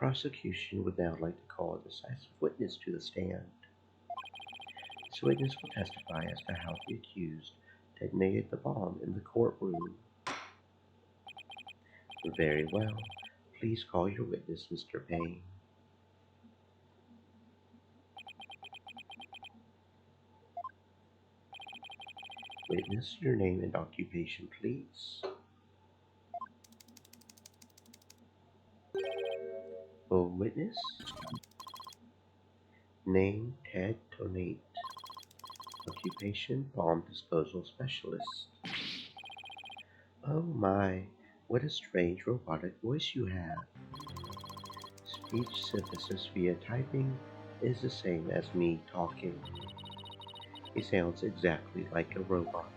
Prosecution would now like to call a decisive witness to the stand. This witness will testify as to how the accused detonated the bomb in the courtroom. Very well. Please call your witness, Mr. Payne. Witness, your name and occupation, please. Witness. Name, Ted Tonate. Occupation, bomb disposal specialist. Oh my, what a strange robotic voice you have. Speech synthesis via typing is the same as me talking. He sounds exactly like a robot.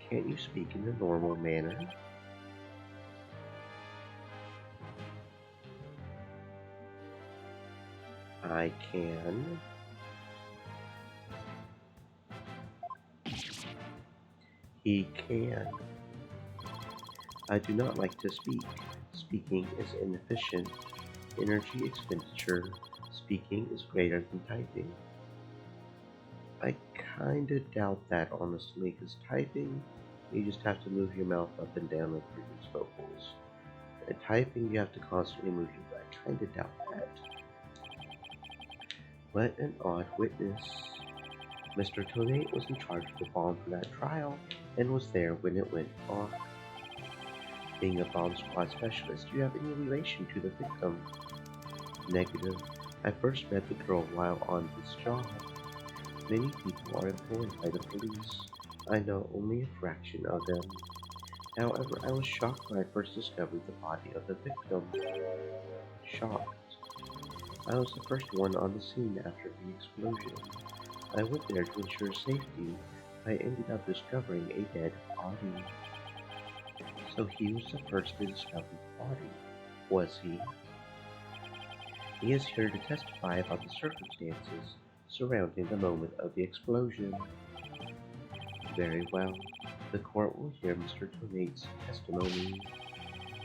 Can't you speak in a normal manner? I can. He can. I do not like to speak. Speaking is inefficient. Energy expenditure. Speaking is greater than typing. I kinda doubt that honestly, because typing, you just have to move your mouth up and down and produce vocals. And typing, you have to constantly move your back. I kinda doubt that. What an odd witness. Mr. Tonate was in charge of the bomb for that trial and was there when it went off. Being a bomb squad specialist, do you have any relation to the victim? Negative. I first met the girl while on this job. Many people are employed by the police. I know only a fraction of them. However, I was shocked when I first discovered the body of the victim. Shocked. I was the first one on the scene after the explosion. I went there to ensure safety. I ended up discovering a dead body. So he was the first to discover the body, was he? He is here to testify about the circumstances surrounding the moment of the explosion. Very well. The court will hear Mr. Tonate's testimony.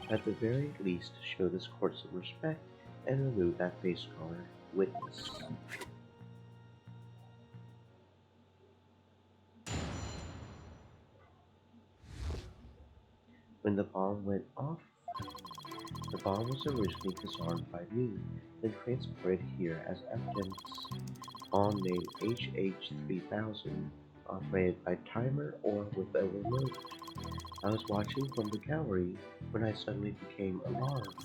At the very least, show this court some respect and remove that face guard. Witness. When the bomb went off, the bomb was originally disarmed by me, then transported here as evidence. Bomb named HH-3000, operated by timer or with a remote. I was watching from the gallery when I suddenly became alarmed.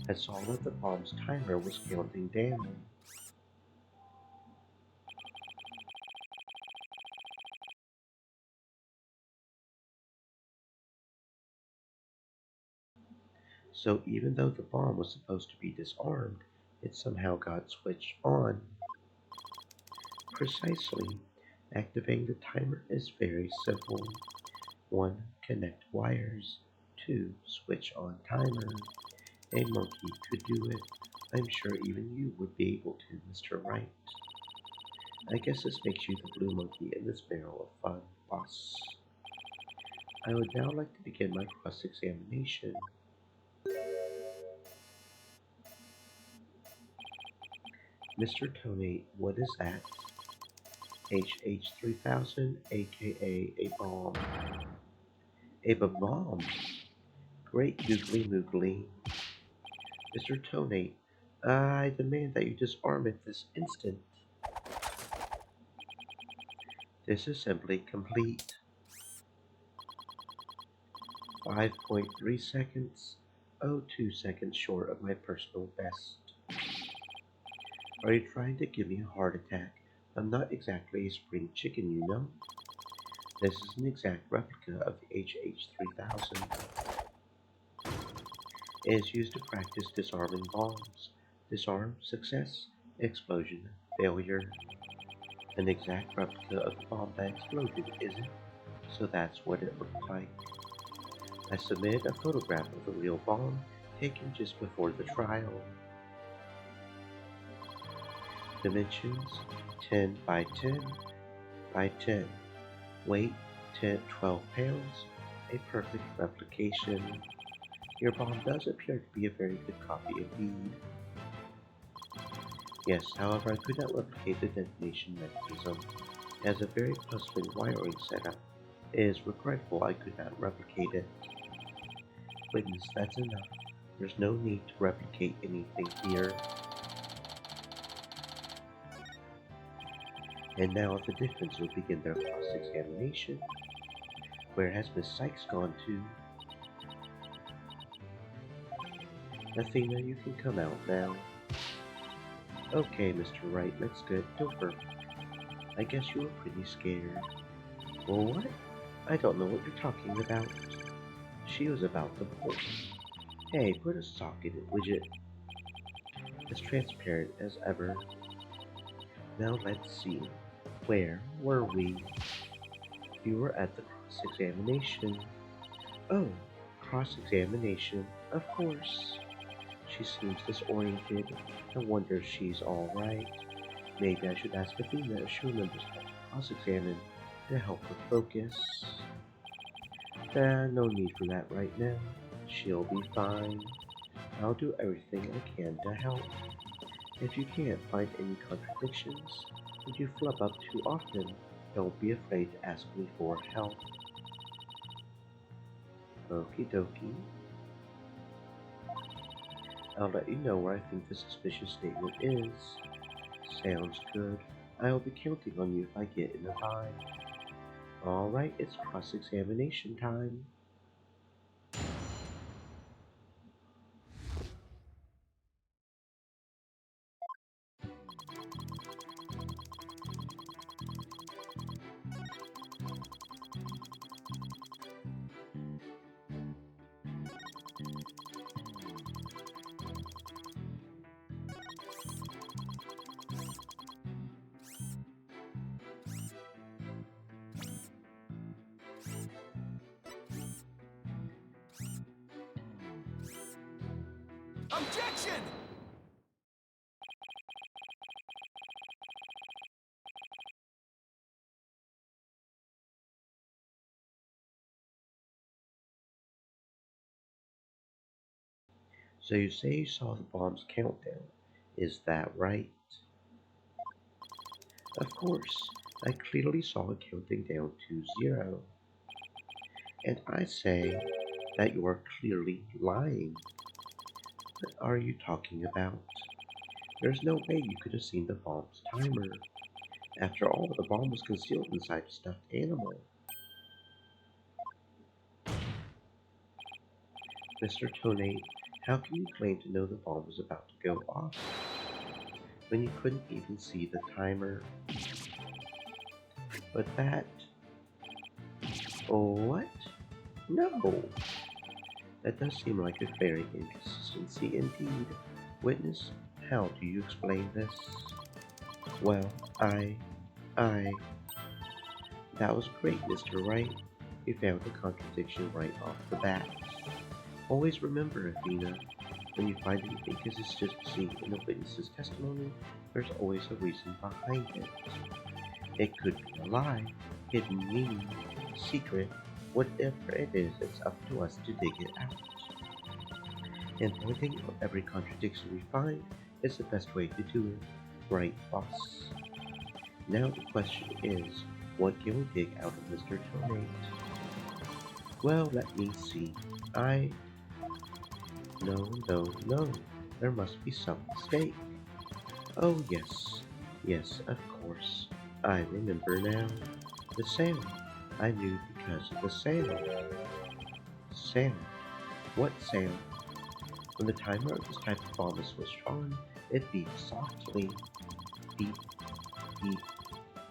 I saw that the bomb's timer was counting down. So even though the bomb was supposed to be disarmed, it somehow got switched on. Precisely. Activating the timer is very simple. 1. Connect wires. 2. Switch on timer. A monkey could do it. I'm sure even you would be able to, Mr. Wright. I guess this makes you the blue monkey in this barrel of fun, boss. I would now like to begin my cross-examination. Mr. Tony, what is that? HH-3000, aka a bomb. A bomb? Great googly moogly. Mr. Tony, I demand that you disarm it this instant. This assembly complete. 5.3 seconds, 02 seconds short of my personal best. Are you trying to give me a heart attack? I'm not exactly a spring chicken, you know. This is an exact replica of the HH-3000. It is used to practice disarming bombs. Disarm, success, explosion, failure. An exact replica of the bomb that exploded, is it? So that's what it looked like. I submitted a photograph of the real bomb taken just before the trial. Dimensions 10 by 10 by 10. Weight 12 pounds. A perfect replication. Your bomb does appear to be a very good copy indeed. Yes, however, I could not replicate the detonation mechanism. It has a very puzzling wiring setup. It is regrettable I could not replicate it. Witness, that's enough. There's no need to replicate anything here. And now the difference will begin their cross-examination. Where has Miss Sykes gone to? Athena, you can come out now. Okay, Mr. Wright, let's get it over. I guess you were pretty scared. Well, what? I don't know what you're talking about. She was about to bolt. Hey, put a sock in it, widget. As transparent as ever. Now let's see. Where were we? You were at the cross-examination. Oh, cross-examination, of course. She seems disoriented. I wonder if she's alright. Maybe I should ask Athena if she remembers how to cross-examine to help her focus. No need for that right now. She'll be fine. I'll do everything I can to help. If you can't find any contradictions, if you flub up too often, don't be afraid to ask me for help. Okie dokie. I'll let you know where I think the suspicious statement is. Sounds good. I'll be counting on you if I get in a bind. Alright, it's cross-examination time. Objection! So you say you saw the bomb's countdown. Is that right? Of course, I clearly saw it counting down to 0. And I say that you are clearly lying. What are you talking about? There's no way you could have seen the bomb's timer. After all, the bomb was concealed inside a stuffed animal. Mr. Tonate, how can you claim to know the bomb was about to go off when you couldn't even see the timer? But that... What? No! That does seem like a very inconsistency indeed. Witness, how do you explain this? Well, That was great, Mr. Wright. You found a contradiction right off the bat. Always remember, Athena, when you find an inconsistency in a witness's testimony, there's always a reason behind it. It could be a lie, hidden meaning, secret, whatever it is, it's up to us to dig it out. And pointing out every contradiction we find is the best way to do it, right, boss? Now the question is, what can we dig out of Mr. Tonate? Well, let me see. No. There must be some mistake. Oh, yes, of course. I remember now. The sound. I knew because of the sound. Sound. What sound? When the timer of this type of bomb is switched on, it beeps softly. Beep, beep,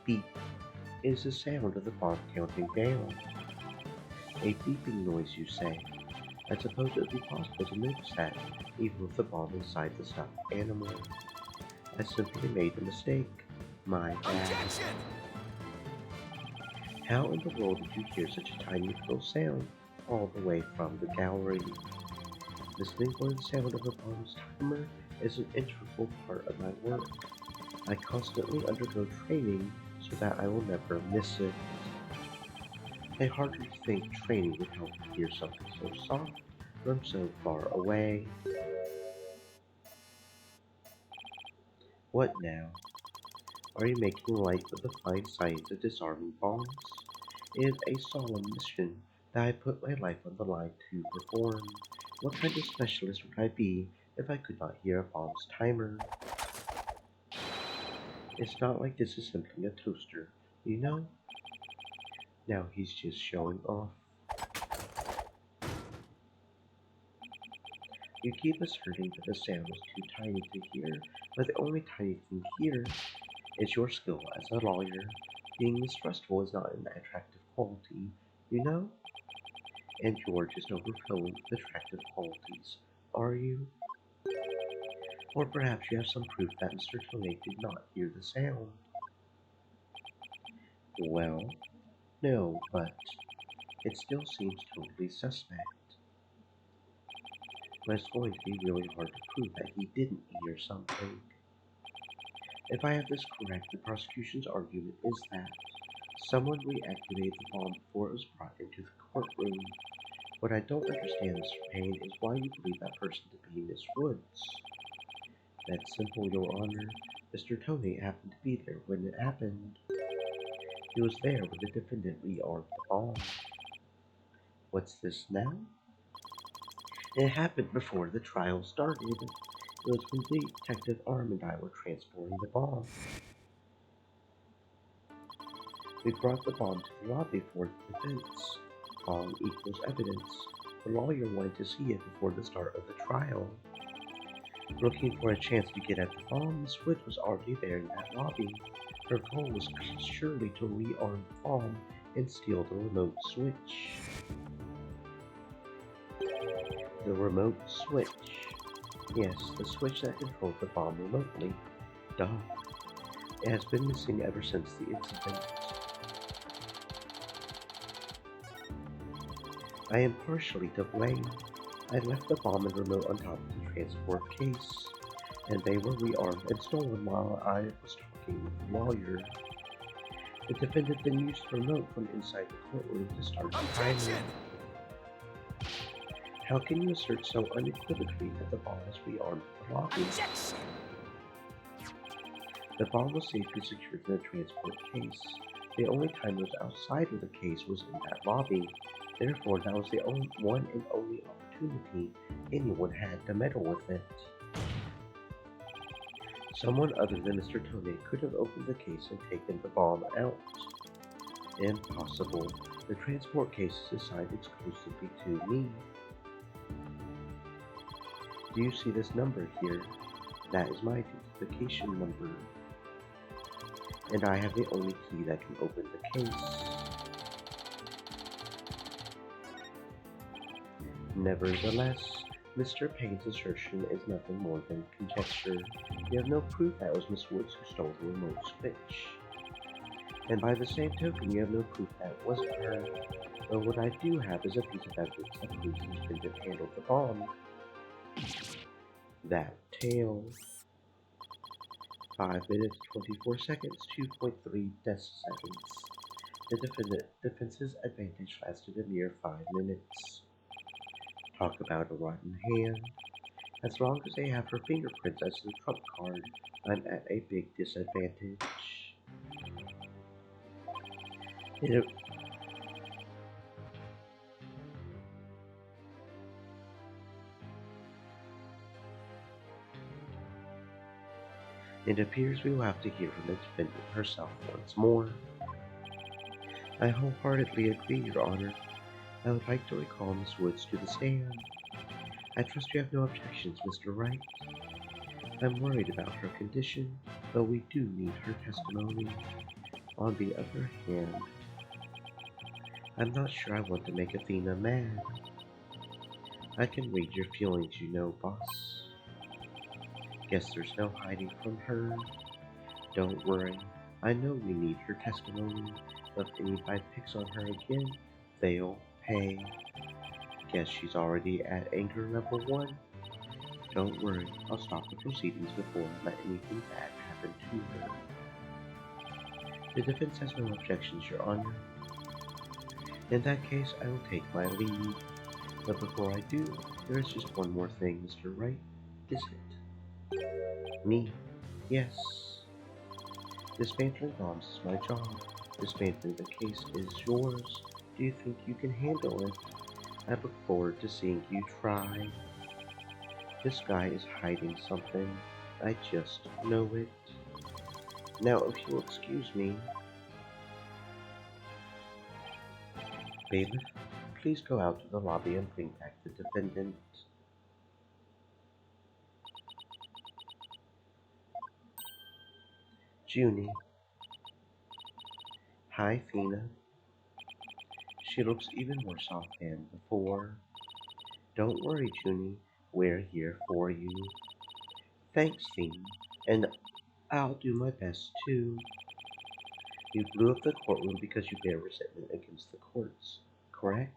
beep. It is the sound of the bomb counting down. A beeping noise, you say? I suppose it would be possible to notice that, even with the bomb inside the stuffed animal. I simply made a mistake. My bad. Objection! How in the world did you hear such a tiny little sound all the way from the gallery? Listening for the sound of the bomb's timer is an integral part of my work. I constantly undergo training so that I will never miss it. I hardly think training would help you hear something so soft from so far away. What now? Are you making light of the fine science of disarming bombs? It is a solemn mission that I put my life on the line to perform. What kind of specialist would I be if I could not hear a bomb's timer? It's not like this is simply a toaster, you know? Now he's just showing off. You keep asserting that the sound is too tiny to hear, but the only tiny thing here is your skill as a lawyer. Being mistrustful is not an attractive quality, you know? And you're just overflowing with attractive qualities, are you? Or perhaps you have some proof that Mr. Tomei did not hear the sound. Well, no, but it still seems totally suspect. But it's going to be really hard to prove that he didn't hear something. If I have this correct, the prosecution's argument is that someone reactivated the bomb before it was brought into the courtroom. What I don't understand, Mr. Payne, is why you believe that person to be Miss Woods. That's simple, Your Honor. Mr. Tomei happened to be there when it happened. He was there when the defendant rearmed the bomb. What's this now? It happened before the trial started. It was when Detective Arm and I were transporting the bomb. We brought the bomb to the lobby for the defense. Bomb equals evidence. The lawyer wanted to see it before the start of the trial. Looking for a chance to get at the bomb, Miss Woods was already there in that lobby. Her goal was surely to rearm the bomb and steal the remote switch. The remote switch. Yes, the switch that controlled the bomb remotely. Duh. It has been missing ever since the incident. I am partially to blame. I left the bomb and remote on top of the transport case, and they were rearmed and stolen while I was talking with the lawyer. The defendant then used the remote from inside the courtroom to start the timer. How can you assert so unequivocally that the bomb was rearmed in the lobby? Objection! The bomb was safely secured in the transport case. The only time it was outside of the case was in that lobby. Therefore, that was the one and only opportunity anyone had to meddle with it. Someone other than Mr. Tomei could have opened the case and taken the bomb out. Impossible. The transport case is assigned exclusively to me. Do you see this number here? That is my identification number. And I have the only key that can open the case. Nevertheless, Mr. Payne's assertion is nothing more than conjecture. You have no proof that it was Miss Woods who stole the remote switch. And by the same token, you have no proof that it wasn't her. But what I do have is a piece of evidence that proves the defendant handled the bomb. That tail. 5 minutes, 24 seconds, 2.3 deciseconds. The defense's advantage lasted a mere 5 minutes. Talk about a rotten hand. As long as they have her fingerprints as the trump card, I'm at a big disadvantage. It appears we will have to hear from the defendant herself once more. I wholeheartedly agree, Your Honor. I would like to recall Miss Woods to the stand. I trust you have no objections, Mr. Wright. I'm worried about her condition, but we do need her testimony. On the other hand, I'm not sure I want to make Athena mad. I can read your feelings, you know, boss. Guess there's no hiding from her. Don't worry, I know we need her testimony. If anybody picks on her again, they'll pay. Guess she's already at anger level 1. Don't worry, I'll stop the proceedings before I let anything bad happen to her. The defense has no objections, Your Honor. In that case, I will take my leave. But before I do, there is just one more thing, Mr. Wright. Is it? Me? Yes. Dismantling bombs is my job. Dismantling the case is yours. Do you think you can handle it? I look forward to seeing you try. This guy is hiding something. I just know it. Now, if you'll excuse me, bailiff, please go out to the lobby and bring back the defendant. Junie. Hi, Fina. She looks even worse off than before. Don't worry, Junie. We're here for you. Thanks, Fina. And I'll do my best too. You blew up the courtroom because you bear resentment against the courts, correct?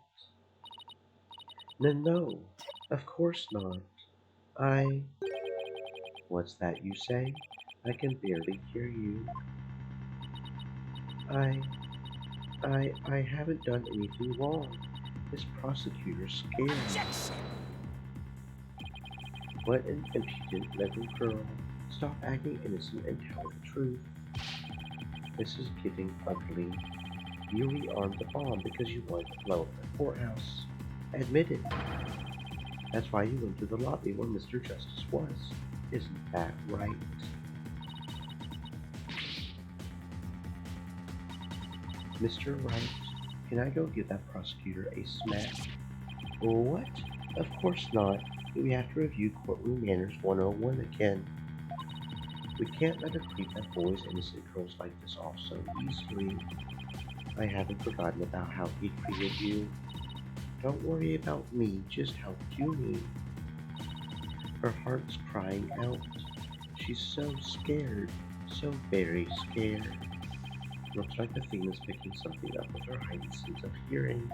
No, no, of course not. I... What's that you say? I can barely hear you. I... I haven't done anything wrong. This prosecutor's scared. Objection! What an impudent little girl. Stop acting innocent and tell the truth. This is getting ugly. You rearmed the bomb because you wanted to blow up the courthouse. Admit it. That's why you went to the lobby where Mr. Justice was. Isn't that right? Mr. Wright, can I go give that prosecutor a smack? What? Of course not. We have to review Courtroom Manners 101 again. We can't let her creep that boys, innocent girls like this off so easily. I haven't forgotten about how he treated you. Don't worry about me, just help Junie. Her heart's crying out. She's so scared, so very scared. Looks like Athena's picking something up with her heightened sense of hearing.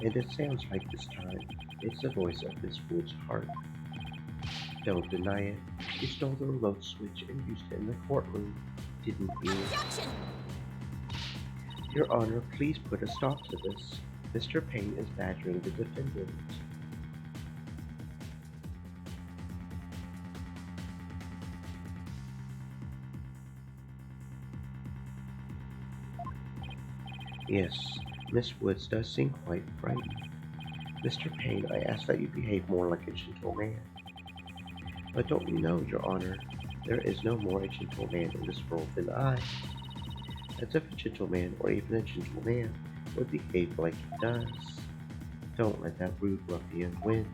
And it sounds like this time, it's the voice of Miss Wood's heart. Don't deny it. You stole the remote switch and used it in the courtroom, didn't you? Objection! Your Honor, please put a stop to this. Mr. Payne is badgering the defendant. Yes, Miss Woods does seem quite frightened. Mr. Payne, I ask that you behave more like a gentleman. But don't you know, Your Honor, there is no more a gentleman in this world than I. As if a gentleman, or even a gentleman, would behave like he does. Don't let that rude ruffian win.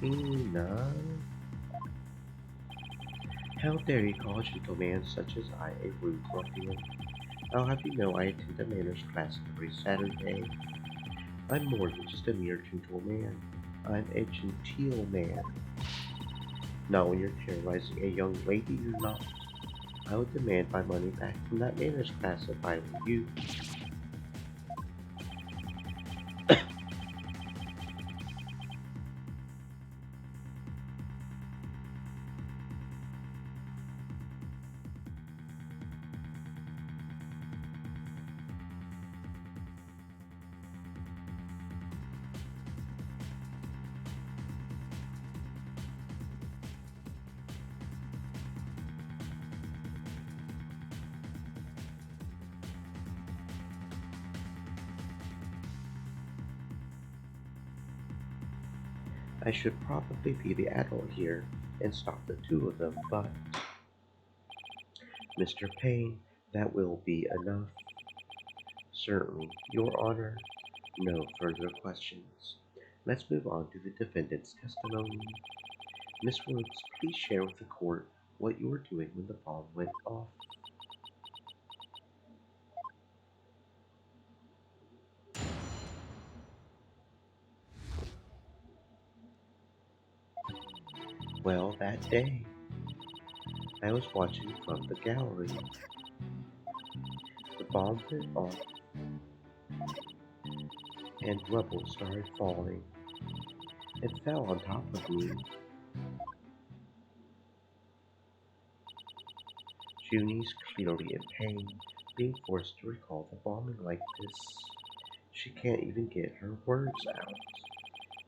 Fina? How dare you call a gentleman such as I a rude ruffian? I'll have you know I attend a manners class every Saturday. I'm more than just a mere gentleman. I'm a genteel man. Not when you're terrorizing a young lady, you're not. I would demand my money back from that manners class if I were you. I should probably be the adult here and stop the two of them, but... Mr. Payne, that will be enough. Certainly, Your Honor. No further questions. Let's move on to the defendant's testimony. Miss Woods, please share with the court what you were doing when the bomb went off. Well, that day, I was watching from the gallery. The bomb went off, and rubble started falling. It fell on top of me. Junie's clearly in pain, being forced to recall the bombing like this. She can't even get her words out.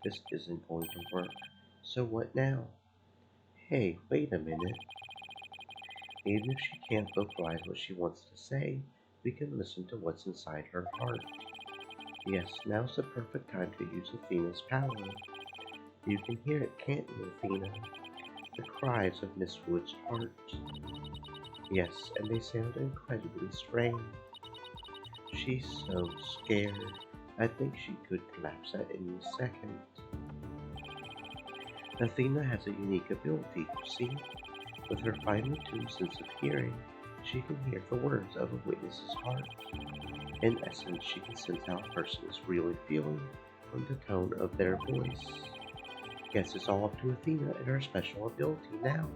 This isn't going to work. So what now? Hey, wait a minute. Even if she can't vocalize what she wants to say, we can listen to what's inside her heart. Yes, now's the perfect time to use Athena's power. You can hear it, can't you, Athena? The cries of Miss Wood's heart. Yes, and they sound incredibly strange. She's so scared. I think she could collapse at any second. Athena has a unique ability, you see. With her finely tuned sense of hearing, she can hear the words of a witness's heart. In essence, she can sense how a person is really feeling from the tone of their voice. Guess it's all up to Athena and her special ability now.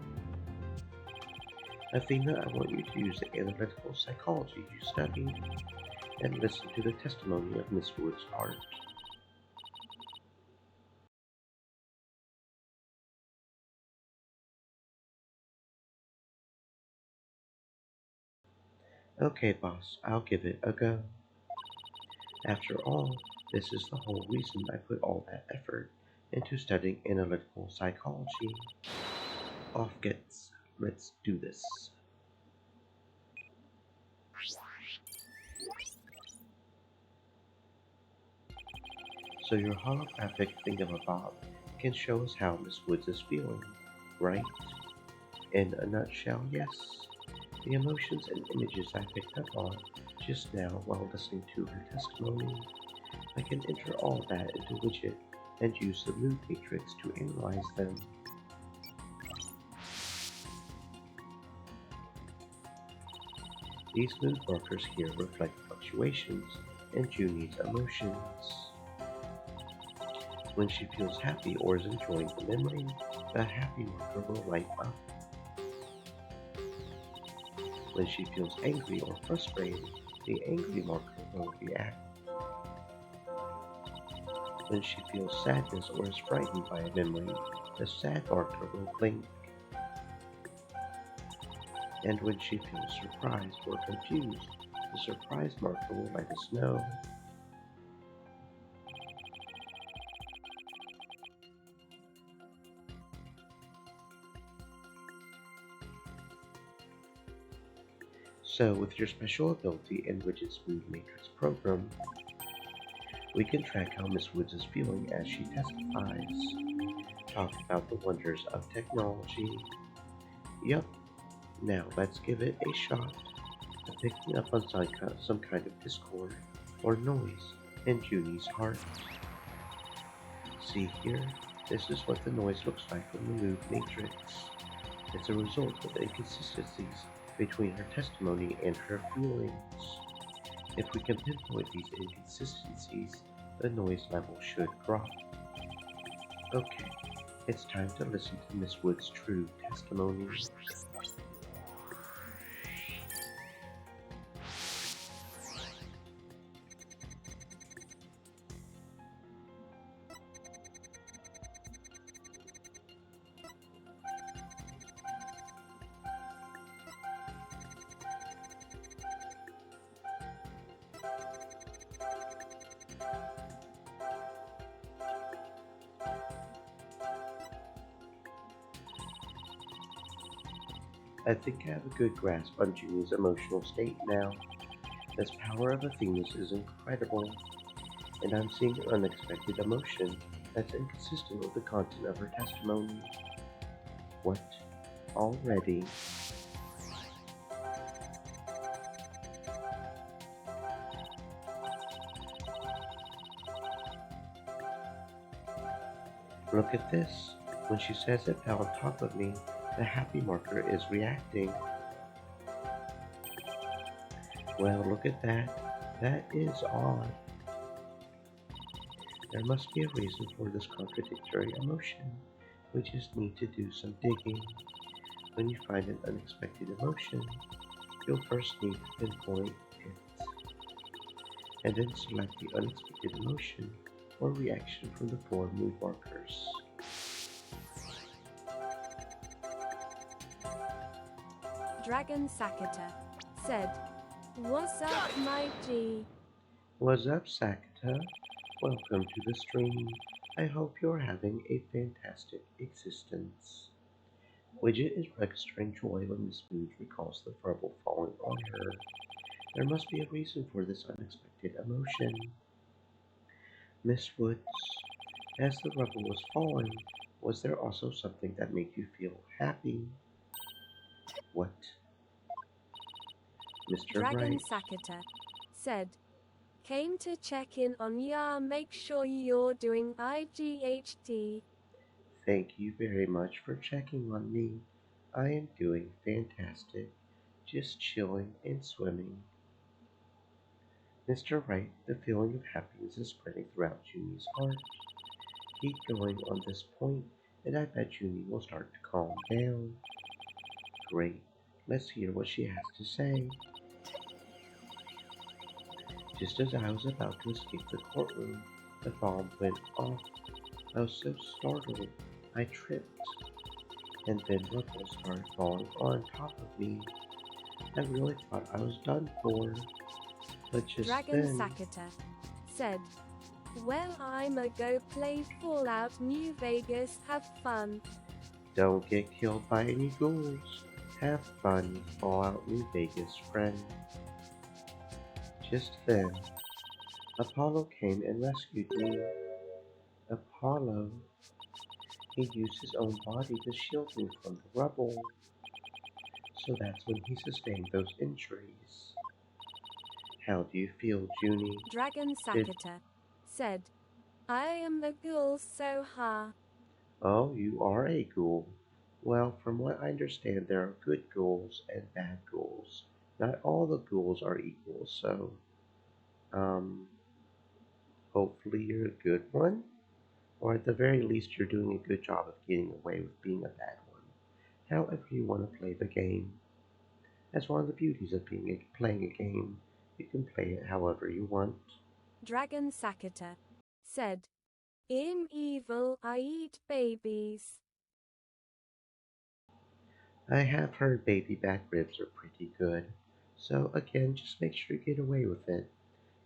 Athena, I want you to use the analytical psychology you studied and listen to the testimony of Miss Wood's heart. Okay, boss, I'll give it a go. After all, this is the whole reason I put all that effort into studying analytical psychology. Off gets. Let's do this. So your holographic thingamabob can show us how Miss Woods is feeling, right? In a nutshell, yes. The emotions and images I picked up on just now while listening to her testimony, I can enter all that into Widget and use the mood matrix to analyze them. These mood markers here reflect fluctuations in Junie's emotions. When she feels happy or is enjoying the memory, the happy marker will light up. When she feels angry or frustrated, the angry marker will react. When she feels sadness or is frightened by a memory, the sad marker will blink. And when she feels surprised or confused, the surprise marker will let us know. So with your special ability in Widget's Mood Matrix program, we can track how Miss Woods is feeling as she testifies. Talk about the wonders of technology. Yup, now let's give it a shot at picking up on some kind of discord or noise in Junie's heart. See here, this is what the noise looks like from the mood matrix. It's a result of inconsistencies between her testimony and her feelings. If we can pinpoint these inconsistencies, the noise level should drop. Okay, it's time to listen to Miss Wood's true testimony. I think I have a good grasp on Junie's emotional state now. This power of Athena's is incredible, and I'm seeing an unexpected emotion that's inconsistent with the content of her testimony. What? Already? Look at this. When she says it fell on top of me, the happy marker is reacting. Well, look at that. That is odd. There must be a reason for this contradictory emotion. We just need to do some digging. When you find an unexpected emotion, you'll first need to pinpoint it, and then select the unexpected emotion or reaction from the four mood markers. Dragon Sakata said, "What's up, my G?" What's up, Sakata? Welcome to the stream. I hope you're having a fantastic existence. Widget is registering joy when Miss Mood recalls the rubble falling on her. There must be a reason for this unexpected emotion. Miss Woods, as the rubble was falling, was there also something that made you feel happy? What? Mr. Dragon Wright. Sakata said, came to check in on ya, make sure you're doing IGHT. Thank you very much for checking on me. I am doing fantastic. Just chilling and swimming. Mr. Wright, the feeling of happiness is spreading throughout Junie's heart. Keep going on this point, and I bet Junie will start to calm down. Great. Let's hear what she has to say. Just as I was about to escape the courtroom, the bomb went off. I was so startled, I tripped, and then rubble started falling on top of me. I really thought I was done for, but just Dragon then... Sakata said, well, I'ma go play Fallout New Vegas, have fun. Don't get killed by any ghouls. Have fun, Fallout New Vegas, friend. Just then, Apollo came and rescued me. Apollo, he used his own body to shield me from the rubble. So that's when he sustained those injuries. How do you feel, Junie? Dragon Sakata said, I am a ghoul, so ha. Oh, you are a ghoul. Well, from what I understand, there are good ghouls and bad ghouls. Not all the ghouls are equal, so, um, hopefully you're a good one. Or at the very least, you're doing a good job of getting away with being a bad one. However you want to play the game. That's one of the beauties of playing a game. You can play it however you want. Dragon Sakata said, I'm evil, I eat babies. I have heard baby back ribs are pretty good. So again, just make sure you get away with it.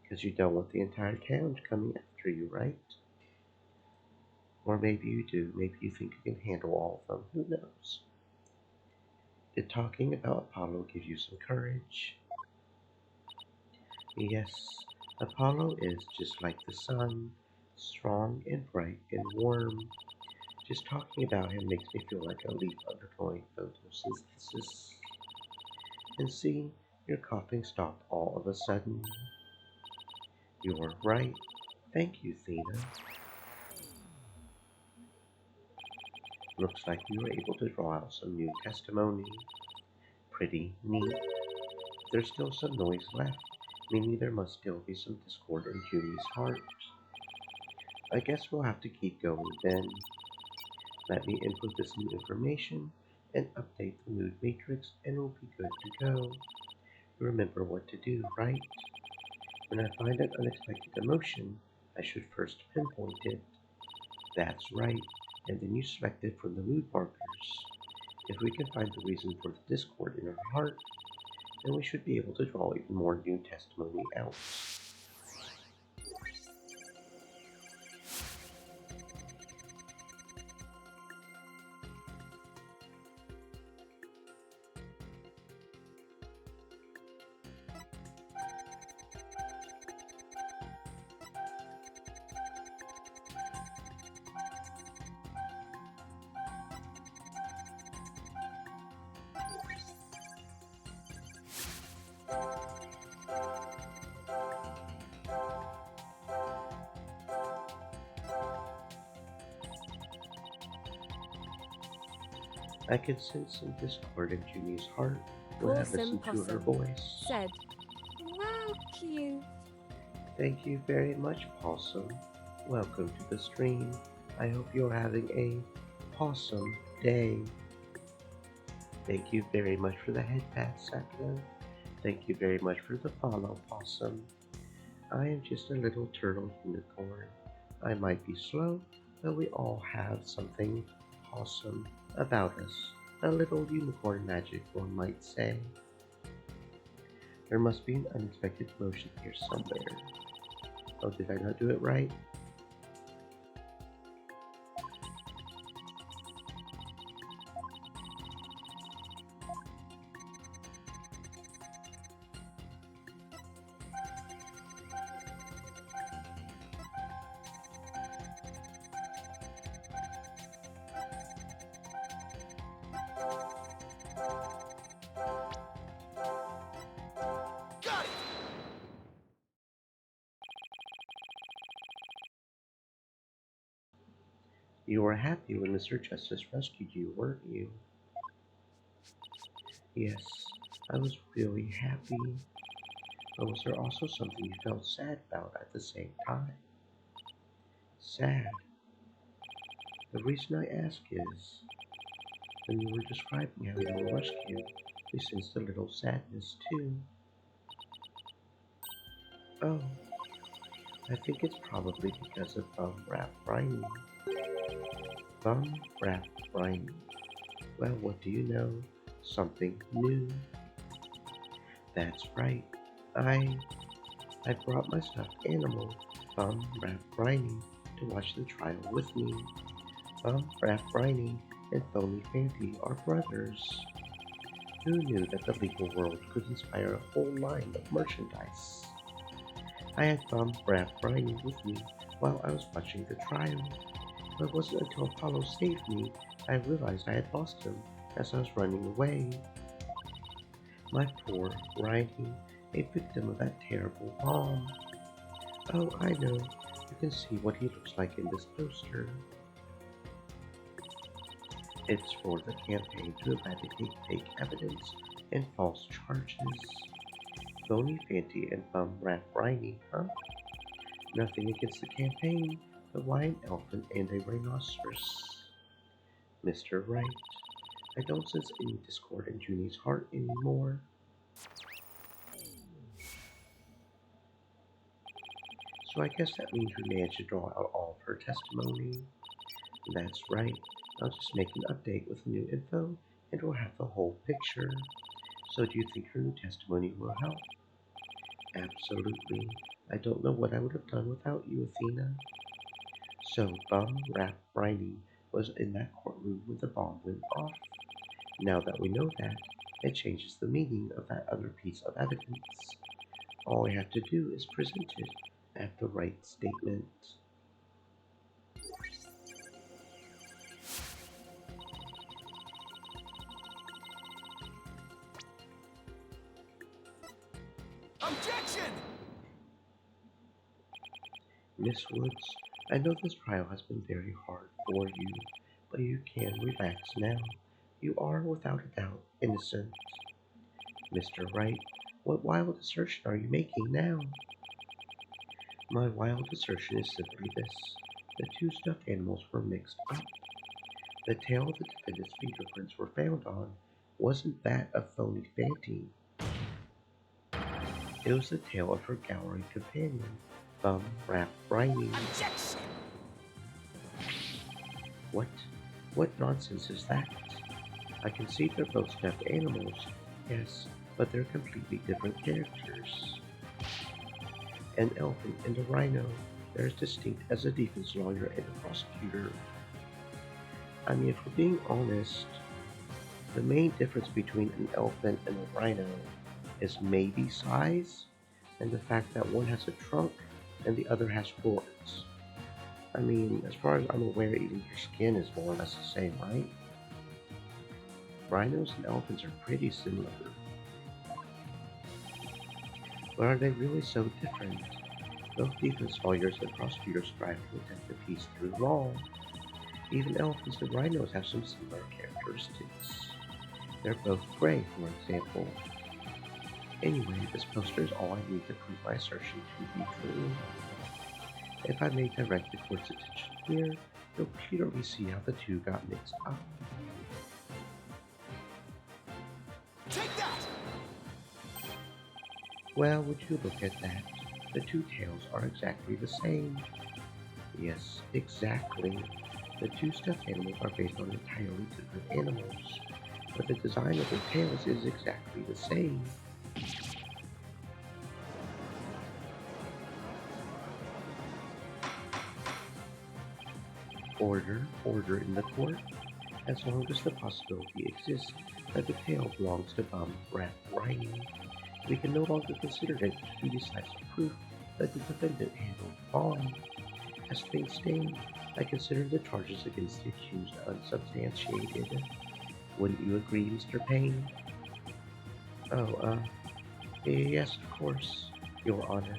Because you don't want the entire town coming after you, right? Or maybe you do. Maybe you think you can handle all of them. Who knows? Did talking about Apollo give you some courage? Yes, Apollo is just like the sun, strong and bright and warm. Just talking about him makes me feel like a leaf undergoing photosynthesis. And see, your coughing stopped all of a sudden. You're right. Thank you, Thena. Looks like we were able to draw out some new testimony. Pretty neat. There's still some noise left, meaning there must still be some discord in Junie's heart. I guess we'll have to keep going then. Let me input this new information and update the mood matrix and we'll be good to go. You remember what to do, right? When I find an unexpected emotion, I should first pinpoint it. That's right, and then you select it from the mood markers. If we can find the reason for the discord in our heart, then we should be able to draw even more new testimony out. I can sense some discord in Junie's heart when I listen to her voice. Said, wow, cute. Thank you very much, Possum. Welcome to the stream. I hope you're having a possum day. Thank you very much for the head pat, Sakura. Thank you very much for the follow, Possum. I am just a little turtle unicorn. I might be slow, but we all have something awesome about us. A little unicorn magic, one might say. There must be an unexpected emotion here somewhere. Oh, did I not do it right? Got it! You were happy when Mr. Justice rescued you, weren't you? Yes, I was really happy. But was there also something you felt sad about at the same time? Sad. The reason I ask is, when you were describing how you were rescued, you sensed a little sadness too. Oh, I think it's probably because of Bum Rap Briny. Bum Rap Briny. Well, what do you know? Something new. That's right. I I brought my stuffed animal, Bum Rap Briny, to watch the trial with me. Bum Rap Briny and Phony Fanty are brothers. Who knew that the legal world could inspire a whole line of merchandise? I had Bum Rap Briny with me while I was watching the trial. But it wasn't until Apollo saved me I realized I had lost him as I was running away. My poor Briny, a victim of that terrible bomb. Oh, I know. You can see what he looks like in this poster. It's for the campaign to eradicate fake evidence and false charges. Phony Fanty and Bum Rap Briny, huh? Nothing against the campaign, but why an elephant and a rhinoceros? Mr. Wright, I don't sense any discord in Junie's heart anymore. So I guess that means we managed to draw out all of her testimony. That's right. I'll just make an update with new info and we'll have the whole picture. So do you think her new testimony will help? Absolutely. I don't know what I would have done without you, Athena. So Bum Rap Briny was in that courtroom when the bomb went off. Now that we know that, it changes the meaning of that other piece of evidence. All I have to do is present it at the right statement. Objection! Miss Woods, I know this trial has been very hard for you, but you can relax now. You are, without a doubt, innocent. Mr. Wright, what wild assertion are you making now? My wild assertion is simply this. The two stuffed animals were mixed up. The tail the defendant's fingerprints were found on wasn't that of Phony Fanty. It was the tail of her gallery companion, Bum Rap Briny. Objection! What? What nonsense is that? I can see they're both stuffed animals, yes, but they're completely different characters. An elephant and a rhino, they're as distinct as a defense lawyer and a prosecutor. I mean, if we're being honest, the main difference between an elephant and a rhino is maybe size, and the fact that one has a trunk and the other has horns. I mean, as far as I'm aware, even your skin is more or less the same, right? Rhinos and elephants are pretty similar. But are they really so different? Both defense lawyers and prosecutors strive to protect the peace through law. Even elephants and rhinos have some similar characteristics. They're both gray, for example. Anyway, this poster is all I need to prove my assertion to be true. If I may direct the court's attention here, you'll clearly see how the two got mixed up. Take that! Well, would you look at that? The two tails are exactly the same. Yes, exactly. The two stuffed animals are based on entirely different animals, but the design of their tails is exactly the same. Order, order in the court. As long as the possibility exists that the tail belongs to Bum Rat Riney, we can no longer consider it to be decisive proof that the defendant handled the bomb. As things stand, I consider the charges against the accused unsubstantiated. Wouldn't you agree, Mr. Payne? Oh, yes, of course, Your Honor.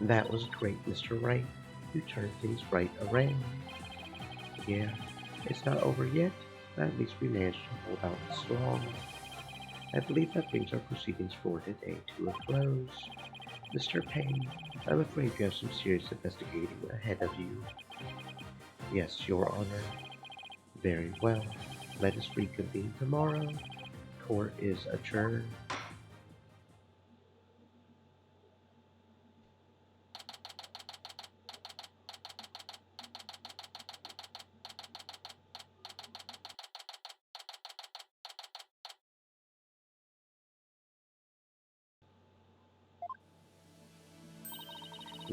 That was great, Mr. Wright. You turned things right around. Yeah, it's not over yet, but at least we managed to hold out this long. I believe that brings our proceedings for today to a close. Mr. Payne, I'm afraid you have some serious investigating ahead of you. Yes, Your Honor. Very well. Let us reconvene tomorrow. Court is adjourned.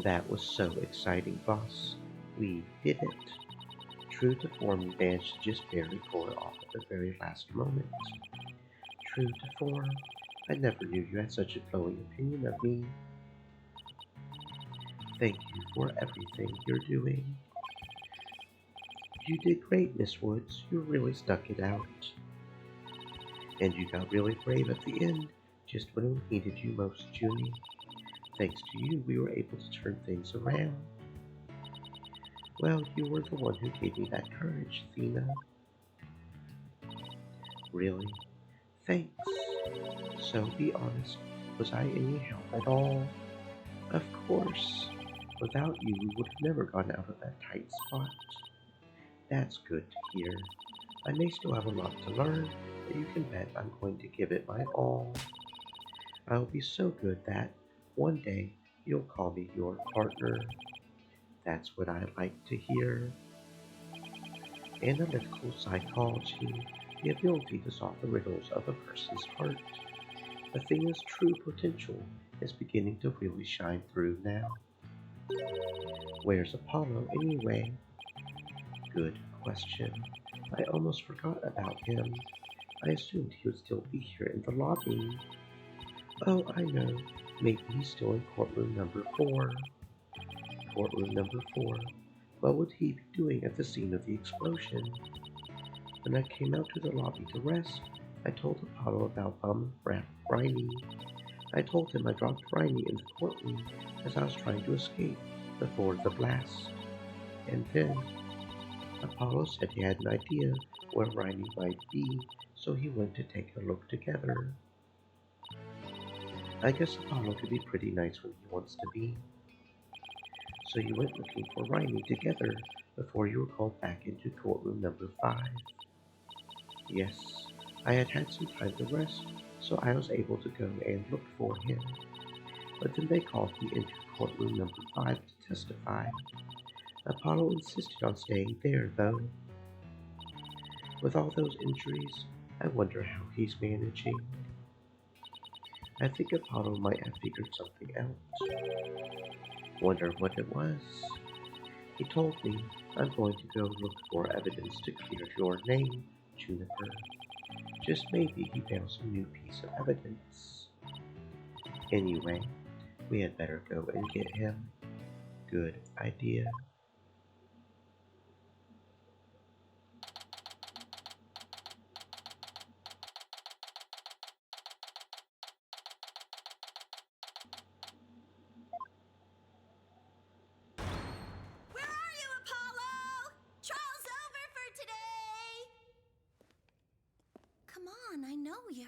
That was so exciting, boss. We did it. True to form, we managed to just barely pull it off at the very last moment. True to form, I never knew you had such a glowing opinion of me. Thank you for everything you're doing. You did great, Miss Woods. You really stuck it out. And you got really brave at the end, just when we needed you most, Junie. Thanks to you, we were able to turn things around. Well, you were the one who gave me that courage, Thena. Really? Thanks. So be honest, was I any help at all? Of course. Without you, we would have never gotten out of that tight spot. That's good to hear. I may still have a lot to learn, but you can bet I'm going to give it my all. I'll be so good that one day you'll call me your partner. That's what I like to hear. Analytical psychology, the ability to solve the riddles of a person's heart. The thing's true potential is beginning to really shine through now. Where's Apollo anyway? Good question. I almost forgot about him. I assumed he would still be here in the lobby. Oh, I know. Maybe he's still in courtroom number 4. Courtroom number 4. What would he be doing at the scene of the explosion? When I came out to the lobby to rest, I told Apollo about Bum Rat Riney. I told him I dropped Riney in the courtroom as I was trying to escape before the blast. And then Apollo said he had an idea where Riney might be, so he went to take a look together. I guess Apollo could be pretty nice when he wants to be. So you went looking for Riney together before you were called back into courtroom number 5. Yes, I had had some time to rest, so I was able to go and look for him. But then they called me into courtroom number 5 to testify. Apollo insisted on staying there, though. With all those injuries, I wonder how he's managing. I think Apollo might have figured something out. Wonder what it was. He told me I'm going to go look for evidence to clear your name, Juniper. Just maybe he found some new piece of evidence. Anyway, we had better go and get him. Good idea. Where are you, Apollo? Trial's over for today. Come on, I know you're...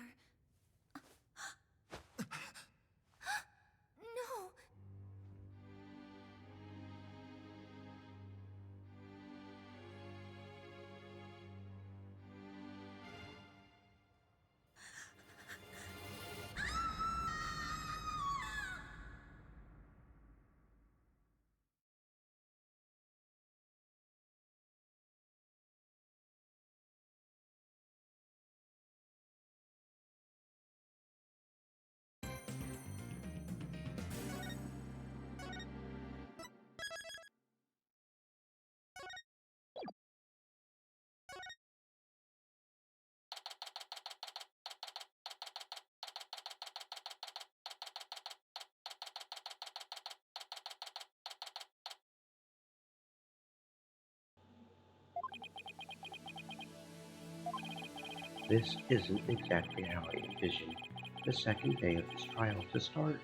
This isn't exactly how I envisioned the second day of this trial to start,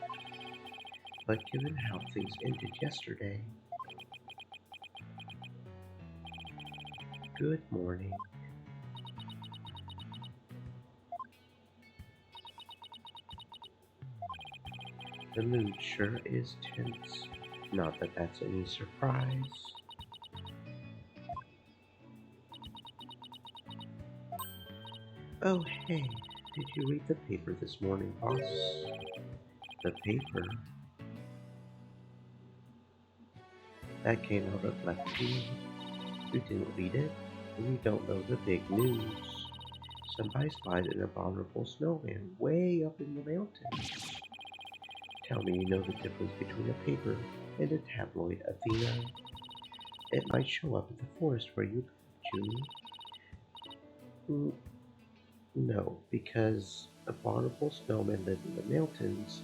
but given how things ended yesterday, good morning. The mood sure is tense. Not that that's any surprise. Oh, hey, did you read the paper this morning, boss? The paper? That came out of left field. You didn't read it, and you don't know the big news. Somebody spotted an abominable snowman way up in the mountains. Tell me you know the difference between a paper and a tabloid, Athena. It might show up in the forest where you live, Junie. No, because abominable snowmen live in the mountains.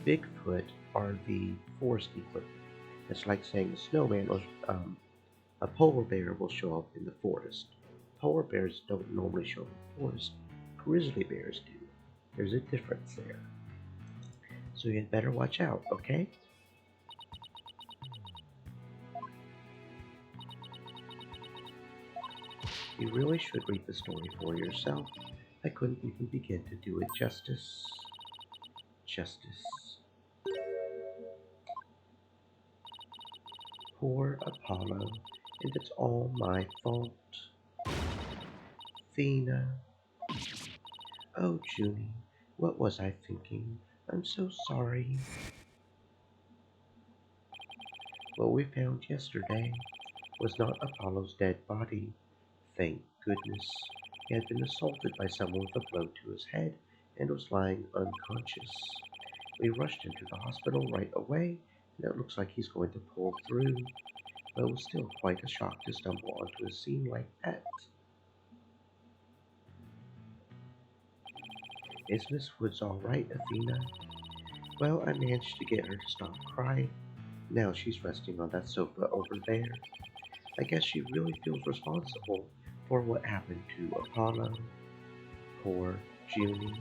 Bigfoot are the forest equivalent. It's like saying a snowman or a polar bear will show up in the forest. Polar bears don't normally show up in the forest. Grizzly bears do. There's a difference there. So you'd better watch out, okay? You really should read the story for yourself. I couldn't even begin to do it justice. Justice. Poor Apollo, and it's all my fault. Athena. Oh, Junie, what was I thinking? I'm so sorry. What we found yesterday was not Apollo's dead body. Thank goodness. He had been assaulted by someone with a blow to his head and was lying unconscious. We rushed him to the hospital right away, and it looks like he's going to pull through, but it was still quite a shock to stumble onto a scene like that. Is Miss Woods all right, Athena? Well, I managed to get her to stop crying. Now she's resting on that sofa over there. I guess she really feels responsible for what happened to Apollo. Poor Junie.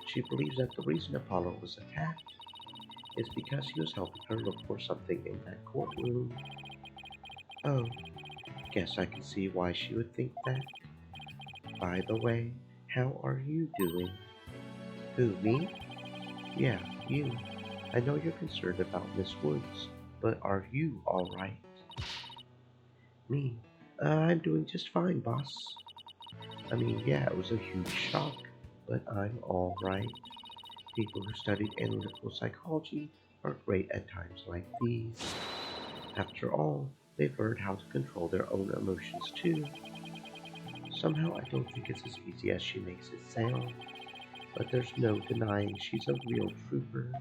She believes that the reason Apollo was attacked is because he was helping her look for something in that courtroom. Oh, guess I can see why she would think that. By the way, how are you doing? Who, me? Yeah, you. I know you're concerned about Miss Woods, but are you alright? Me? I'm doing just fine, boss. I mean, yeah, it was a huge shock, but I'm alright. People who studied analytical psychology are great at times like these. After all, they've learned how to control their own emotions too. Somehow I don't think it's as easy as she makes it sound, but there's no denying she's a real trooper.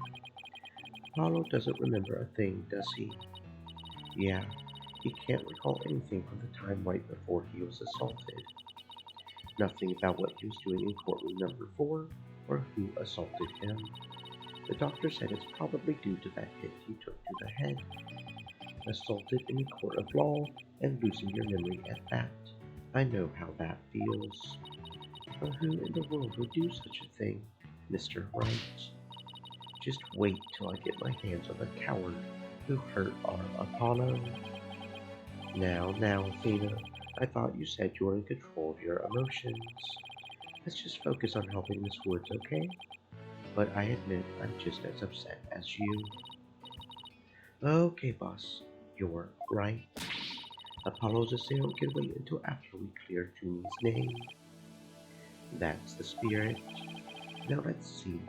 Apollo doesn't remember a thing, does he? Yeah, he can't recall anything from the time right before he was assaulted. Nothing about what he was doing in courtroom number 4 or who assaulted him. The doctor said it's probably due to that hit he took to the head. Assaulted in a court of law and losing your memory at that. I know how that feels. But who in the world would do such a thing, Mr. Wright? Just wait till I get my hands on the coward who hurt our Apollo. Now, Athena, I thought you said you were in control of your emotions. Let's just focus on helping Miss Woods, okay? But I admit I'm just as upset as you. Okay, boss, you're right. Apollo's assailant can wait until after we clear Junie's name. That's the spirit. Now let's see.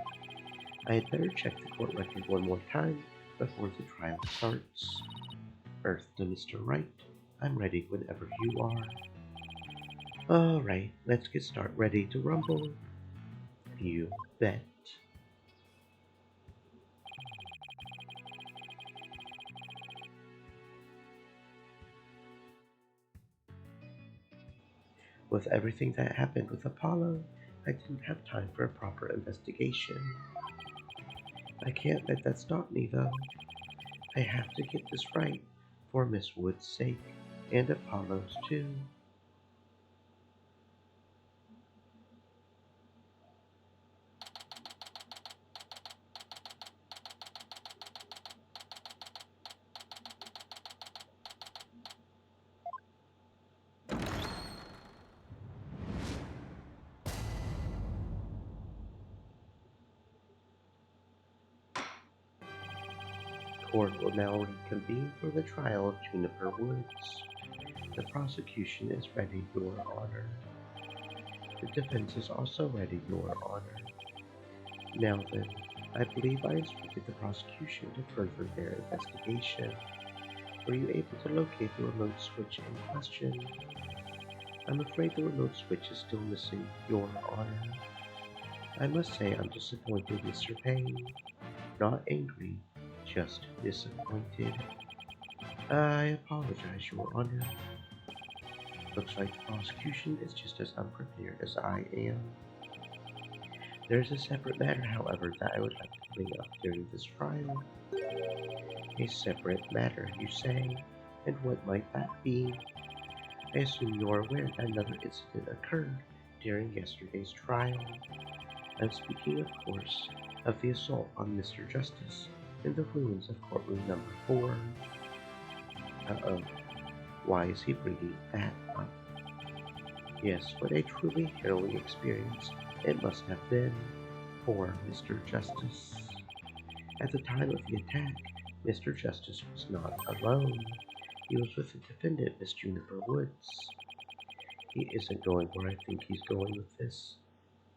I had better check the court record one more time before the trial starts. Earth to Mr. Wright. I'm ready whenever you are. Alright, let's get started. Ready to rumble? You bet. With everything that happened with Apollo, I didn't have time for a proper investigation. I can't let that stop me, though. I have to get this right, for Miss Wood's sake, and Apollo's too. court will now reconvene for the trial of Juniper Woods. The prosecution is ready, Your Honor. The defense is also ready, Your Honor. Now then, I believe I instructed the prosecution to further their investigation. Were you able to locate the remote switch in question? I'm afraid the remote switch is still missing, Your Honor. I must say I'm disappointed, Mr. Payne. Not angry, just disappointed. I apologize, Your Honor. Looks like the prosecution is just as unprepared as I am. There's a separate matter, however, that I would like to bring up during this trial. A separate matter, you say? And what might that be? I assume you are aware that another incident occurred during yesterday's trial. I'm speaking, of course, of the assault on Mr. Justice in the ruins of courtroom number 4. Uh-oh. Why is he bringing that up? Yes, what a truly harrowing experience it must have been for Mr. Justice. At the time of the attack, Mr. Justice was not alone. He was with the defendant, Miss Juniper Woods. He isn't going where I think he's going with this,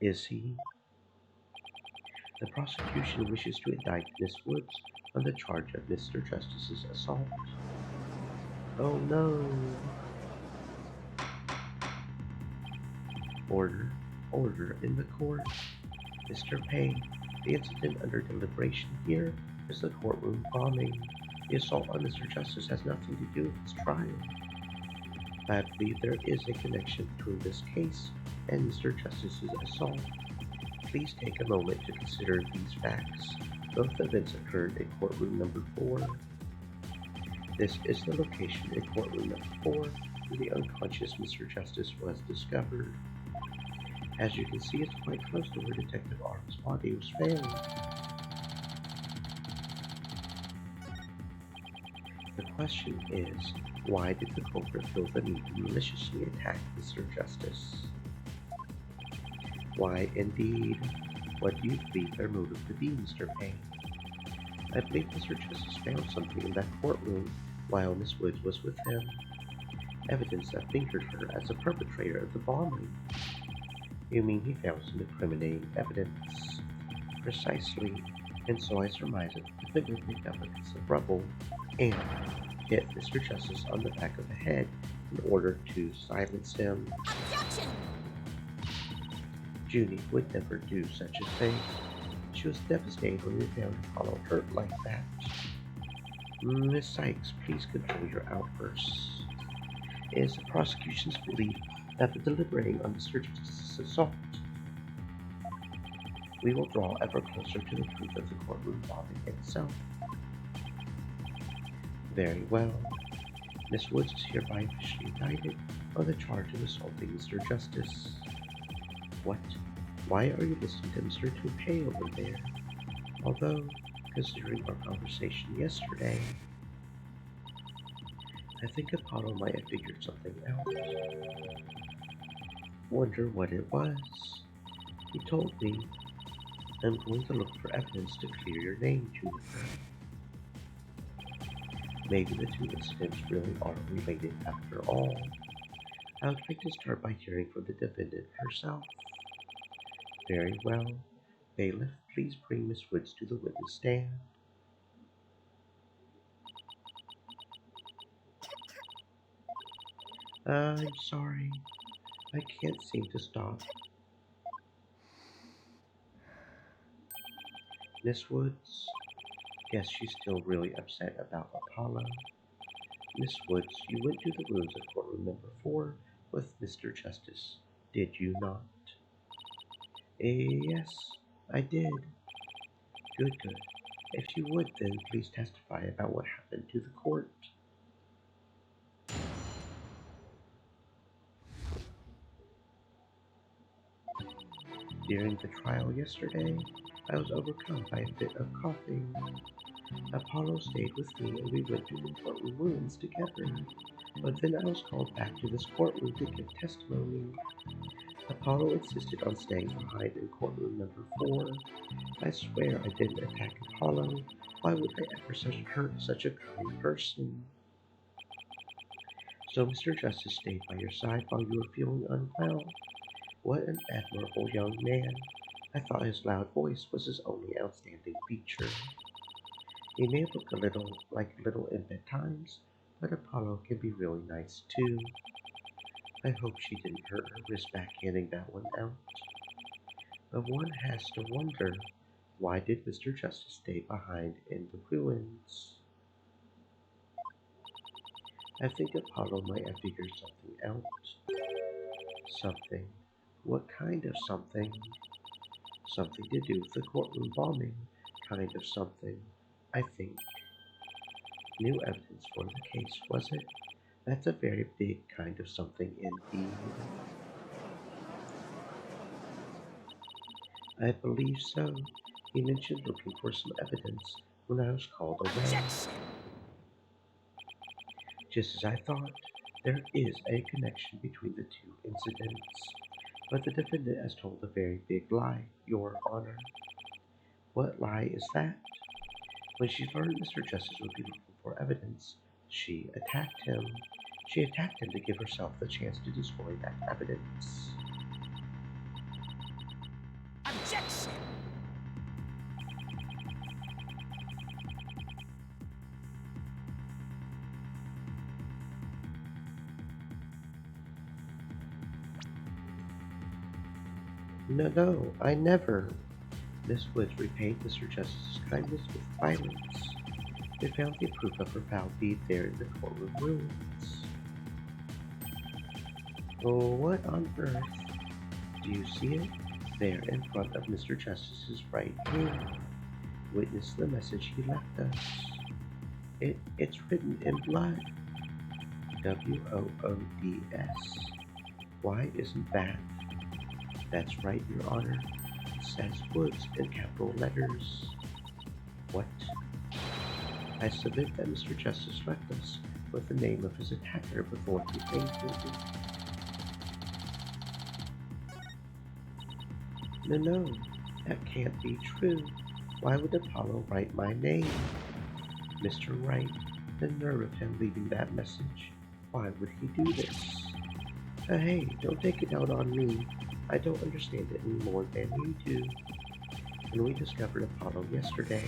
is he? The prosecution wishes to indict Miss Woods on the charge of Mr. Justice's assault. Oh no! Order, order in the court. Mr. Payne, the incident under deliberation here is the courtroom bombing. The assault on Mr. Justice has nothing to do with his trial. I believe there is a connection between this case and Mr. Justice's assault. Please take a moment to consider these facts. Both events occurred in courtroom number 4. This is the location in courtroom number 4 where the unconscious Mr. Justice was discovered. As you can see, it's quite close to where Detective Arnold's body was found. The question is, why did the culprit feel the need to maliciously attack Mr. Justice? Why indeed? What do you believe their motive to be, Mr. Payne? I believe Mr. Justice found something in that courtroom while Miss Woods was with him. Evidence that fingered her as a perpetrator of the bombing. You mean he found some incriminating evidence? Precisely, and so I surmise that the defendant picked up a piece of rubble and hit Mr. Justice on the back of the head in order to silence him. Objection! Junie would never do such a thing. She was devastated when we found Apollo hurt like that. Miss Sykes, please control your outbursts. It is the prosecution's belief that after deliberating on Mr. Justice's assault, we will draw ever closer to the truth of the courtroom bombing itself. Very well. Miss Woods is hereby officially indicted on the charge of assaulting Mr. Justice. What? Why are you listening to Mr. Toupee over there? Although, considering our conversation yesterday, I think Apollo might have figured something out. Wonder what it was. He told me, I'm going to look for evidence to clear your name, Juniper. Maybe the two incidents really are related after all. I would like to start by hearing from the defendant herself. Very well. Bailiff, please bring Miss Woods to the witness stand. I'm sorry. I can't seem to stop. Miss Woods? Guess she's still really upset about Apollo. Miss Woods, you went to the rooms of courtroom number 4 with Mr. Justice, did you not? Yes, I did. Good. If you would, then please testify about what happened to the court. During the trial yesterday, I was overcome by a fit of coughing. Apollo stayed with me and we went to the courtroom rooms together, but then I was called back to this courtroom to give testimony. Apollo insisted on staying behind in courtroom number 4. I swear I didn't attack Apollo. Why would I ever hurt such a kind person? So Mr. Justice stayed by your side while you were feeling unwell. What an admirable young man. I thought his loud voice was his only outstanding feature. He may look a little like Little Imp at times, but Apollo can be really nice too. I hope she didn't hurt her wrist backhanding that one out. But one has to wonder, why did Mr. Justice stay behind in the ruins? I think Apollo might have figured something out. Something. What kind of something? Something to do with the courtroom bombing. Kind of something, I think. New evidence for the case, was it? That's a very big kind of something indeed. I believe so. He mentioned looking for some evidence when I was called away. Objection! Just as I thought, there is a connection between the two incidents. But the defendant has told a very big lie, Your Honor. What lie is that? When she learned Mr. Justice would be looking for evidence, she attacked him. She attacked him to give herself the chance to destroy that evidence. Objection! No, I never. Miss Woods repaid Mr. Justice's kindness with violence. They found the proof of her foul deed there in the courtroom ruins. Oh, what on earth? Do you see it? There in front of Mr. Justice's right hand. Witness the message he left us. It's written in blood. W-O-O-D-S. Why isn't that? That's right, Your Honor. It says Woods in capital letters. What? I submit that Mr. Justice left us with the name of his attacker before he fainted. No, that can't be true. Why would Apollo write my name? Mr. Wright, the nerve of him leaving that message. Why would he do this? Hey, don't take it out on me. I don't understand it any more than you do. And we discovered Apollo yesterday.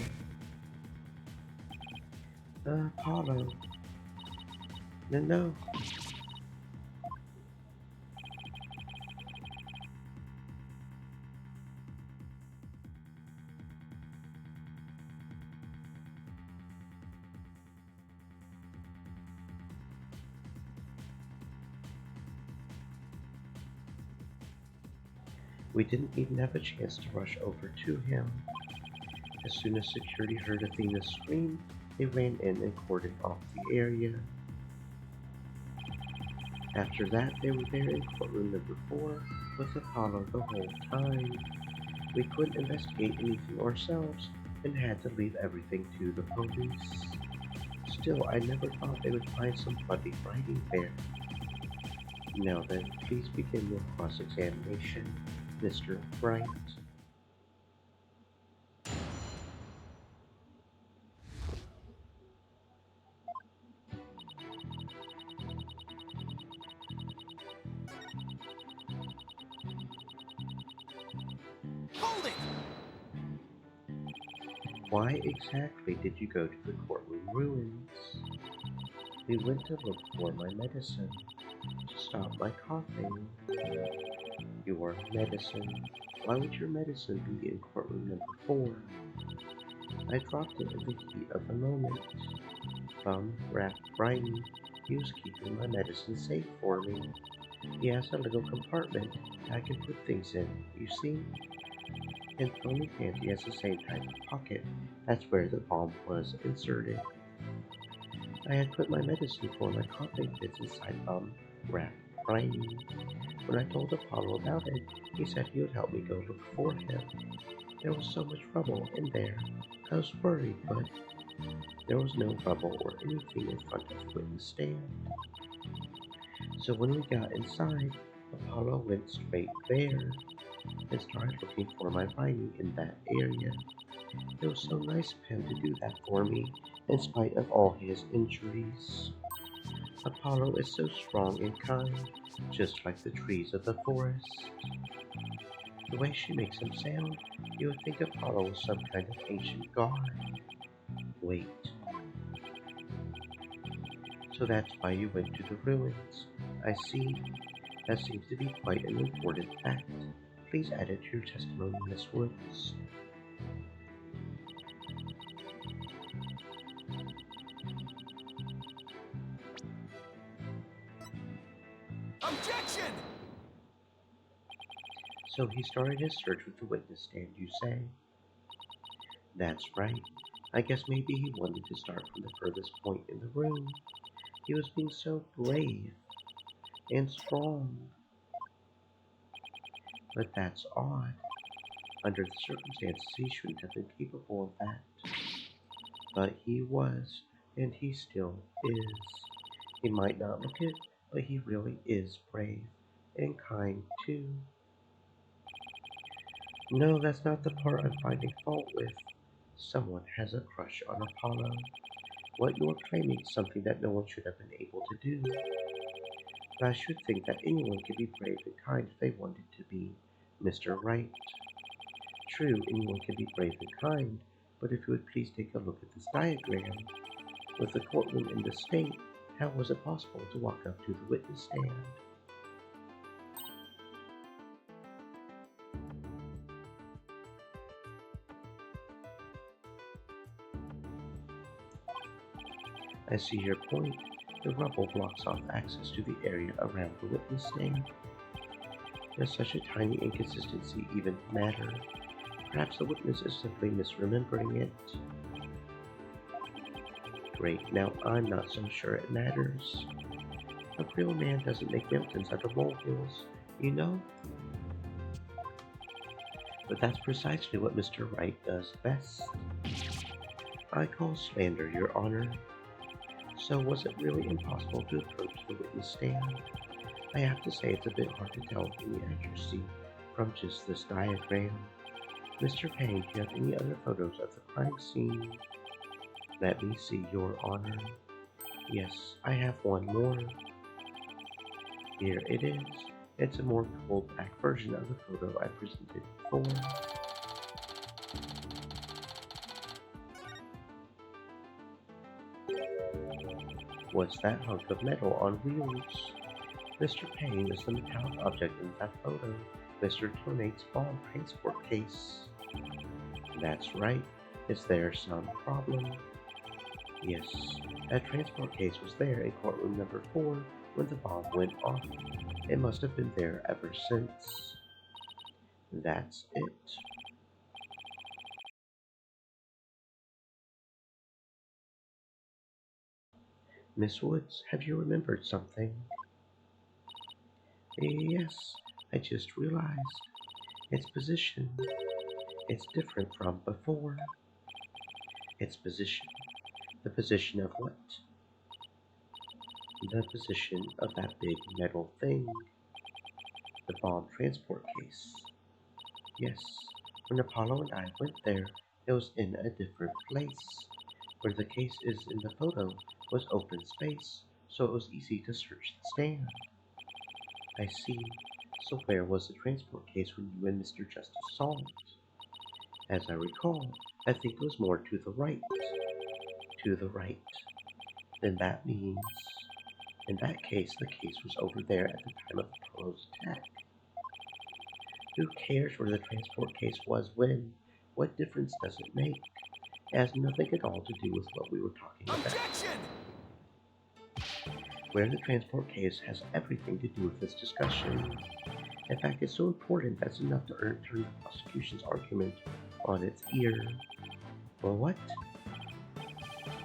Apollo. No. We didn't even have a chance to rush over to him. As soon as security heard Athena scream, they ran in and cordoned off the area. After that, they were there in courtroom number 4 with Apollo the whole time. We couldn't investigate anything ourselves and had to leave everything to the police. Still, I never thought they would find some bloody writing there. Now then, please begin your cross-examination, Mr. Wright. Hold it! Why exactly did you go to the courtroom ruins? We went to look for my medicine to stop my coughing. Your medicine? Why would your medicine be in courtroom number 4? I dropped it in the heat of the moment. Rap Briny, he was keeping my medicine safe for me. He has a little compartment I can put things in, you see? And Phony Panty has the same type of pocket. That's where the bomb was inserted. I had put my medicine for my coughing fits inside Rap Briny. When I told Apollo about it, he said he would help me go look for him. There was so much rubble in there. I was worried, but there was no rubble or anything in front of the witness stand. So when we got inside, Apollo went straight there and started looking for my writing in that area. It was so nice of him to do that for me, in spite of all his injuries. Apollo is so strong and kind, just like the trees of the forest. The way she makes him sound, you would think Apollo was some kind of ancient god. Wait. So that's why you went to the ruins. I see. That seems to be quite an important fact. Please add it to your testimony, Miss Woods. Objection! So he started his search with the witness stand, you say? That's right. I guess maybe he wanted to start from the furthest point in the room. He was being so brave and strong. But that's odd. Under the circumstances, he shouldn't have been capable of that. But he was, and he still is. He might not look it, but he really is brave and kind too. No, that's not the part I'm finding fault with. Someone has a crush on Apollo. What you're claiming is something that no one should have been able to do. But I should think that anyone could be brave and kind if they wanted to be, Mr. Wright. True, anyone can be brave and kind, but if you would please take a look at this diagram. With the courtroom in the state, how was it possible to walk up to the witness stand? I see your point. The rubble blocks off access to the area around the witness stand. Does such a tiny inconsistency even matter? Perhaps the witness is simply misremembering it. Great, now I'm not so sure it matters. A real man doesn't make mountains out of molehills, you know? But that's precisely what Mr. Wright does best. I call slander, Your Honor. So was it really impossible to approach the witness stand? I have to say it's a bit hard to tell with any accuracy from just this diagram. Mr. Payne, do you have any other photos of the crime scene? Let me see, Your Honor. Yes, I have one more. Here it is. It's a more pulled back version of the photo I presented before. What's that hunk of metal on wheels? Mr. Payne is the metallic object in that photo. Mr. Tournate's bomb transport case. That's right. Is there some problem? Yes, that transport case was there in courtroom number 4 when the bomb went off. It must have been there ever since. That's it. Miss Woods, have you remembered something? Yes, I just realized. Its position. It's different from before. Its position. The position of what? The position of that big metal thing. The bomb transport case. Yes, when Apollo and I went there, it was in a different place. Where the case is in the photo was open space, so it was easy to search the stand. I see. So where was the transport case when you and Mr. Justice saw it? As I recall, I think it was more to the right. To the right. Then that means... In that case, the case was over there at the time of Apollo's attack. Who cares where the transport case was when? What difference does it make? It has nothing at all to do with what we were talking about. Objection! Where the transport case has everything to do with this discussion. In fact, it's so important that's enough to turn the prosecution's argument on its ear. Well, what?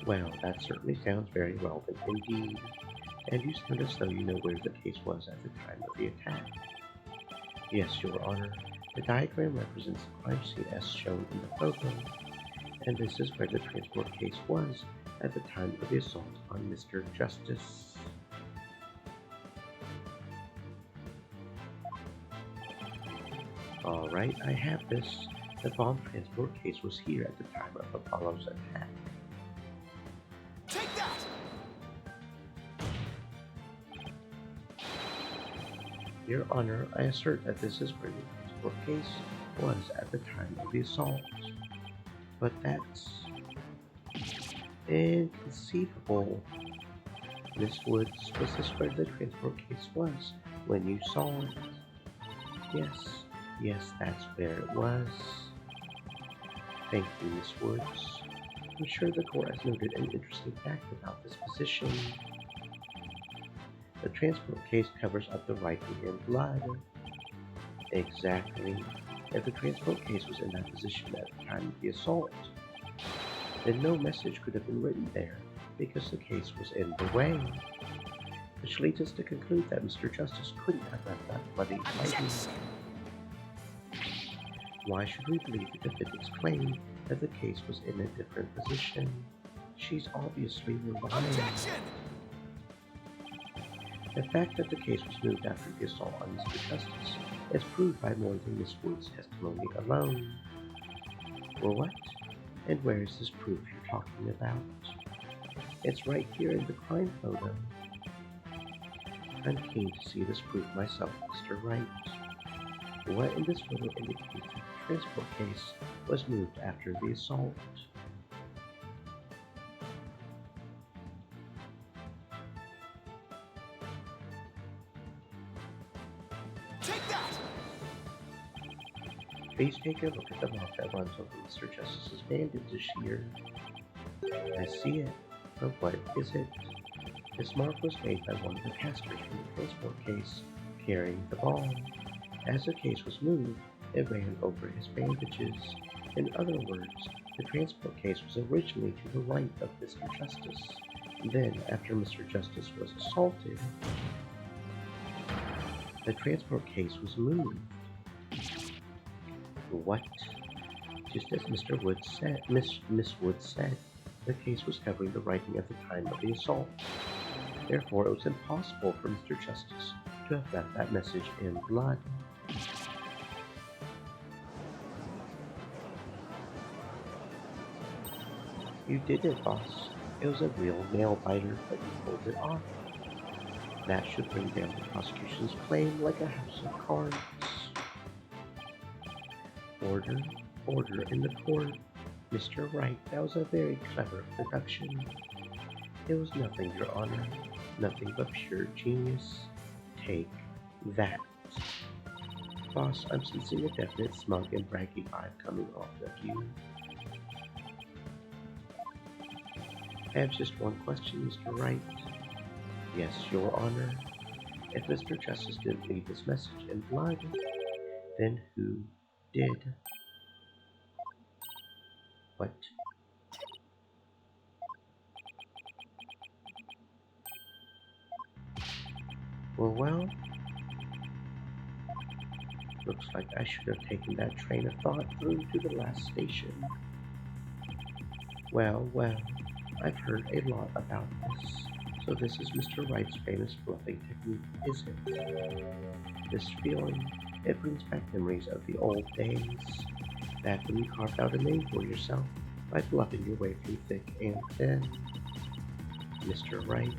Well, that certainly sounds very relevant indeed. And you sound as though you know where the case was at the time of the attack. Yes, Your Honor. The diagram represents the crime scene as shown in the photo. And this is where the transport case was at the time of the assault on Mr. Justice. Alright, I have this. The bomb transport case was here at the time of Apollo's attack. Take that! Your Honor, I assert that this is where the transport case was at the time of the assault. But that's inconceivable. Miss Woods, was this where the transport case was when you saw it? Yes, that's where it was. Thank you, Miss Woods. I'm sure the court has noted an interesting fact about this position. The transport case covers up the writing in blood. Exactly. If the transport case was in that position at the time of the assault, then no message could have been written there because the case was in the way. Which leads us to conclude that Mr. Justice couldn't have left that bloody writing. Objection! Why should we believe the defendant's claim that the case was in a different position? She's obviously lying. Objection! The fact that the case was moved after the assault on Mr. Justice is proved by more than Miss Wood's testimony alone. Well, what? And where is this proof you're talking about? It's right here in the crime photo. I'm keen to see this proof myself, Mr. Wright. What in this photo indicates that the transport case was moved after the assault? Take that! Please take a look at the mark that runs over Mr. Justice's bandages here. I see it, but what is it? This mark was made by one of the casters from the transport case carrying the ball. As the case was moved, it ran over his bandages. In other words, the transport case was originally to the right of Mr. Justice. Then, after Mr. Justice was assaulted, the transport case was moved. What? Just as Mr. Woods said, Miss Woods said, the case was covering the writing at the time of the assault. Therefore, it was impossible for Mr. Justice to have left that message in blood. You did it, boss. It was a real nail biter, but you pulled it off. That should bring down the prosecution's claim like a house of cards. Order in the court. Mr. Wright, that was a very clever production. It was nothing, Your Honor. Nothing but pure genius. Take that. Boss, I'm sensing a definite smug and braggy vibe coming off of you. I have just one question, Mr. Wright. Yes, Your Honor. If Mr. Justice didn't leave this message in blood, then who did? What? Well, looks like I should have taken that train of thought through to the last station. Well, I've heard a lot about this. So this is Mr. Wright's famous bluffing technique, is it? This feeling, it brings back memories of the old days. Back when you carved out a name for yourself by bluffing your way through thick and thin. Mr. Wright,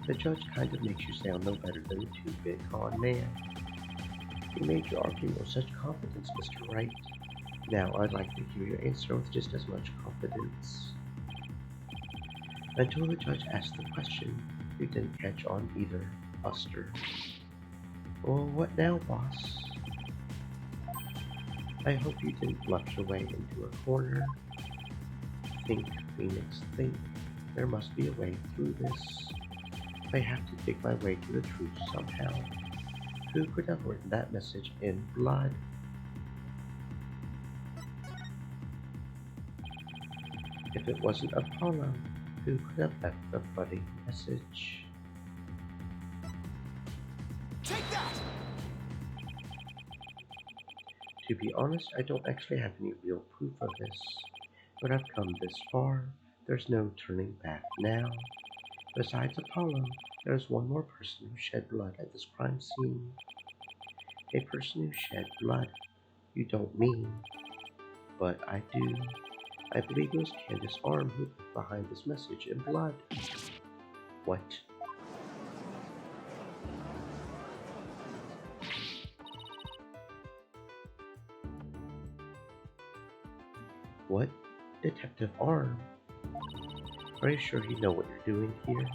the judge kind of makes you sound no better than a two-bit con man. You made your argument with such confidence, Mr. Wright. Now I'd like to hear your answer with just as much confidence. Until the judge asked the question, you didn't catch on either, Buster. Well, what now, boss? I hope you didn't bluff your way into a corner. Think, Phoenix, think. There must be a way through this. I have to dig my way to the truth somehow. Who could have written that message in blood? If it wasn't Apollo, who could have left the bloody message? Take that! To be honest, I don't actually have any real proof of this, but I've come this far. There's no turning back now. Besides Apollo, there's one more person who shed blood at this crime scene. A person who shed blood. You don't mean, but I do. I believe it was Candace Arm who put behind this message in blood. What? What? Detective Arm? Are you sure you know what you're doing here?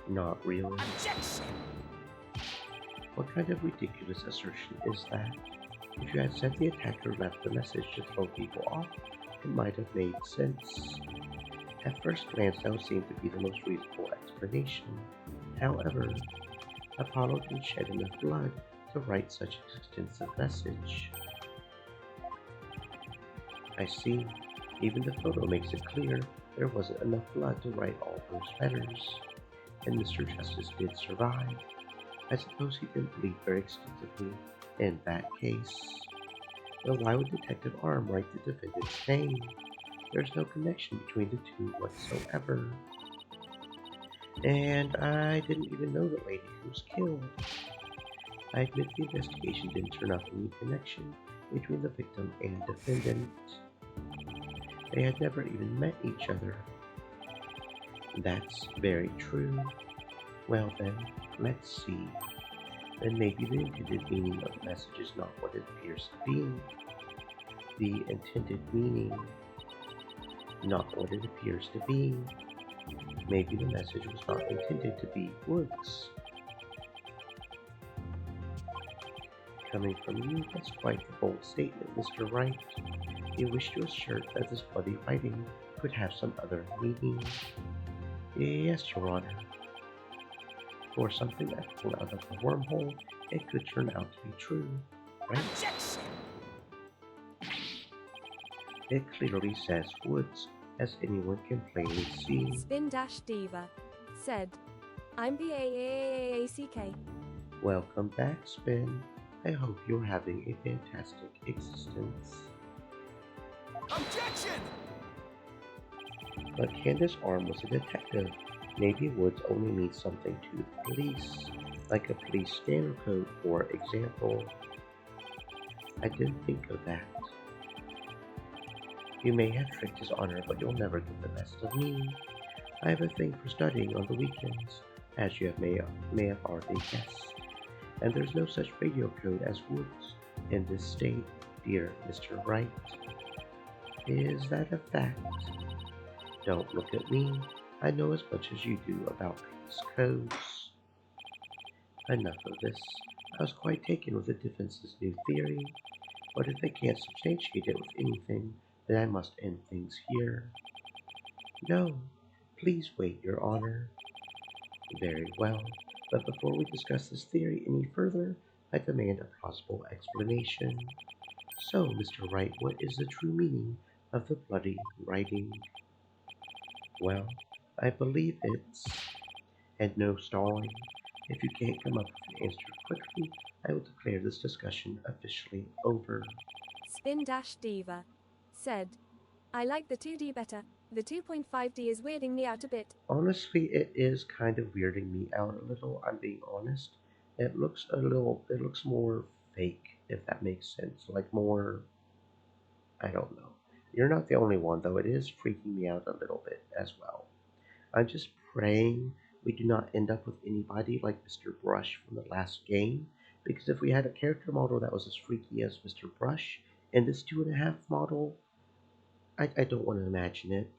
Not really. Objection! What kind of ridiculous assertion is that? If you had said the attacker left the message to throw people off, it might have made sense. At first glance, that would seem to be the most reasonable explanation. However, Apollo didn't shed enough blood to write such an extensive message. I see. Even the photo makes it clear there wasn't enough blood to write all those letters. And Mr. Justice did survive. I suppose he didn't bleed very extensively in that case. But why would Detective Arm write the defendant's name? There's no connection between the two whatsoever. And I didn't even know the lady who was killed. I admit the investigation didn't turn up any connection between the victim and defendant. They had never even met each other. That's very true. Well then, let's see. Then maybe the intended meaning of the message is not what it appears to be. The intended meaning, not what it appears to be. Maybe the message was not intended to be Woods. Coming from you, that's quite the bold statement, Mr. Wright. You wish to assert that this bloody writing could have some other meaning. Yes, Your Honor. For something that fell out of the wormhole, it could turn out to be true, right? Objection! It clearly says Woods, as anyone can plainly see. Spin-Diva said, I'm BAAAACK. Welcome back, Spin. I hope you're having a fantastic existence. Objection! But Candace Arm was a detective. Maybe Woods only means something to the police, like a police standard code, for example. I didn't think of that. You may have tricked His Honor, but you'll never get the best of me. I have a thing for studying on the weekends, as you may have already guessed. And there's no such radio code as Woods in this state, dear Mr. Wright. Is that a fact? Don't look at me. I know as much as you do about police codes. Enough of this. I was quite taken with the defense's new theory, but if they can't substantiate it with anything, then I must end things here. No, please wait, Your Honor. Very well, but before we discuss this theory any further, I demand a plausible explanation. So, Mr. Wright, what is the true meaning of the bloody writing? Well, I believe it's... And no stalling. If you can't come up with an answer quickly, I will declare this discussion officially over. Spin-Diva said, I like the 2D better. The 2.5D is weirding me out a bit. Honestly, it is kind of weirding me out a little, I'm being honest. It looks more fake, if that makes sense. Like more, I don't know. You're not the only one, though. It is freaking me out a little bit as well. I'm just praying we do not end up with anybody like Mr. Brush from the last game, because if we had a character model that was as freaky as Mr. Brush in this 2.5 model, I don't want to imagine it.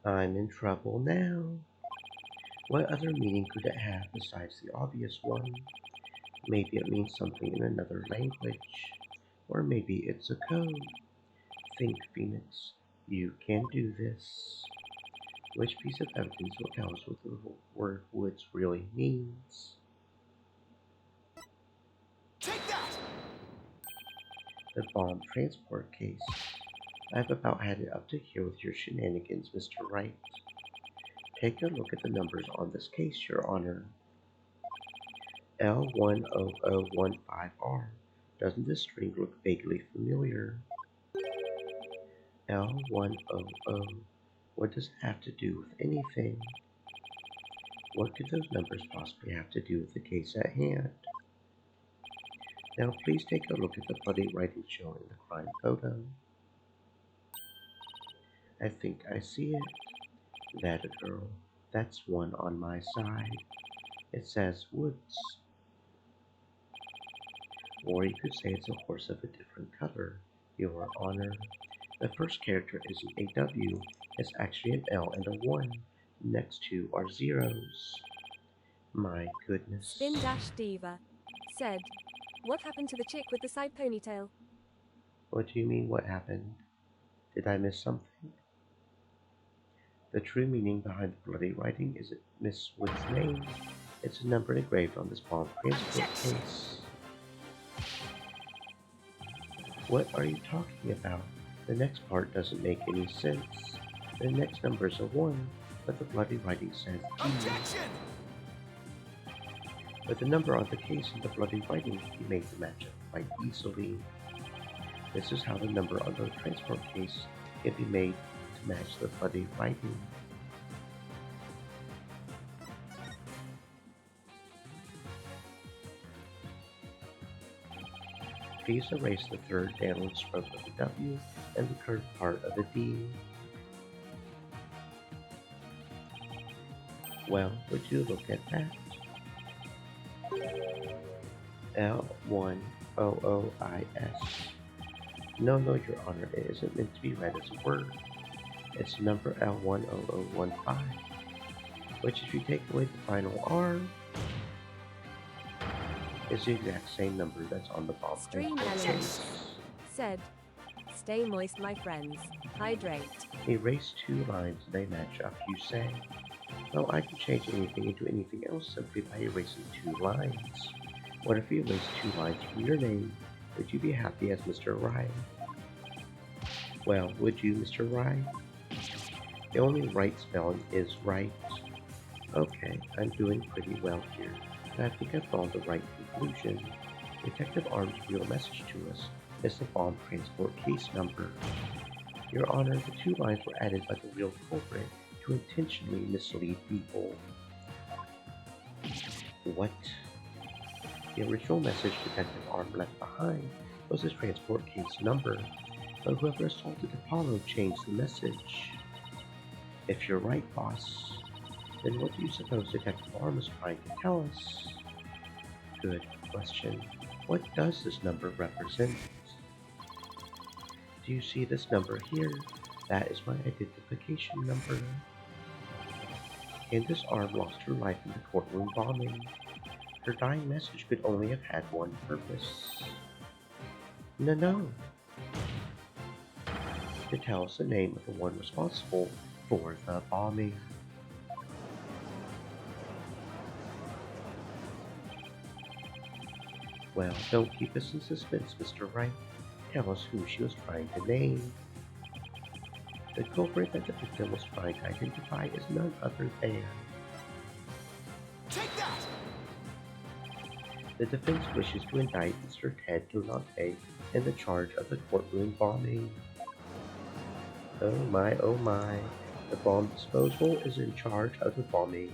I'm in trouble now. What other meaning could it have besides the obvious one? Maybe it means something in another language. Or maybe it's a code. Think, Phoenix. You can do this. Which piece of evidence will tell us what the word woods really means? Take that! The bomb transport case. I've about had it up to here with your shenanigans, Mr. Wright. Take a look at the numbers on this case, Your Honor. L10015R. Doesn't this string look vaguely familiar? L100. What does it have to do with anything? What could those numbers possibly have to do with the case at hand? Now please take a look at the bloody writing shown in the crime photo. I think I see it. That a girl. That's one on my side. It says woods. Or you could say it's a horse of a different color, Your Honor. The first character isn't a W, it's actually an L and a 1. Next two are zeros. My goodness. Spin Dash Diva said, "What happened to the chick with the side ponytail?" What do you mean, what happened? Did I miss something? The true meaning behind the bloody writing isn't Miss Wood's name. It's a number engraved on this bomb transport case. What are you talking about? The next part doesn't make any sense. The next number is a 1, but the bloody writing says E. Objection! But the number on the case and the bloody writing can be made to match up quite easily. This is how the number on the transport case can be made to match the bloody writing. Please erase the third downward stroke of the W and the curved part of the D. Well, would you look at that? L100IS. No, Your Honor, it isn't meant to be read as a word. It's number L10015, which if you take away the final R, is the exact same number that's on the bomb Stream transport Elements case. said, "Stay moist, my friends. Hydrate." Erase two lines, they match up, you say. Well, I can change anything into anything else simply by erasing two lines. What if you erase two lines from your name? Would you be happy as Mr. Rye? Well, would you, Mr. Rye? The only right spelling is right. Okay, I'm doing pretty well here. I think I've found the right conclusion. Detective Arm's real message to us is the bomb transport case number. Your Honor, the two lines were added by the real culprit to intentionally mislead people. What? The original message Detective Arm left behind was his transport case number, but whoever assaulted Apollo changed the message. If you're right, boss, then what do you suppose Detective Arm is trying to tell us? Good question. What does this number represent? Do you see this number here? That is my identification number. Candace Arm lost her life in the courtroom bombing. Her dying message could only have had one purpose. No. To tell us the name of the one responsible for the bombing. Well, don't keep us in suspense, Mr. Wright. Tell us who she was trying to name. The culprit that the victim was trying to identify is none other than... Take that! The defense wishes to indict Mr. Ted Donate in the charge of the courtroom bombing. Oh my, the bomb disposal is in charge of the bombing.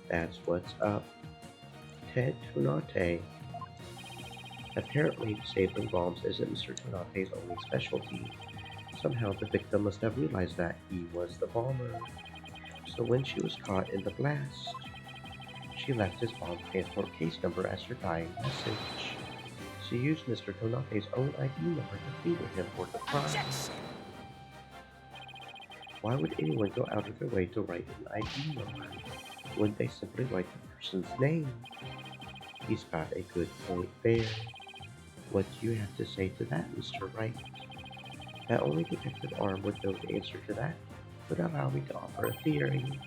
That's what's up. Ted Donate. Apparently, disabling bombs isn't Mr. Donate's only specialty. Somehow the victim must have realized that he was the bomber. So when she was caught in the blast, she left his bomb transport case number as her dying message. She used Mr. Donate's own ID number to finger him for the crime. Why would anyone go out of their way to write an ID number? Wouldn't they simply write the person's name? He's got a good point there. What do you have to say to that, Mr. Wright? That only Detective Arm would know the answer to that, but allow me to offer a theory.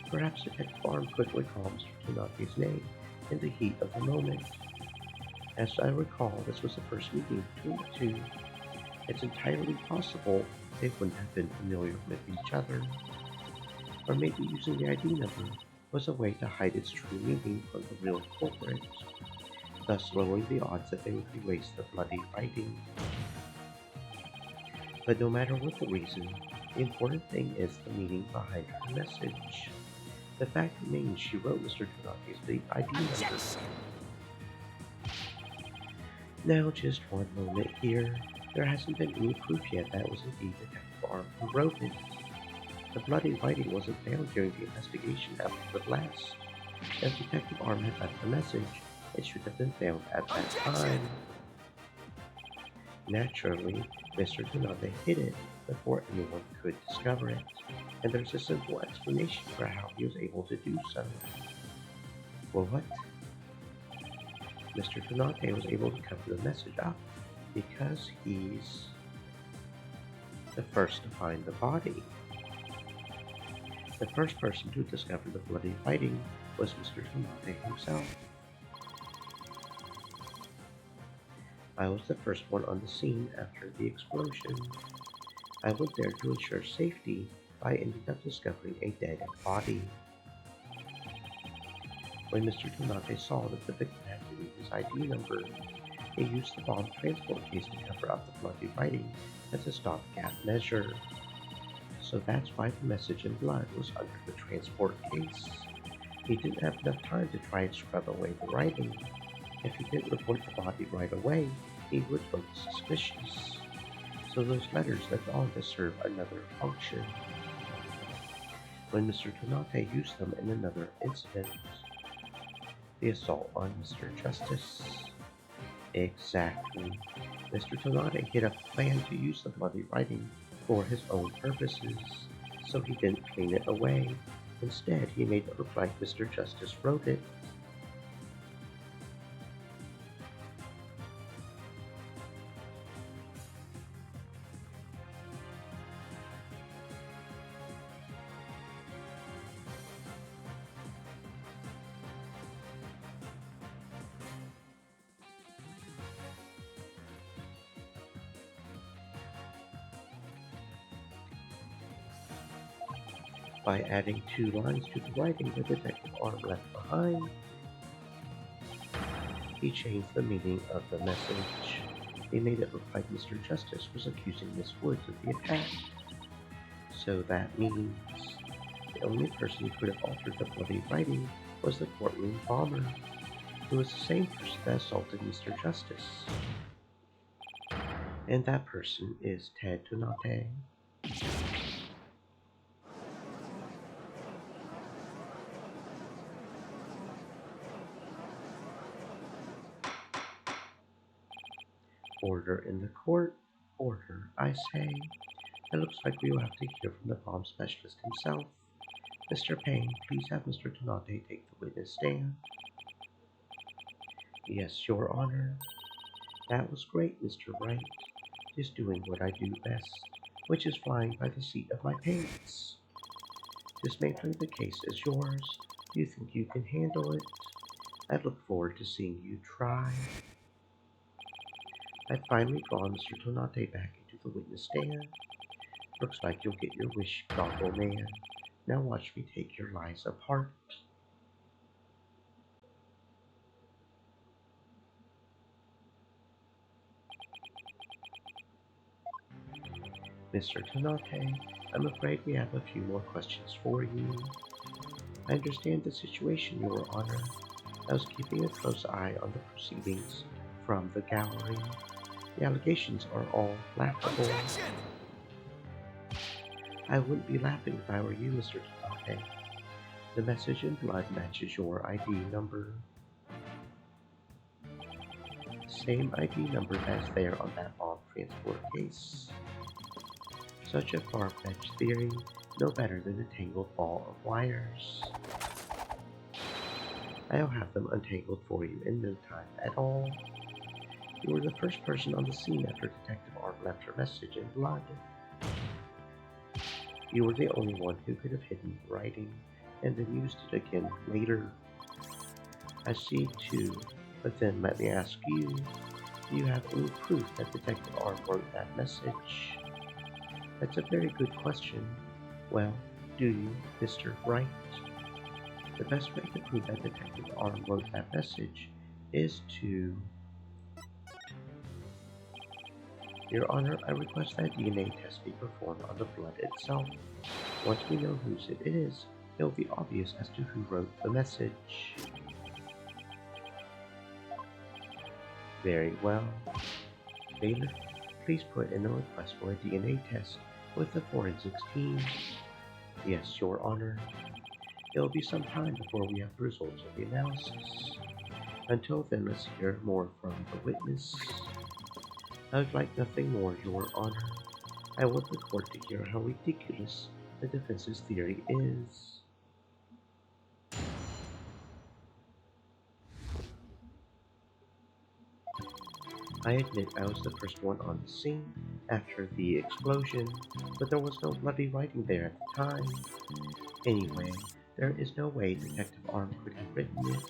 Perhaps Detective Arm could recall Mr. Tanate's name in the heat of the moment. As I recall, this was the first meeting between the two. It's entirely possible they wouldn't have been familiar with each other. Or maybe using the ID number was a way to hide its true meaning from the real culprit, thus lowering the odds that they would erase the bloody writing. But no matter what the reason, the important thing is the meaning behind her message. The fact remains she wrote Mr. Tanate's ID number. Objection! Now just one moment here. There hasn't been any proof yet that it was indeed Detective Arm who wrote it. The bloody writing wasn't found during the investigation after the blast. If Detective Arm had left the message, it should have been found at that time. Naturally, Mr. Tanate hid it before anyone could discover it, and there's a simple explanation for how he was able to do so. Well, what? Mr. Tanate was able to cover the message up because he's the first to find the body. The first person to discover the bloody writing was Mr. Tanate himself. I was the first one on the scene after the explosion. I went there to ensure safety by ending up discovering a dead body. When Mr. Tanate saw that the victim had to leave his ID number, he used the bomb transport case to cover up the bloody writing as a stopgap measure. So that's why the message in blood was under the transport case. He didn't have enough time to try and scrub away the writing. If he didn't report the body right away, he would look suspicious. So those letters lived on to serve another function. When Mr. Tanate used them in another incident, the assault on Mr. Justice. Exactly. Mr. Tanate had a plan to use the bloody writing for his own purposes, so he didn't clean it away. Instead, he made it look like Mr. Justice wrote it. By adding 2 lines to the writing the Detective Arm left behind, he changed the meaning of the message. He made it look like Mr. Justice was accusing Miss Woods of the attack. So that means the only person who could have altered the bloody writing was the courtroom bomber, who was the same person that assaulted Mr. Justice. And that person is Ted Tanate. Order in the court. Order, I say. It looks like we will have to hear from the bomb specialist himself. Mr. Payne, please have Mr. Tanate take the witness stand. Yes, Your Honor. That was great, Mr. Wright. Just doing what I do best, which is flying by the seat of my pants. Dismantling the case is yours. Do you think you can handle it? I look forward to seeing you try. I've finally drawn Mr. Tanate back into the witness stand. Looks like you'll get your wish, Goggle Man. Now watch me take your lies apart. Mr. Tanate, I'm afraid we have a few more questions for you. I understand the situation, Your Honor. I was keeping a close eye on the proceedings from the gallery. The allegations are all laughable. Objection! I wouldn't be laughing if I were you, Mr. Tanate. The message in blood matches your ID number. Same ID number as there on that bomb transport case. Such a far-fetched theory, no better than a tangled ball of wires. I'll have them untangled for you in no time at all. You were the first person on the scene after Detective Arm left her message in blood. You were the only one who could have hidden the writing and then used it again later. I see too, but then let me ask you, do you have any proof that Detective Arm wrote that message? That's a very good question. Well, do you, Mr. Wright? The best way to prove that Detective Arm wrote that message is to... Your Honor, I request that a DNA test be performed on the blood itself. Once we know whose it is, it will be obvious as to who wrote the message. Very well. Bailiff, please put in a request for a DNA test with the forensics team. Yes, Your Honor. It will be some time before we have the results of the analysis. Until then, let's hear more from the witness. I would like nothing more, Your Honor. I want the court to hear how ridiculous the defense's theory is. I admit I was the first one on the scene after the explosion, but there was no bloody writing there at the time. Anyway, there is no way Detective Arm could have written it.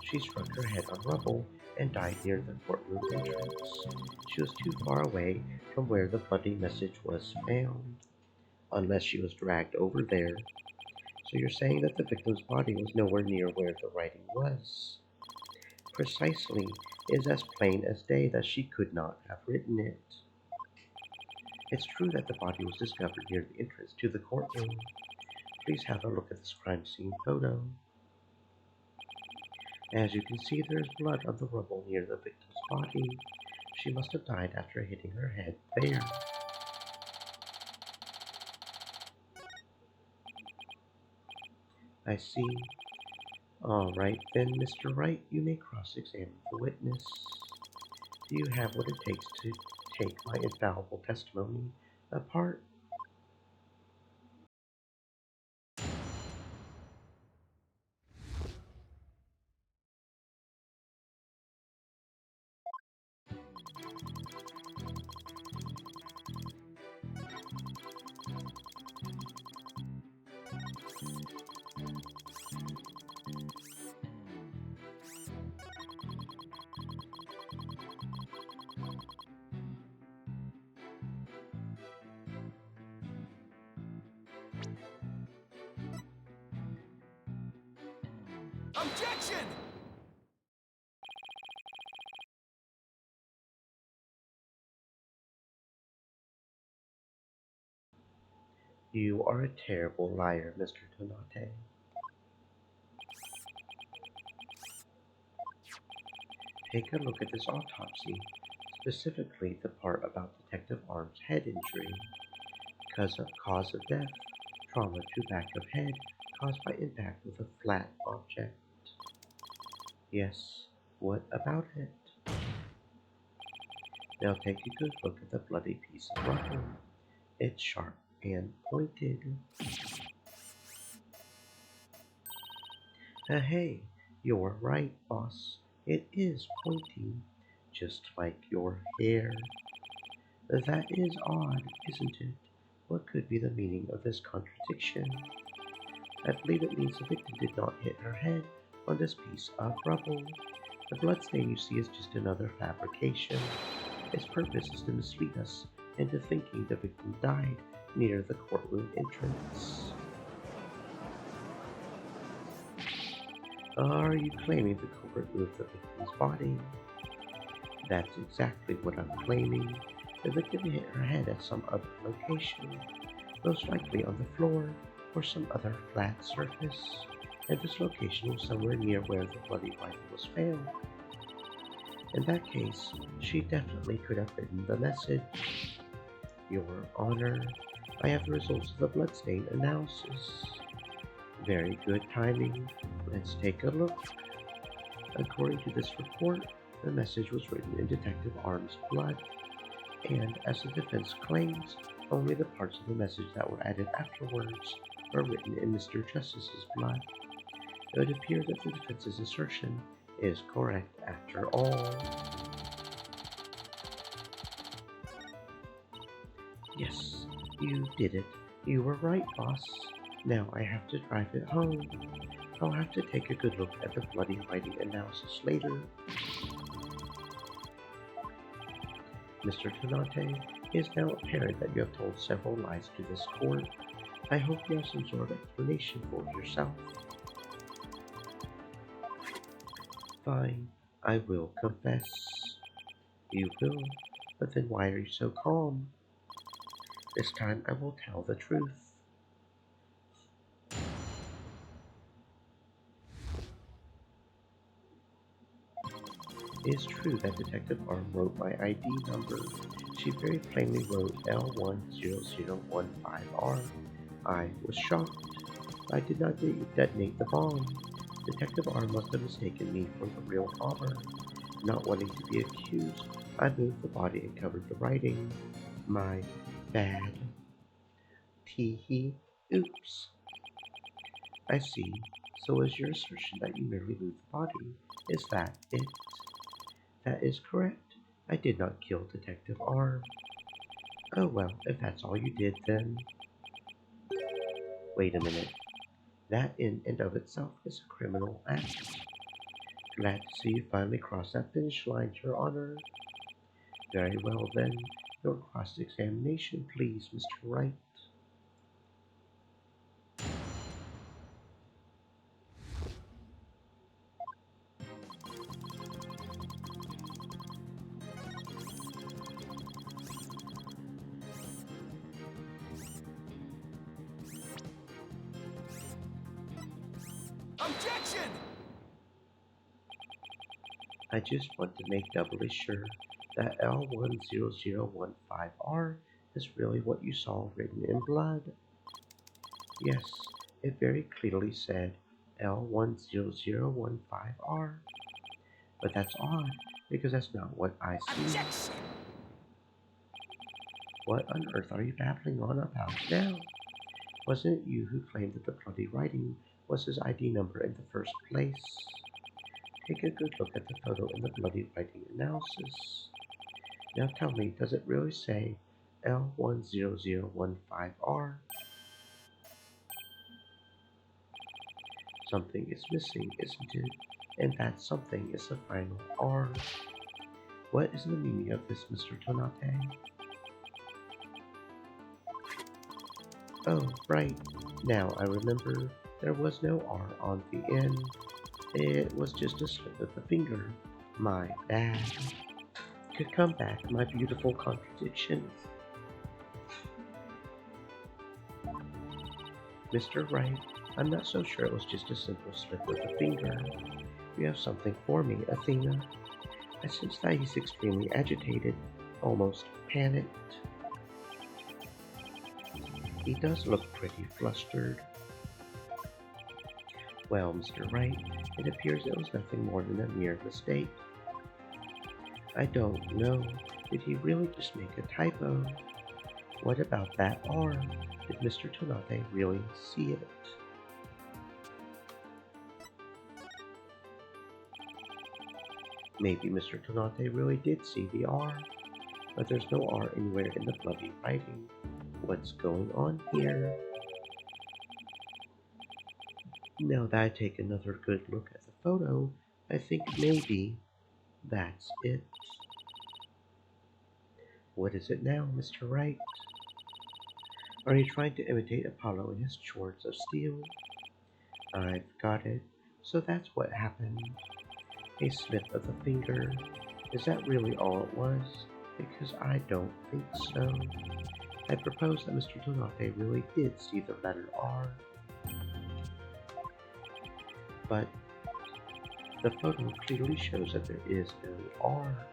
She struck her head on rubble and died near the courtroom entrance. She was too far away from where the bloody message was found, unless she was dragged over there. So you're saying that the victim's body was nowhere near where the writing was? Precisely. It is as plain as day that she could not have written it. It's true that the body was discovered near the entrance to the courtroom. Please have a look at this crime scene photo. As you can see, there is blood on the rubble near the victim's body. She must have died after hitting her head there. I see. Alright then, Mr. Wright, you may cross-examine the witness. Do you have what it takes to take my infallible testimony apart? Objection! You are a terrible liar, Mr. Tonate. Take a look at this autopsy, specifically the part about Detective Arm's head injury. Cause of death, trauma to back of head caused by impact with a flat object. Yes, what about it? Now take a good look at the bloody piece of rubber. It's sharp and pointed. Hey, you're right, boss. It is pointy, just like your hair. That is odd, isn't it? What could be the meaning of this contradiction? I believe it means the victim did not hit her head on this piece of rubble. The bloodstain you see is just another fabrication. Its purpose is to mislead us into thinking the victim died near the courtroom entrance. Are you claiming the culprit moved the victim's body? That's exactly what I'm claiming. The victim hit her head at some other location, most likely on the floor or some other flat surface, and this location was somewhere near where the bloody writing was found. In that case, she definitely could have written the message. Your Honor, I have the results of the bloodstain analysis. Very good timing. Let's take a look. According to this report, the message was written in Detective Arm's blood, and as the defense claims, Only the parts of the message that were added afterwards were written in Mr. Justice's blood. It would appear that the defense's assertion is correct after all. Yes, you did it. You were right, boss. Now I have to drive it home. I'll have to take a good look at the bloody writing analysis later. Mr. Tonante, it is now apparent that you have told several lies to this court. I hope you have some sort of explanation for yourself. Fine, I will confess. You will, but then why are you so calm? This time I will tell the truth. It is true that Detective Arm wrote my ID number. She very plainly wrote L10015R. I was shocked. I did not detonate the bomb. Detective Arm must have mistaken me for the real bomber. Not wanting to be accused, I moved the body and covered the writing. My bad. Tee-hee. Oops. I see. So is your assertion that you merely moved the body? Is that it? That is correct. I did not kill Detective Arm. Oh well, if that's all you did then... Wait a minute. That in and of itself is a criminal act. Glad to see you finally crossed that finish line, Your Honor. Very well then. Your cross-examination, please, Mr. Wright. Objection! I just want to make doubly sure that L10015R is really what you saw written in blood. Yes, it very clearly said L10015R. But that's odd, because that's not what I see. Objection! What on earth are you babbling on about now? Wasn't it you who claimed that the bloody writing was his ID number in the first place? Take a good look at the photo in the bloody writing analysis. Now tell me, does it really say L10015R? Something is missing, isn't it? And that something is the final R. What is the meaning of this, Mr. Tonante? Oh, right. Now I remember there was no R on the end. It was just a slip of the finger. My bad. Could come back, my beautiful contradiction. Mr. Wright, I'm not so sure it was just a simple slip of the finger. You have something for me, Athena. I sense that he's extremely agitated, almost panicked. He does look pretty flustered. Well, Mr. Wright, it appears it was nothing more than a mere mistake. I don't know. Did he really just make a typo? What about that R? Did Mr. Tonante really see it? Maybe Mr. Tonante really did see the R, but there's no R anywhere in the bloody writing. What's going on here? Now that I take another good look at the photo, I think maybe that's it. What is it now, Mr. Wright? Are you trying to imitate Apollo in his swords of steel? I've got it. So that's what happened. A slip of the finger. Is that really all it was? Because I don't think so. I propose that Mr. Tonante really did see the letter R. But the photo clearly shows that there is no R.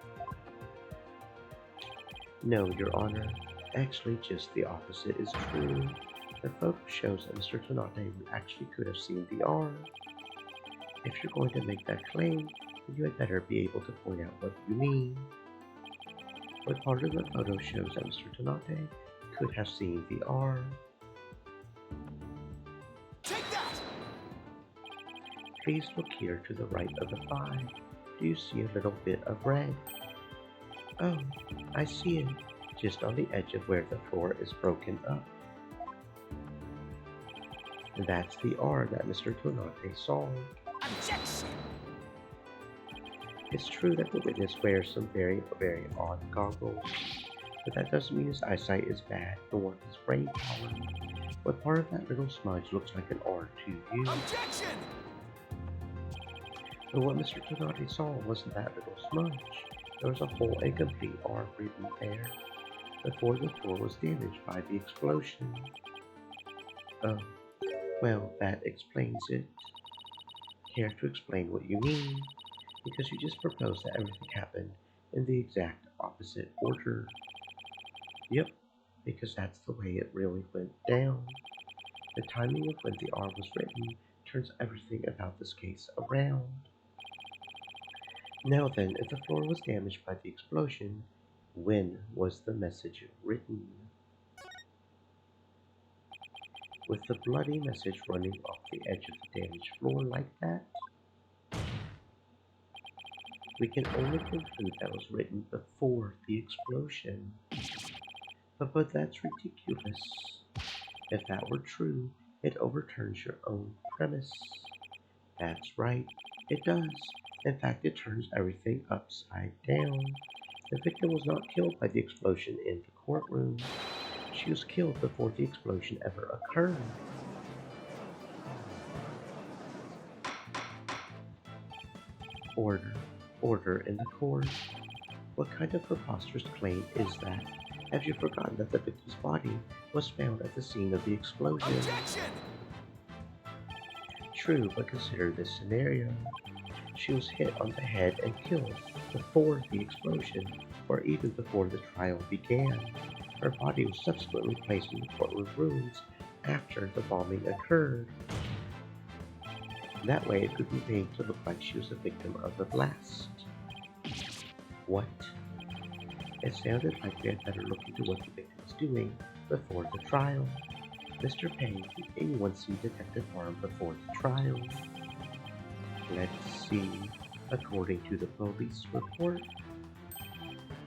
No, Your Honor. Actually, just the opposite is true. The photo shows that Mr. Tonante actually could have seen the R. If you're going to make that claim, then you had better be able to point out what you mean. What part of the photo shows that Mr. Tonante could have seen the arm. Take that! Please look here to the right of the 5. Do you see a little bit of red? Oh, I see it, just on the edge of where the floor is broken up. And that's the R that Mr. Tonante saw. Objection! It's true that the witness wears some very, very odd goggles, but that doesn't mean his eyesight is bad, nor his brain power. What part of that little smudge looks like an R to you? Objection! But what Mr. Tonante saw wasn't that little smudge. There was a whole and complete R written there, before the floor was damaged by the explosion. Oh, well, that explains it. Care to explain what you mean? Because you just proposed that everything happened in the exact opposite order. Yep, because that's the way it really went down. The timing of when the R was written turns everything about this case around. Now then, if the floor was damaged by the explosion, when was the message written? With the bloody message running off the edge of the damaged floor like that? We can only conclude that was written before the explosion. But that's ridiculous. If that were true, it overturns your own premise. That's right, it does. In fact, it turns everything upside down. The victim was not killed by the explosion in the courtroom. She was killed before the explosion ever occurred. Order in the court. What kind of preposterous claim is that? Have you forgotten that the victim's body was found at the scene of the explosion? Objection! True, but consider this scenario. She was hit on the head and killed before the explosion, or even before the trial began. Her body was subsequently placed in the courtroom ruins after the bombing occurred. That way it could be made to look like she was a victim of the blast. What? It sounded like we had better look into what the victim was doing before the trial. Mr. Payne, did anyone see Detective Arm before the trial? Let's see. According to the police report,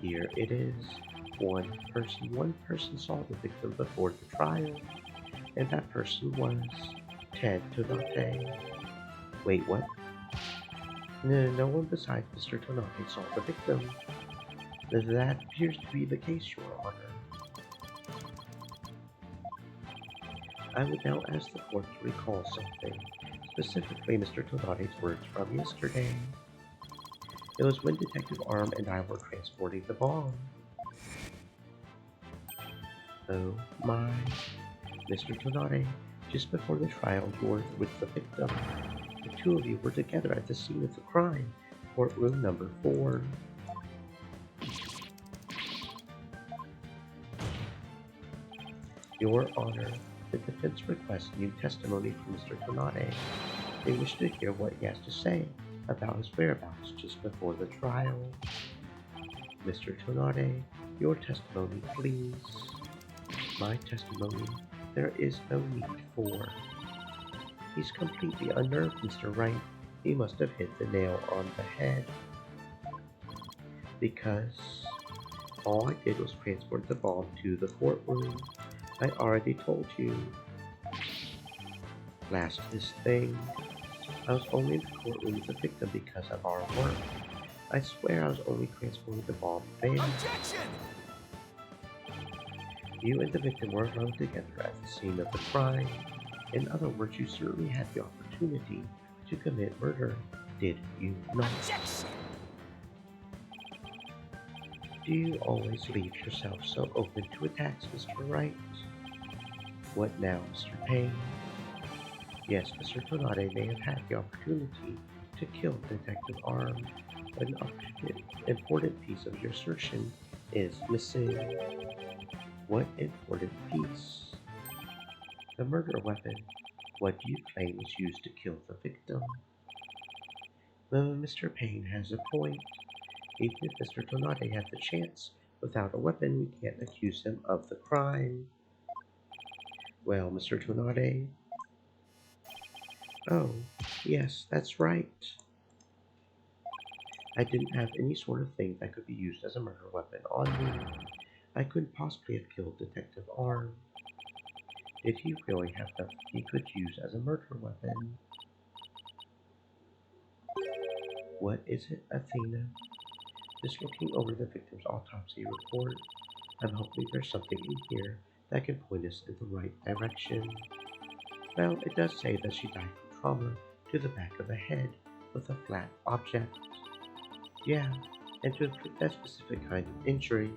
here it is. One person saw the victim before the trial, and that person was Ted Tonante. Wait, what? No one besides Mr. Tonante saw the victim. That appears to be the case, Your Honor. I would now ask the court to recall something, specifically Mr. Tonante's words from yesterday. It was when Detective Arm and I were transporting the bomb. Oh my. Mr. Tonante, just before the trial, you were with the victim. The two of you were together at the scene of the crime, courtroom number 4. Your Honor, the defense requests new testimony from Mr. Tonante. They wish to hear what he has to say about his whereabouts just before the trial. Mr. Tonante, your testimony, please. My testimony, there is no need for. He's completely unnerved, Mr. Wright. He must have hit the nail on the head. Because all I did was transport the bomb to the courtroom. I already told you. Last this thing. I was only in the courtroom with the victim because of our work. I swear I was only transporting the bomb there. Objection! You and the victim were alone together at the scene of the crime. In other words, you certainly had the opportunity to commit murder, did you not? Objection! Do you always leave yourself so open to attacks, Mr. Wright? What now, Mr. Payne? Yes, Mr. Tonante may have had the opportunity to kill Detective Arm, but an important piece of your assertion is missing. What important piece? The murder weapon. What do you claim was used to kill the victim? Well, Mr. Payne has a point. Even if Mr. Tonante had the chance Without a weapon, we can't accuse him of the crime. Well, Mr. Tonade? Oh, yes, that's right. I didn't have any sort of thing that could be used as a murder weapon on me. I couldn't possibly have killed Detective Arm. Did he really have something he could use as a murder weapon? What is it, Athena? Just looking over the victim's autopsy report, I'm hoping there's something in here that can point us in the right direction. Well, it does say that she died from trauma to the back of the head with a flat object. Yeah, and to inflict that specific kind of injury.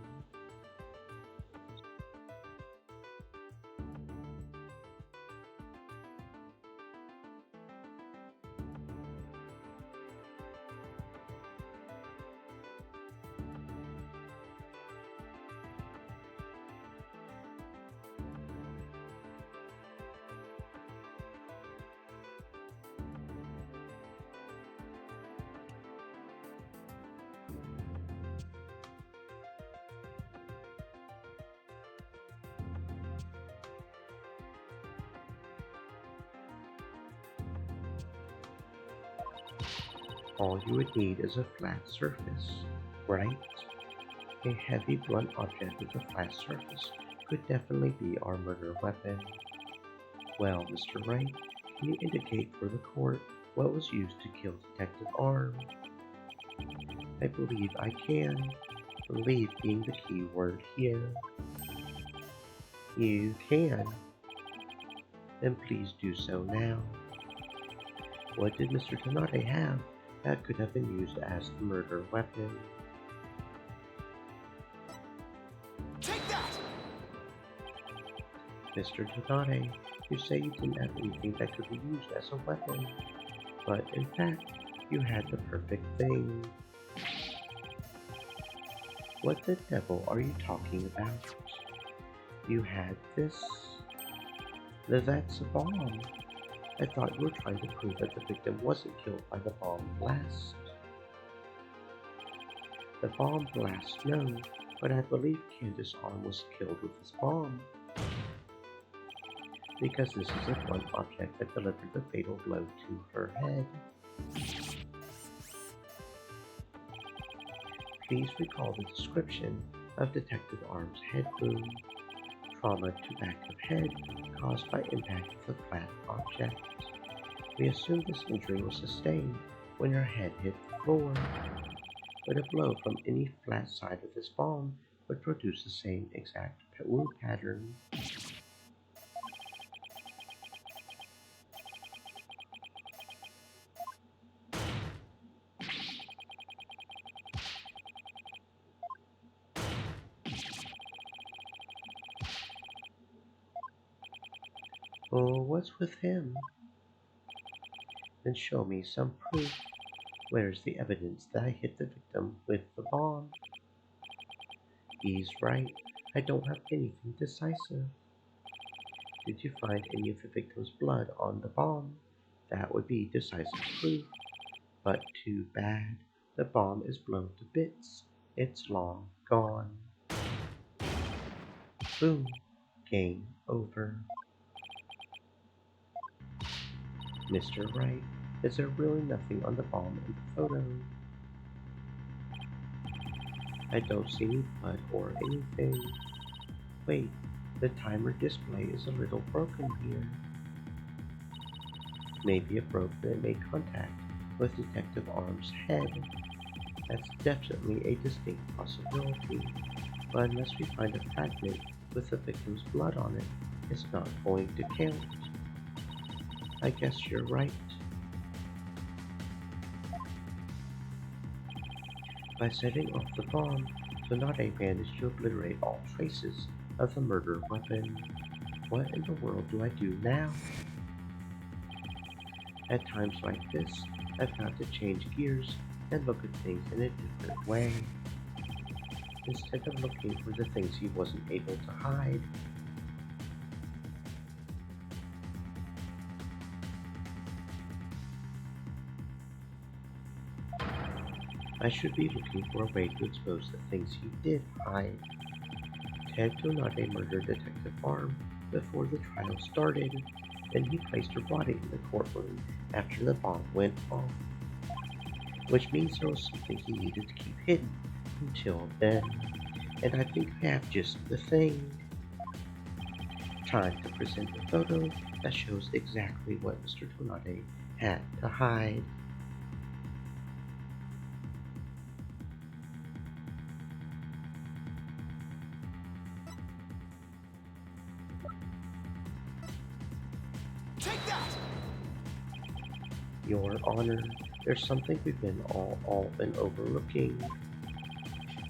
All you would need is a flat surface, right? A heavy blunt object with a flat surface could definitely be our murder weapon. Well, Mr. Wright, can you indicate for the court what was used to kill Detective Arm? I believe I can. Believe being the key word here. You can. Then please do so now. What did Mr. Tonade have that could have been used as the murder weapon? Take that! Mr. Tonade, you say you didn't have anything that could be used as a weapon, but in fact, you had the perfect thing. What the devil are you talking about? You had this? That's a bomb. I thought you were trying to prove that the victim wasn't killed by the bomb blast. The bomb blast, no, but I believe Candace Arm was killed with this bomb. Because this is a blunt object that delivered the fatal blow to her head. Please recall the description of Detective Arm's head wound. Trauma to back of head caused by impact with a flat object. We assume this injury was sustained when her head hit the floor, but a blow from any flat side of this bomb would produce the same exact wound pattern. Oh, what's with him? Then show me some proof. Where's the evidence that I hit the victim with the bomb? He's right. I don't have anything decisive. Did you find any of the victim's blood on the bomb? That would be decisive proof. But too bad. The bomb is blown to bits. It's long gone. Boom. Game over. Mr. Wright, is there really nothing on the bomb in the photo? I don't see any blood or anything. Wait, the timer display is a little broken here. Maybe it broke when it made contact with Detective Arm's head. That's definitely a distinct possibility, but unless we find a fragment with the victim's blood on it, it's not going to count. I guess you're right. By setting off the bomb, Tonade managed to obliterate all traces of the murder weapon. What in the world do I do now? At times like this, I've got to change gears and look at things in a different way. Instead of looking for the things he wasn't able to hide, I should be looking for a way to expose the things he did hide. Ted Donate murdered Detective Farm before the trial started, and he placed her body in the courtroom after the bomb went off, which means there was something he needed to keep hidden until then, and I think I have just the thing. Time to present the photo that shows exactly what Mr. Tonade had to hide. Take that! Your Honor, there's something we've been all been overlooking.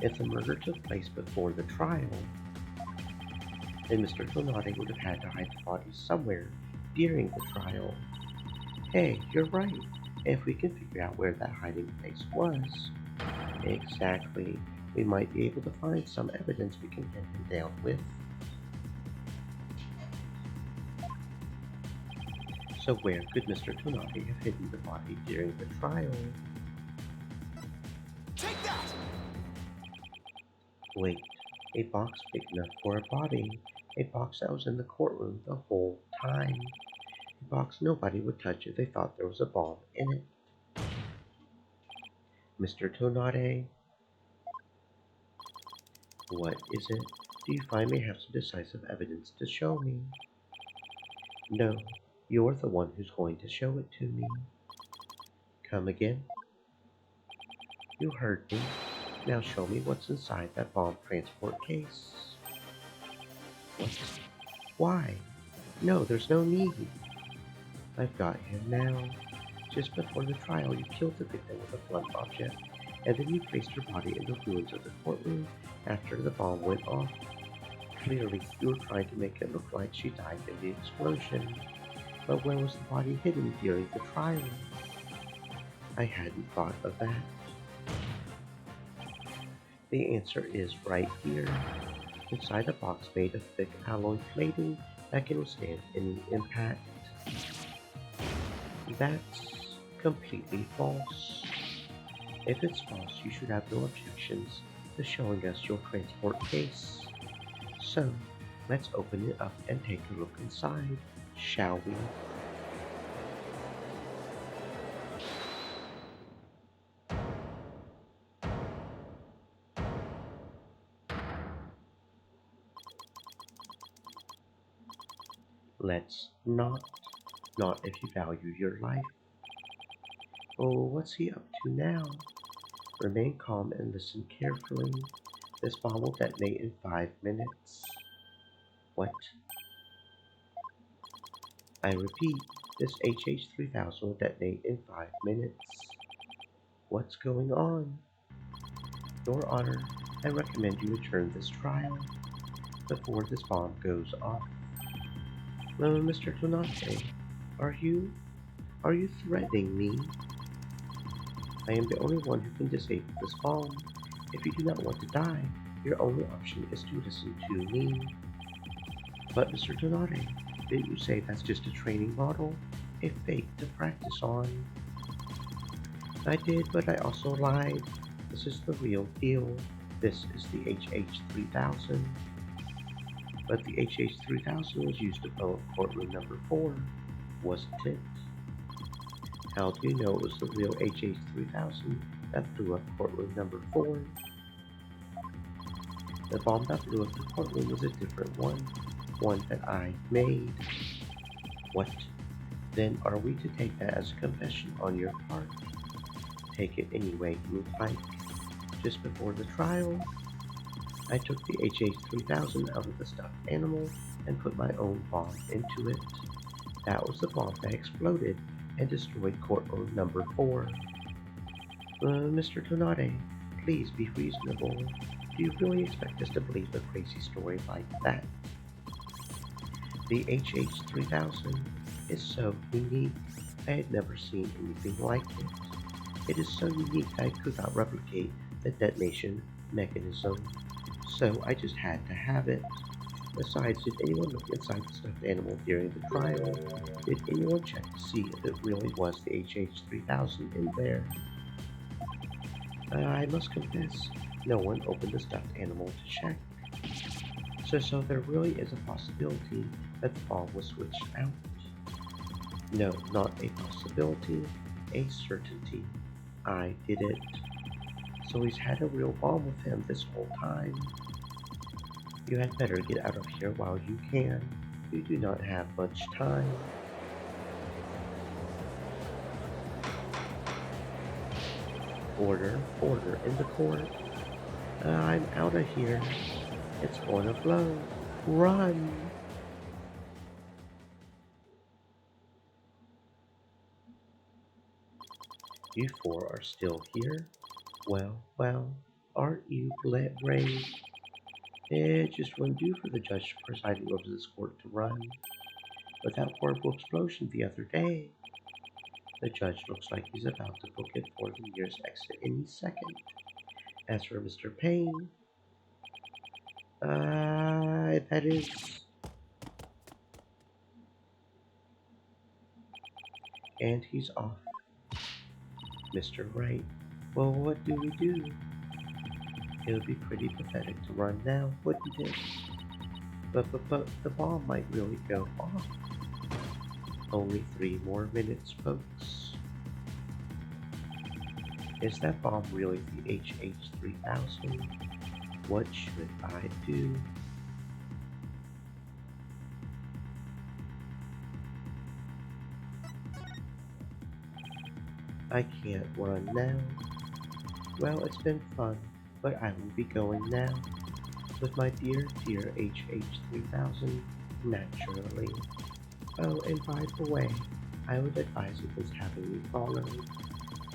If the murder took place before the trial, then Mr. Tonade would have had to hide the body somewhere during the trial. Hey, you're right. If we can figure out where that hiding place was, exactly, we might be able to find some evidence we can pin him down with. So where could Mr. Tonade have hidden the body during the trial? Take that! Wait, a box big enough for a body. A box that was in the courtroom the whole time. A box nobody would touch if they thought there was a bomb in it. Mr. Tonade, what is it? Do you finally have some decisive evidence to show me? No, you're the one who's going to show it to me. Come again? You heard me. Now show me what's inside that bomb transport case. What? Why? No, there's no need. I've got him now. Just before the trial, you killed the victim with a blunt object, and then you placed her body in the ruins of the courtroom after the bomb went off. Clearly, you were trying to make it look like she died in the explosion. But where was the body hidden during the trial? I hadn't thought of that. The answer is right here, inside a box made of thick alloy plating that can withstand any impact. That's completely false. If it's false, you should have no objections to showing us your transport case. So, let's open it up and take a look inside, shall we? Let's not. Not if you value your life. Oh, what's he up to now? Remain calm and listen carefully. This bomb will detonate in 5 minutes. What? I repeat, this HH-3000 will detonate in 5 minutes. What's going on? Your Honor, I recommend you adjourn this trial before this bomb goes off. Mr. Tonate, are you threatening me? I am the only one who can disable this bomb. If you do not want to die, your only option is to listen to me. But Mr. Tonate, didn't you say that's just a training model? A fake to practice on? I did, but I also lied. This is the real deal. This is the HH-3000. But the HH-3000 was used to blow up courtroom number 4, wasn't it? How do you know it was the real HH-3000 that blew up courtroom number 4? The bomb that blew up the courtroom was a different one that I made. What? Then are we to take that as a confession on your part? Take it any way you would like. Just before the trial, I took the HH-3000 out of the stuffed animal and put my own bomb into it. That was the bomb that exploded and destroyed courtroom number 4. Mr. Tonade, please be reasonable. Do you really expect us to believe a crazy story like that? The HH-3000 is so unique. I had never seen anything like it. It is so unique that I could not replicate the detonation mechanism. So I just had to have it. Besides, did anyone look inside the stuffed animal during the trial? Did anyone check to see if it really was the HH-3000 in there? I must confess, no one opened the stuffed animal to check. So there really is a possibility that the bomb was switched out. No, not a possibility, a certainty. I did it. So he's had a real bomb with him this whole time. You had better get out of here while you can. You do not have much time. Order, order in the court. I'm out of here. It's going to blow. Run! You four are still here? Well, well, aren't you brave? It just wouldn't do for the judge presiding over this court to run. With that horrible explosion the other day, the judge looks like he's about to book it for the nearest exit any second. As for Mr. Payne, that is... And he's off. Mr. Wright, well, what do we do? It would be pretty pathetic to run now, wouldn't it? But the bomb might really go off. Only 3 more minutes, folks. Is that bomb really the HH-3000? What should I do? I can't run now. Well, it's been fun, but I will be going now. With my dear HH-3000, naturally. Oh, and by the way, I would advise against having me followed.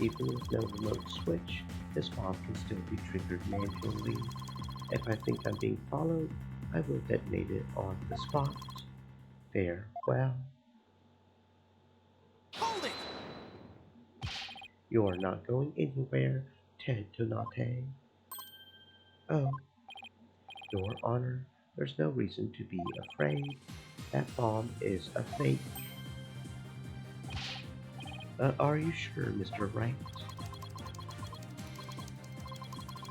Even with no remote switch, this bomb can still be triggered manually. If I think I'm being followed, I will detonate it on the spot. Farewell. Hold it! You're not going anywhere, Ted Tonate. Oh, Your Honor, there's no reason to be afraid. That bomb is a fake. Are you sure, Mr. Wright?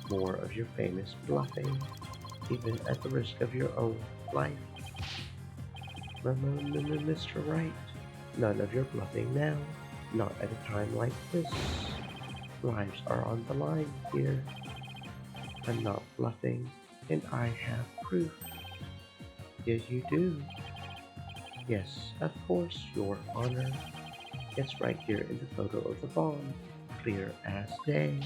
More of your famous bluffing, even at the risk of your own life. Mr. Wright, none of your bluffing now. Not at a time like this. Lives are on the line here. I'm not bluffing, and I have proof. Yes, you do. Yes, of course, Your Honor. It's right here in the photo of the bomb, clear as day.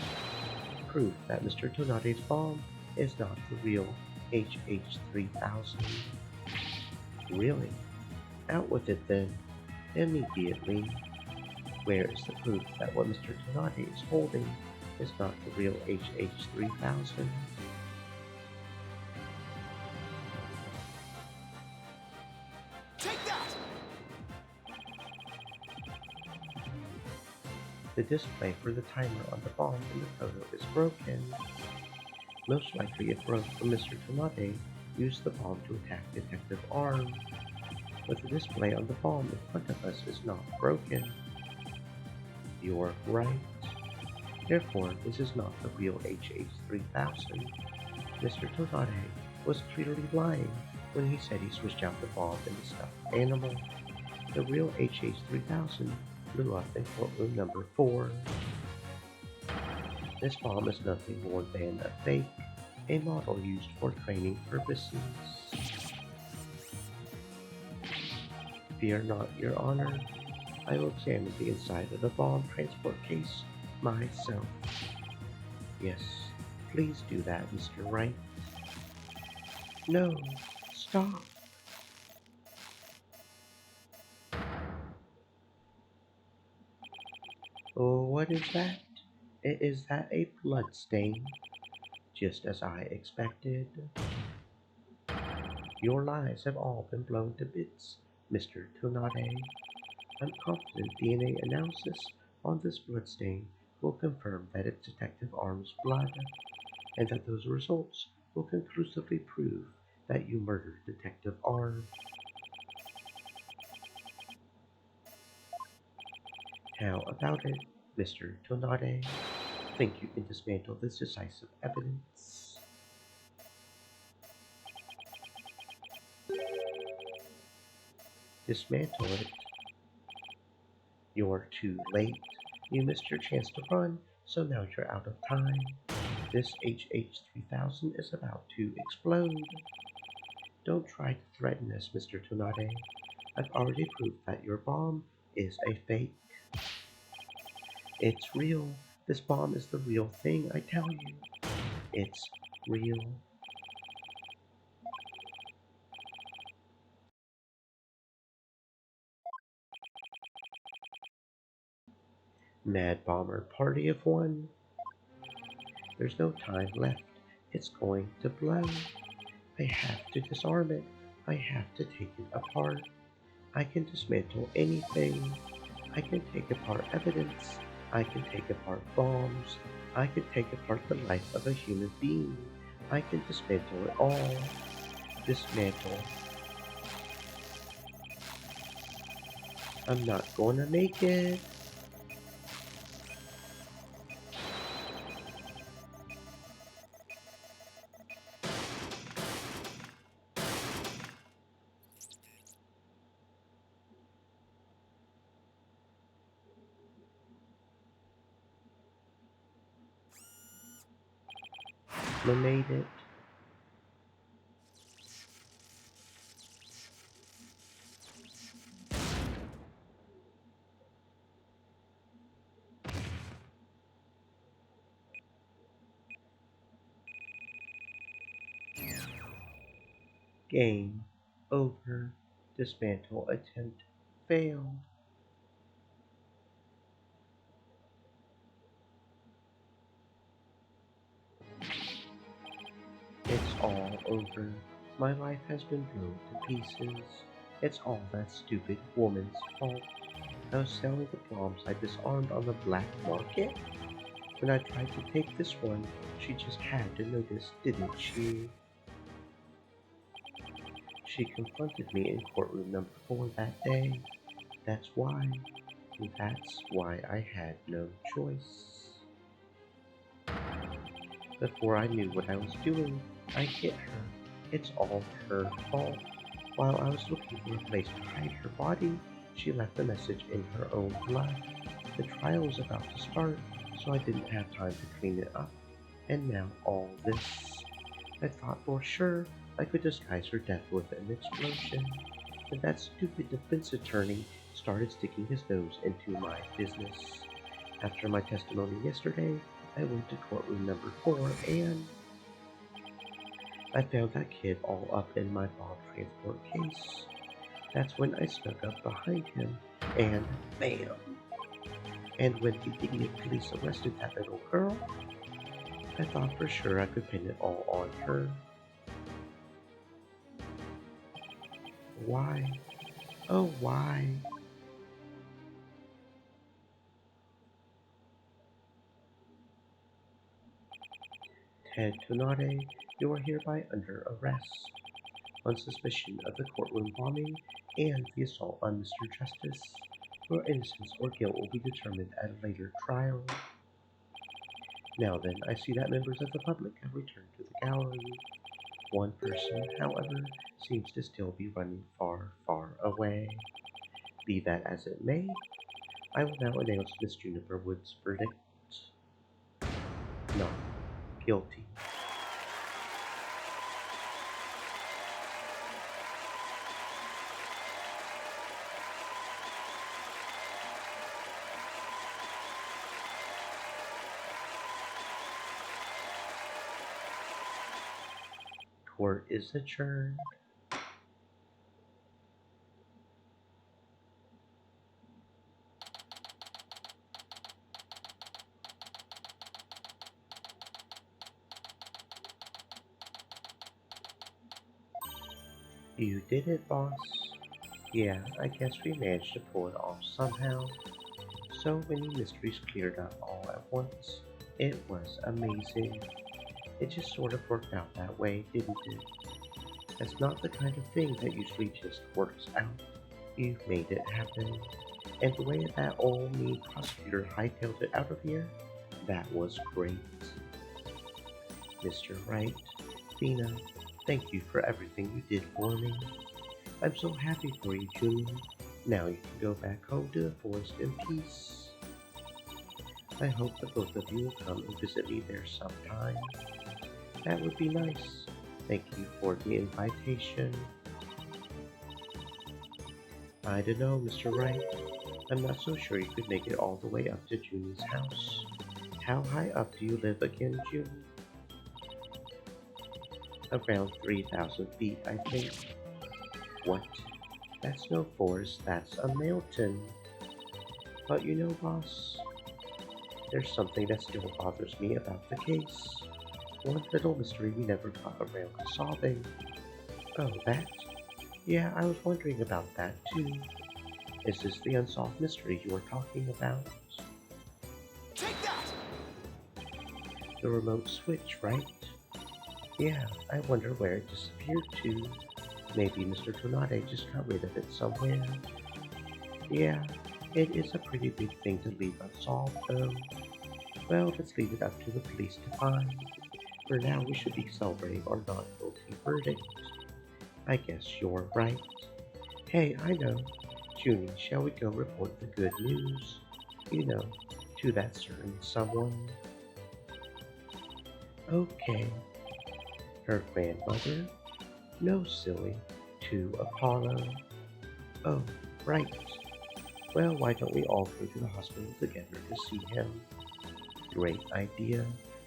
Proof that Mr. Tonate's bomb is not the real HH-3000. Really? Out with it then, immediately. Where is the proof that what Mr. Tonate is holding is not the real HH-3000? Take that! The display for the timer on the bomb in the photo is broken. Most likely it broke when Mr. Tonate used the bomb to attack Detective Arm. But the display on the bomb in front of us is not broken. You're right. Therefore, this is not the real HH-3000. Mr. Tonate was clearly lying when he said he switched out the bomb in the stuffed animal. The real HH-3000 blew up in courtroom number 4. This bomb is nothing more than a fake, a model used for training purposes. Fear not, Your Honor. I will examine the inside of the bomb transport case myself. Yes, please do that, Mr. Wright. No, stop. Oh, what is that? Is that a blood stain? Just as I expected. Your lies have all been blown to bits, Mr. Tonate. I'm confident DNA analysis on this bloodstain will confirm that it's Detective Arm's blood, and that those results will conclusively prove that you murdered Detective Arm. How about it, Mr. Tonate? think you can dismantle this decisive evidence. Dismantle it. You're too late. You missed your chance to run, so now you're out of time. This HH-3000 is about to explode. Don't try to threaten us, Mr. Tonade. I've already proved that your bomb is a fake. It's real. This bomb is the real thing, I tell you. It's real. Mad Bomber party of one. There's no time left. It's going to blow. I have to disarm it. I have to take it apart. I can dismantle anything. I can take apart evidence. I can take apart bombs. I can take apart the life of a human being. I can dismantle it all. Dismantle. I'm not gonna make it. I made it. Game over. Dismantle attempt failed. It's all over. My life has been blown to pieces. It's all that stupid woman's fault. I was selling the bombs I disarmed on the black market. When I tried to take this one, she just had to notice, didn't she? She confronted me in courtroom number 4 that day. That's why I had no choice. Before I knew what I was doing, I hit her. It's all her fault. While I was looking for a place to hide her body, she left a message in her own blood. The trial was about to start, so I didn't have time to clean it up. And now all this. I thought for sure I could disguise her death with an explosion. And that stupid defense attorney started sticking his nose into my business. After my testimony yesterday, I went to courtroom number 4 and I found that kid all up in my bomb transport case. That's when I snuck up behind him and BAM! And when the idiot police arrested that little girl, I thought for sure I could pin it all on her. Why? Oh, why? Ted Tonade, you are hereby under arrest on suspicion of the courtroom bombing and the assault on Mr. Justice. Your innocence or guilt will be determined at a later trial. Now then, I see that members of the public have returned to the gallery. One person, however, seems to still be running far, far away. Be that as it may, I will now announce Miss Juniper Wood's verdict. Not guilty. Court is adjourned. You did it, boss. Yeah, I guess we managed to pull it off somehow. So many mysteries cleared up all at once. It was amazing. It just sort of worked out that way, didn't it? That's not the kind of thing that usually just works out. You've made it happen. And the way that old mean prosecutor hightailed it out of here, That was great. Mr. Wright, Fina, thank you for everything you did for me. I'm so happy for you, Junie. Now you can go back home to the forest in peace. I hope the both of you will come and visit me there sometime. That would be nice. Thank you for the invitation. I don't know, Mr. Wright. I'm not so sure you could make it all the way up to Junie's house. How high up do you live again, Junie? Around 3,000 feet, I think. What? That's no forest, that's a mountain. But you know, boss, there's something that still bothers me about the case. One little mystery we never got around to solving. Oh, that? Yeah, I was wondering about that too. Is this the unsolved mystery you were talking about? Take that! The remote switch, right? Yeah, I wonder where it disappeared to. Maybe Mr. Tornado just got rid of it somewhere. Yeah, it is a pretty big thing to leave unsolved though. Well, let's leave it up to the police to find. For now, we should be celebrating our not guilty verdict. I guess you're right. Hey, I know. Junie, shall we go report the good news? You know, to that certain someone. Okay. Her grandmother? No, silly. To Apollo. Oh, right. Well, why don't we all go to the hospital together to see him? Great idea.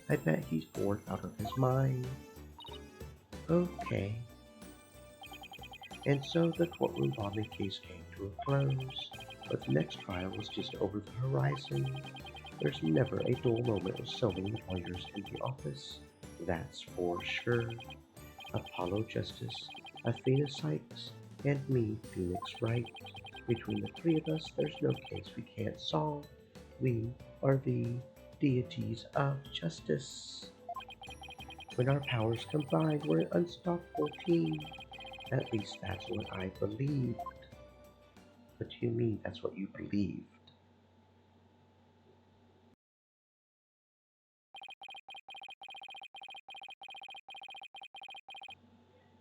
I bet he's bored out of his mind. Okay. And so the courtroom bombing case came to a close, but the next trial was just over the horizon. There's never a dull moment with so many lawyers in the office, that's for sure. Apollo Justice, Athena Sykes, and me, Phoenix Wright. Between the three of us, there's no case we can't solve. We are the deities of justice. When our powers combine, we're an unstoppable team. At least that's what I believed. What do you mean that's what you believed?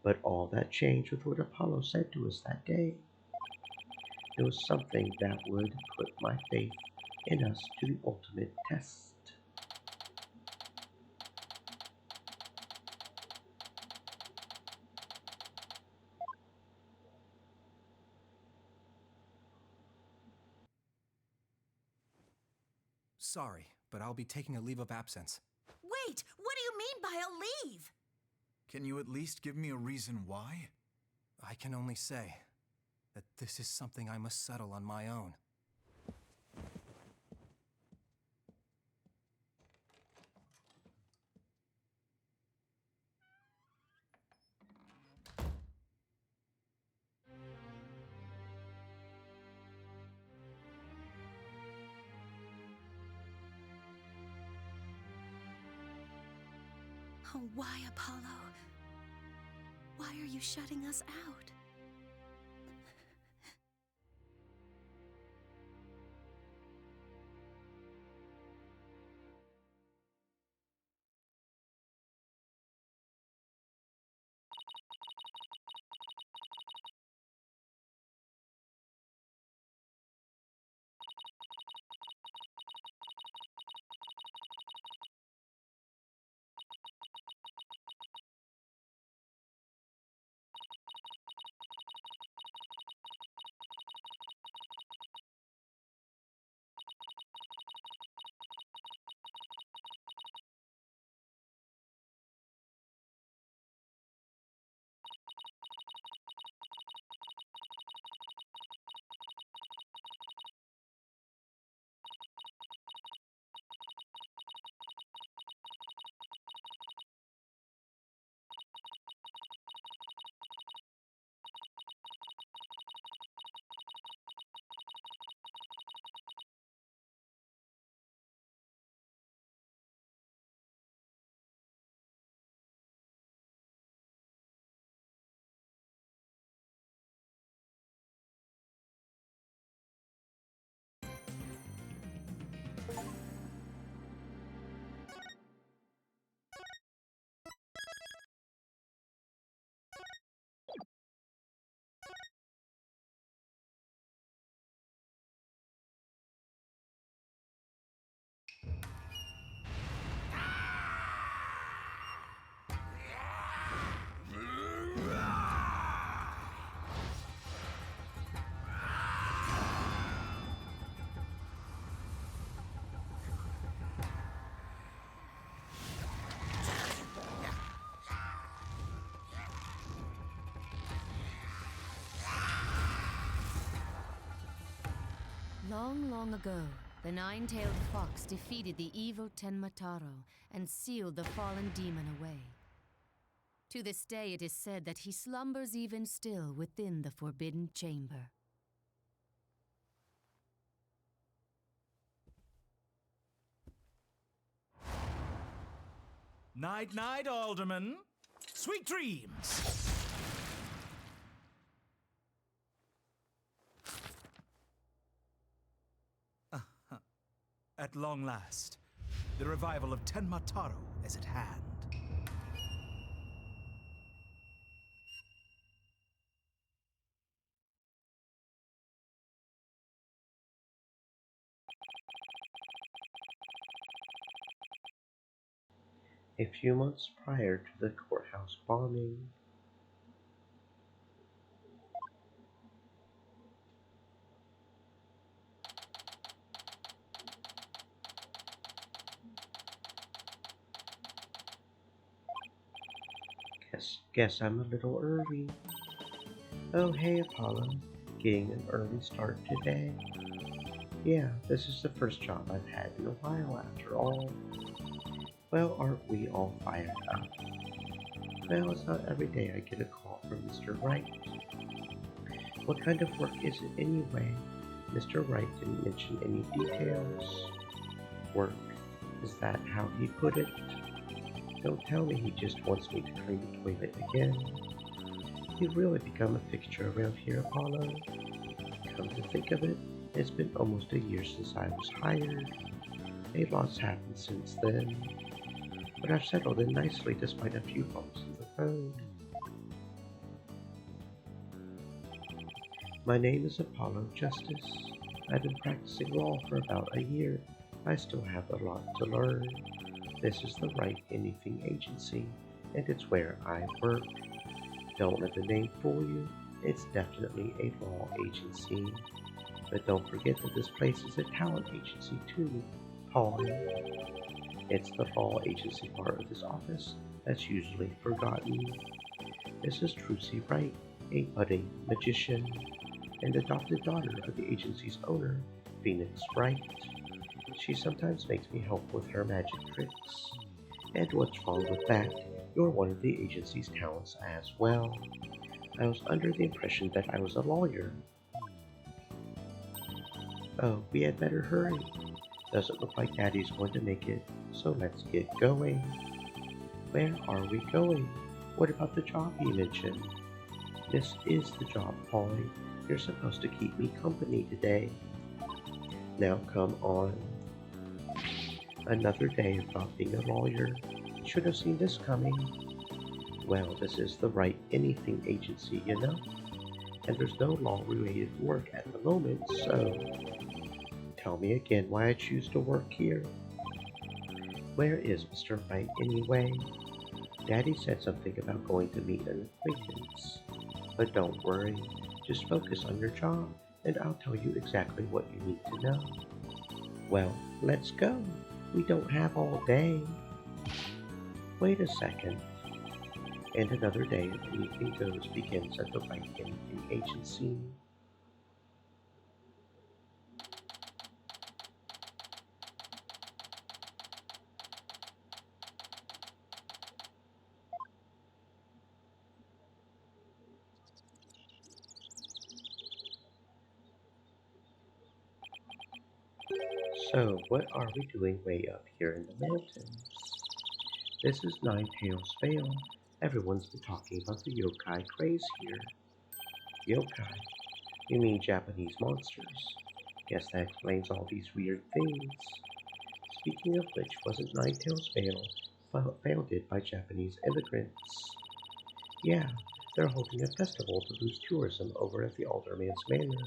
But all that changed with what Apollo said to us that day. It was something that would put my faith in us to the ultimate test. Sorry, but I'll be taking a leave of absence. Wait, what do you mean by a leave? Can you at least give me a reason why? I can only say that this is something I must settle on my own. Oh, why, Apollo? Why are you shutting us out? Long, long ago, the nine-tailed fox defeated the evil Tenmataro and sealed the fallen demon away. To this day, it is said that he slumbers even still within the Forbidden Chamber. Night-night, Alderman. Sweet dreams! At long last, the revival of Tenmataro is at hand. A few months prior to the courthouse bombing, guess I'm a little early. Oh hey Apollo, getting an early start today. Yeah, this is the first job I've had in a while after all. Well, aren't we all fired up? Well, it's not every day I get a call from Mr. Wright. What kind of work is it anyway? Mr. Wright didn't mention any details. Work, is that how he put it? Don't tell me he just wants me to clean the toilet again. You've really become a fixture around here, Apollo. Come to think of it, it's been almost a year since I was hired. A lot's happened since then, but I've settled in nicely despite a few bumps in the road. My name is Apollo Justice. I've been practicing law for about a year. I still have a lot to learn. This is the Wright Anything Agency, and it's where I work. Don't let the name fool you. It's definitely a law agency. But don't forget that this place is a talent agency too, Paul. It's the law agency part of this office that's usually forgotten. This is Trucy Wright, a budding magician and adopted daughter of the agency's owner, Phoenix Wright. She sometimes makes me help with her magic tricks. And what's wrong with that? You're one of the agency's talents as well. I was under the impression that I was a lawyer. Oh, we had better hurry. Doesn't look like Daddy's going to make it, so let's get going. Where are we going? What about the job he mentioned? This is the job, Polly. You're supposed to keep me company today. Now come on. Another day about being a lawyer. Should have seen this coming. Well, this is the Wright Anything Agency, you know? And there's no law-related work at the moment, so... Tell me again why I choose to work here. Where is Mr. Wright anyway? Daddy said something about going to meet an acquaintance. But don't worry, just focus on your job, and I'll tell you exactly what you need to know. Well, let's go. We don't have all day. Wait a second. And another day of Anything Goes begins at the Wright Anything Agency. So, what are we doing way up here in the mountains? This is Nine Tails Vale. Everyone's been talking about the yokai craze here. Yokai? You mean Japanese monsters? Guess that explains all these weird things. Speaking of which, wasn't Nine Tails Vale founded by Japanese immigrants? Yeah, they're holding a festival to boost tourism over at the Alderman's Manor.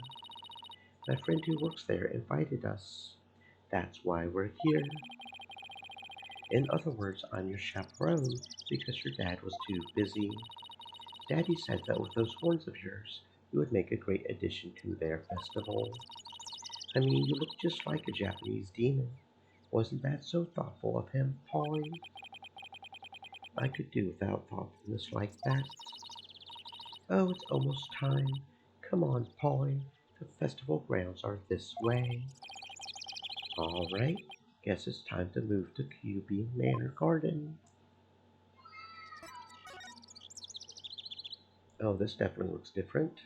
My friend who works there invited us. That's why we're here. In other words, I'm your chaperone because your dad was too busy. Daddy said that with those horns of yours, you would make a great addition to their festival. I mean, you look just like a Japanese demon. Wasn't that so thoughtful of him, Polly? I could do without thoughtfulness like that. Oh, it's almost time. Come on, Polly. The festival grounds are this way. Alright, guess it's time to move to QB Manor Garden. Oh, this definitely looks different.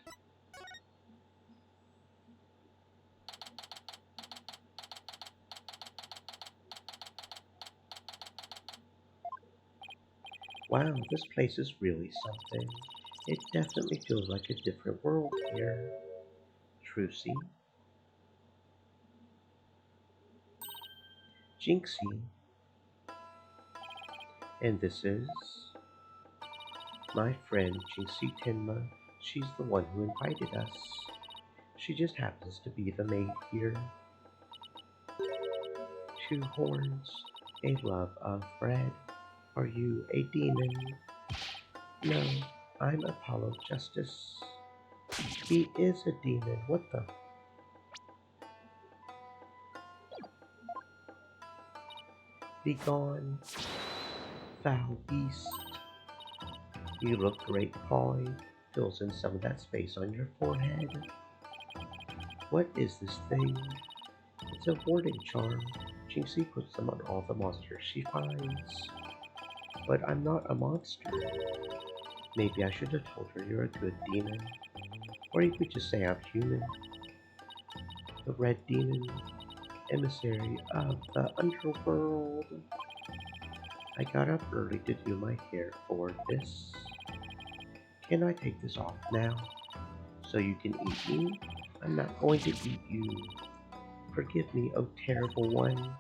Wow, this place is really something. It definitely feels like a different world here. Trucy. Jinxie. And this is my friend Jinxie Tenma. She's the one who invited us. She just happens to be the maid here. Two horns, a love of bread. Are you a demon? No, I'm Apollo Justice. He is a demon. What the? Be gone, foul beast. You look great, Polly. Fills in some of that space on your forehead. What is this thing? It's a warding charm. Jinxie puts them on all the monsters she finds. But I'm not a monster. Maybe I should have told her you're a good demon. Or you could just say I'm human. The Red Demon, emissary of the underworld. I got up early to do my hair for this. Can I take this off now? So you can eat me? I'm not going to eat you. Forgive me, oh terrible one.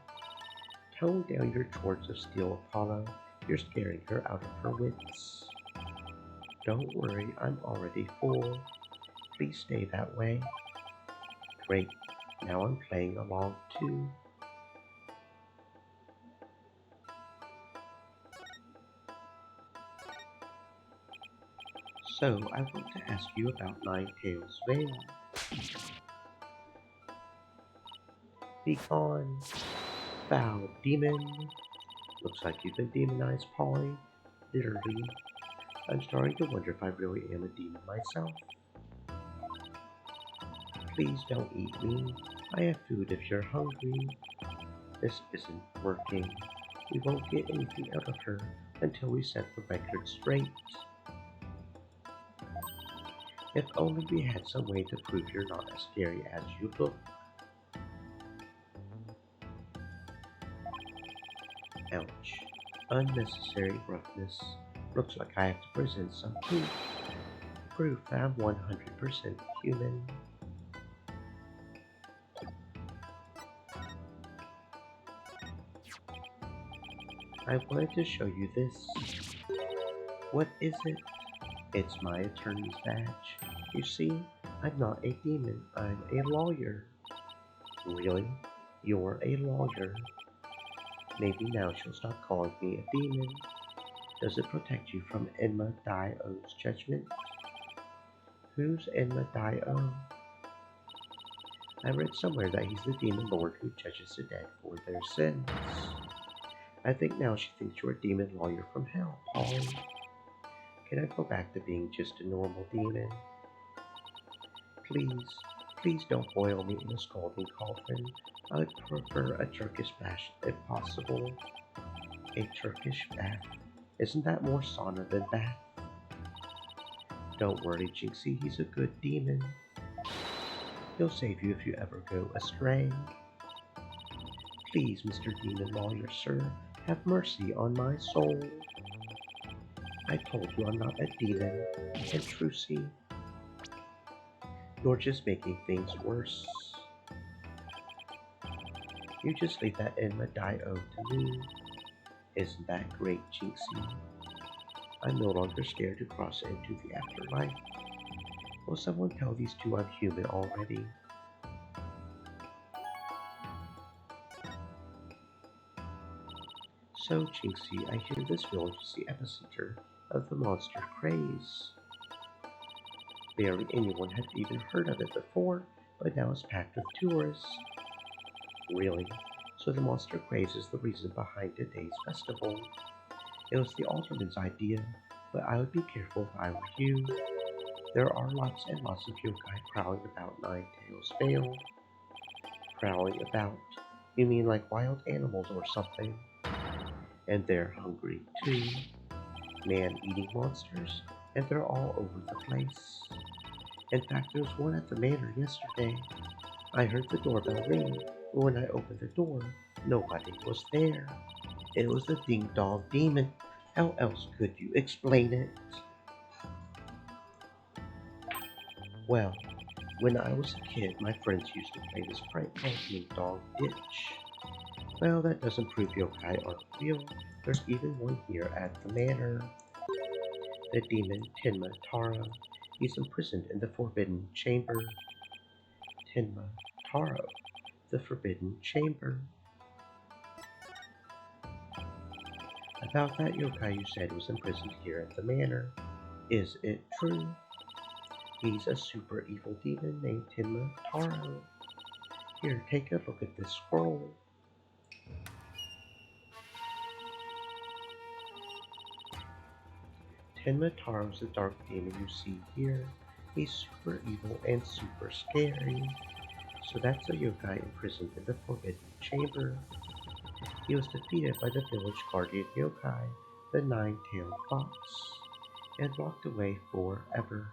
Tone down your chords of steel, Apollo. You're scaring her out of her wits. Don't worry, I'm already full. Please stay that way. Great, now I'm playing along too. So, I want to ask you about Ninetales Vale. Be gone, foul demon. Looks like you've been demonized, Polly. Literally. I'm starting to wonder if I really am a demon myself. Please don't eat me. I have food if you're hungry. This isn't working. We won't get anything out of her until we set the record straight. If only we had some way to prove you're not as scary as you look. Ouch. Unnecessary roughness. Looks like I have to present some proof. Proof that I'm 100% human. I wanted to show you this. What is it? It's my attorney's badge. You see, I'm not a demon, I'm a lawyer. Really? You're a lawyer. Maybe now she'll stop calling me a demon. Does it protect you from Enma Dio-Oh's judgment? Who's Enma Dio-Oh? I read somewhere that he's the demon lord who judges the dead for their sins. I think now she thinks you're a demon lawyer from hell, Polly. Can I go back to being just a normal demon? Please, please don't boil me in a scalding cauldron. I would prefer a Turkish bath if possible. A Turkish bath? Isn't that more sauna than bath? Don't worry, Jinxie, he's a good demon. He'll save you if you ever go astray. Please, Mr. Demon Lawyer, sir, have mercy on my soul. I told you I'm not a demon, and Trucy, you're just making things worse. You just leave that Enma Dio to me. Isn't that great, Jinxie? I'm no longer scared to cross into the afterlife. Will someone tell these two I'm human already? So, Jinxie, I hear this village is the epicenter of the monster craze. Barely anyone had even heard of it before, but now it's packed with tourists. Really? So the monster craze is the reason behind today's festival. It was the alderman's idea, but I would be careful if I were you. There are lots and lots of yokai prowling about Ninetales Vale. Prowling about? You mean like wild animals or something? And they're hungry too. Man-eating monsters, and they're all over the place. In fact, there was one at the manor yesterday. I heard the doorbell ring, but when I opened the door, nobody was there. It was the Ding-Dong Demon. How else could you explain it? Well, when I was a kid, my friends used to play this prank called Ding-Dong Ditch. Well, that doesn't prove yokai aren't real. There's even one here at the manor. The demon Tenma Taro. He's imprisoned in the Forbidden Chamber. Tenma Taro. The Forbidden Chamber. About that yokai you said was imprisoned here at the manor. Is it true? He's a super evil demon named Tenma Taro. Here, take a look at this scroll. Tenma Taro's the dark demon you see here. He's super evil and super scary. So that's a yokai imprisoned in the Forbidden Chamber. He was defeated by the village guardian yokai, the Nine-Tailed Fox, and walked away forever.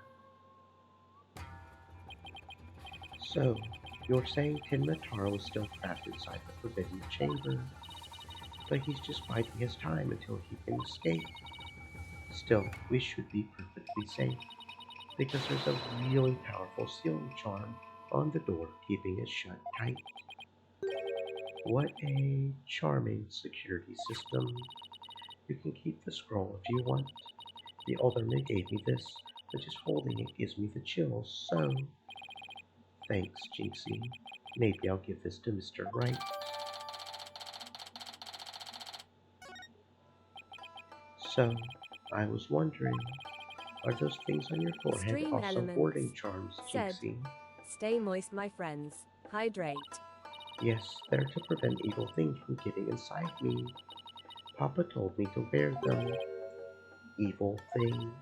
So, you're saying Tenma Taro is still trapped inside the Forbidden Chamber, but he's just biding his time until he can escape. Still, we should be perfectly safe, because there's a really powerful sealing charm on the door keeping it shut tight. What a charming security system. You can keep the scroll if you want. The alderman gave me this, but just holding it gives me the chills, so... Thanks, Jinxie. Maybe I'll give this to Mr. Wright. So, I was wondering, are those things on your forehead Stream also elements. warding charms, Said. Jinxie? Stay moist, my friends. Hydrate. Yes, they're to prevent evil things from getting inside me. Papa told me to wear them. Evil things.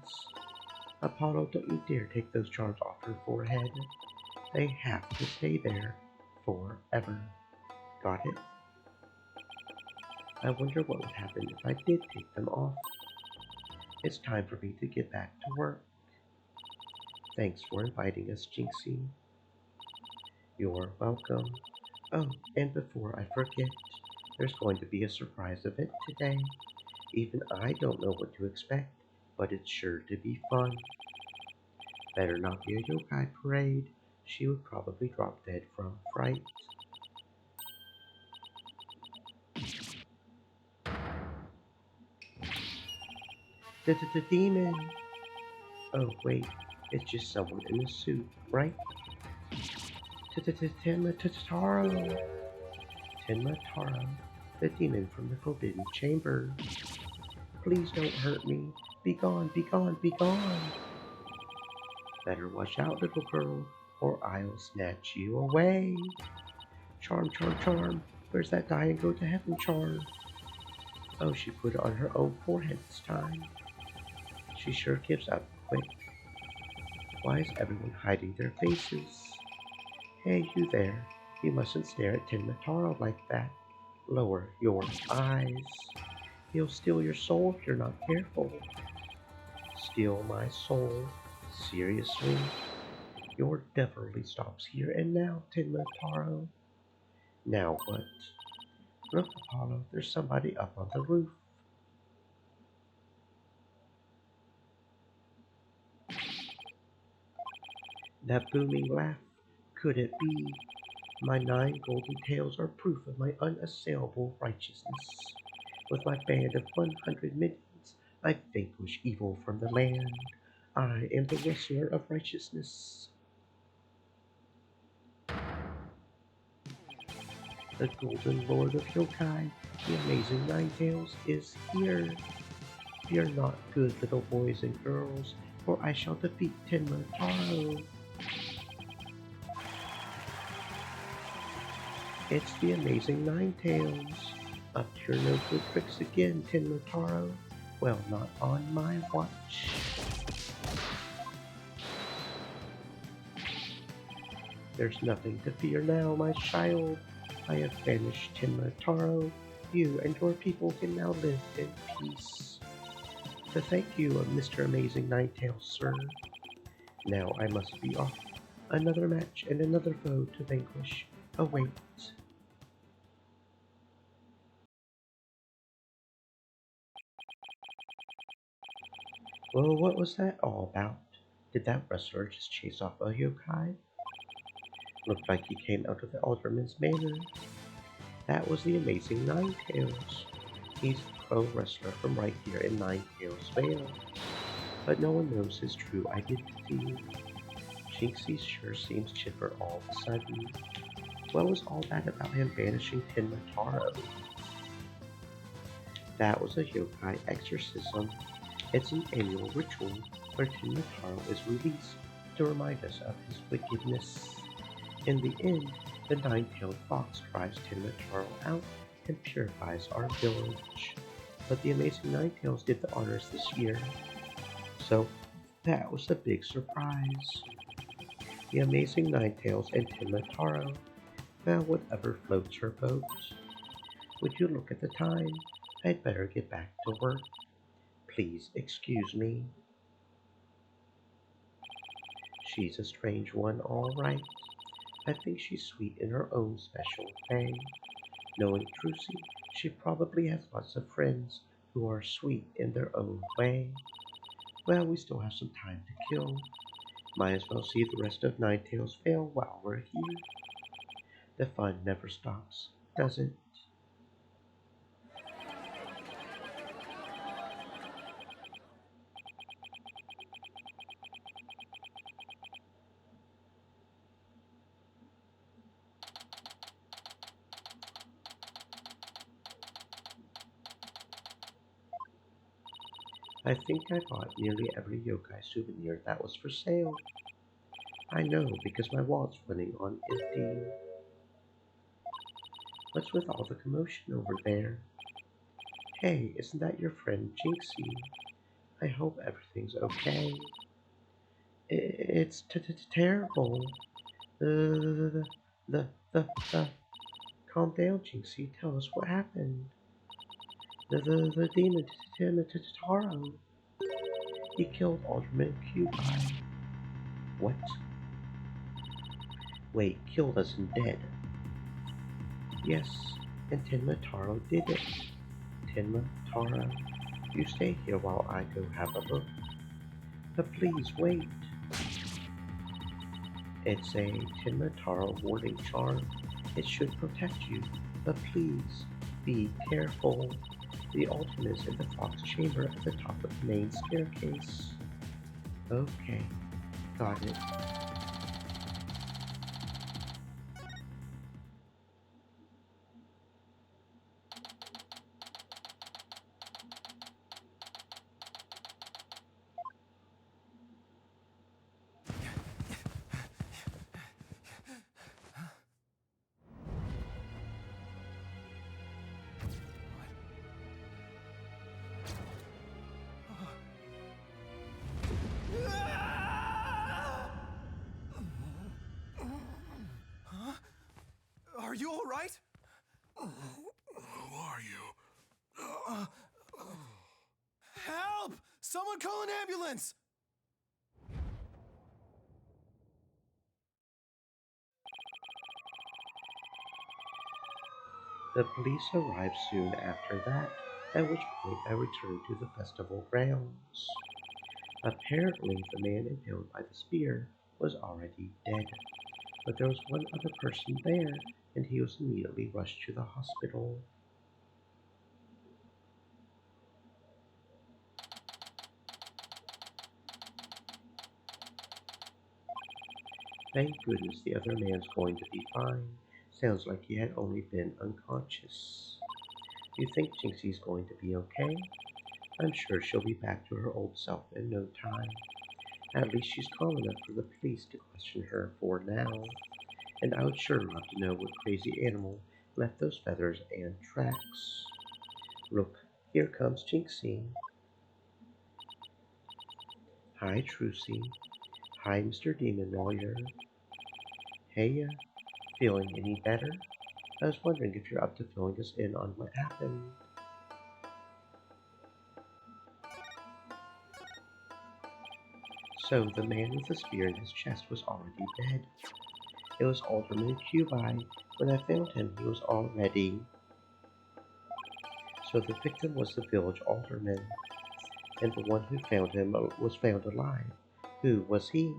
Apollo, don't you dare take those charms off your forehead. They have to stay there forever. Got it? I wonder what would happen if I did take them off. It's time for me to get back to work. Thanks for inviting us, Jinxie. You're welcome. Oh, and before I forget, there's going to be a surprise event today. Even I don't know what to expect, but it's sure to be fun. Better not be a yokai parade. She would probably drop dead from fright. The demon! Oh wait, it's just someone in a suit, right? Tenma Taro! Tenma Taro, the demon from the Forbidden Chamber. Please don't hurt me. Be gone, be gone, be gone! Better watch out, little girl, or I'll snatch you away. Charm, charm, charm. Where's that die and go to heaven charm? Oh, she put it on her own forehead this time. She sure gives up quick. Why is everyone hiding their faces? Hey, you there. You mustn't stare at Tenma Taro like that. Lower your eyes. He'll steal your soul if you're not careful. Steal my soul? Seriously? Your definitely stops here and now, Tenma Taro. Now what? Look, Apollo, there's somebody up on the roof. That booming laugh, could it be? My 9 golden tails are proof of my unassailable righteousness. With my band of 100 minions, I vanquish evil from the land. I am the wrestler of righteousness. The golden lord of yokai, the amazing Ninetales, is here. Fear not, good little boys and girls, for I shall defeat Tenma Taro. It's the amazing Ninetales. Up to your no good tricks again, Tenma Taro. Well, not on my watch. There's nothing to fear now, my child. I have banished Tenma Taro. You and your people can now live in peace. So thank you, Mr. Amazing Ninetales, sir. Now I must be off. Another match and another foe to vanquish awaits. Well, what was that all about? Did that wrestler just chase off a yokai? Looked like he came out of the Alderman's Manor. That was the Amazing Ninetales. He's a pro wrestler from right here in Ninetales Vale. But no one knows his true identity. Jinxie sure seems chipper all of a sudden. What was all that about him banishing Tenma Taro? That was a yokai exorcism. It's an annual ritual where Tenma Taro is released to remind us of his wickedness. In the end, the nine-tailed fox drives Tenma Taro out and purifies our village. But the Amazing Ninetales did the honors this year. So that was a big surprise. The Amazing Ninetales and Tenma Taro, well, whatever floats her boat. Would you look at the time? I'd better get back to work. Please excuse me. She's a strange one, all right. I think she's sweet in her own special way. Knowing Trucy, she probably has lots of friends who are sweet in their own way. Well, we still have some time to kill. Might as well see the rest of Ninetales Vale while we're here. The fun never stops, does it? I think I bought nearly every yokai souvenir that was for sale. I know, because my wallet's running on empty. What's with all the commotion over there? Hey, isn't that your friend Jinxie? I hope everything's okay. It's terrible. The. Calm down, Jinxie. Tell us what happened. The demon Taro. He killed Alderman Cutie. What? Wait, killed as in dead. Yes, and Tenma Taro did it. Tenma Taro, you stay here while I go have a look. But please wait. It's a Tenma Taro warding charm. It should protect you, but please be careful. The ultimate is in the Fox Chamber at the top of the main staircase. Okay, got it. Are you all right? Who are you? Help! Someone call an ambulance! The police arrived soon after that, at which point I returned to the festival grounds. Apparently, the man impaled by the spear was already dead, but there was one other person there, and he was immediately rushed to the hospital. Thank goodness the other man's going to be fine. Sounds like he had only been unconscious. You think Jinxie's going to be okay? I'm sure she'll be back to her old self in no time. At least she's calm enough for the police to question her for now. And I would sure love to know what crazy animal left those feathers and tracks. Look, here comes Jinxie. Hi, Trucy. Hi, Mr. Demon Lawyer. Hey, feeling any better? I was wondering if you're up to filling us in on what happened. So the man with the spear in his chest was already dead. It was Alderman Cubi. When I found him, he was already... So the victim was the village alderman, and the one who found him was found alive. Who was he?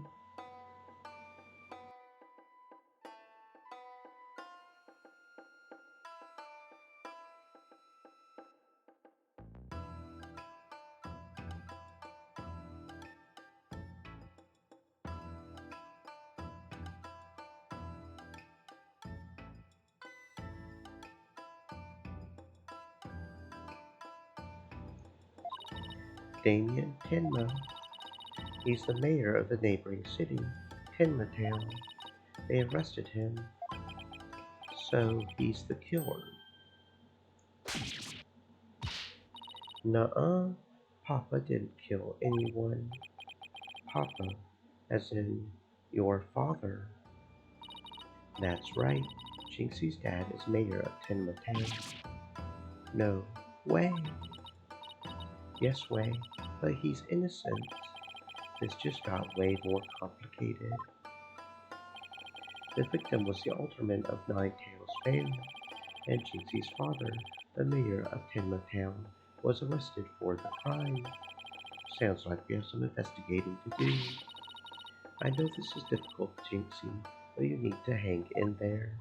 Damien Tenma. He's the mayor of the neighboring city, Tenma Town. They arrested him, so he's the killer. Nuh-uh, Papa didn't kill anyone. Papa, as in your father. That's right, Jinxie's dad is mayor of Tenma Town. No way. Yes way, but he's innocent. This just got way more complicated. The victim was the alderman of Nine Tails Vale, and Jinxie's father, the mayor of Tenma Town, was arrested for the crime. Sounds like we have some investigating to do. I know this is difficult, Jinxie, but you need to hang in there.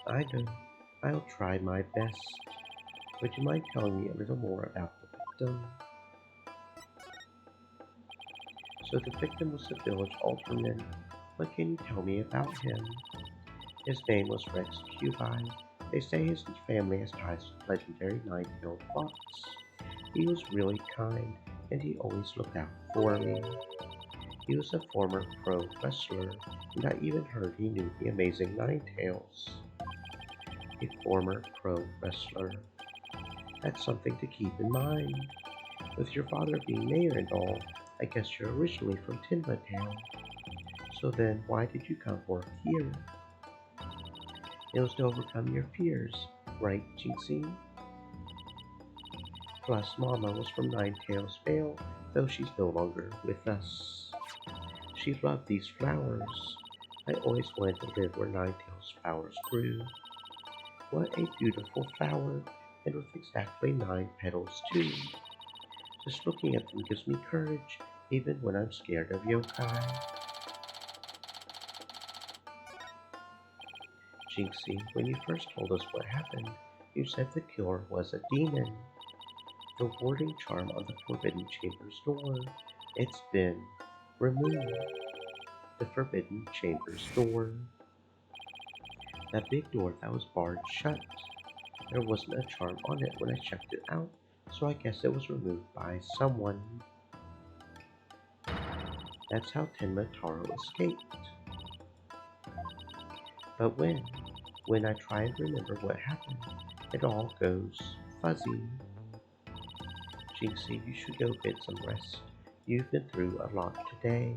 I know. I'll try my best. Would you mind telling me a little more about the victim? So the victim was the village alderman. What can you tell me about him? His name was Rex Cubi. They say his family has ties to the legendary nine-tailed fox. He was really kind, and he always looked out for me. He was a former pro wrestler, and I even heard he knew the amazing Ninetales. A former pro wrestler. That's something to keep in mind. With your father being mayor and all, I guess you're originally from Tenma Town. So then, why did you come work here? It was to overcome your fears, right, Jinxie? Plus, Mama was from Nine Tails Vale, though she's no longer with us. She loved these flowers. I always wanted to live where Nine Tails flowers grew. What a beautiful flower, and with exactly 9 petals too. Just looking at them gives me courage, even when I'm scared of yokai. Jinxie, when you first told us what happened, you said the killer was a demon. The warding charm on the Forbidden Chamber's door, it's been removed. The Forbidden Chamber's door. That big door that was barred shut. There wasn't a charm on it when I checked it out, so I guess it was removed by someone. That's how Tenma Taro escaped. But when I try and remember what happened, it all goes fuzzy. Jinxie, you should go get some rest. You've been through a lot today.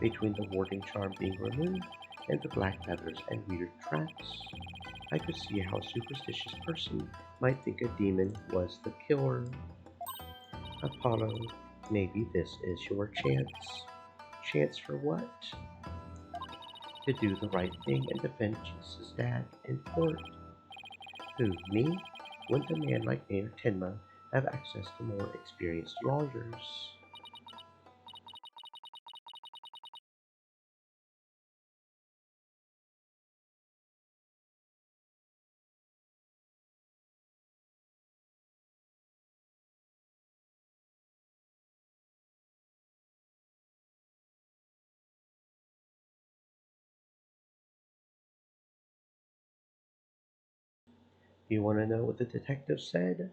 Between the warding charm being removed and the black feathers and weird tracks, I could see how a superstitious person might think a demon was the killer. Apollo, maybe this is your chance. Chance for what? To do the right thing and defend Jesus' dad in court. Who, me? Wouldn't a man like Mayor Tenma have access to more experienced lawyers? You want to know what the detective said?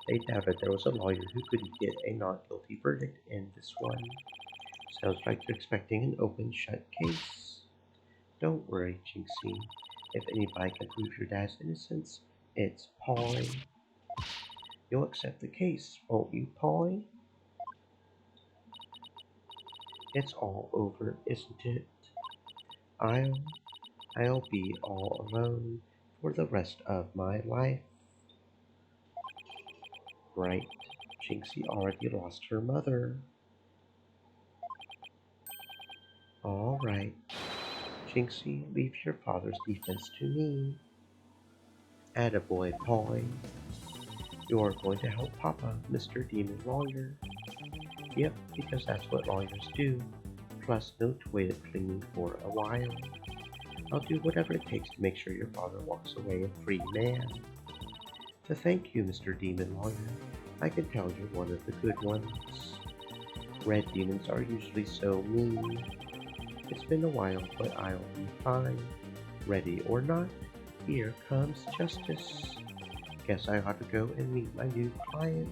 They doubted there was a lawyer who couldn't get a not guilty verdict in this one. Sounds like you're expecting an open shut case. Don't worry, Jinxie. If anybody can prove your dad's innocence, it's Polly. You'll accept the case, won't you, Polly? It's all over, isn't it? I'll be all alone for the rest of my life. Right, Jinxie already lost her mother. Alright, Jinxie, leave your father's defense to me. Attaboy, boy. You're going to help Papa, Mr. Demon Lawyer. Yep, because that's what lawyers do. Plus, no toilet cleaning for a while. I'll do whatever it takes to make sure your father walks away a free man. So thank you, Mr. Demon Lawyer. I can tell you're one of the good ones. Red demons are usually so mean. It's been a while, but I'll be fine. Ready or not, here comes justice. Guess I ought to go and meet my new client.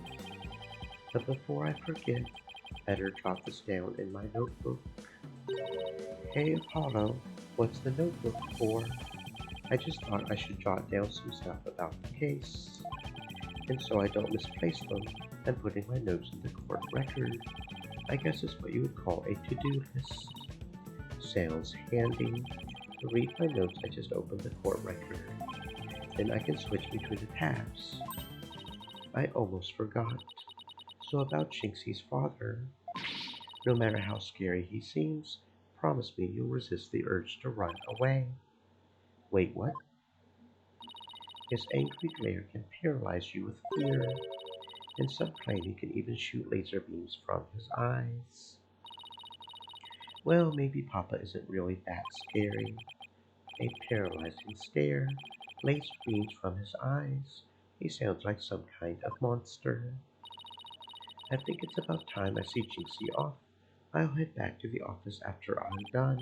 But before I forget, better jot this down in my notebook. Hey Apollo, what's the notebook for? I just thought I should jot down some stuff about the case. And so I don't misplace them, I'm putting my notes in the court record. I guess it's what you would call a to-do list. Sounds handy. To read my notes, I just open the court record. Then I can switch between the tabs. I almost forgot. So about Jinxie's father. No matter how scary he seems, promise me you'll resist the urge to run away. Wait, what? His angry glare can paralyze you with fear, and some claim he can even shoot laser beams from his eyes. Well, maybe Papa isn't really that scary. A paralyzing stare, laser beams from his eyes. He sounds like some kind of monster. I think it's about time I see Jinxie off. I'll head back to the office after I'm done.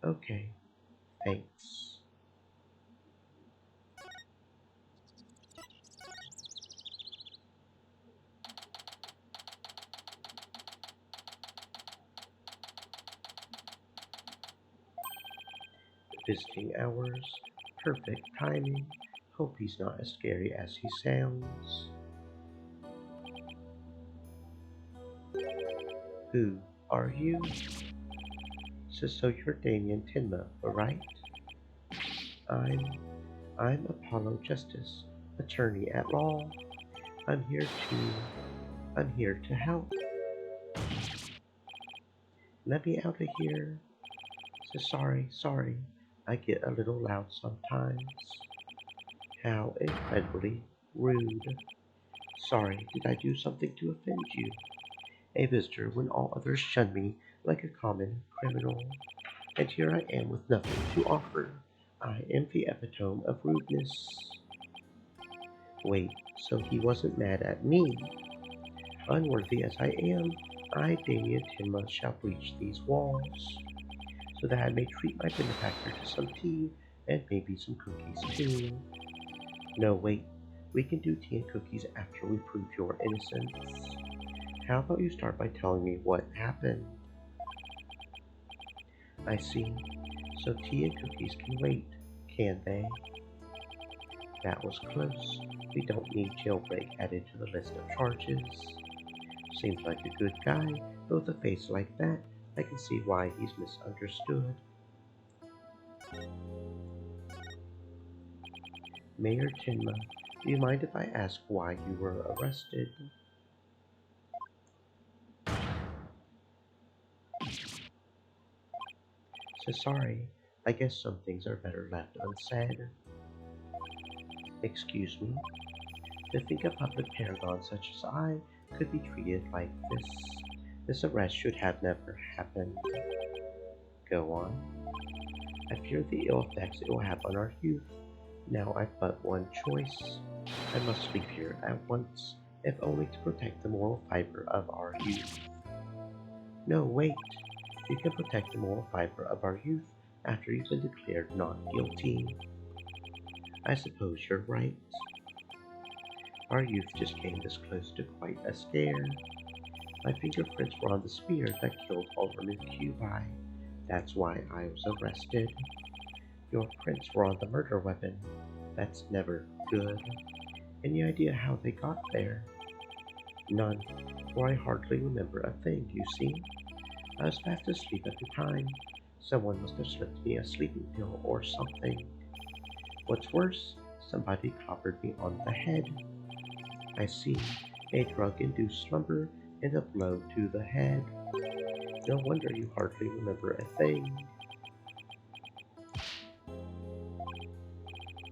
Okay, thanks. Visiting hours, perfect timing. Hope he's not as scary as he sounds. Who are you? So you're Damien Tenma, right? I'm Apollo Justice, attorney at law. I'm here to help. Let me out of here. So sorry, I get a little loud sometimes. How incredibly rude. Sorry, did I do something to offend you? A visitor when all others shun me like a common criminal. And here I am with nothing to offer. I am the epitome of rudeness. Wait, so he wasn't mad at me? Unworthy as I am, I, Damien Tenma, shall breach these walls, so that I may treat my benefactor to some tea and maybe some cookies too. No, wait, we can do tea and cookies after we prove your innocence. How about you start by telling me what happened? I see. So tea and cookies can wait, can they? That was close. We don't need jailbreak added to the list of charges. Seems like a good guy, but with a face like that, I can see why he's misunderstood. Mayor Tenma, do you mind if I ask why you were arrested? So sorry, I guess some things are better left unsaid. Excuse me? To think a public paragon such as I could be treated like this arrest should have never happened. Go on. I fear the ill effects it will have on our youth. Now I've but one choice. I must leave here at once, if only to protect the moral fiber of our youth. No, wait. You can protect the moral fiber of our youth after you've been declared not guilty. I suppose you're right. Our youth just came this close to quite a scare. My fingerprints were on the spear that killed Alderman Cubi. That's why I was arrested. Your prints were on the murder weapon. That's never good. Any idea how they got there? None, for I hardly remember a thing, you see. I was fast asleep at the time, Someone must have slipped me a sleeping pill or something. What's worse, somebody clobbered me on the head. I see, a drug-induced slumber and a blow to the head. No wonder you hardly remember a thing.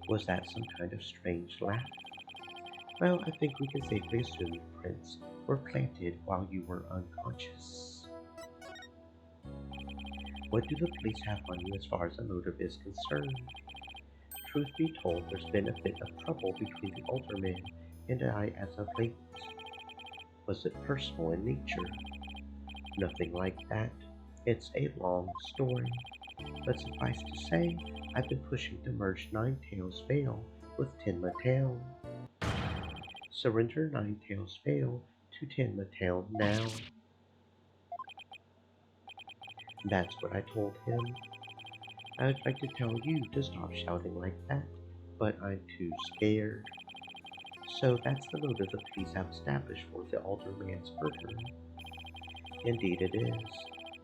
Was that some kind of strange laugh? Well, I think we can safely assume the prints were planted while you were unconscious. What do the police have on you as far as a motive is concerned? Truth be told, there's been a bit of trouble between the alderman and I as of late. Was it personal in nature? Nothing like that. It's a long story. But suffice to say, I've been pushing to merge Ninetales Vale with Tenma Town. Surrender Ninetales Vale to Tenma Town now. That's what I told him. I would like to tell you to stop shouting like that, but I'm too scared. So that's the motive the police have established for the Alderman's murder. Indeed it is.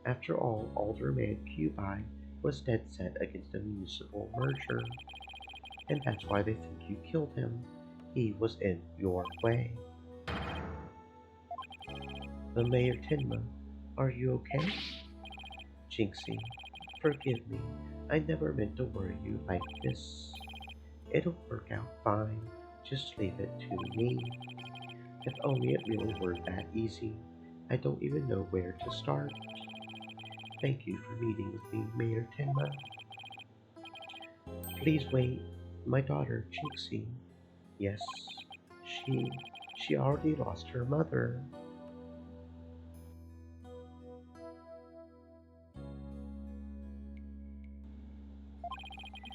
After all, Alderman Cubi was dead set against a municipal merger, and that's why they think you killed him. He was in your way. The Mayor Tenma, are you okay? Jinxie, forgive me. I never meant to worry you like this. It'll work out fine. Just leave it to me. If only it really were that easy. I don't even know where to start. Thank you for meeting with me, Mayor Tenma. Please wait. My daughter, Jinxie. Yes, she already lost her mother.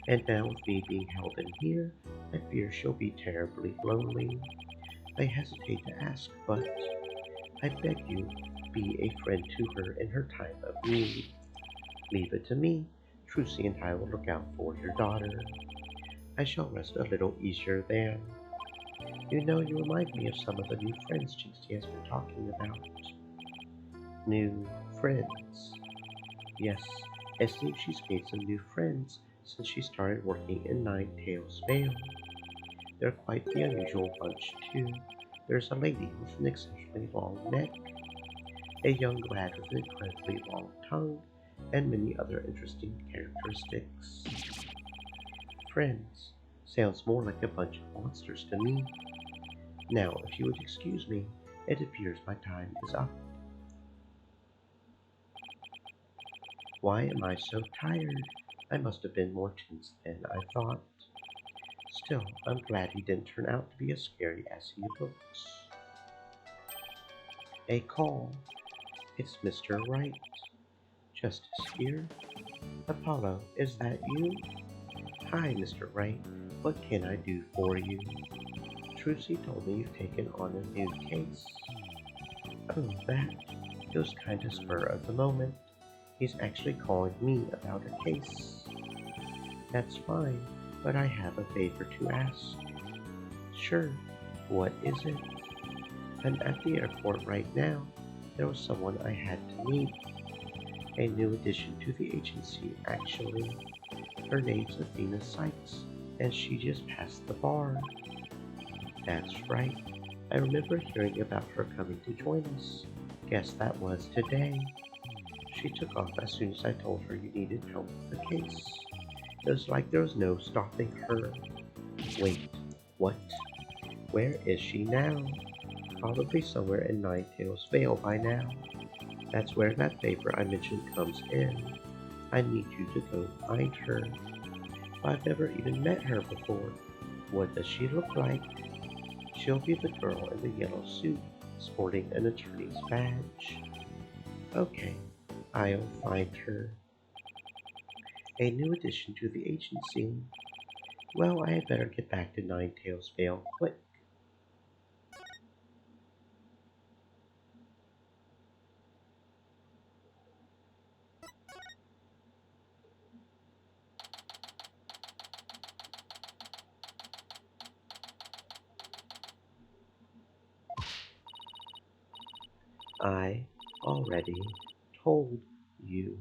And now with me being held in here, I fear she'll be terribly lonely. I hesitate to ask, but I beg you, be a friend to her in her time of need. Leave it to me. Trucy and I will look out for your daughter. I shall rest a little easier then. You know, you remind me of some of the new friends Jinxie has been talking about. New friends? Yes, it seems she's made some new friends since she started working in Ninetales Vale. They're quite the unusual bunch, too. There's a lady with an exceptionally long neck, a young lad with an incredibly long tongue, and many other interesting characteristics. Friends sounds more like a bunch of monsters to me. Now, if you would excuse me, it appears my time is up. Why am I so tired? I must have been more tense than I thought. Still, I'm glad he didn't turn out to be as scary as he looks. A call. It's Mr. Wright. Justice here. Apollo, is that you? Hi, Mr. Wright. What can I do for you? Trucy told me you've taken on a new case. Oh, that. It was kind of spur of the moment. He's actually calling me about a case. That's fine, but I have a favor to ask. Sure, what is it? I'm at the airport right now. There was someone I had to meet. A new addition to the agency, actually. Her name's Athena Sykes, and she just passed the bar. That's right. I remember hearing about her coming to join us. Guess that was today. She took off as soon as I told her you needed help with the case. It was like there was no stopping her. Wait, what? Where is she now? Probably somewhere in Ninetales Vale by now. That's where that favor I mentioned comes in. I need you to go find her. I've never even met her before. What does she look like? She'll be the girl in the yellow suit, sporting an attorney's badge. Okay, I'll find her. A new addition to the agency. Well, I had better get back to Ninetales Vale quick. I already told you.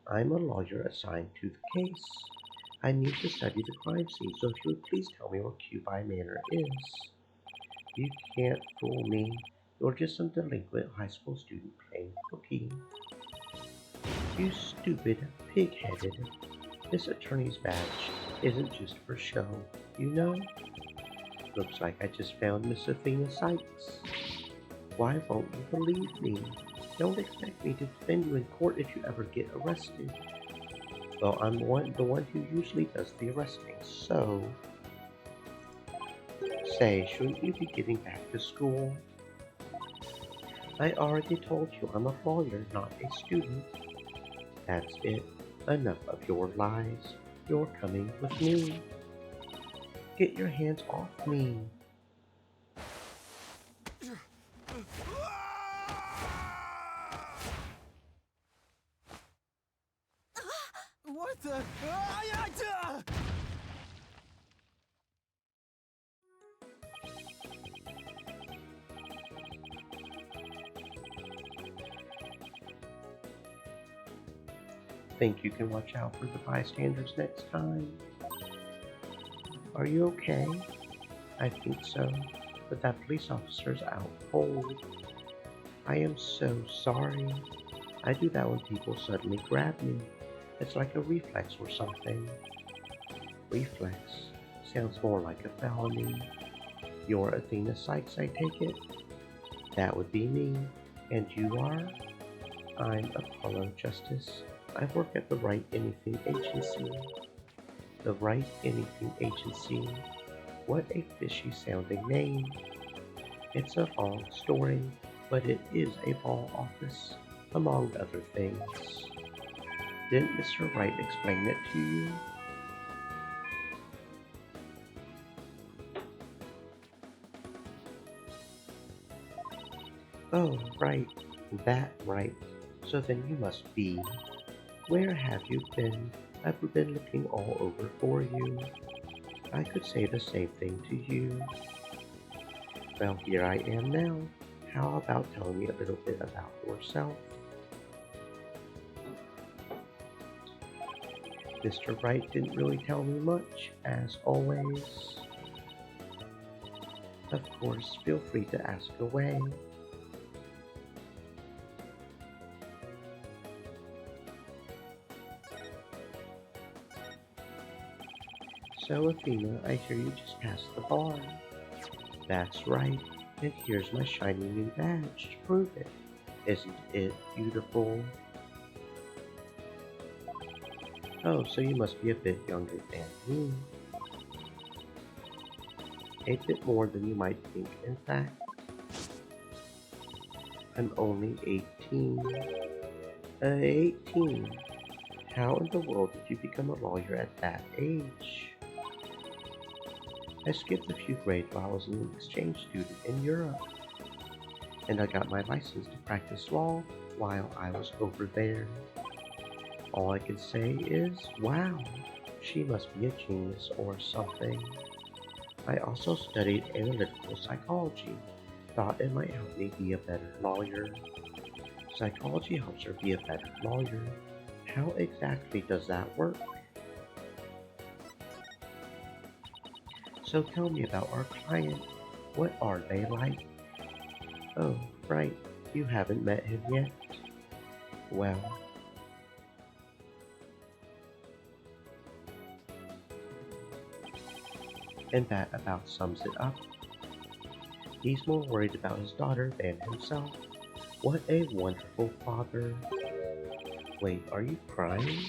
I'm a lawyer assigned to the case. I need to study the crime scene, so if you would please tell me where Cubine Manor is. You can't fool me. You're just some delinquent high school student playing hooky. You stupid, pig-headed. This attorney's badge isn't just for show, you know? Looks like I just found Miss Athena Sykes. Why won't you believe me? Don't expect me to defend you in court if you ever get arrested. Well, I'm the one who usually does the arresting, so... Say, shouldn't you be getting back to school? I already told you I'm a lawyer, not a student. That's it. Enough of your lies. You're coming with me. Get your hands off me. What the? Think you can watch out for the bystanders next time? Are you okay? I think so, but that police officer's out cold. I am so sorry. I do that when people suddenly grab me. It's like a reflex or something. Reflex sounds more like a felony. You're Athena Sykes, I take it? That would be me. And you are? I'm Apollo Justice. I work at the Right Anything Agency. The Right Anything Agency. What a fishy sounding name. It's a long story, but it is a law office, among other things. Didn't Mr. Wright explain it to you? Oh, right. That right. So then you must be. Where have you been? I've been looking all over for you. I could say the same thing to you. Well, here I am now. How about telling me a little bit about yourself? Mr. Wright didn't really tell me much, as always. Of course, feel free to ask away. So, Athena, I hear you just passed the bar. That's right, and here's my shiny new badge to prove it. Isn't it beautiful? Oh, so you must be a bit younger than me. A bit more than you might think, in fact. I'm only 18. 18? How in the world did you become a lawyer at that age? I skipped a few grades while I was an exchange student in Europe. And I got my license to practice law while I was over there. All I can say is, wow, she must be a genius or something. I also studied analytical psychology. Thought it might help me be a better lawyer. Psychology helps her be a better lawyer. How exactly does that work? So tell me about our client. What are they like? Oh, right, you haven't met him yet. Well... And that about sums it up. He's more worried about his daughter than himself. What a wonderful father. Wait, are you crying?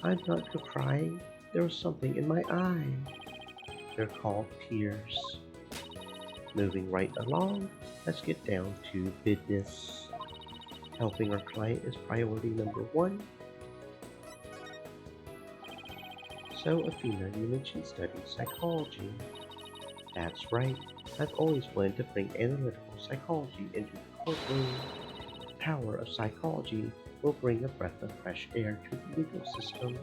I'm not crying. There was something in my eye. They're called tears. Moving right along, let's get down to business. Helping our client is priority number 1. So, Athena, you mentioned studying psychology. That's right. I've always wanted to bring analytical psychology into the courtroom. The power of psychology will bring a breath of fresh air to the legal system.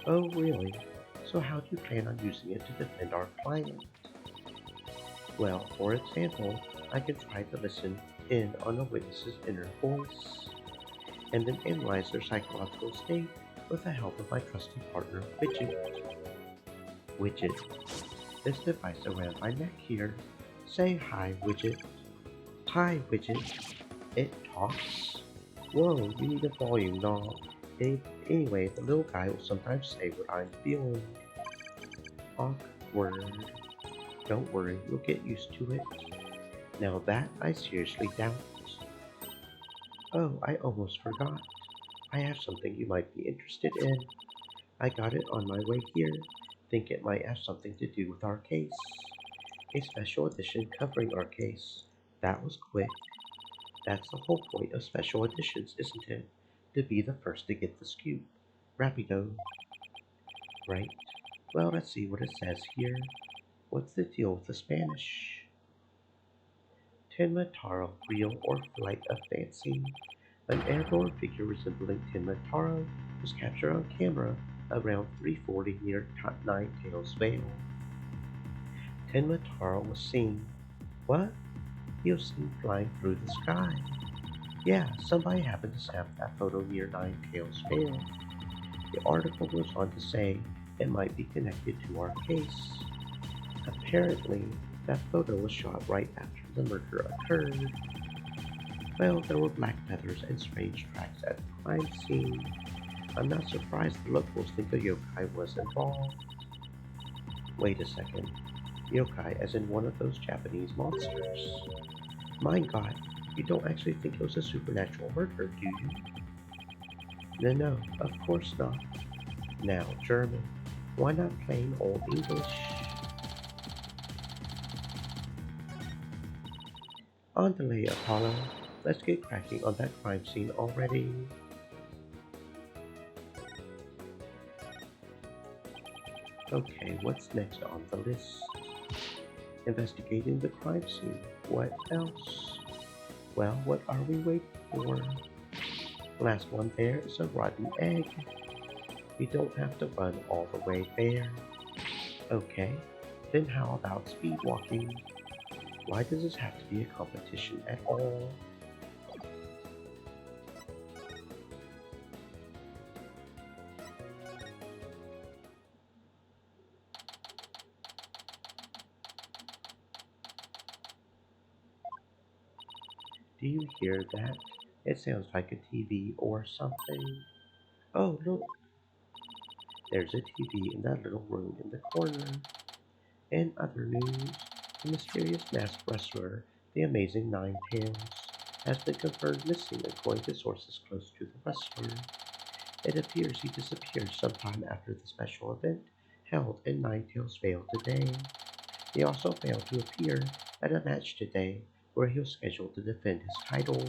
Oh, really? So how do you plan on using it to defend our client? Well, for example, I can try to listen in on a witness's inner voice. and then analyze their psychological state with the help of my trusty partner, Widget. Widget. This device around my neck here. Say hi, Widget. Hi, Widget. It talks. Whoa, you need a volume knob. Anyway, the little guy will sometimes say what I'm feeling. Awkward. Don't worry, you'll get used to it. Now that I seriously doubt. Oh, I almost forgot. I have something you might be interested in. I got it on my way here. Think it might have something to do with our case. A special edition covering our case. That was quick. That's the whole point of special editions, isn't it? To be the first to get the scoop. Rapido. Right. Well, let's see what it says here. What's the deal with the Spanish? Tenma Taro, real or flight of fancy. An airborne figure resembling Tenma Taro was captured on camera around 3:40 near Nine Tails Vale. Tenma Taro was seen. What? He was seen flying through the sky. Yeah, somebody happened to snap that photo near Nine Tails Vale. The article goes on to say it might be connected to our case. Apparently, that photo was shot right after the murder occurred. Well, there were black feathers and strange tracks at the crime scene. I'm not surprised the locals think a yokai was involved. Wait a second. Yokai as in one of those Japanese monsters. My god, you don't actually think it was a supernatural murder, do you? No, of course not. Now, German. Why not plain old English? On delay, Apollo. Let's get cracking on that crime scene already. Okay, what's next on the list? Investigating the crime scene. What else? Well, what are we waiting for? Last one there is a rotten egg. We don't have to run all the way there. Okay, then how about speed walking? Why does this have to be a competition at all? Do you hear that? It sounds like a TV or something. Oh, look. There's a TV in that little room in the corner. In other news, the mysterious masked wrestler, the Amazing Nine Tails, has been confirmed missing according to sources close to the wrestler. It appears he disappeared sometime after the special event held in Nine Tails Vale today. He also failed to appear at a match today where he was scheduled to defend his title.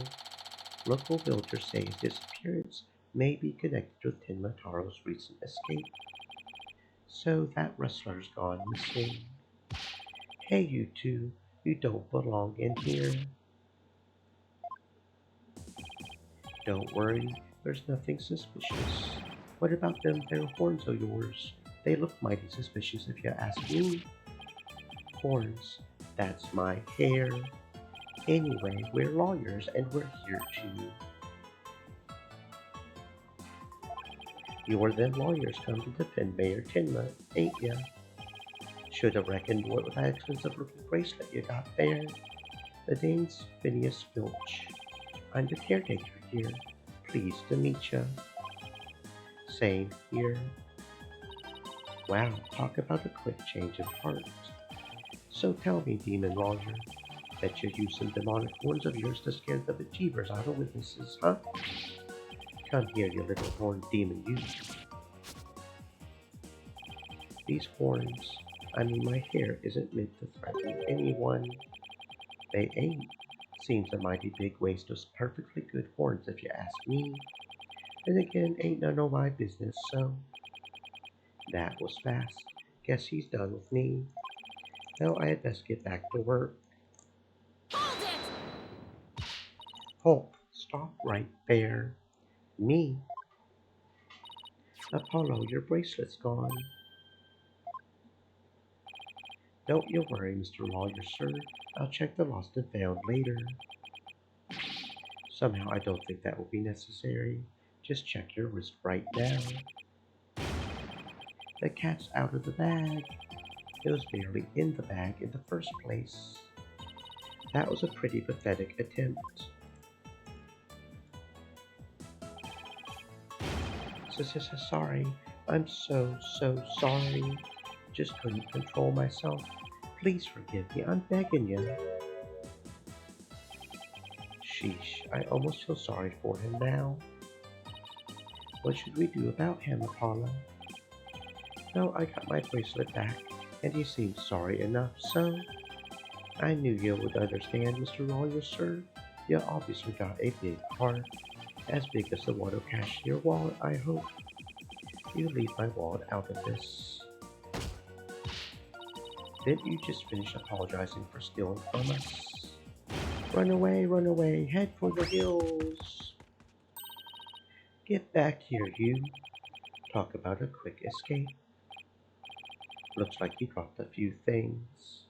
Local villagers say his disappearance may be connected with Tenma Taro's recent escape. So that wrestler's gone missing. Hey you two, you don't belong in here. Don't worry, there's nothing suspicious. What about them there horns of yours? They look mighty suspicious if you ask me. Horns, that's my hair. Anyway, we're lawyers and we're here to... You're them lawyers come to defend Mayor Tenma, ain't ya? Shoulda reckoned what that expensive looking bracelet you got there. The name's Phineas Filch. I'm the caretaker here. Pleased to meet ya. Same here. Wow, talk about a quick change of heart. So tell me, demon lawyer, bet you use some demonic horns of yours to scare the bejeebers out of witnesses, huh? Come here, you little horned demon, you. These horns, I mean my hair, isn't meant to threaten anyone. They ain't. Seems a mighty big waste of perfectly good horns if you ask me. And again, ain't none of my business, so... That was fast. Guess he's done with me. Now I had best get back to work. Hold it! Halt! Stop right there. Me? Apollo, your bracelet's gone. Don't you worry, Mr. Lawyer, sir. I'll check the lost and found later. Somehow I don't think that will be necessary. Just check your wrist right now. The cat's out of the bag. It was barely in the bag in the first place. That was a pretty pathetic attempt. Sorry. I'm so sorry. Just couldn't control myself. Please forgive me. I'm begging you. Sheesh, I almost feel sorry for him now. What should we do about him, Apollo? No, I got my bracelet back, and he seemed sorry enough, so... I knew you would understand, Mr. Lawyer, sir. You obviously got a big heart. As big as the Watto cashier wallet, I hope. You leave my wallet out of this. Didn't you just finish apologizing for stealing from us? Run away, head for the hills. Get back here, you. Talk about a quick escape. Looks like you dropped a few things.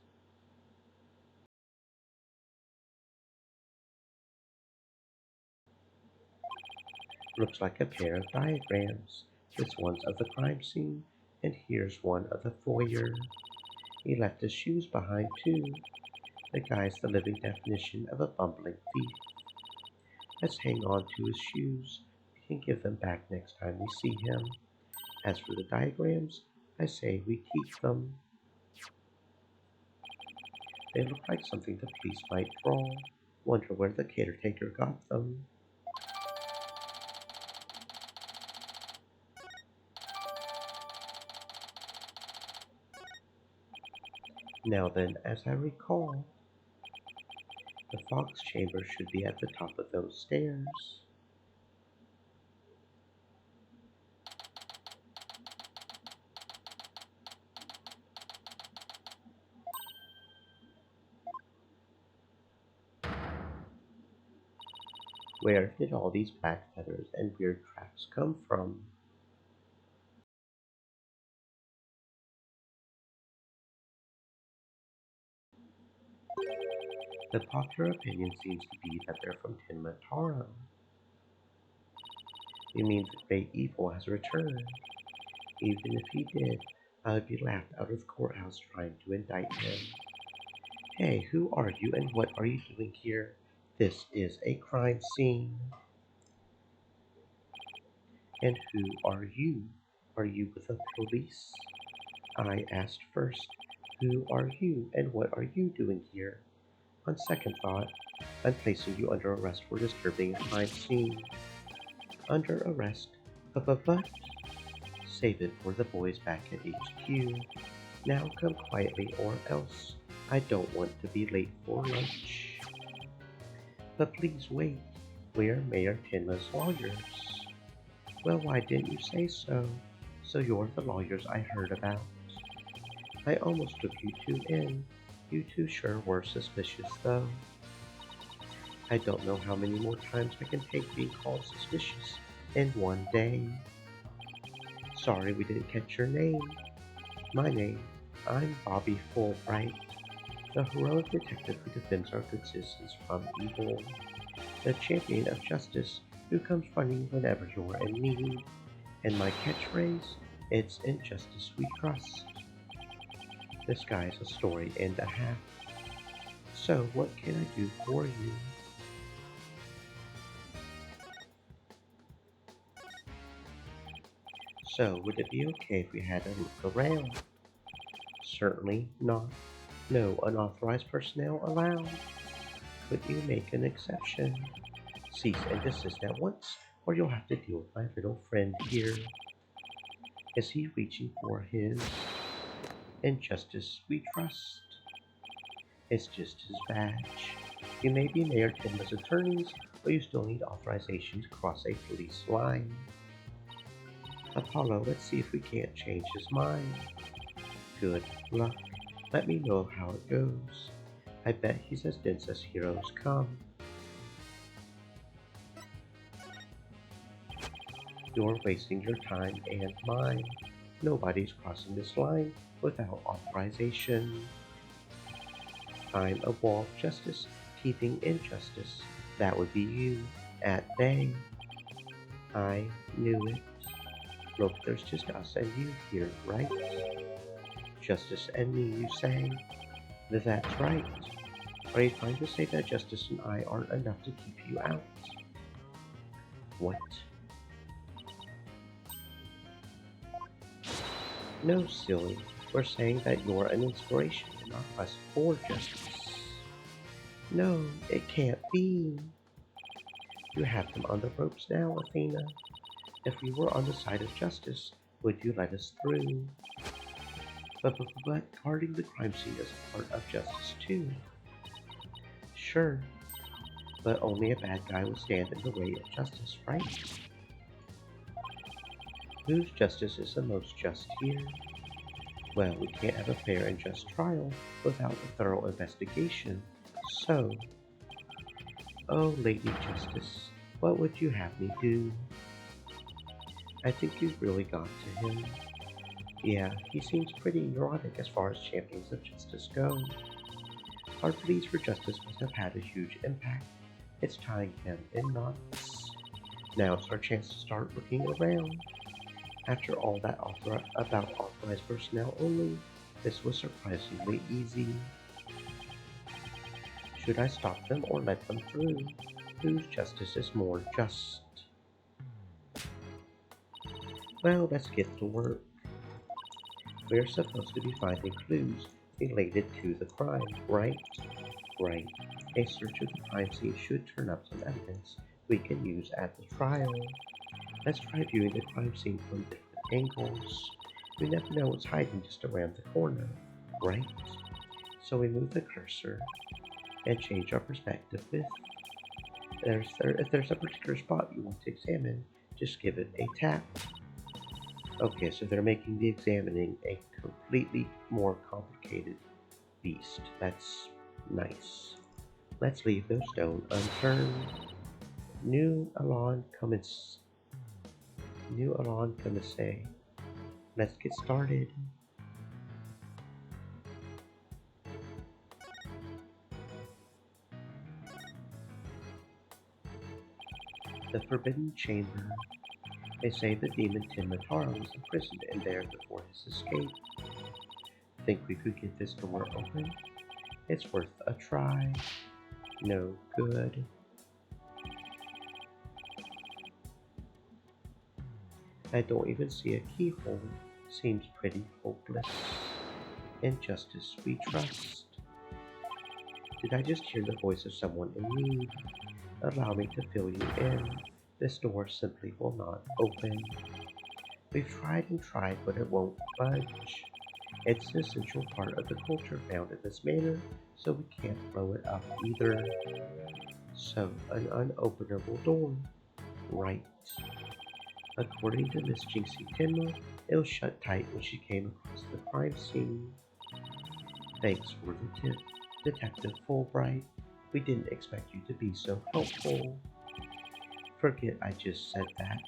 Looks like a pair of diagrams. This one's of the crime scene, and here's one of the foyer. He left his shoes behind too. The guy's the living definition of a bumbling thief. Let's hang on to his shoes. We can give them back next time we see him. As for the diagrams, I say we keep them. They look like something the police might draw. Wonder where the caretaker got them. Now then, as I recall, the Fox chamber should be at the top of those stairs. Where did all these black feathers and weird tracks come from? The popular opinion seems to be that they're from Tenmataro. You mean the great evil has returned? Even if he did, I would be laughed out of the courthouse trying to indict him. Hey, who are you and what are you doing here? This is a crime scene. And who are you? Are you with the police? I asked first, who are you and what are you doing here? On second thought, I'm placing you under arrest for disturbing a crime scene. Under arrest? But? Save it for the boys back at HQ. Now come quietly or else I don't want to be late for lunch. But please wait, we're Mayor Tenma's lawyers. Well, why didn't you say so? So you're the lawyers I heard about. I almost took you two in. You two sure were suspicious, though. I don't know how many more times I can take being called suspicious in one day. Sorry we didn't catch your name. My name, I'm Bobby Fulbright, the heroic detective who defends our good citizens from evil, the champion of justice who comes running whenever you're in need, and my catchphrase, it's in justice we trust. This guy's a story and a half. So what can I do for you? So would it be okay if we had a look around? Certainly not. No unauthorized personnel allowed. Could you make an exception? Cease and desist at once, or you'll have to deal with my little friend here. Is he reaching for his? In justice we trust. It's just his badge. You may be Mayor Tenma's attorneys, but you still need authorization to cross a police line. Apollo, let's see if we can't change his mind. Good luck. Let me know how it goes. I bet he's as dense as heroes come. You're wasting your time and mine. Nobody's crossing this line without authorization. I'm a wall of justice, keeping injustice. That would be you. at bay. I knew it. Look, there's just us and you here, right? Justice and me, you say? That's right. Are you trying to say that Justice and I aren't enough to keep you out? What? No, silly. We're saying that you're an inspiration in our quest for justice. No, it can't be. You have them on the ropes now, Athena. If we were on the side of justice, would you let us through? But guarding the crime scene is a part of justice too. Sure, but only a bad guy would stand in the way of justice, right? Whose justice is the most just here? Well, we can't have a fair and just trial without a thorough investigation, so... Oh, Lady Justice, what would you have me do? I think you've really got to him. Yeah, he seems pretty neurotic as far as champions of justice go. Our pleas for justice must have had a huge impact. It's tying him in knots. Now it's our chance to start looking around. After all that about authorized personnel only, this was surprisingly easy. Should I stop them or let them through? Whose justice is more just? Well, let's get to work. We're supposed to be finding clues related to the crime, right? Right. A search of the crime scene should turn up some evidence we can use at the trial. Let's try viewing the crime scene from different angles. We never know what's hiding just around the corner, right? So we move the cursor and change our perspective with. If there's a particular spot you want to examine, just give it a tap. Okay, so they're making the examining a completely more complicated beast. That's nice. Let's leave no stone unturned. New Alon Commissaire. Let's get started. The Forbidden Chamber. They say the demon Tinmataro was imprisoned in there before his escape. Think we could get this door open? It's worth a try. No good. I don't even see a keyhole. Seems pretty hopeless. In justice we trust. Did I just hear the voice of someone in need? Allow me to fill you in. This door simply will not open. We've tried and tried, but it won't budge. It's an essential part of the culture found in this manor, so we can't blow it up either. So, an unopenable door. Right. According to Miss Jinxie Tenma, it was shut tight when she came across the crime scene. Thanks for the tip, Detective Fulbright. We didn't expect you to be so helpful. Forget I just said that.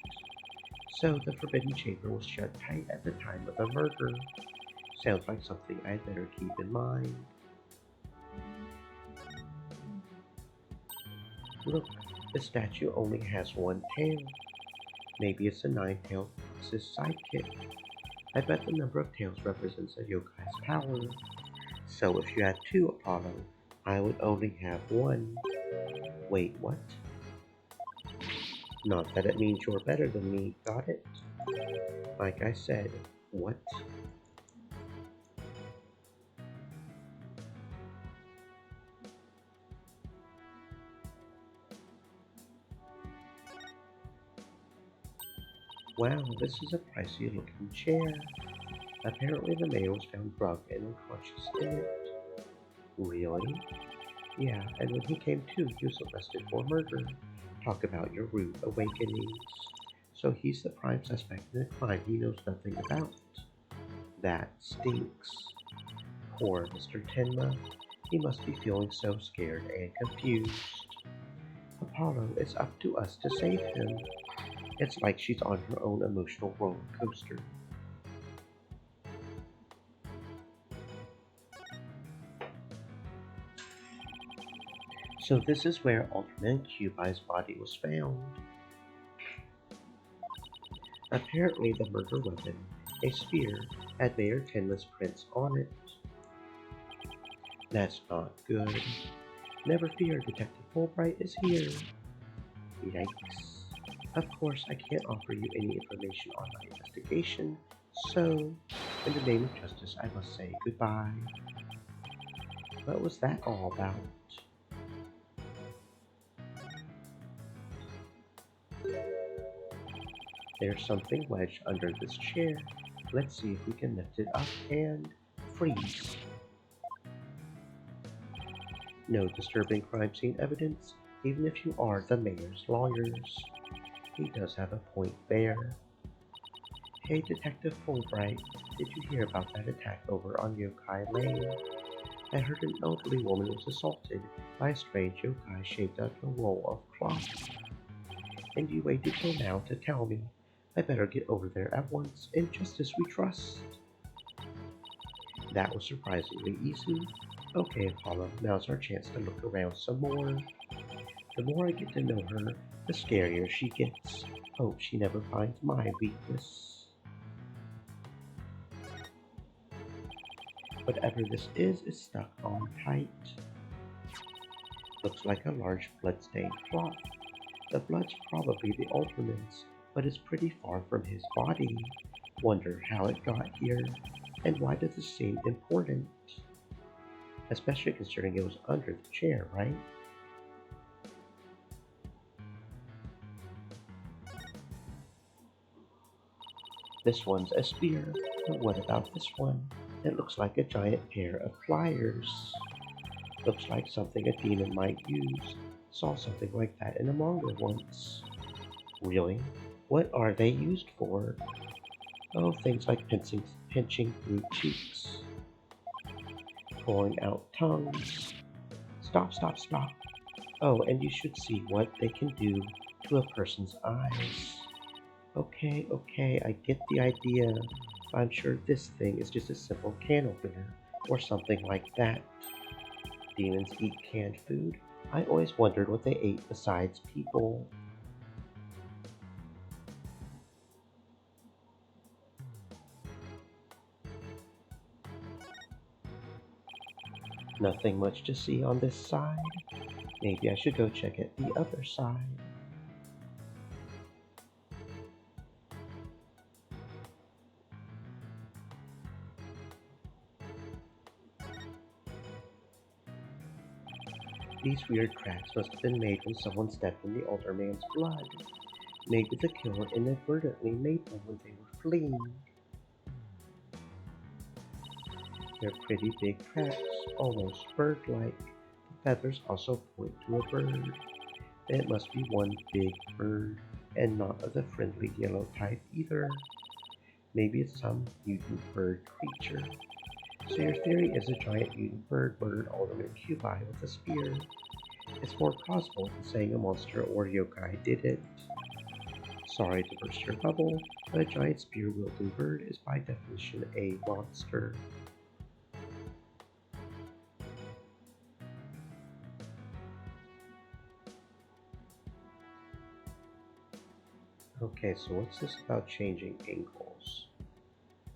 So the Forbidden Chamber was shut tight at the time of the murder. Sounds like something I'd better keep in mind. Look, the statue only has one tail. Maybe it's a nine-tailed fox's sidekick. I bet the number of tails represents a yokai's power. So if you had two Apollo, I would only have one. Wait, what? Not that it means you're better than me, got it? Like I said, what? Wow, this is a pricey looking chair. Apparently the mayor was found drunk and unconscious in it. Really? Yeah, and when he came to, he was arrested for murder. Talk about your rude awakenings. So he's the prime suspect in a crime he knows nothing about. That stinks. Poor Mr. Tenma. He must be feeling so scared and confused. Apollo, it's up to us to save him. It's like she's on her own emotional roller coaster. So this is where Alderman Cubai's body was found. Apparently the murder weapon, a spear, had Mayor Tenma's prints on it. That's not good. Never fear, Detective Fulbright is here. Yikes. Of course, I can't offer you any information on my investigation, so, in the name of justice, I must say goodbye. What was that all about? There's something wedged under this chair. Let's see if we can lift it up and freeze. No disturbing crime scene evidence, even if you are the mayor's lawyers. He does have a point there. Hey, Detective Fulbright, did you hear about that attack over on Yokai Lane? I heard an elderly woman was assaulted by a strange yokai shaped out of a roll of cloth. And you waited till now to tell me. I better get over there at once. In justice we trust. That was surprisingly easy. Okay, Apollo, now's our chance to look around some more. The more I get to know her, the scarier she gets. Hope she never finds my weakness. Whatever this is stuck on tight. Looks like a large blood-stained cloth. The blood's probably the Alderman's, but it's pretty far from his body. Wonder how it got here, and why does it seem important? Especially considering it was under the chair, right? This one's a spear, but what about this one? It looks like a giant pair of pliers. Looks like something a demon might use. Saw something like that in a manga once. Really? What are they used for? Oh, things like pinching through cheeks. Pulling out tongues. Stop, stop, stop. Oh, and you should see what they can do to a person's eyes. Okay, I get the idea. I'm sure this thing is just a simple can opener, or something like that. Demons eat canned food? I always wondered what they ate besides people. Nothing much to see on this side. Maybe I should go check at the other side. These weird cracks must have been made when someone stepped in the Alderman's blood. Maybe the killer inadvertently made them when they were fleeing. They're pretty big cracks, almost bird-like. The feathers also point to a bird. It must be one big bird, and not of the friendly yellow type either. Maybe it's some mutant bird creature. So your theory is a giant mutant bird murdered Alderman Cubi with a spear. It's more plausible than saying a monster or yokai did it. Sorry to burst your bubble, but a giant spear-wielding bird is by definition a monster. Okay, so what's this about changing angles?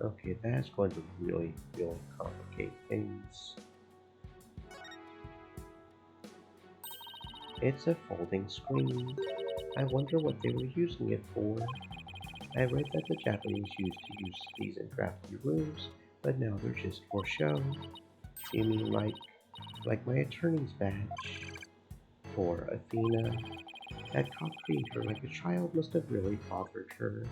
Okay, that's going to really complicate things. It's a folding screen. I wonder what they were using it for. I read that the Japanese used to use these in drafty rooms, but now they're just for show. You mean like my attorney's badge? Poor Athena. That cop treating her like a child must have really bothered her.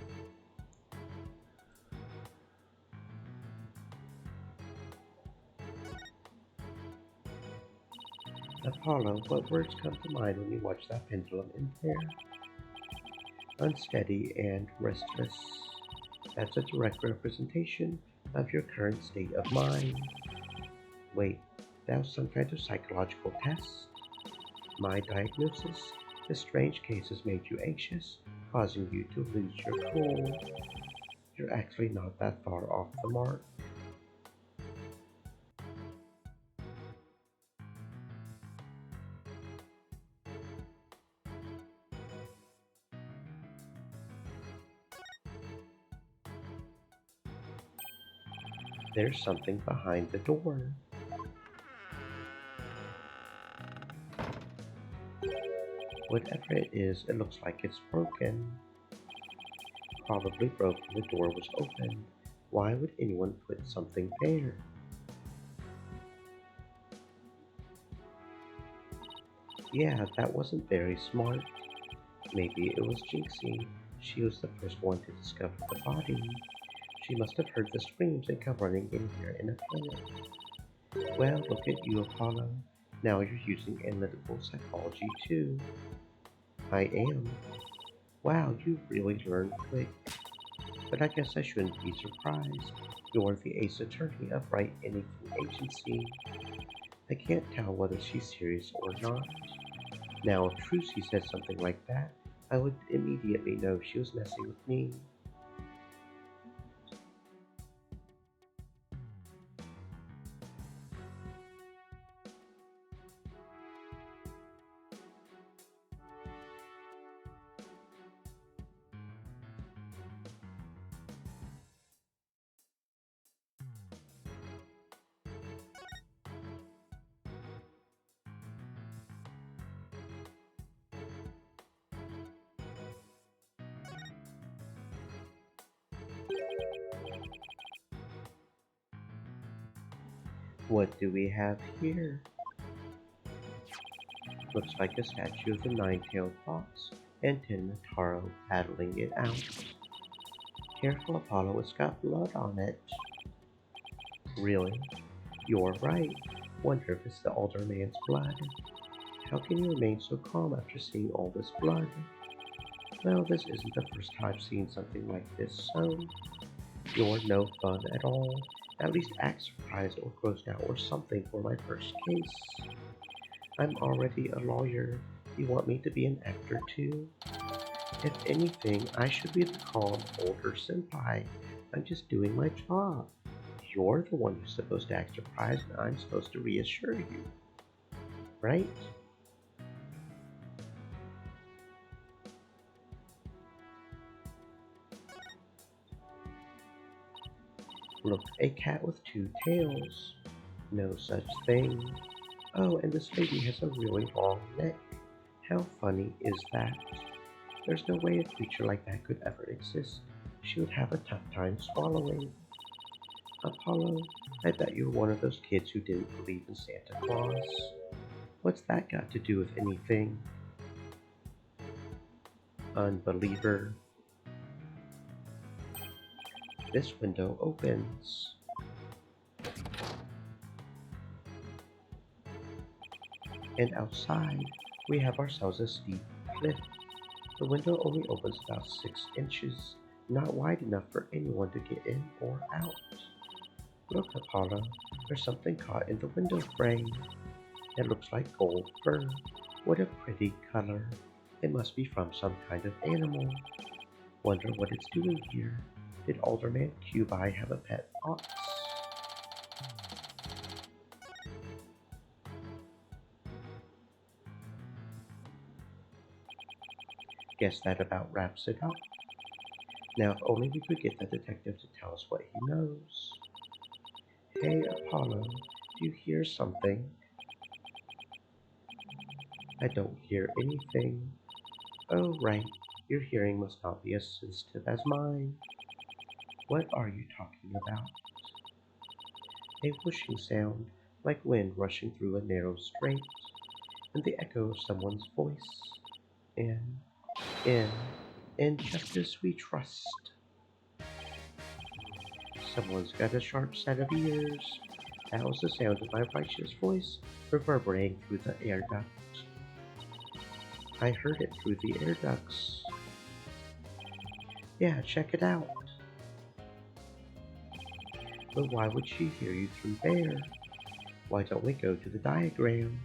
Apollo, what words come to mind when you watch that pendulum in there? Unsteady and restless. That's a direct representation of your current state of mind. Wait, that was some kind of psychological test? My diagnosis? This strange case has made you anxious, causing you to lose your cool. You're actually not that far off the mark. There's something behind the door. Whatever it is, it looks like it's broken. Probably broke when the door was open. Why would anyone put something there? Yeah, that wasn't very smart. Maybe it was Jinxie. She was the first one to discover the body. She must have heard the screams and come running in here in a panic. Well, look at you, Apollo. Now you're using analytical psychology too. I am. Wow, you really learned quick. But I guess I shouldn't be surprised. You're the Ace Attorney of Right Anything Agency. I can't tell whether she's serious or not. Now, if Trucy said something like that, I would immediately know she was messing with me. What do we have here? Looks like a statue of the nine-tailed fox and Tenmataro battling it out. Careful, Apollo, it's got blood on it. Really? You're right. Wonder if it's the older man's blood. How can you remain so calm after seeing all this blood? Well, this isn't the first time I've seen something like this, so you're no fun at all. At least act surprised or grossed out or something for my first case. I'm already a lawyer. You want me to be an actor too? If anything, I should be the calm older senpai. I'm just doing my job. You're the one who's supposed to act surprised and I'm supposed to reassure you. Right? Look, a cat with two tails. No such thing. Oh, and this lady has a really long neck. How funny is that? There's no way a creature like that could ever exist. She would have a tough time swallowing. Apollo, I bet you're one of those kids who didn't believe in Santa Claus. What's that got to do with anything? Unbeliever. This window opens. And outside, we have ourselves a steep cliff. The window only opens about 6 inches, not wide enough for anyone to get in or out. Look, Apollo, there's something caught in the window frame. It looks like gold fur. What a pretty color. It must be from some kind of animal. Wonder what it's doing here. Did Alderman Cubi have a pet fox? Guess that about wraps it up. Now if only we could get the detective to tell us what he knows. Hey Apollo, do you hear something? I don't hear anything. Oh right, your hearing must not be as sensitive as mine. What are you talking about? A whooshing sound, like wind rushing through a narrow strait, and the echo of someone's voice. In justice we trust. Someone's got a sharp set of ears. That was the sound of my righteous voice reverberating through the air duct. I heard it through the air ducts. Yeah, check it out. But why would she hear you through there? Why don't we go to the diagram?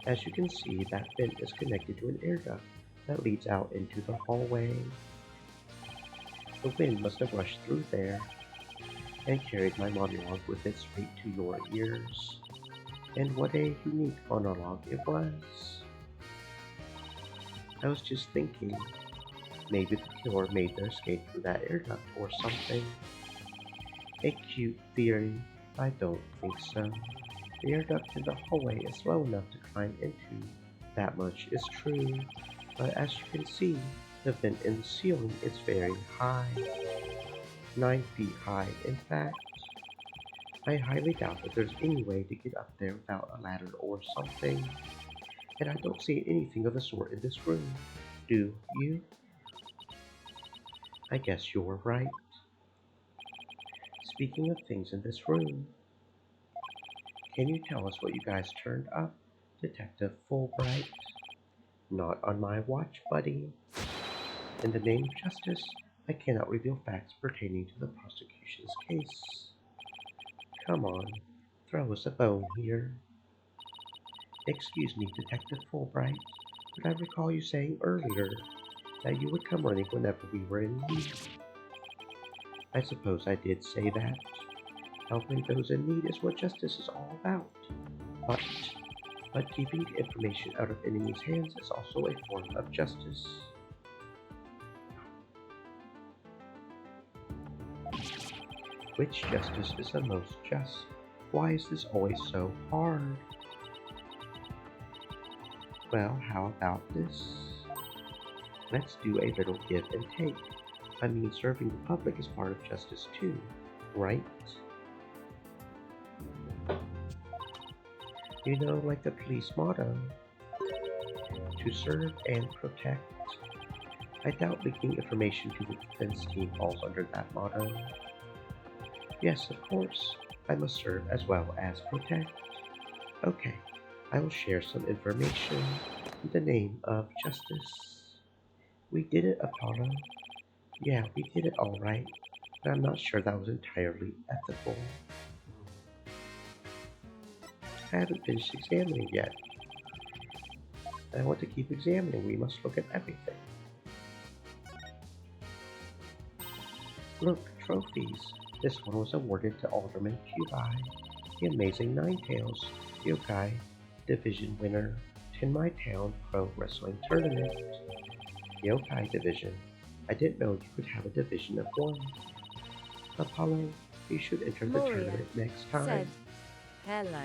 As you can see, that vent is connected to an air duct that leads out into the hallway. The wind must have rushed through there and carried my monologue with it straight to your ears. And what a unique monologue it was. I was just thinking, maybe the killer made their escape through that air duct or something. A cute theory. I don't think so. The air duct in the hallway is low enough to climb into. That much is true. But as you can see, the vent in the ceiling is very high. 9 feet high, in fact. I highly doubt that there's any way to get up there without a ladder or something. And I don't see anything of the sort in this room. Do you? I guess you're right. Speaking of things in this room, can you tell us what you guys turned up, Detective Fulbright? Not on my watch, buddy. In the name of justice, I cannot reveal facts pertaining to the prosecution's case. Come on, throw us a bone here. Excuse me, Detective Fulbright, but I recall you saying earlier that you would come running whenever we were in need. I suppose I did say that. Helping those in need is what justice is all about. But keeping information out of enemies' hands is also a form of justice. Which justice is the most just? Why is this always so hard? Well, how about this? Let's do a little give and take. I mean, serving the public is part of justice too, right? You know, like the police motto, to serve and protect. I doubt leaking information to the defense team falls under that motto. Yes, of course, I must serve as well as protect. Okay, I will share some information in the name of justice. We did it, Apollo. Yeah, we did it all right, but I'm not sure that was entirely ethical. I haven't finished examining yet. I want to keep examining. We must look at everything. Look, trophies. This one was awarded to Alderman Cubai, the Amazing Ninetales, Yokai Division winner, Tenmai Town Pro Wrestling Tournament. Yokai Division. I didn't know you could have a division of one. Apollo, you should enter the Moria tournament next time. Said, hello.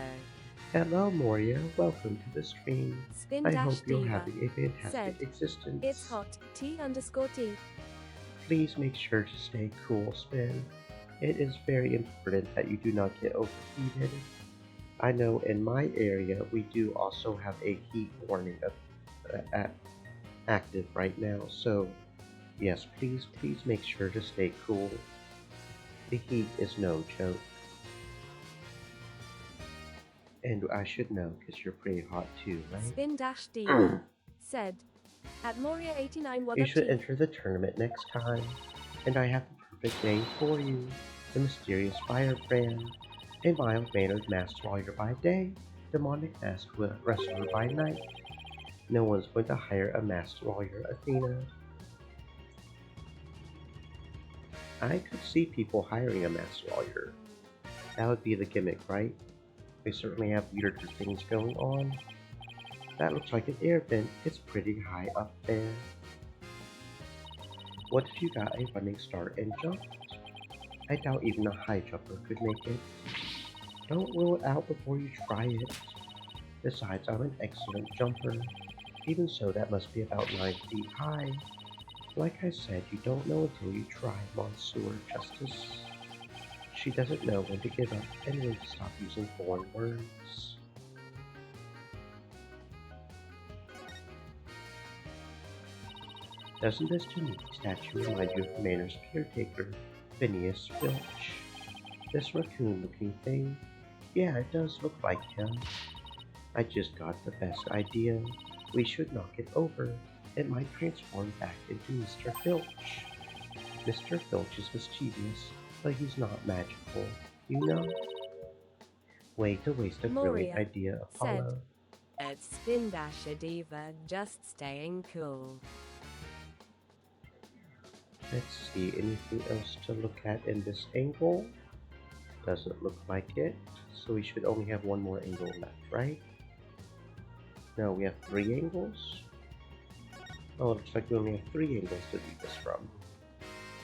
Hello, Moria. Welcome to the stream. Spin I dash hope you're diva having a fantastic said, existence. It's hot. T_T. Please make sure to stay cool, Spin. It is very important that you do not get overheated. I know in my area we do also have a heat warning active right now, so yes, please make sure to stay cool. The heat is no joke. And I should know, because you're pretty hot too, right? Spin dash diva said, at Moria 89 what You up should to? enter the tournament next time. And I have the perfect name for you. The Mysterious Firebrand. A mild-mannered masked lawyer by day, demonic masked wrestler by night. No one's going to hire a masked lawyer, Athena. I could see people hiring a masked lawyer. That would be the gimmick, right? We certainly have weirder things going on. That looks like an air vent. It's pretty high up there. What if you got a running start and jumped? I doubt even a high jumper could make it. Don't rule it out before you try it. Besides, I'm an excellent jumper. Even so, that must be about 9 feet high. Like I said, you don't know until you try, Monsieur Justice. She doesn't know when to give up and when to stop using foreign words. Doesn't this Tanuki statue remind you of the manor's caretaker, Phineas Filch? This raccoon-looking thing? Yeah, it does look like him. I just got the best idea. We should knock it over. It might transform back into Mr. Filch. Mr. Filch is mischievous, but he's not magical, you know? Way to waste a brilliant Moria idea, Apollo. At Spin dash a diva just staying cool. Let's see, anything else to look at in this angle? Doesn't look like it, so we should only have one more angle left, right? No, we have 3 angles? Oh, it looks like we only have 3 angles to do this from.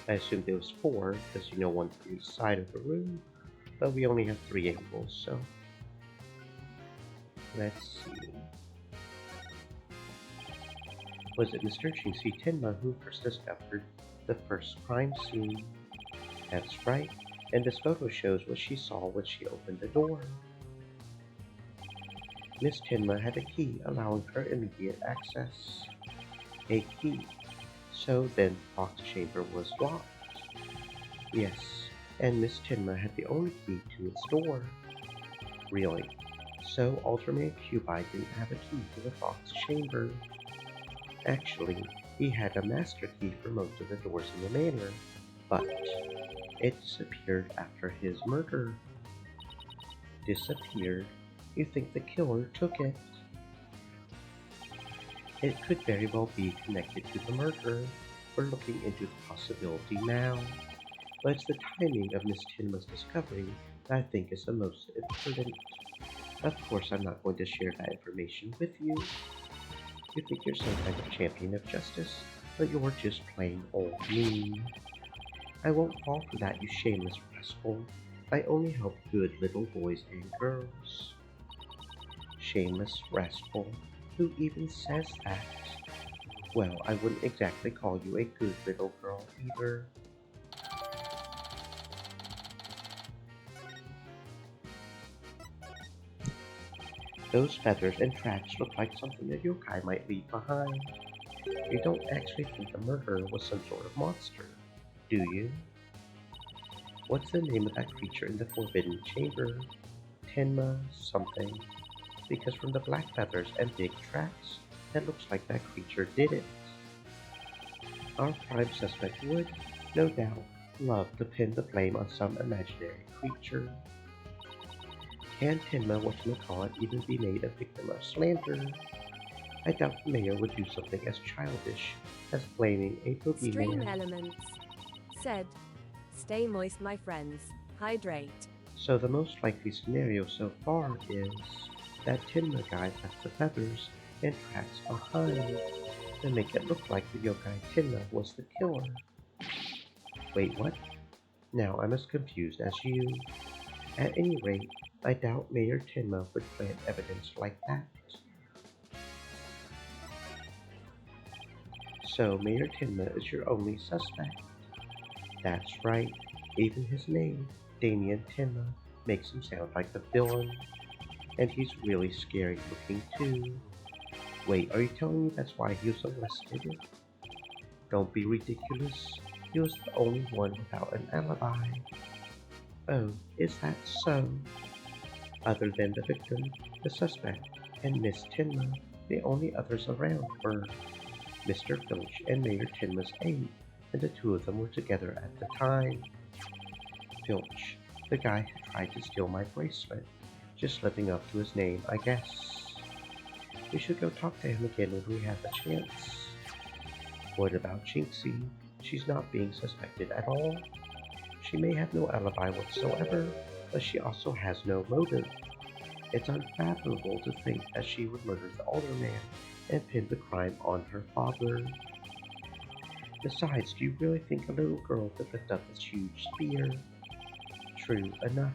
I assumed there was 4, because you know one for each side of the room, but we only have 3 angles, so let's see. Was it Mr. Jinxie Tenma who first discovered the first crime scene? That's right, and this photo shows what she saw when she opened the door. Miss Tenma had a key allowing her immediate access. A key. So then Fox Chamber was locked. Yes, and Miss Tenma had the only key to its door. Really? So Ultraman Cubite didn't have a key to the Fox Chamber. Actually, he had a master key for most of the doors in the manor, but it disappeared after his murder. Disappeared? You think the killer took it? It could very well be connected to the murder. We're looking into the possibility now. But it's the timing of Miss Tenma's discovery that I think is the most important. Of course, I'm not going to share that information with you. You think you're some kind of champion of justice, but you're just plain old mean. I won't fall for that, you shameless rascal. I only help good little boys and girls. Shameless rascal? Who even says that? Well, I wouldn't exactly call you a good little girl either. Those feathers and tracks look like something a yokai might leave behind. You don't actually think the murderer was some sort of monster, do you? What's the name of that creature in the Forbidden Chamber? Tenma something. Because from the black feathers and big tracks, it looks like that creature did it. Our prime suspect would, no doubt, love to pin the blame on some imaginary creature. Can Tenma whatchamacallit even be made a victim of slander? I doubt the mayor would do something as childish as blaming a Stream boogeyman. Elements said, "Stay moist, my friends. Hydrate." So the most likely scenario so far is that Tenma guy left the feathers and tracks behind to make it look like the yokai Tenma was the killer. Wait, what? Now I'm as confused as you. At any rate, I doubt Mayor Tenma would plant evidence like that. So Mayor Tenma is your only suspect. That's right, even his name, Damien Tenma, makes him sound like the villain. And he's really scary looking too. Wait, are you telling me that's why he was arrested? Don't be ridiculous. He was the only one without an alibi. Oh, is that so? Other than the victim, the suspect, and Miss Tenma, the only others around were Mr. Filch and Mayor Tenma's aide, and the two of them were together at the time. Filch, the guy who tried to steal my bracelet, just living up to his name, I guess. We should go talk to him again when we have a chance. What about Jinxie? She's not being suspected at all. She may have no alibi whatsoever, but she also has no motive. It's unfathomable to think that she would murder the older man and pin the crime on her father. Besides, do you really think a little girl could lift up this huge spear? True enough,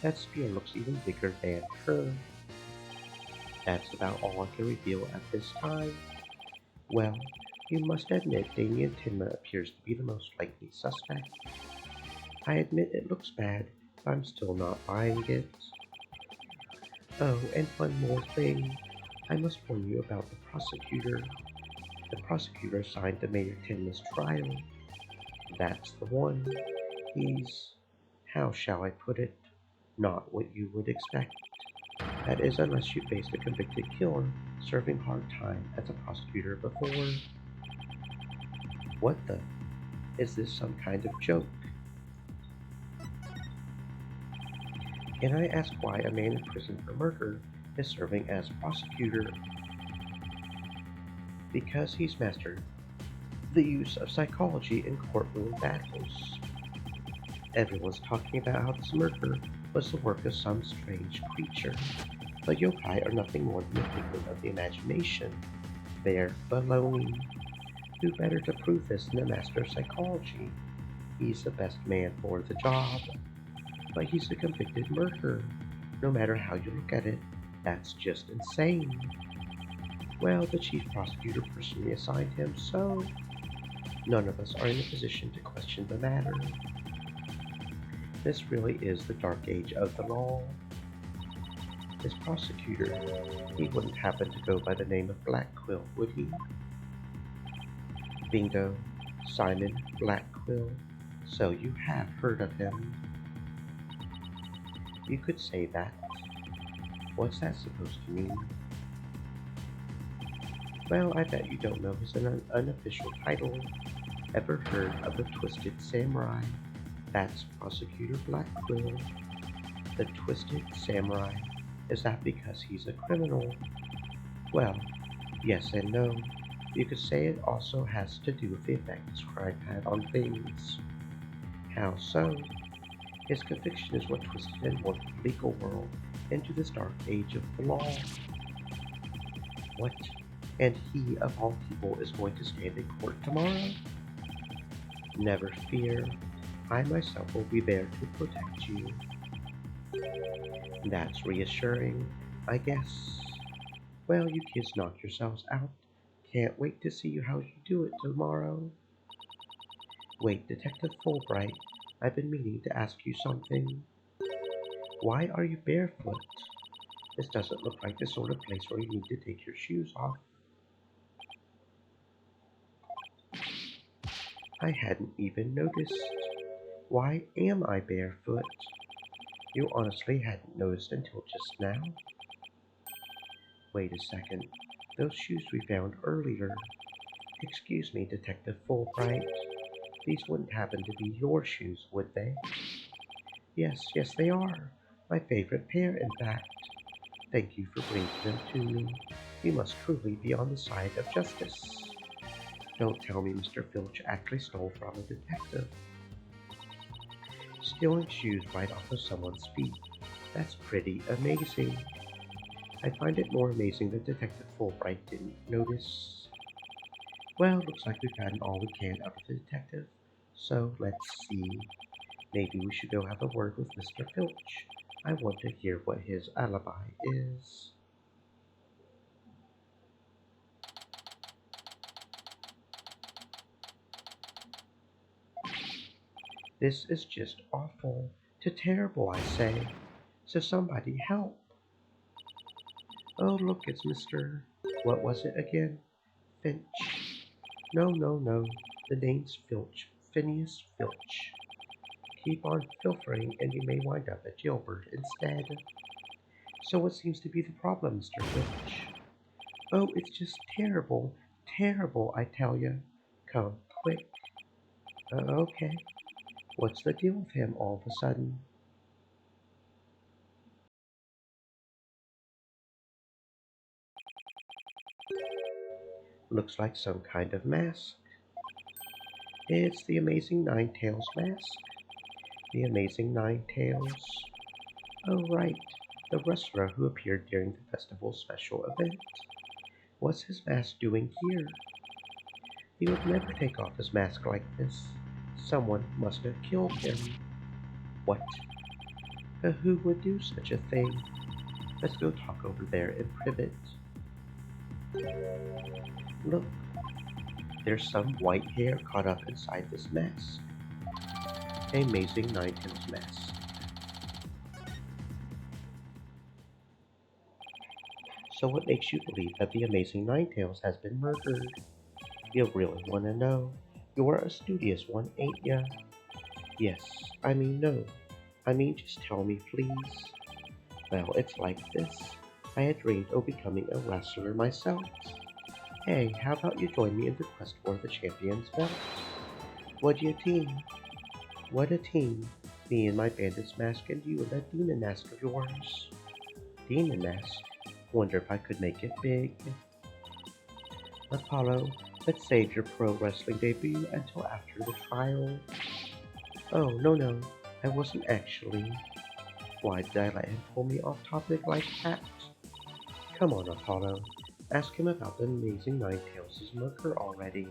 that spear looks even bigger than her. That's about all I can reveal at this time. Well, you must admit Damien Tenma appears to be the most likely suspect. I admit it looks bad, but I'm still not buying it. Oh, and one more thing. I must warn you about the prosecutor. The prosecutor assigned to Mayor Tenma's trial. That's the one. He's, how shall I put it, not what you would expect. That is, unless you faced a convicted killer serving hard time as a prosecutor before. What the? Is this some kind of joke? Can I ask why a man in prison for murder is serving as prosecutor? Because he's mastered the use of psychology in courtroom battles. Everyone's talking about how this murder was the work of some strange creature, but yokai are nothing more than a figment of the imagination. They're baloney. Who better to prove this than a master of psychology? He's the best man for the job, but he's a convicted murderer. No matter how you look at it, that's just insane. Well, the chief prosecutor personally assigned him, so none of us are in a position to question the matter. This really is the dark age of the law. This prosecutor, he wouldn't happen to go by the name of Blackquill, would he? Bingo, Simon Blackquill. So you have heard of him. You could say that. What's that supposed to mean? Well, I bet you don't know his unofficial title. Ever heard of the Twisted Samurai? That's Prosecutor Blackquill. The Twisted Samurai. Is that because he's a criminal? Well, yes and no. You could say it also has to do with the effect his crime had on things. How so? His conviction is what twisted and warped the legal world into this dark age of the law. What? And he, of all people, is going to stand in court tomorrow? Never fear. I myself will be there to protect you. That's reassuring, I guess. Well, you kids knock yourselves out. Can't wait to see how you do it tomorrow. Wait, Detective Fulbright, I've been meaning to ask you something. Why are you barefoot? This doesn't look like the sort of place where you need to take your shoes off. I hadn't even noticed. Why am I barefoot? You honestly hadn't noticed until just now? Wait a second. Those shoes we found earlier. Excuse me, Detective Fulbright. These wouldn't happen to be your shoes, would they? Yes, they are. My favorite pair, in fact. Thank you for bringing them to me. You must truly be on the side of justice. Don't tell me Mr. Filch actually stole from a detective. Stealing shoes right off of someone's feet. That's pretty amazing. I find it more amazing that Detective Fulbright didn't notice. Well, looks like we've gotten all we can out of the detective. So, let's see. Maybe we should go have a word with Mr. Filch. I want to hear what his alibi is. This is just awful. To terrible, I say. So somebody help. Oh, look, it's Mr. What was it again? Finch. No. The name's Filch. Phineas Filch. Keep on filtering and you may wind up at Gilbert instead. So what seems to be the problem, Mr. Filch? Oh, it's just terrible. Terrible, I tell ya. Come, quick. Okay. What's the deal with him all of a sudden? Looks like some kind of mask. It's the Amazing Nine-Tails mask. The Amazing Nine-Tails. Oh, right. The wrestler who appeared during the festival's special event. What's his mask doing here? He would never take off his mask like this. Someone must have killed him. What? Who would do such a thing? Let's go talk over there in Privet. Look, there's some white hair caught up inside this mask. Amazing Nine-Tails mask. So what makes you believe that the Amazing Nine-Tails has been murdered? You really want to know? You're a studious one, ain't ya? Yes, I mean no. I mean just tell me, please. Well, it's like this. I had dreamed of becoming a wrestler myself. Hey, how about you join me in the quest for the champion's belt? What'd you team? What a team. Me and my bandit's mask and you and that demon mask of yours. Demon mask? Wonder if I could make it big. Apollo, let's save your pro wrestling debut until after the trial. Oh, no, I wasn't actually. Why did I let him pull me off topic like that? Come on, Apollo. Ask him about the Amazing Nine-Tails' murder already.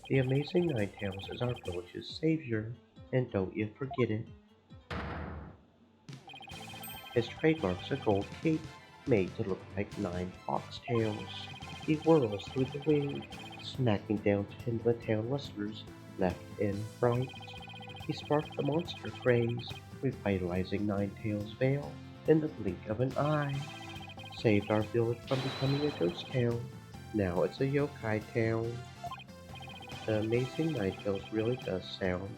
The Amazing Ninetales is our village's savior, and don't you forget it. His trademark's a gold cape made to look like 9 foxtails. He whirls through the wind, smacking down Tinmatown rustlers left and right. He sparked the monster craze, revitalizing Ninetales Vale in the blink of an eye. Saved our village from becoming a ghost town. Now it's a yokai town. The Amazing Ninetales really does sound,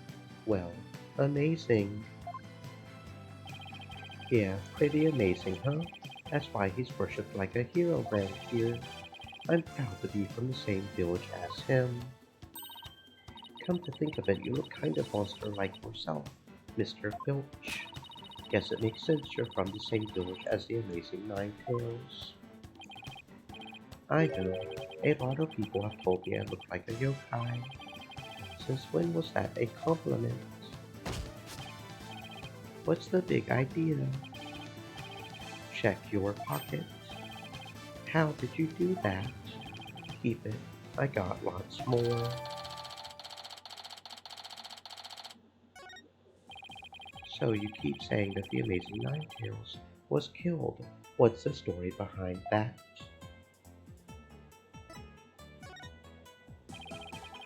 well, amazing. Yeah, pretty amazing, huh? That's why he's worshipped like a hero around here. I'm proud to be from the same village as him. Come to think of it, you look kind of monster-like yourself, Mr. Filch. Guess it makes sense you're from the same village as the Amazing Ninetales. I know, a lot of people have told me I look like a yokai. Since when was that a compliment? What's the big idea? Check your pocket. How did you do that? Keep it, I got lots more. So you keep saying that the Amazing Ninetales was killed. What's the story behind that?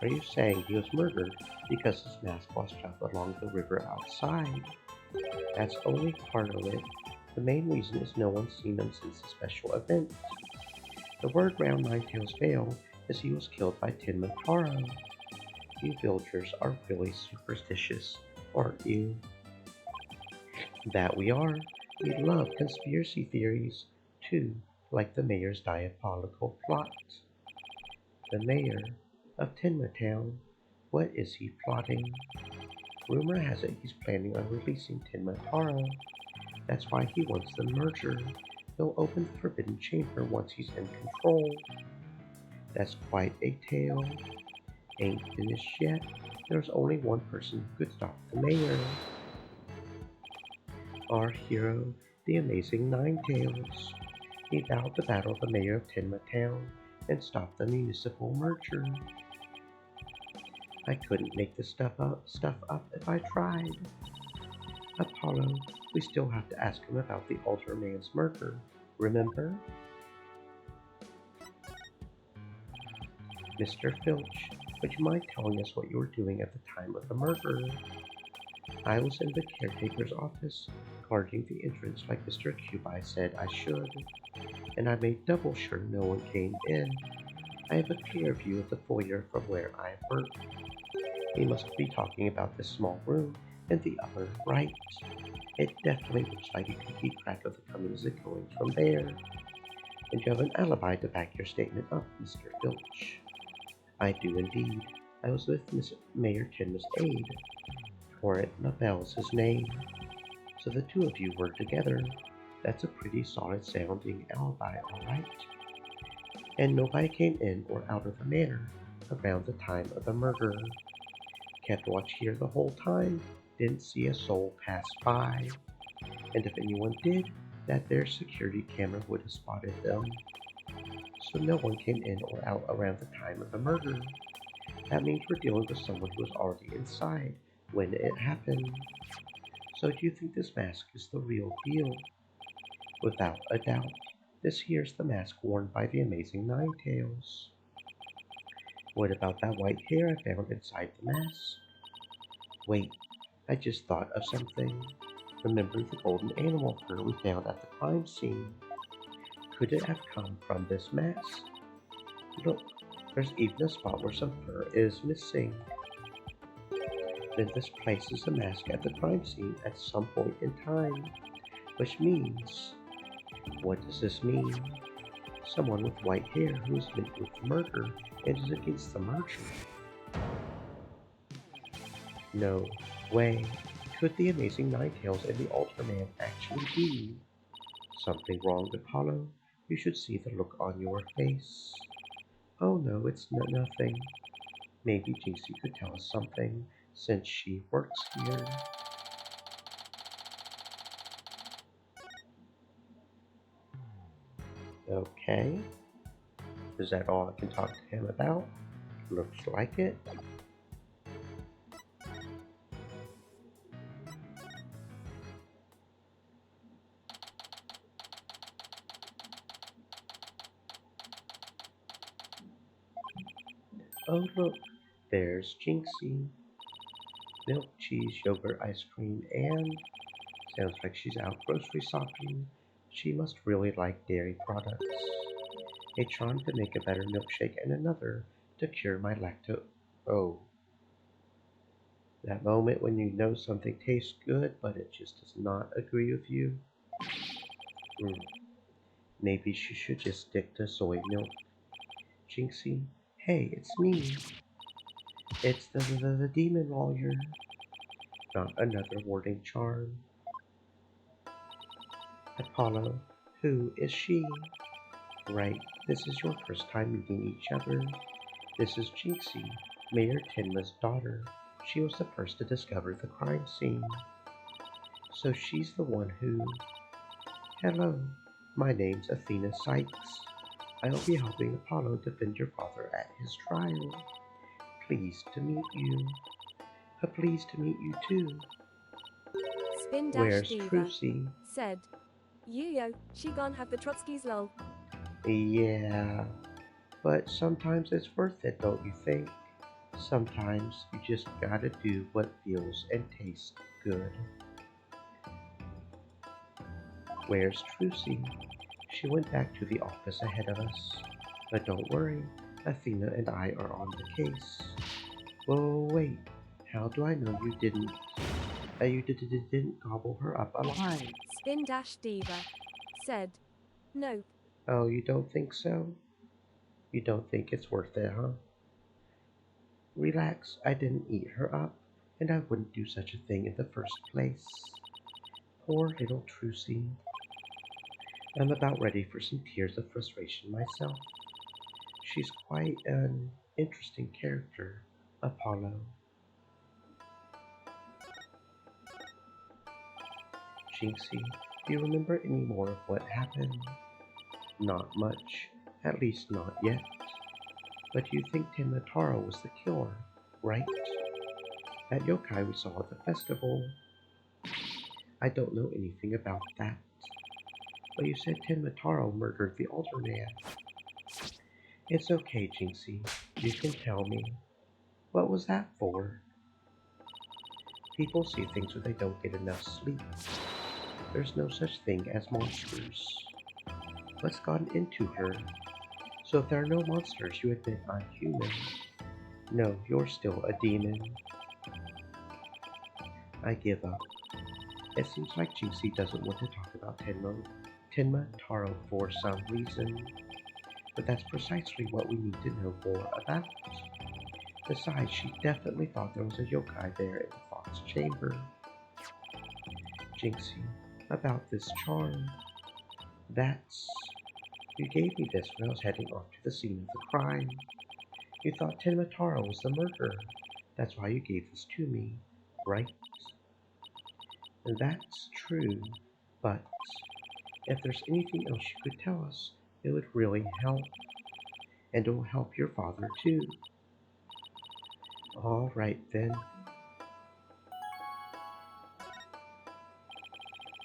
Are you saying he was murdered because his mask washed up along the river outside? That's only part of it. The main reason is no one's seen him since the special event. The word round Ninetales Vale is he was killed by Tinmataro. You villagers are really superstitious, aren't you? That we are. We love conspiracy theories, too, like the mayor's diabolical plot. The mayor of Tinmatown, what is he plotting? Rumor has it he's planning on releasing Tinmataro. That's why he wants the merger. He'll open the Forbidden Chamber once he's in control. That's quite a tale. Ain't finished yet. There's only one person who could stop the mayor. Our hero, the Amazing Ninetales. He vowed to battle the mayor of Tinmatown and stop the municipal merger. I couldn't make this stuff up if I tried. Apollo, we still have to ask him about the Altar Man's murder, remember? Mr. Filch, would you mind telling us what you were doing at the time of the murder? I was in the caretaker's office, guarding the entrance like Mr. Cubi said I should, and I made double sure no one came in. I have a clear view of the foyer from where I work. He must be talking about this small room in the upper right. It definitely looks like you can keep track of the comings and goings from there. And you have an alibi to back your statement up, Mr. Filch. I do indeed. I was with Miss Mayor Tinma's aide. Torrent LaBelle's his name. So the two of you were together. That's a pretty solid sounding alibi, alright? And nobody came in or out of the manor around the time of the murder. Kept watch here the whole time, didn't see a soul pass by. And if anyone did, that their security camera would have spotted them. So no one came in or out around the time of the murder. That means we're dealing with someone who was already inside when it happened. So do you think this mask is the real deal? Without a doubt, this here's the mask worn by the Amazing Ninetales. What about that white hair I found inside the mask? Wait, I just thought of something. Remember the golden animal fur we found at the crime scene? Could it have come from this mask? Look, there's even a spot where some fur is missing. Then this places the mask at the crime scene at some point in time. Which means... what does this mean? Someone with white hair who is linked with the murder and is against the merger. No way. Could the Amazing Ninetales and the Altar Man actually be? Something wrong, Apollo? You should see the look on your face. Oh no, it's nothing. Maybe JC could tell us something, since she works here. Okay. Is that all I can talk to him about? Looks like it. Oh look, there's Jinxie. Milk, cheese, yogurt, ice cream, and sounds like she's out grocery shopping. She must really like dairy products. A charm to make a better milkshake and another to cure my lacto. Oh. That moment when you know something tastes good, but it just does not agree with you. Maybe she should just stick to soy milk. Jinxie, hey, it's me. It's the demon lawyer. Not another warding charm. Apollo, who is she? Right, this is your first time meeting each other. This is Jinxie, Mayor Tenma's daughter. She was the first to discover the crime scene. So she's the one who... Hello, my name's Athena Sykes. I'll be helping Apollo defend your father at his trial. Pleased to meet you. Pleased to meet you too. Spin Dash Where's Diva Trucy? said, Yo, she gon' have the Trotskys lol. Yeah, but sometimes it's worth it, don't you think? Sometimes you just gotta do what feels and tastes good. Where's Trucy? She went back to the office ahead of us. But don't worry, Athena and I are on the case. Whoa, wait, how do I know you didn't gobble her up alive? Spin Dash Diva said, No, Oh, you don't think so? You don't think it's worth it, huh? Relax, I didn't eat her up, and I wouldn't do such a thing in the first place. Poor little Trucy. I'm about ready for some tears of frustration myself. She's quite an interesting character, Apollo. Jinxie, do you remember any more of what happened? Not much, at least not yet. But you think Tenma Taro was the killer, right? At Yokai we saw at the festival. I don't know anything about that. But you said Tenma Taro murdered the Altar Man. It's okay, Jinxie. You can tell me. What was that for? People see things when they don't get enough sleep. There's no such thing as monsters. What's gotten into her? So if there are no monsters, you admit I'm human. No, you're still a demon. I give up. It seems like Jinxie doesn't want to talk about Tenma Taro for some reason. But that's precisely what we need to know more about. Besides, she definitely thought there was a yokai there in the Fox Chamber. Jinxie, about this charm. You gave me this when I was heading off to the scene of the crime. You thought Tenma Taro was the murderer. That's why you gave this to me, right? And that's true, but if there's anything else you could tell us, it would really help. And it will help your father too. Alright then.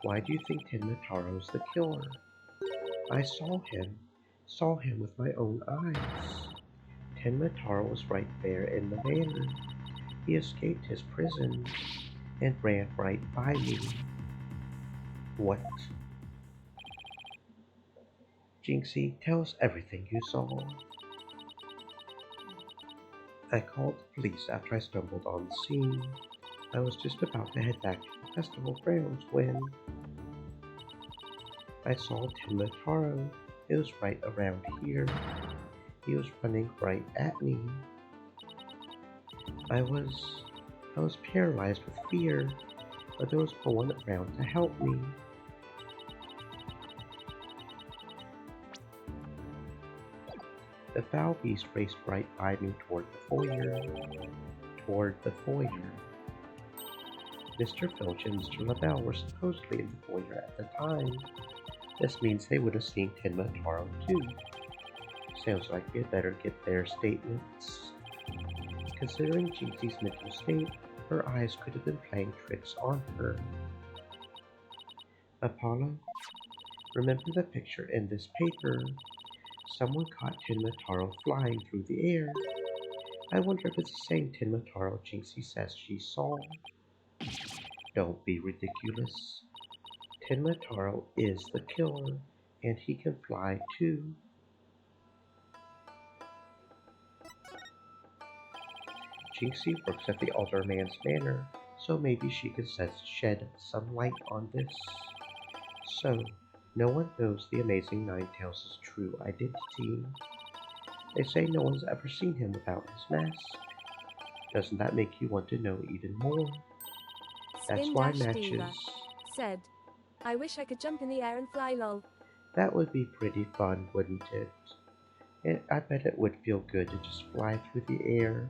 Why do you think Tenma Taro's the killer? I saw him with my own eyes. Tenma Taro was right there in the manor. He escaped his prison and ran right by me. What? Jinxie, tell us everything you saw. I called the police after I stumbled on the scene. I was just about to head back to the festival grounds when I saw Tenma Taro. It was right around here. He was running right at me. I was paralyzed with fear, but there was no one around to help me. The foul beast raced right by me toward the foyer. Mr. Filch and Mr. LaBelle were supposedly in the foyer at the time. This means they would have seen Tenma Taro too. Sounds like we had better get their statements. Considering Jinxie's mental state, her eyes could have been playing tricks on her. Apollo, remember the picture in this paper? Someone caught Tenmataro flying through the air. I wonder if it's the same Tenmataro Jinxie says she saw. Don't be ridiculous. Tenmataro is the killer, and he can fly too. Jinxie works at the Alder Man's Manor, so maybe she can shed some light on this. So, no one knows the amazing Ninetales' true identity. They say no one's ever seen him without his mask. Doesn't that make you want to know even more? That's why Spin-Dash matches... Diva said, I wish I could jump in the air and fly lol. That would be pretty fun, wouldn't it? And I bet it would feel good to just fly through the air.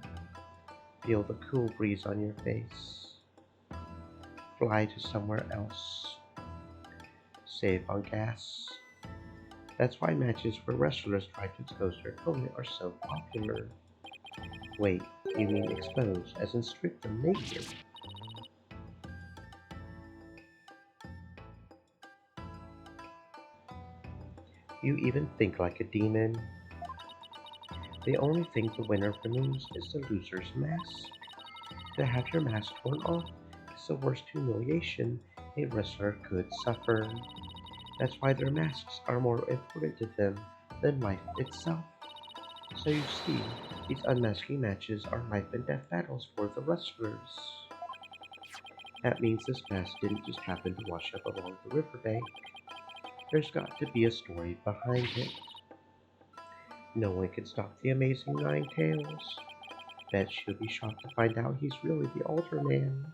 Feel the cool breeze on your face. Fly to somewhere else. Save on gas. That's why matches where wrestlers try to expose their opponent are so popular. Wait, you mean expose, as in strip them naked? You even think like a demon. The only thing the winner removes is the loser's mask. To have your mask torn off is the worst humiliation a wrestler could suffer. That's why their masks are more important to them than life itself. So you see, these unmasking matches are life and death battles for the wrestlers. That means this mask didn't just happen to wash up along the riverbank. There's got to be a story behind it. No one can stop the amazing Ninetales. Bet she'll be shocked to find out he's really the Alder Man.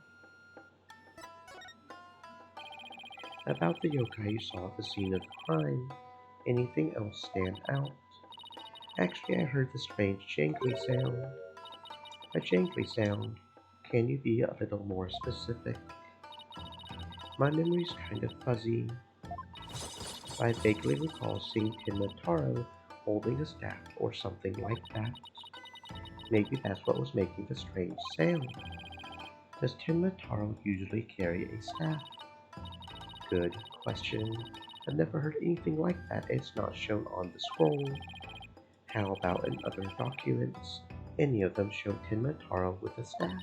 About the yokai you saw at the scene of the crime, anything else stand out? Actually, I heard the strange jangly sound. A jangly sound. Can you be a little more specific? My memory's kind of fuzzy. I vaguely recall seeing Tenmataro holding a staff or something like that. Maybe that's what was making the strange sound. Does Tenmataro usually carry a staff? Good question. I've never heard anything like that. It's not shown on the scroll. How about in other documents? Any of them show Tenmataro with a staff?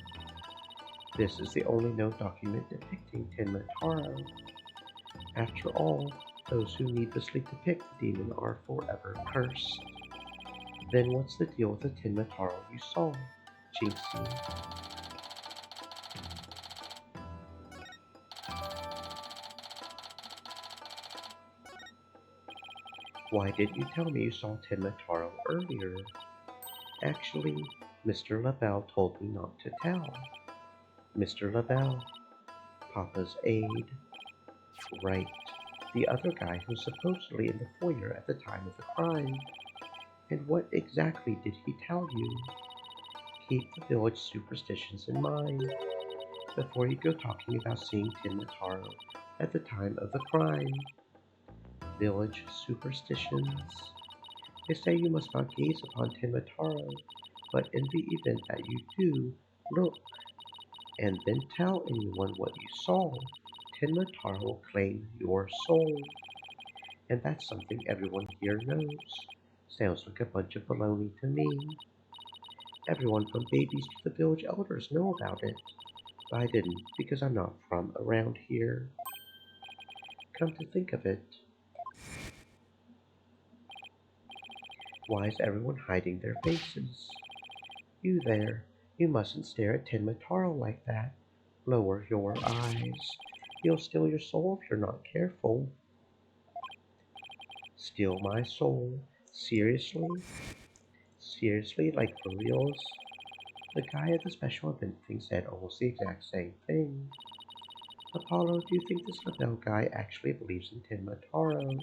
This is the only known document depicting Tenmataro. After all, those who needlessly depict the demon are forever cursed. Then what's the deal with the Tenmataro you saw, Jinxie? Why didn't you tell me you saw Tenmataro earlier? Actually, Mr. LaBelle told me not to tell. Mr. LaBelle, Papa's aide. Right, the other guy who's supposedly in the foyer at the time of the crime. And what exactly did he tell you? Keep the village superstitions in mind before you go talking about seeing Tenmataro at the time of the crime. Village superstitions. They say you must not gaze upon Tenmataro, but in the event that you do, look, and then tell anyone what you saw. Tenmataro will claim your soul. And that's something everyone here knows. Sounds like a bunch of baloney to me. Everyone from babies to the village elders know about it. But I didn't, because I'm not from around here. Come to think of it, why is everyone hiding their faces? You there, you mustn't stare at Tenmataro like that. Lower your eyes. He'll steal your soul if you're not careful. Steal my soul? Seriously? Seriously, like for reals? The guy at the special event thing said almost the exact same thing. Apollo, do you think this LaBelle guy actually believes in Tenmataro?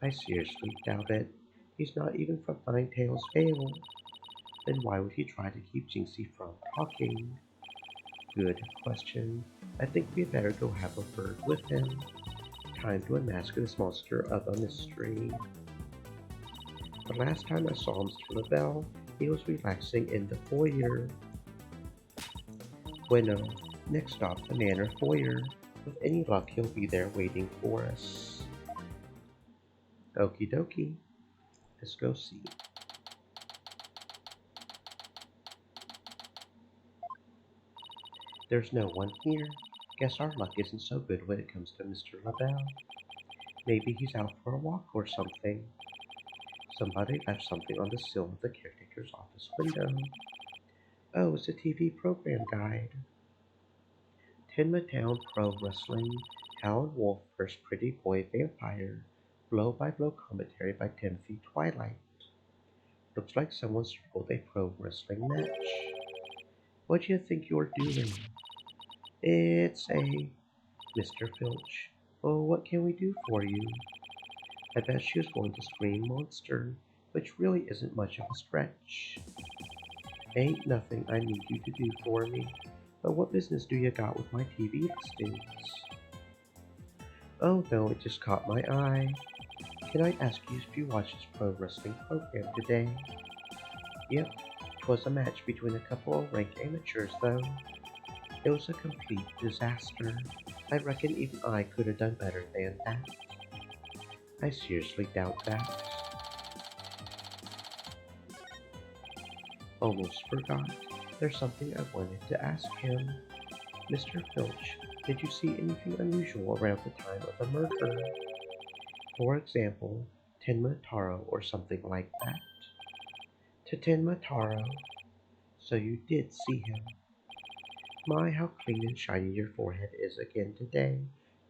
I seriously doubt it. He's not even from Ninetales Vale. Then why would he try to keep Jinxie from talking? Good question. I think we better go have a word with him. Time to unmask this monster of a mystery. The last time I saw Mr. LaBelle, He was relaxing in the foyer. Bueno, next stop, the manor foyer. With any luck, he'll be there waiting for us. Okie dokie. Let's go see. There's no one here. Guess our luck isn't so good when it comes to Mr. LaBelle. Maybe he's out for a walk or something. Somebody left something on the sill of the caretaker's office window. Oh, it's a TV program guide. Tinmatown Pro Wrestling, Howlin' Wolf vs. Pretty Boy Vampire, blow-by-blow commentary by Timothy Twilight. Looks like someone circled a pro wrestling match. What do you think you're doing? It's a... Mr. Filch. Oh, what can we do for you? I bet she was going to scream monster, which really isn't much of a stretch. Ain't nothing I need you to do for me, but what business do you got with my TV listings? Oh no, it just caught my eye. Can I ask you if you watched this pro wrestling program today? Yep, 'twas a match between a couple of ranked amateurs though. It was a complete disaster. I reckon even I could have done better than that. I seriously doubt that. Almost forgot. There's something I wanted to ask him. Mr. Filch, did you see anything unusual around the time of the murder? For example, Tenma Taro or something like that? To Tenma Taro. So you did see him. My, how clean and shiny your forehead is again today,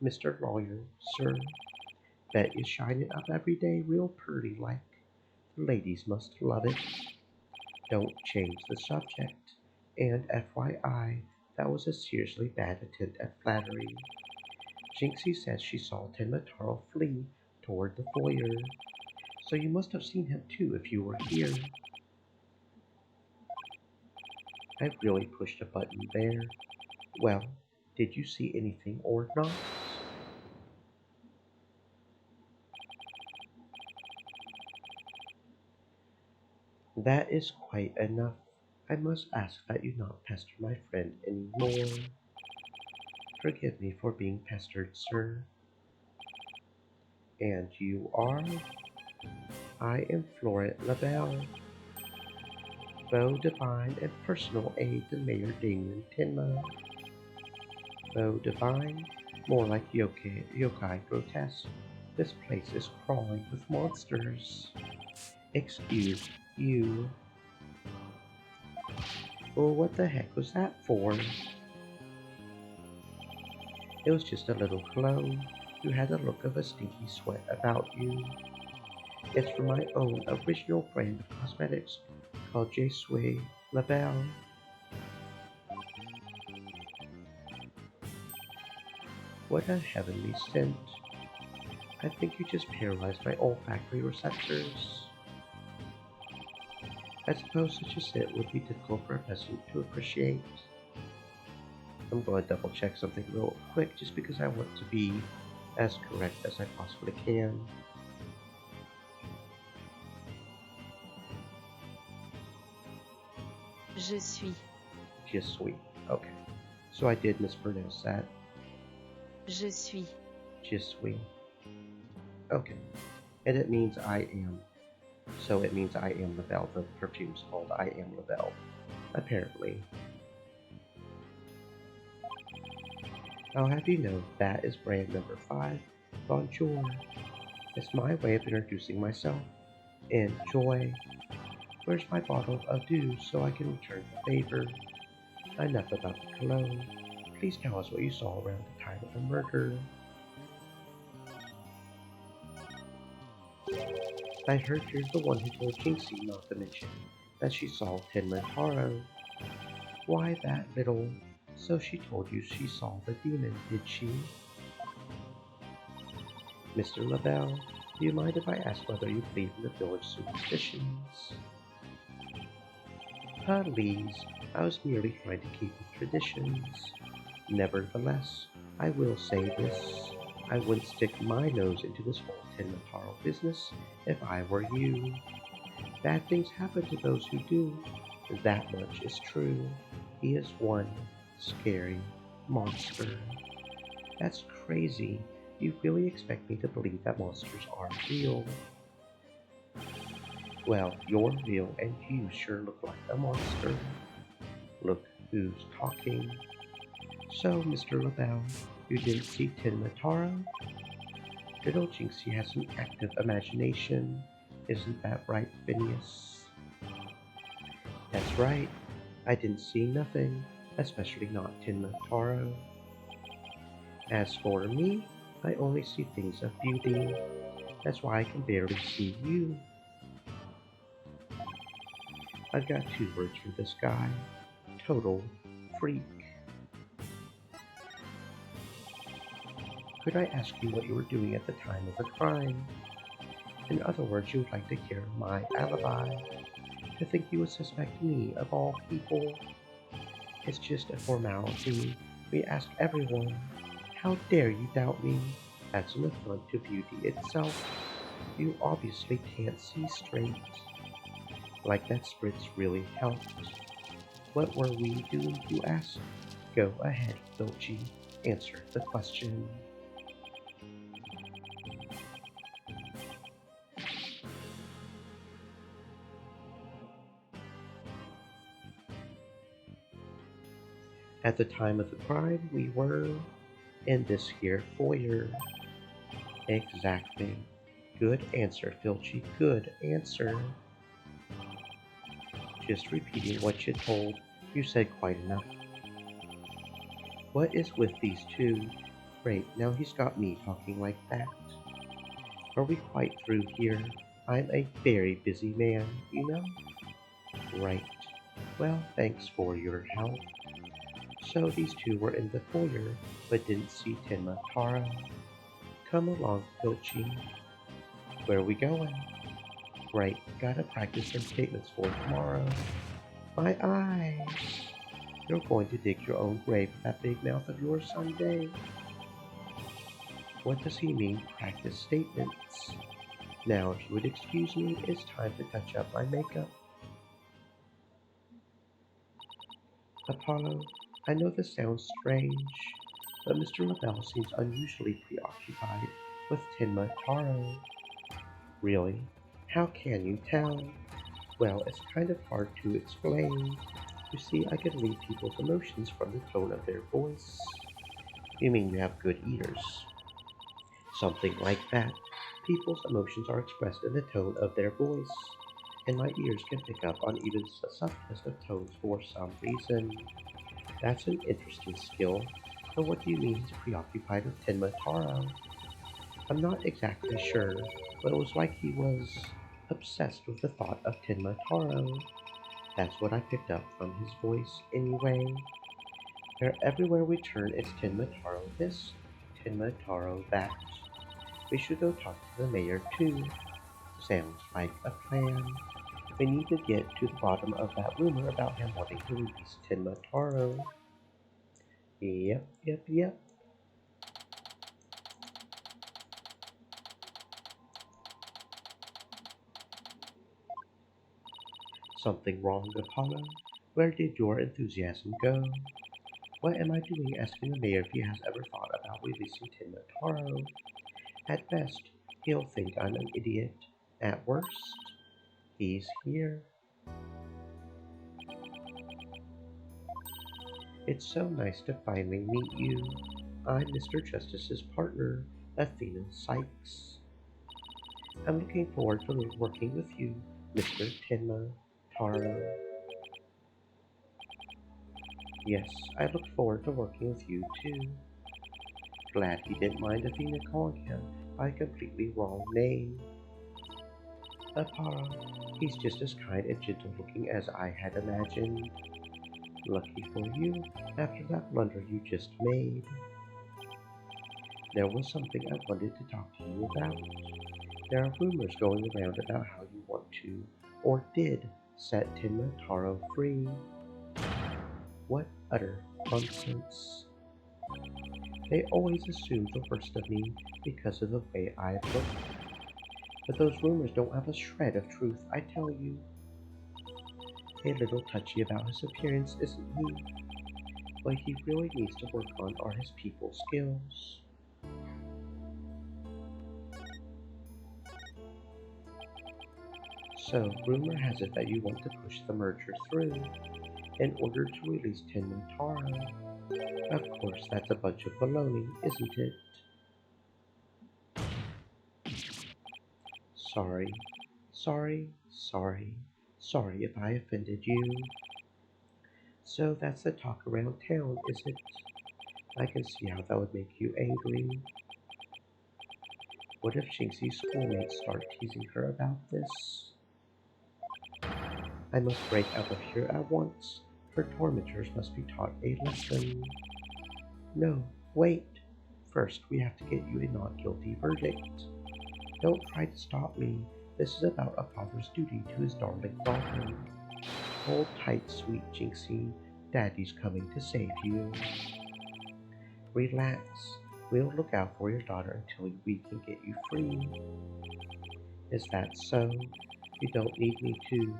Mr. Lawyer, sir. Bet you shine it up every day real purty like. The ladies must love it. Don't change the subject. And FYI, that was a seriously bad attempt at flattery. Jinxie says she saw Tenma Taro flee toward the foyer. So you must have seen him too if you were here. I really pushed a button there. Well, did you see anything or not? That is quite enough. I must ask that you not pester my friend anymore. Forgive me for being pestered, sir. And you are? I am Florent LaBelle, Beau Divine and personal aide to Mayor Damien Tenma. Beau Divine? More like yokai grotesque. This place is crawling with monsters. Excuse you. Well, what the heck was that for? It was just a little cologne. You had a look of a stinky sweat about you. It's from my own original brand of cosmetics called Je suis LaBelle. What a heavenly scent. I think you just paralyzed my olfactory receptors. I suppose such a scent would be difficult for a peasant to appreciate. I'm going to double check something real quick just because I want to be as correct as I possibly can. Je suis. Je suis. Okay. So I did mispronounce that. Je suis. Je suis. Okay. And it means I am. So it means I am LaBelle. The perfume's called I am LaBelle. Apparently. I'll have you know that is brand number 5. Bonjour. It's my way of introducing myself. Enjoy. Where's my bottle of dew so I can return the favor? Enough about the cologne. Please tell us what you saw around the time of the murder. I heard you're the one who told Jinxie not to mention that she saw Tenma Taro. Why that little... So she told you she saw the demon, did she? Mr. LaBelle, do you mind if I ask whether you believe in the village superstitions? Please, I was merely trying to keep with traditions. Nevertheless, I will say this. I wouldn't stick my nose into this whole Tenma Taro business if I were you. Bad things happen to those who do. That much is true. He is one scary monster. That's crazy. You really expect me to believe that monsters aren't real? Well, you're real and you sure look like a monster. Look who's talking. So, Mr. LaBelle, you didn't see Tenmataro? Divulging she has an active imagination. Isn't that right, Phineas? That's right. I didn't see nothing, especially not Tenmataro. As for me, I only see things of beauty. That's why I can barely see you. I've got 2 words for this guy. Total freak. Could I ask you what you were doing at the time of the crime? In other words, you would like to hear my alibi. To think you would suspect me of all people. It's just a formality. We ask everyone. How dare you doubt me? That's an affront to beauty itself. You obviously can't see straight. Like that spritz really helped. What were we doing, you ask? Go ahead, Filchi. Answer the question. At the time of the crime, we were in this here foyer. Exactly. Good answer, Filchi. Good answer. Just repeating what you told. You said quite enough. What is with these two? Great, now he's got me talking like that. Are we quite through here? I'm a very busy man, you know? Right. Well, thanks for your help. So these two were in the foyer, but didn't see Tenmataro. Come along, Filchi. Where are we going? Right, gotta practice some statements for tomorrow. My eyes! You're going to dig your own grave with that big mouth of yours someday. What does he mean, practice statements? Now, if you would excuse me, it's time to touch up my makeup. Apollo, I know this sounds strange, but Mr. LaBelle seems unusually preoccupied with Tenmataro. Really? How can you tell? Well, it's kind of hard to explain. You see, I can read people's emotions from the tone of their voice. You mean you have good ears? Something like that. People's emotions are expressed in the tone of their voice, and my ears can pick up on even the subtlest of tones for some reason. That's an interesting skill. But what do you mean he's preoccupied with Tenmataro? I'm not exactly sure, but it was like he was obsessed with the thought of Tenmataro. That's what I picked up from his voice anyway. Everywhere we turn, it's Tenmataro this, Tenmataro that. We should go talk to the mayor too. Sounds like a plan. We need to get to the bottom of that rumor about him wanting to release Tenmataro. Yep. Something wrong, Apollo? Where did your enthusiasm go? What am I doing asking the mayor if he has ever thought about releasing Tenmataro? At best, he'll think I'm an idiot. At worst, he's here. It's so nice to finally meet you. I'm Mr. Justice's partner, Athena Sykes. I'm looking forward to working with you, Mr. Tenmataro. Yes, I look forward to working with you too. Glad he didn't mind Athena calling him by a completely wrong name. Apollo, he's just as kind and gentle looking as I had imagined. Lucky for you, after that blunder you just made. There was something I wanted to talk to you about. There are rumors going around about how you want to, or did, set Tenmataro free. What utter nonsense. They always assume the worst of me because of the way I look. But those rumors don't have a shred of truth, I tell you. A little touchy about his appearance, isn't he? What he really needs to work on are his people skills. So, rumor has it that you want to push the merger through in order to release Tenma Taro. Of course, that's a bunch of baloney, isn't it? Sorry, sorry if I offended you. So that's the talk around town, is it? I can see how that would make you angry. What if Jinxie's schoolmates start teasing her about this? I must break out of here at once. Her tormentors must be taught a lesson. No, wait. First, we have to get you a not guilty verdict. Don't try to stop me. This is about a father's duty to his darling daughter. Hold tight, sweet Jinxie. Daddy's coming to save you. Relax. We'll look out for your daughter until we can get you free. Is that so? You don't need me to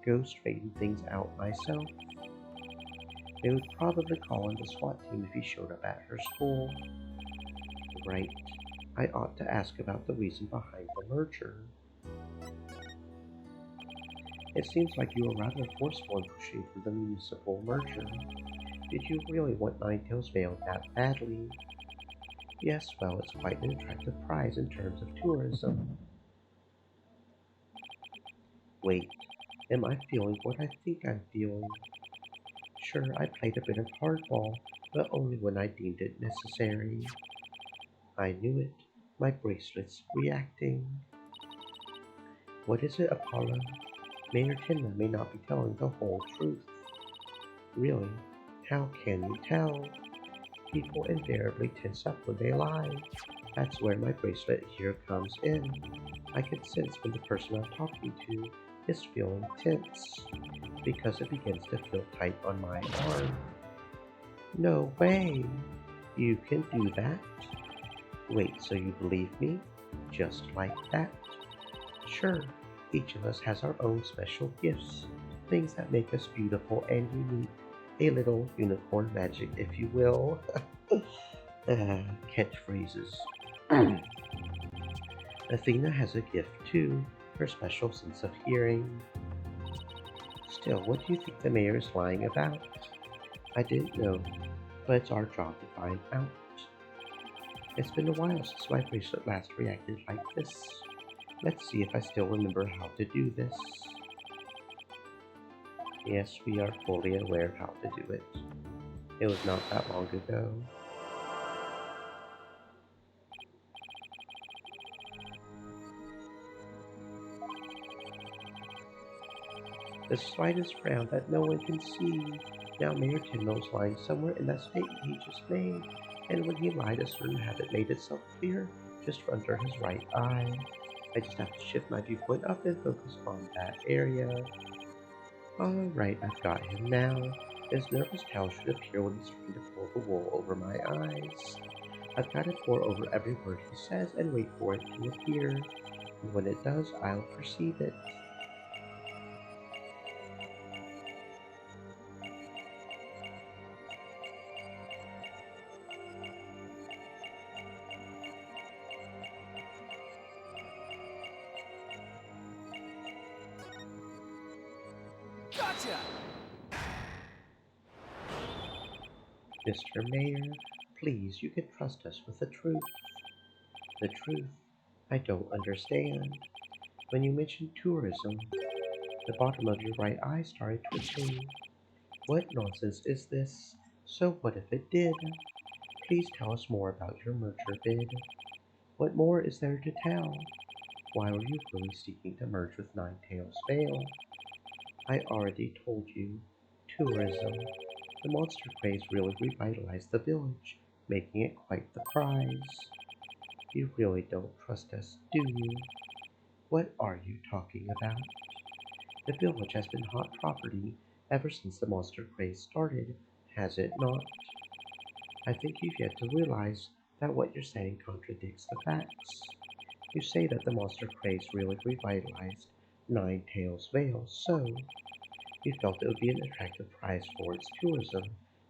go straighten things out myself. They would probably call in the SWAT team if he showed up at her school. Right. I ought to ask about the reason behind the merger. It seems like you were rather forceful in pushing for the municipal merger. Did you really want Ninetales Vale that badly? Yes, well, it's quite an attractive prize in terms of tourism. Wait, am I feeling what I think I'm feeling? Sure, I played a bit of hardball, but only when I deemed it necessary. I knew it. My bracelet's reacting. What is it, Apollo? Mayor Tenma may not be telling the whole truth. Really? How can you tell? People invariably tense up when they lie. That's where my bracelet here comes in. I can sense when the person I'm talking to is feeling tense, because it begins to feel tight on my arm. No way! You can do that? Wait, so you believe me? Just like that? Sure, each of us has our own special gifts, things that make us beautiful and unique. A little unicorn magic, if you will. Catchphrases. Athena has a gift too, her special sense of hearing. Still, what do you think the mayor is lying about? I didn't know, but it's our job to find out. It's been a while since my bracelet last reacted like this. Let's see if I still remember how to do this. Yes, we are fully aware of how to do it. It was not that long ago. The slightest frown that no one can see. Now Mayor Tenma's lying somewhere in that statement he just made, and when he lied, a certain habit made itself clear just under his right eye. I just have to shift my viewpoint up and focus on that area. Alright, I've got him now. His nervous towel should appear when he's trying to pull the wool over my eyes. I've got to pour over every word he says and wait for it to appear. And when it does, I'll perceive it. Gotcha! Mr. Mayor, please, you can trust us with the truth. The truth? I don't understand. When you mentioned tourism, the bottom of your right eye started twitching. What nonsense is this? So what if it did? Please tell us more about your merger bid. What more is there to tell? Why were you really seeking to merge with Ninetales Vale? I already told you. Tourism. The monster craze really revitalized the village, making it quite the prize. You really don't trust us, do you? What are you talking about? The village has been hot property ever since the monster craze started, has it not? I think you've yet to realize that what you're saying contradicts the facts. You say that the monster craze really revitalized Nine Tails Vale, so you felt it would be an attractive prize for its tourism,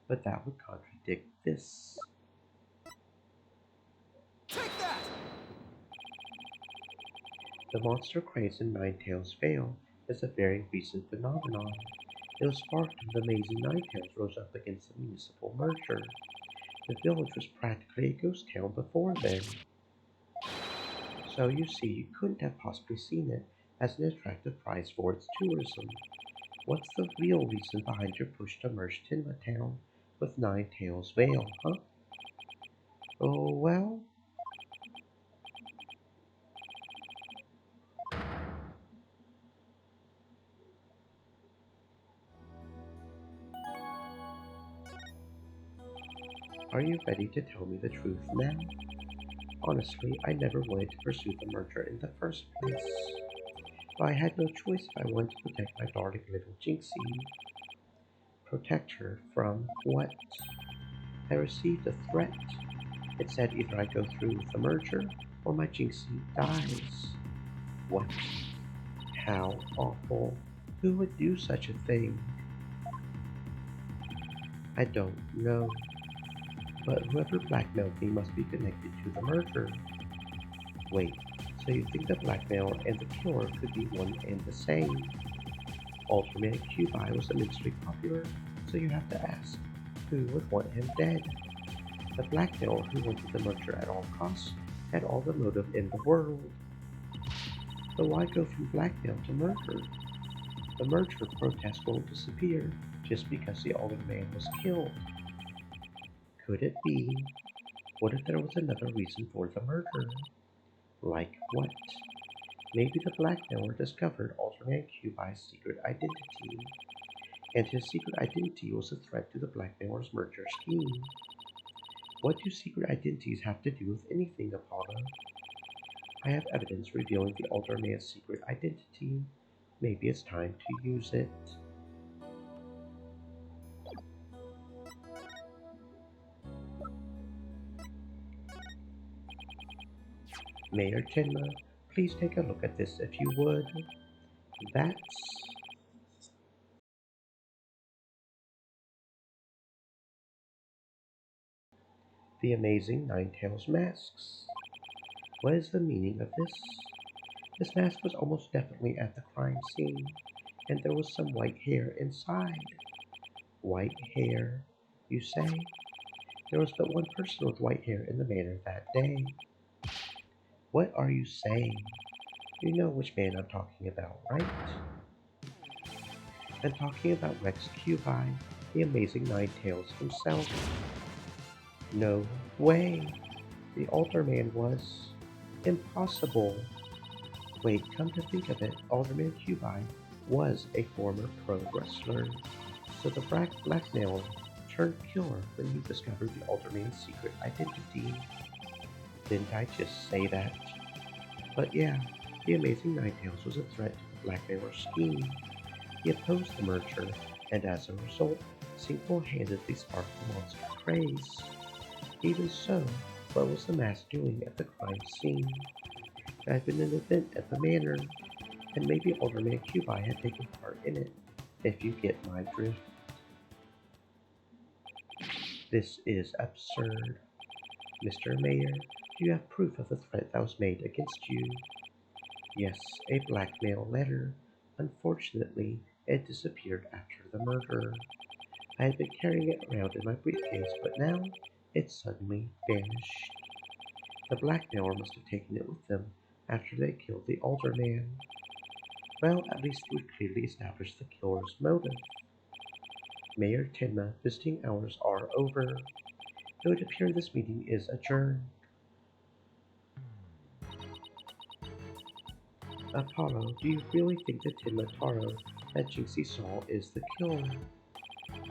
but that would contradict this. Take that! The monster craze in Nine Tails Vale is a very recent phenomenon. It was sparked when the amazing Nine Tails rose up against the municipal merger. The village was practically a ghost town before then. So you see, you couldn't have possibly seen it as an attractive prize for its tourism. What's the real reason behind your push to merge Tinma Town with Nine Tails Vale, huh? Oh, well. Are you ready to tell me the truth now? Honestly, I never wanted to pursue the merger in the first place. But I had no choice if I wanted to protect my darling little Jinxie. Protect her from what? I received a threat. It said either I go through with the merger or my Jinxie dies. What? How awful. Who would do such a thing? I don't know. But whoever blackmailed me must be connected to the merger. Wait, so you think the blackmailer and the killer could be one and the same? Ultraman Cubi was immensely popular, so you have to ask, who would want him dead? The blackmailer who wanted the merger at all costs had all the motive in the world. But why go from blackmail to murder? The merger protest won't disappear just because the older man was killed. Could it be? What if there was another reason for the murder? Like what? Maybe the blackmailer discovered Ultraman Cubi's secret identity, and his secret identity was a threat to the blackmailer's merger scheme. What do secret identities have to do with anything, Apollo? I have evidence revealing the Ultraman's secret identity. Maybe it's time to use it. Mayor Tenma, please take a look at this if you would. That's the amazing Ninetales masks. What is the meaning of this? This mask was almost definitely at the crime scene, and there was some white hair inside. White hair, you say? There was but one person with white hair in the manor that day. What are you saying? You know which man I'm talking about, right? I'm talking about Rex Cubi, the amazing Ninetales himself. No way! The Alderman was impossible. Wait, come to think of it, Alderman Cubi was a former pro wrestler, so the blackmailer turned killer when he discovered the Alderman's secret identity. Didn't I just say that? But yeah, the amazing Ninetales was a threat to the blackmailer's scheme. He opposed the merger, and as a result, single-handedly sparked the monster craze. Even so, what was the mask doing at the crime scene? There had been an event at the manor, and maybe Alderman Cubi had taken part in it, if you get my drift. This is absurd. Mr. Mayor, do you have proof of the threat that was made against you? Yes, a blackmail letter. Unfortunately, it disappeared after the murder. I had been carrying it around in my briefcase, but now it suddenly vanished. The blackmailer must have taken it with them after they killed the Alderman. Well, at least we clearly established the killer's motive. Mayor Tenma, visiting hours are over. It would appear this meeting is adjourned. Apollo, do you really think the Tenma Taro that Jinxie saw is the killer?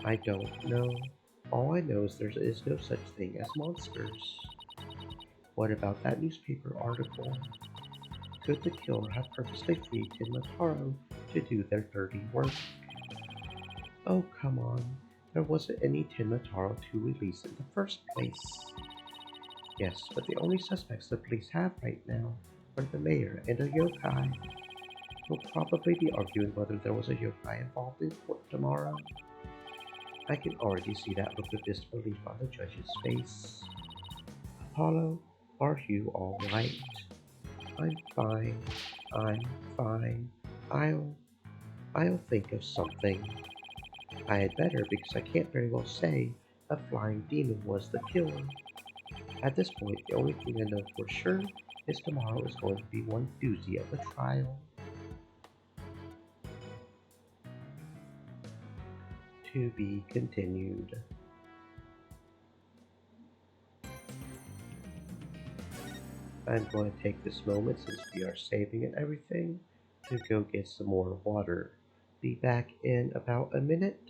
I don't know. All I know is there is no such thing as monsters. What about that newspaper article? Could the killer have purposely freed Tenma Taro to do their dirty work? Oh, come on. There wasn't any Tenma Taro to release in the first place. Yes, but the only suspects the police have right now front of the mayor and a yokai. We'll probably be arguing whether there was a yokai involved in court tomorrow. I can already see that look of disbelief on the judge's face. Apollo, are you alright? I'm fine. I'm fine. I'll think of something. I had better because I can't very well say a flying demon was the killer. At this point, the only thing I know for sure is tomorrow is going to be one doozy of a trial. To be continued. I'm going to take this moment, since we are saving and everything, to go get some more water. Be back in about a minute.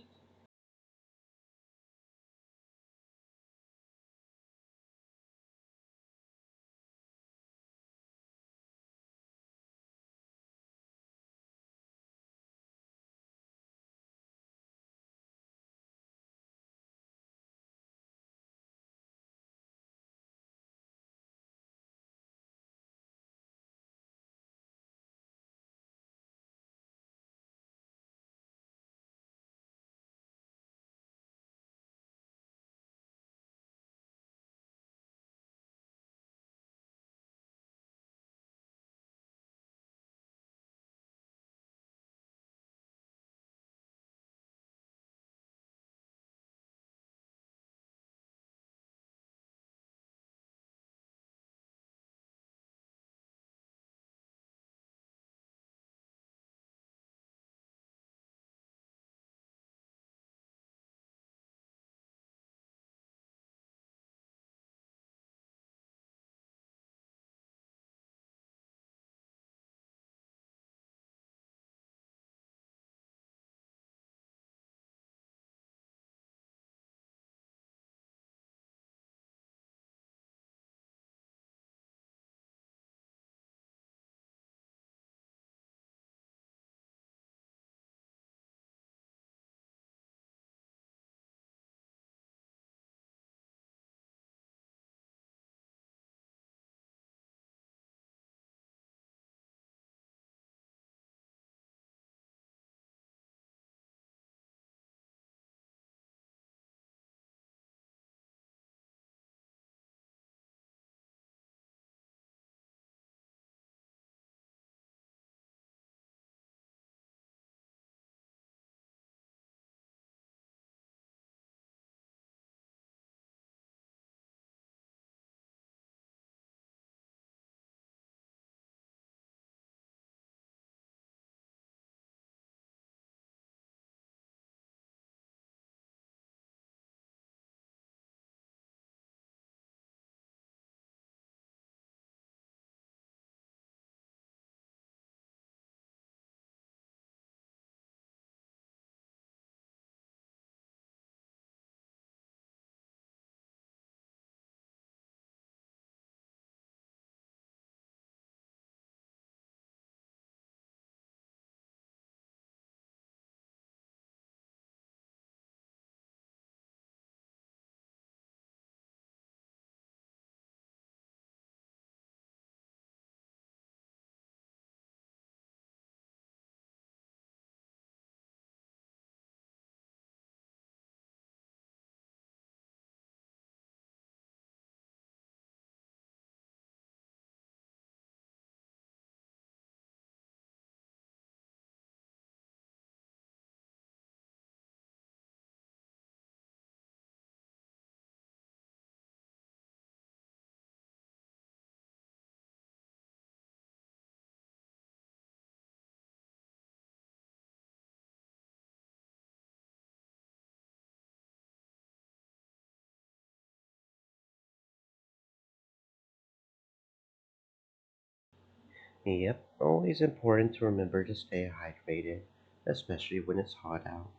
Yep, always important to remember to stay hydrated, especially when it's hot out.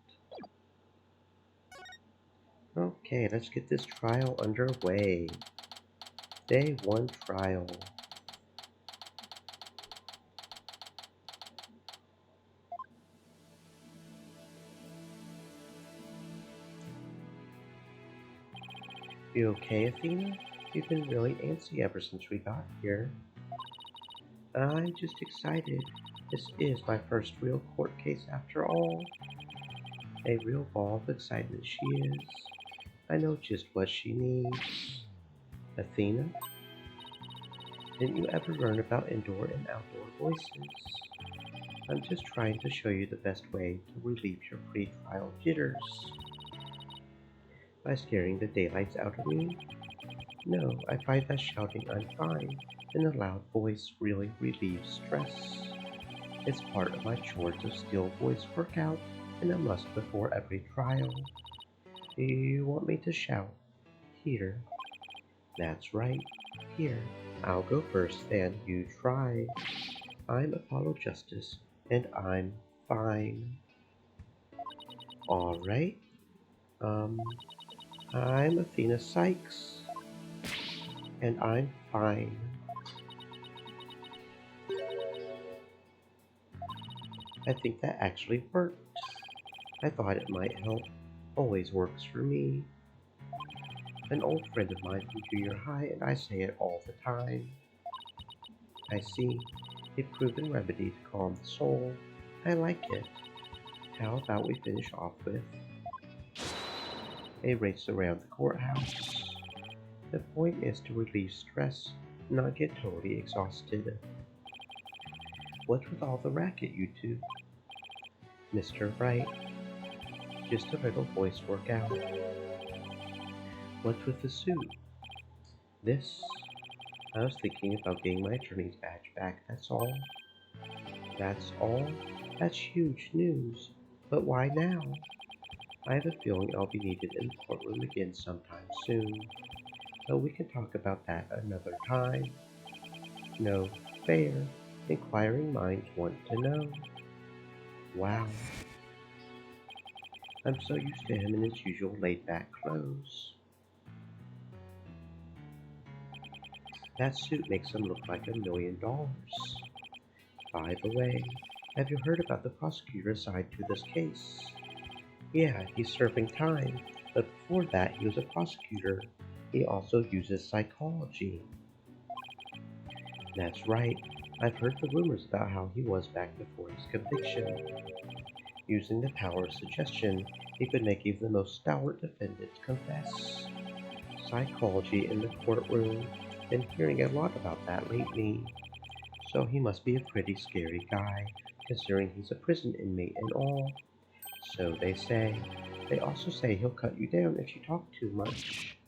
Okay, let's get this trial underway. Day 1 trial. You okay, Athena? You've been really antsy ever since we got here. I'm just excited. This is my first real court case after all. A real ball of excitement she is. I know just what she needs. Athena? Didn't you ever learn about indoor and outdoor voices? I'm just trying to show you the best way to relieve your pre-trial jitters. By scaring the daylights out of me? No, I find that shouting I'm fine in a loud voice really relieves stress. It's part of my chores of steel voice workout and a must before every trial. Do you want me to shout? Here. That's right. Here. I'll go first, then you try. I'm Apollo Justice, and I'm fine. Alright. I'm Athena Sykes, and I'm fine. I think that actually worked. I thought it might help. Always works for me. An old friend of mine from junior high, and I say it all the time. I see. A proven remedy to calm the soul. I like it. How about we finish off with a race around the courthouse? The point is to relieve stress, not get totally exhausted. What's with all the racket, you two? Mr. Wright. Just a little voice workout. What's with the suit? This? I was thinking about getting my attorney's badge back, that's all. That's all? That's huge news. But why now? I have a feeling I'll be needed in the courtroom again sometime soon. But we can talk about that another time. No, fair. Inquiring minds want to know. Wow. I'm so used to him in his usual laid-back clothes. That suit makes him look like $1 million. By the way, have you heard about the prosecutor assigned to this case? Yeah, he's serving time, but before that he was a prosecutor. He also uses psychology. That's right. I've heard the rumors about how he was back before his conviction. Using the power of suggestion, he could make even the most stalwart defendant confess. Psychology in the courtroom. Been hearing a lot about that lately. So he must be a pretty scary guy, considering he's a prison inmate and all. So they say. They also say he'll cut you down if you talk too much.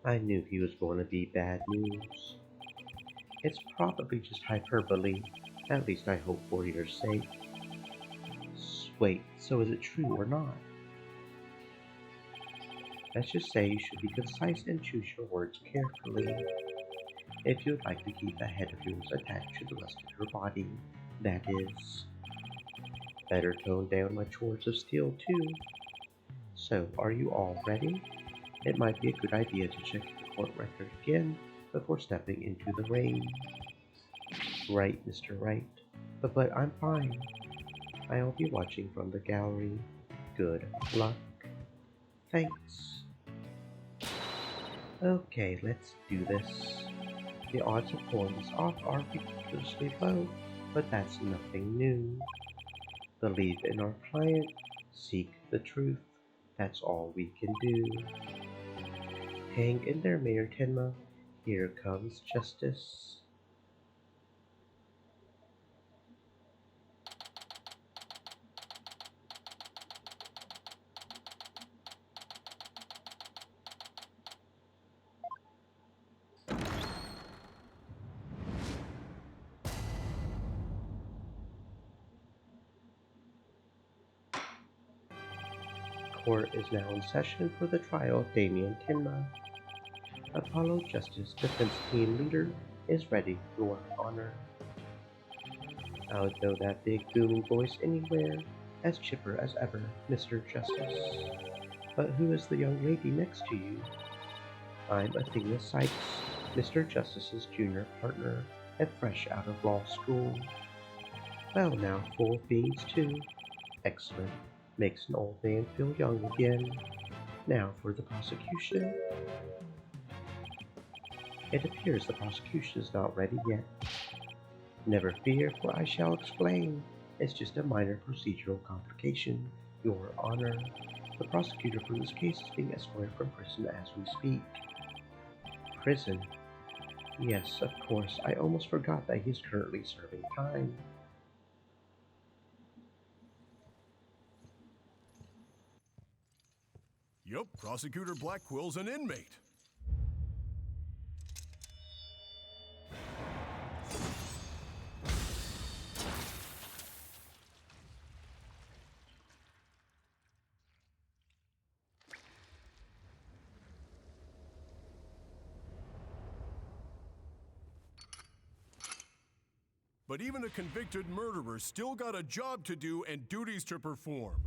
I knew he was going to be bad news. It's probably just hyperbole. At least I hope for your sake. Wait, so is it true or not? Let's just say you should be concise and choose your words carefully. If you'd like to keep a head of yours attached to the rest of your body, that is. Better tone down my chores of steel too. So, are you all ready? It might be a good idea to check the court record again before stepping into the ring. Right, Mr. Wright. But I'm fine. I'll be watching from the gallery. Good luck. Thanks. Okay, let's do this. The odds of pulling this off are ridiculously low, but that's nothing new. Believe in our client, seek the truth. That's all we can do. Hang in there, Mayor Tenma. Here comes justice. Court is now in session for the trial of Damien Tenma. Apollo Justice Defense Team Leader is ready, Your Honor. I would know that big booming voice anywhere, as chipper as ever, Mr. Justice. But who is the young lady next to you? I'm Athena Sykes, Mr. Justice's junior partner, and fresh out of law school. Well now, full of beans too. Excellent. Makes an old man feel young again. Now for the prosecution. It appears the prosecution is not ready yet. Never fear, for I shall explain. It's just a minor procedural complication, Your Honor. The prosecutor for this case is being escorted from prison as we speak. Prison? Yes, of course. I almost forgot that he's currently serving time. Yup, Prosecutor Blackquill's an inmate. But even a convicted murderer still got a job to do and duties to perform.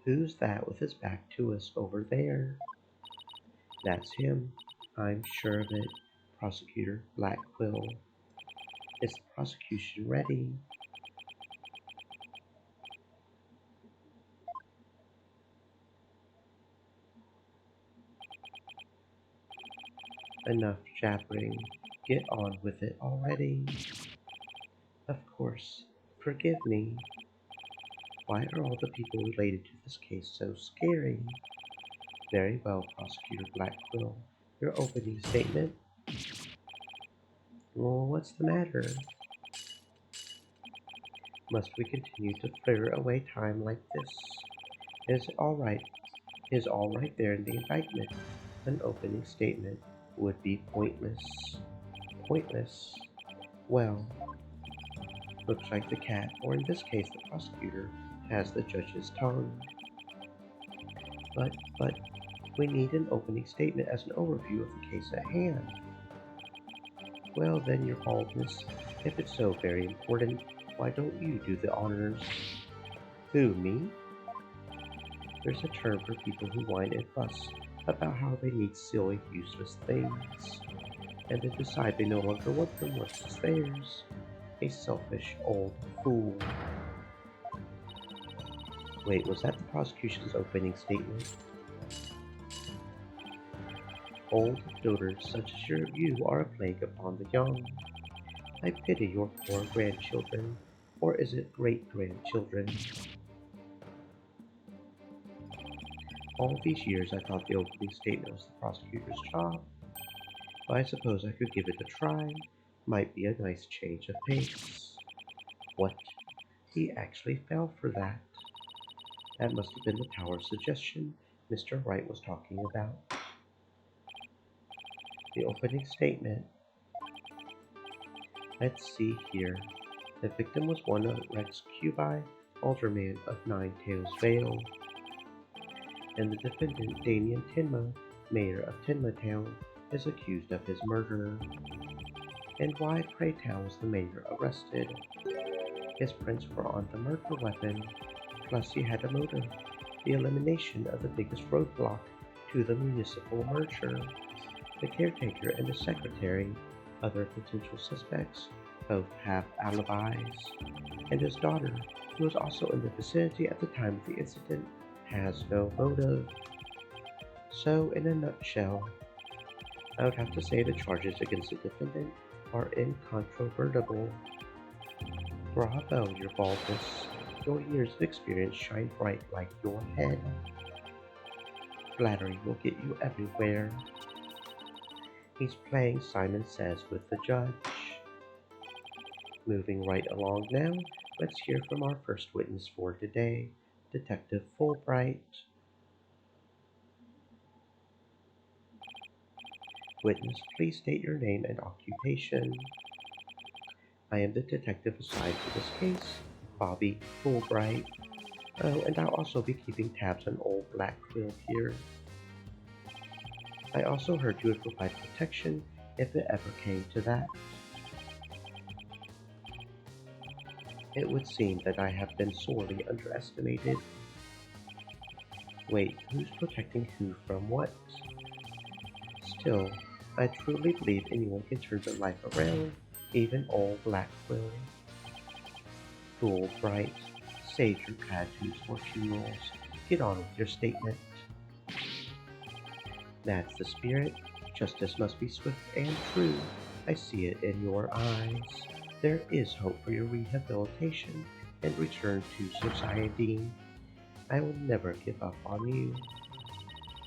Who's that with his back to us over there? That's him. I'm sure of it. Prosecutor Blackquill. Is the prosecution ready? Enough jabbering. Get on with it already. Of course. Forgive me. Why are all the people related to this case so scary? Very well, Prosecutor Blackquill. Your opening statement? Well, what's the matter? Must we continue to fritter away time like this? Is all right there in the indictment. An opening statement would be pointless. Pointless? Well, looks like the cat, or in this case the prosecutor, has the judge's tongue. But, we need an opening statement as an overview of the case at hand. Well then, Your Baldness, if it's so very important, why don't you do the honors? Who, me? There's a term for people who whine and fuss about how they need silly, useless things, and then decide they no longer want them once it's theirs. A selfish old fool. Wait, was that the prosecution's opening statement? Old doters such as you are a plague upon the young. I pity your poor grandchildren, or is it great-grandchildren? All these years I thought the opening statement was the prosecutor's job, but I suppose I could give it a try. Might be a nice change of pace. What? He actually fell for that. That must have been the power of suggestion Mr. Wright was talking about. The opening statement. Let's see here. The victim was one of Rex Cubi, alderman of Nine Tails Vale, and the defendant, Damien Tenma, mayor of Tenma Town, is accused of his murder. And why, pray tell, was the mayor arrested? His prints were on the murder weapon, plus he had a motive, the elimination of the biggest roadblock to the municipal merger. The caretaker and the secretary, other potential suspects, both have alibis, and his daughter, who was also in the vicinity at the time of the incident, has no motive. So, in a nutshell, I would have to say the charges against the defendant are incontrovertible. Bravo, Your Baldness. Your years of experience shine bright like your head. Flattery will get you everywhere. He's playing Simon Says with the judge. Moving right along now, let's hear from our first witness for today, Detective Fulbright. Witness, please state your name and occupation. I am the detective assigned to this case, Bobby Fulbright. Oh, and I'll also be keeping tabs on old Blackquill here. I also heard you would provide protection if it ever came to that. It would seem that I have been sorely underestimated. Wait, who's protecting who from what? Still, I truly believe anyone can turn their life around, even old Blackquill. Fool Bright, save your tattoos or funerals. Get on with your statement. That's the spirit. Justice must be swift and true. I see it in your eyes. There is hope for your rehabilitation and return to society. I will never give up on you.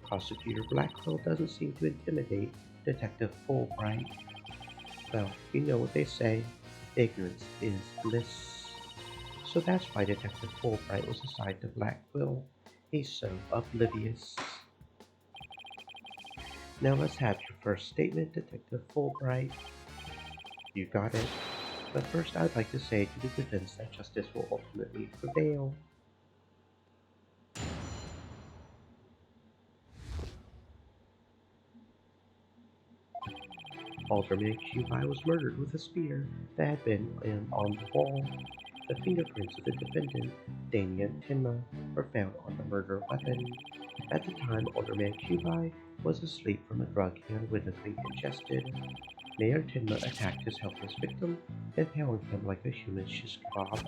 Prosecutor Blackquill doesn't seem to intimidate Detective Fulbright. Well, you know what they say, ignorance is bliss. So that's why Detective Fulbright was assigned to Blackquill. He's so oblivious. Now let's have your first statement, Detective Fulbright. You got it. But first I'd like to say to the defense that justice will ultimately prevail. Alderman Cubi was murdered with a spear that had been on the wall. The fingerprints of the defendant, Damien Tenma, were found on the murder weapon. At the time, Alderman Cubi was asleep from a drug he unwittingly ingested. Mayor Tenma attacked his helpless victim, impaling him like a human shish kebab.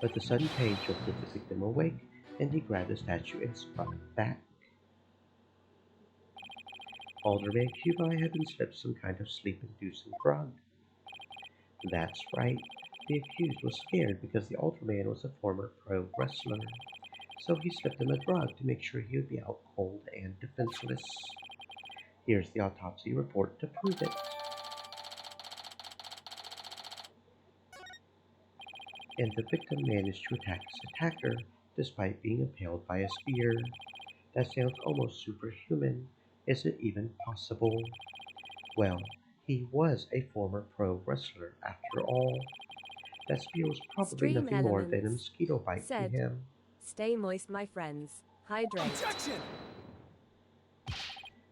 But the sudden pain jolted the victim awake, and he grabbed the statue and struck back. Alderman Cubi had been slipped some kind of sleep-inducing drug. That's right, the accused was scared because the Alderman was a former pro wrestler, so he slipped him a drug to make sure he would be out cold and defenseless. Here's the autopsy report to prove it. And the victim managed to attack his attacker despite being impaled by a spear. That sounds almost superhuman. Is it even possible? Well, he was a former pro wrestler after all. That spear was probably Stream nothing more than a Elements mosquito bite to said, him. Stay moist, my friends. Hydrate. Objection!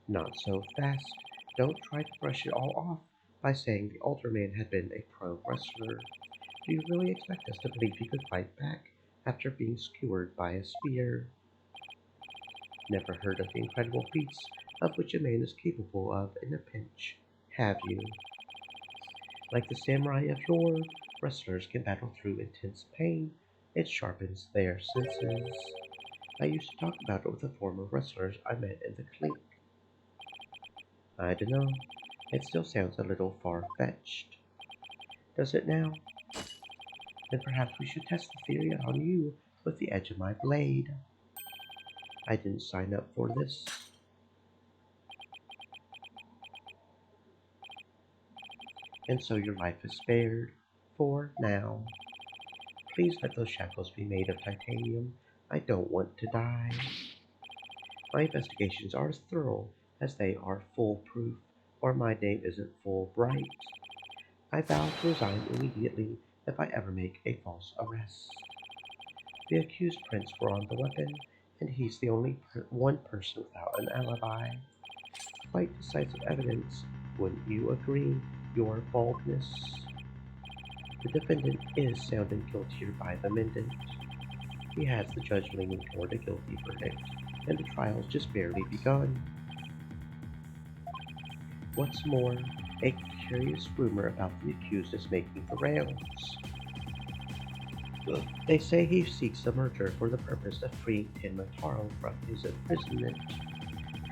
Not so fast. Don't try to brush it all off by saying the Alderman had been a pro wrestler. Do you really expect us to believe he could fight back after being skewered by a spear? Never heard of the incredible feats of which a man is capable of in a pinch, have you? Like the samurai of yore, wrestlers can battle through intense pain. It sharpens their senses. I used to talk about it with the former wrestlers I met in the clink. I dunno, it still sounds a little far-fetched. Does it now? Then perhaps we should test the theory out on you with the edge of my blade. I didn't sign up for this. And so your life is spared, for now. Please let those shackles be made of titanium. I don't want to die. My investigations are as thorough as they are foolproof, or my name isn't Fulbright. I vow to resign immediately if I ever make a false arrest. The accused prints were on the weapon, and he's the only one person without an alibi. Quite decisive evidence, wouldn't you agree, Your Baldness? The defendant is sounding guiltier by the minute. He has the judge leaning toward a guilty verdict, and the trial's just barely begun. What's more, a curious rumor about the accused is making the rounds. They say he seeks the merger for the purpose of freeing Tenma Taro from his imprisonment.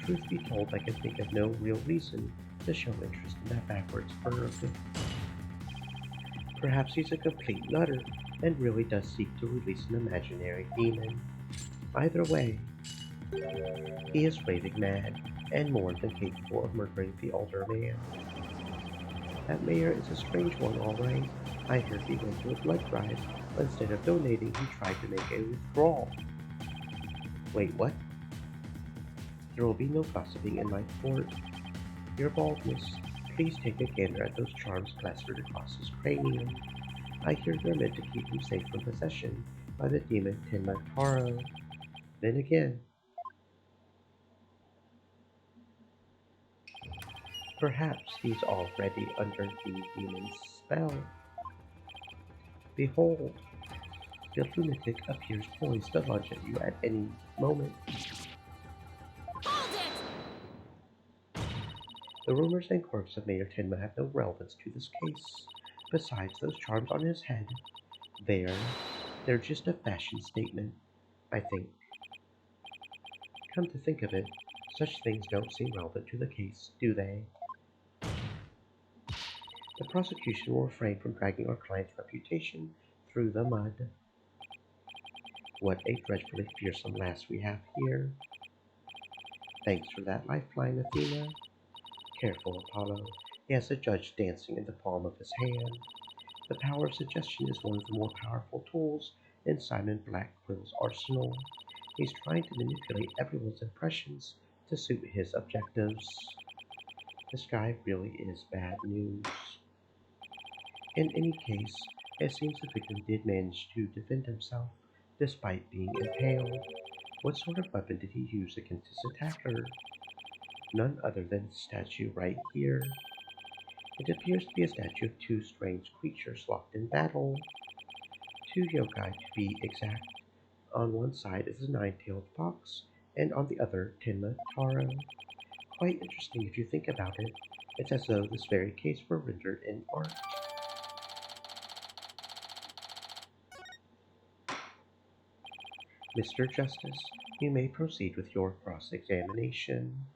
Truth be told, I can think of no real reason to show interest in that backwards bird. Perhaps he's a complete nutter and really does seek to release an imaginary demon. Either way, he is raving mad and more than capable of murdering the Alderman. That mayor is a strange one, all right. I heard he went to a blood drive, but instead of donating, he tried to make a withdrawal. Wait, what? There will be no gossiping in my court. Your Baldness, please take a gander at those charms plastered across his cranium. I hear they're meant to keep him safe from possession by the demon Tenma Taro. Then again, Perhaps he's already under the demon's spell. Behold, the lunatic appears poised to lunge at you at any moment. Hold it! The rumors and quirks of Mayor Tenma have no relevance to this case. Besides those charms on his head, they're just a fashion statement, I think. Come to think of it, such things don't seem relevant to the case, do they? The prosecution will refrain from dragging our client's reputation through the mud. What a dreadfully fearsome lass we have here. Thanks for that lifeline, Athena. Careful, Apollo. He has a judge dancing in the palm of his hand. The power of suggestion is one of the more powerful tools in Simon Blackquill's arsenal. He's trying to manipulate everyone's impressions to suit his objectives. This guy really is bad news. In any case, it seems the victim did manage to defend himself, despite being impaled. What sort of weapon did he use against his attacker? None other than the statue right here. It appears to be a statue of two strange creatures locked in battle. Two yokai, to be exact. On one side is a nine-tailed fox, and on the other, Tenma Taro. Quite interesting if you think about it. It's as though this very case were rendered in art. Mr. Justice, you may proceed with your cross-examination.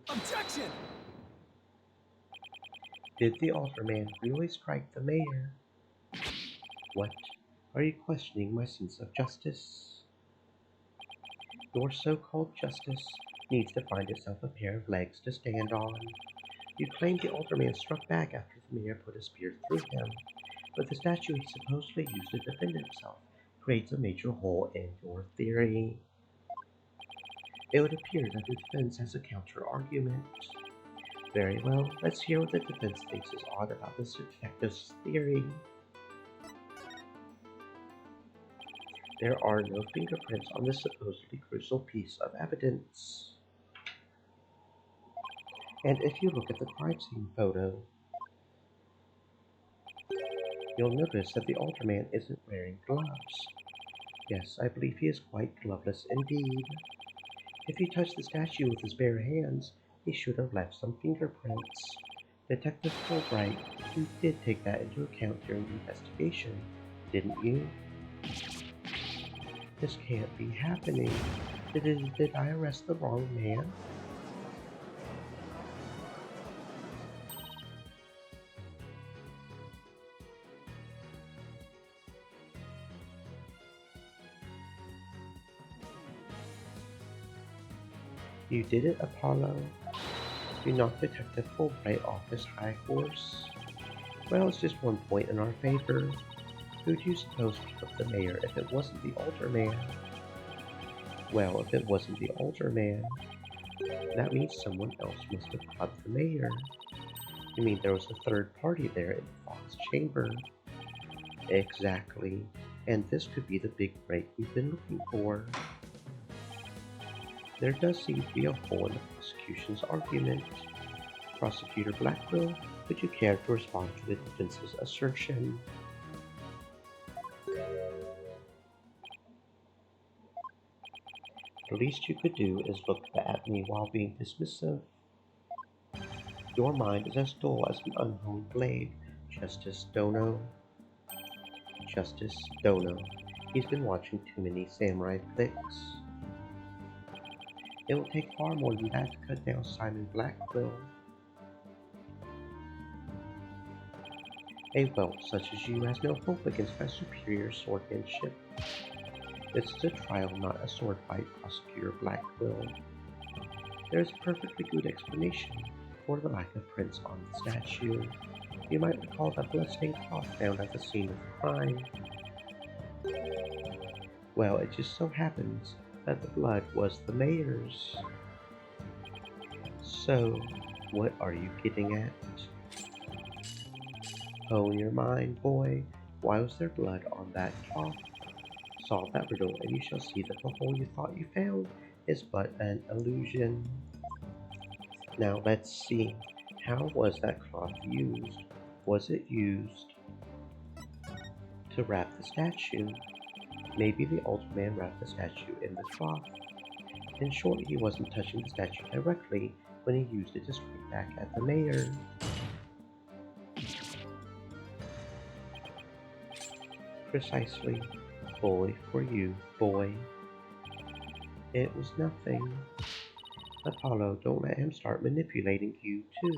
Objection! Did the alderman really strike the mayor? What? Are you questioning my sense of justice? Your so-called justice needs to find itself a pair of legs to stand on. You claim the alderman struck back after the mayor put a spear through him, but the statue he supposedly used to defend himself creates a major hole in your theory. It would appear that the defense has a counter-argument. Very well, let's hear what the defense thinks is odd about this detective's theory. There are no fingerprints on this supposedly crucial piece of evidence. And if you look at the crime scene photo, you'll notice that the alderman isn't wearing gloves. Yes, I believe he is quite gloveless indeed. If he touched the statue with his bare hands, he should have left some fingerprints. Detective Fulbright, you did take that into account during the investigation, didn't you? This can't be happening. Did I arrest the wrong man? You did it, Apollo. You knocked Detective Fulbright off his high horse. Well, it's just 1 point in our favor. Who do you suppose killed the mayor if it wasn't the alderman? Well, if it wasn't the alderman, that means someone else must have clubbed the mayor. You mean there was a third party there in the Fox Chamber? Exactly. And this could be the big break we've been looking for. There does seem to be a hole in the prosecution's argument. Prosecutor Blackquill, would you care to respond to the defense's assertion? The least you could do is look at me while being dismissive. Your mind is as dull as an unhoned blade, Justice Dono. Justice Dono. He's been watching too many samurai flicks. It will take far more than that to cut down Simon Blackquill. A whelp such as you has no hope against my superior swordsmanship. This is a trial, not a sword fight, Prosecutor Blackquill. There is a perfectly good explanation. for the lack of prints on the statue. You might recall the bloodstained cloth found at the scene of the crime. Well, it just so happens that the blood was the mayor's. So, what are you getting at? Hone your mind, boy. Why was there blood on that cloth? Solve that riddle, and you shall see that the hole you thought you found is but an illusion. Now let's see. How was that cloth used? Was it used to wrap the statue? Maybe the old man wrapped the statue in the cloth. In short, he wasn't touching the statue directly when he used it to scrape back at the mayor. Precisely. Bully for you, boy. It was nothing. Apollo, don't let him start manipulating you, too.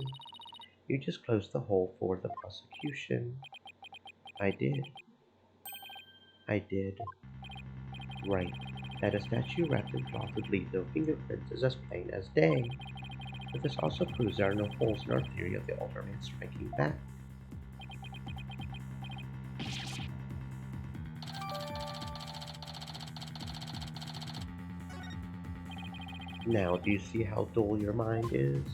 You just closed the hole for the prosecution. I did. Right. That a statue wrapped in cloth would leave no fingerprints is as plain as day. But this also proves there are no holes in our theory of the older man striking back. Now, do you see how dull your mind is?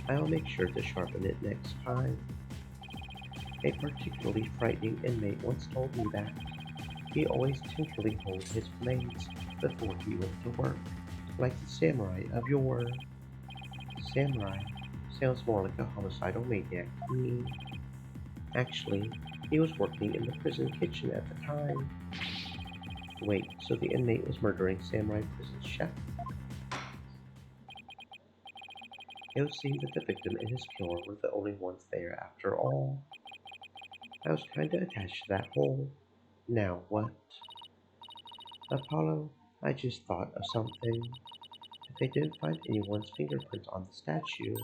I'll make sure to sharpen it next time. A particularly frightening inmate once told me that he always tinkerly holed his blades before he went to work, like the samurai of yore. Samurai sounds more like a homicidal maniac to me. Actually, he was working in the prison kitchen at the time. Wait, so the inmate was murdering samurai prison chef? It would seem that the victim and his killer were the only ones there after all. I was kinda attached to that hole. Now what? Apollo, I just thought of something. If they didn't find anyone's fingerprints on the statue,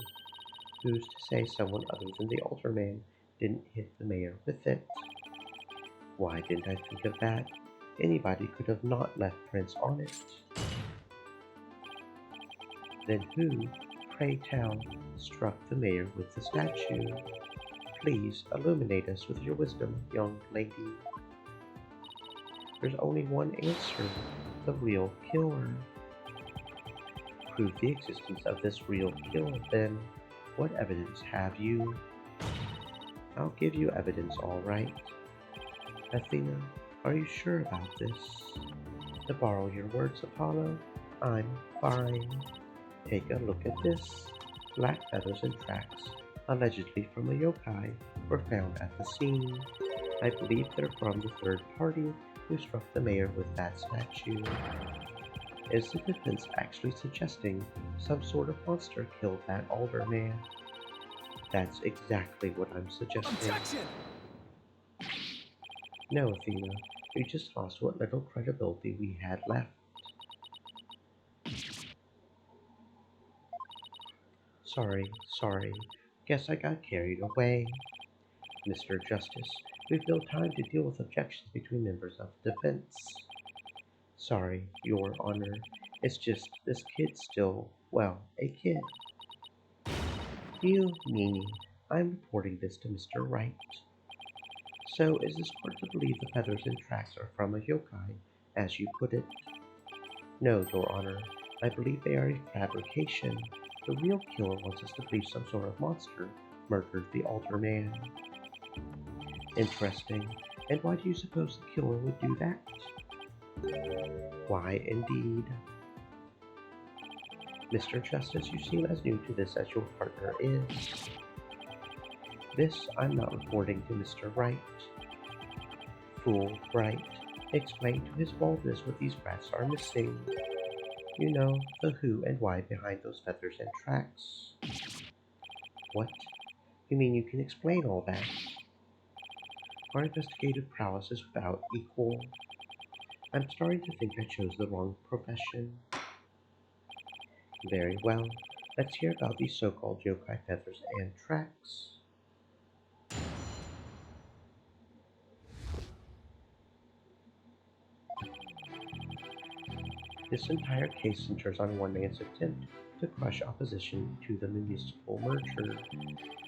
who's to say someone other than the older man didn't hit the mayor with it? Why didn't I think of that? Anybody could have not left prints on it. Then who, pray tell, struck the mayor with the statue? Please illuminate us with your wisdom, young lady. There's only one answer, the real killer. Prove the existence of this real killer, then. What evidence have you? I'll give you evidence, all right. Athena, are you sure about this? To borrow your words, Apollo, I'm fine. Take a look at this. Black feathers and tracks, allegedly from a yokai, were found at the scene. I believe they're from the third party who struck the mayor with that statue. Is the defense actually suggesting some sort of monster killed that older man? That's exactly what I'm suggesting. Objection! No, Athena, we just lost what little credibility we had left. Sorry. Guess I got carried away. Mr. Justice, we've no time to deal with objections between members of the defense. Sorry, Your Honor. It's just this kid's still, well, a kid. You meanie. I'm reporting this to Mr. Wright. So, is this court to believe the feathers and tracks are from a yokai, as you put it? No, Your Honor. I believe they are a fabrication. The real killer wants us to believe some sort of monster murdered the older man. Interesting. And why do you suppose the killer would do that? Why, indeed. Mr. Justice, you seem as new to this as your partner is. This I'm not reporting to Mr. Wright. Fool Wright, explain to his boldness what these rats are missing. You know, the who and why behind those feathers and tracks. What? You mean you can explain all that? Our investigative prowess is without equal. I'm starting to think I chose the wrong profession. Very well. Let's hear about these so-called yokai feathers and tracks. This entire case centers on one man's attempt to crush opposition to the municipal merger.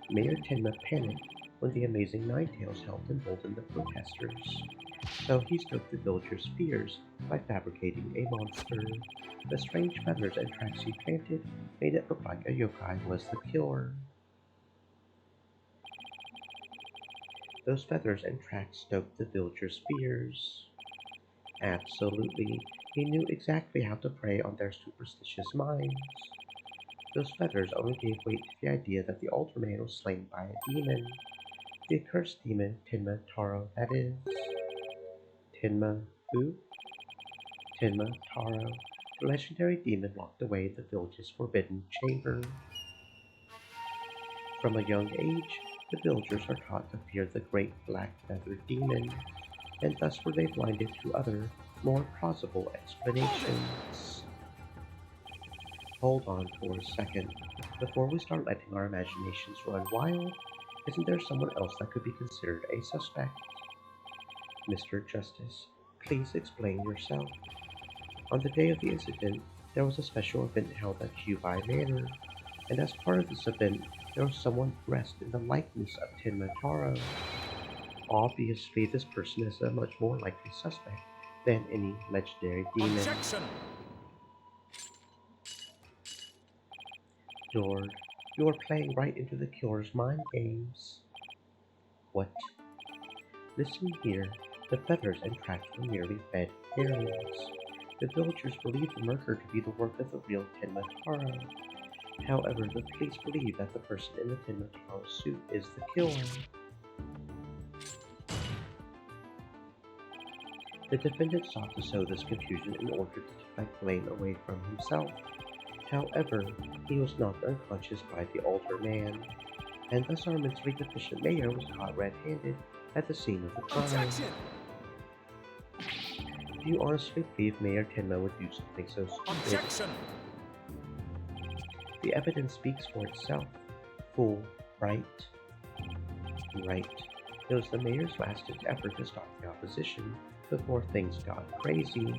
Mayor Tenma panicked when the amazing Ninetales helped embolden the protesters. So he stoked the villagers' fears by fabricating a monster. The strange feathers and tracks he planted made it look like a yokai was the cure. Those feathers and tracks stoked the villagers' fears. Absolutely, he knew exactly how to prey on their superstitious minds. Those feathers only gave weight to the idea that the older man was slain by a demon. The accursed demon, Tenma Taro, that is. Tenma who? Tenma Taro, the legendary demon locked away in the village's forbidden chamber. From a young age, the villagers are taught to fear the great black feathered demon, and thus were they blinded to other, more plausible explanations. Hold on for a second. Before we start letting our imaginations run wild, isn't there someone else that could be considered a suspect? Mr. Justice, please explain yourself. On the day of the incident, there was a special event held at Cubai Manor, and as part of this event, there was someone dressed in the likeness of Tenma Taro. Obviously, this person is a much more likely suspect than any legendary demon. Objection! Dord, you are playing right into the killer's mind games. What? Listen here, the feathers and tracks were merely fed herrings. The villagers believed the murder to be the work of the real Tenma Taro. However, the police believe that the person in the Tenma Taro suit is the killer. The defendant sought to sow this confusion in order to deflect blame away from himself. However, he was knocked unconscious by the older man, and thus our mentally deficient mayor was caught red-handed at the scene of the crime. Objection! Do you honestly believe Mayor Tenma would do something so stupid? Objection! The evidence speaks for itself. Fool, right? Right. It was the mayor's last-ditch effort to stop the opposition before things got crazy.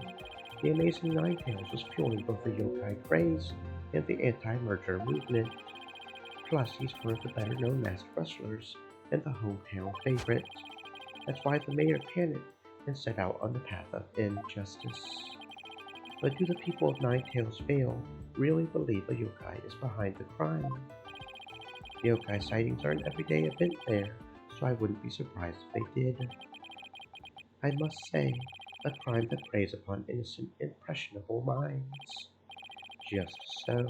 The amazing Ninetales was fueling both the yokai craze and the anti-merger movement. Plus, he's one of the better-known masked wrestlers and the hometown favorite. That's why the mayor panicked and set out on the path of injustice. But do the people of Ninetales Vale really believe a yokai is behind the crime? Yokai sightings are an everyday event there, so I wouldn't be surprised if they did. I must say, a crime that preys upon innocent, impressionable minds. Just so,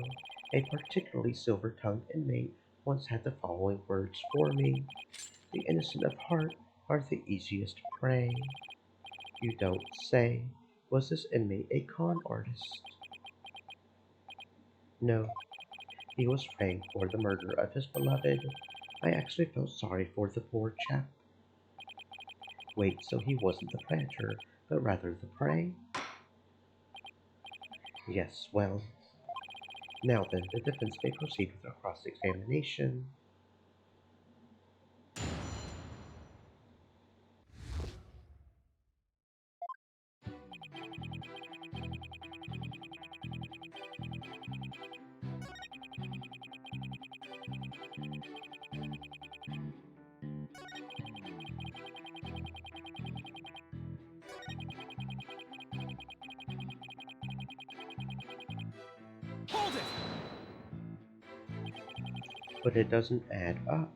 a particularly silver-tongued inmate once had the following words for me. The innocent of heart are the easiest prey. You don't say. Was this inmate a con artist? No. He was framed for the murder of his beloved. I actually felt sorry for the poor chap. Wait, so he wasn't the predator, but rather the prey? Yes, well. Now then, the defense may proceed with a cross-examination. Hold it! But it doesn't add up.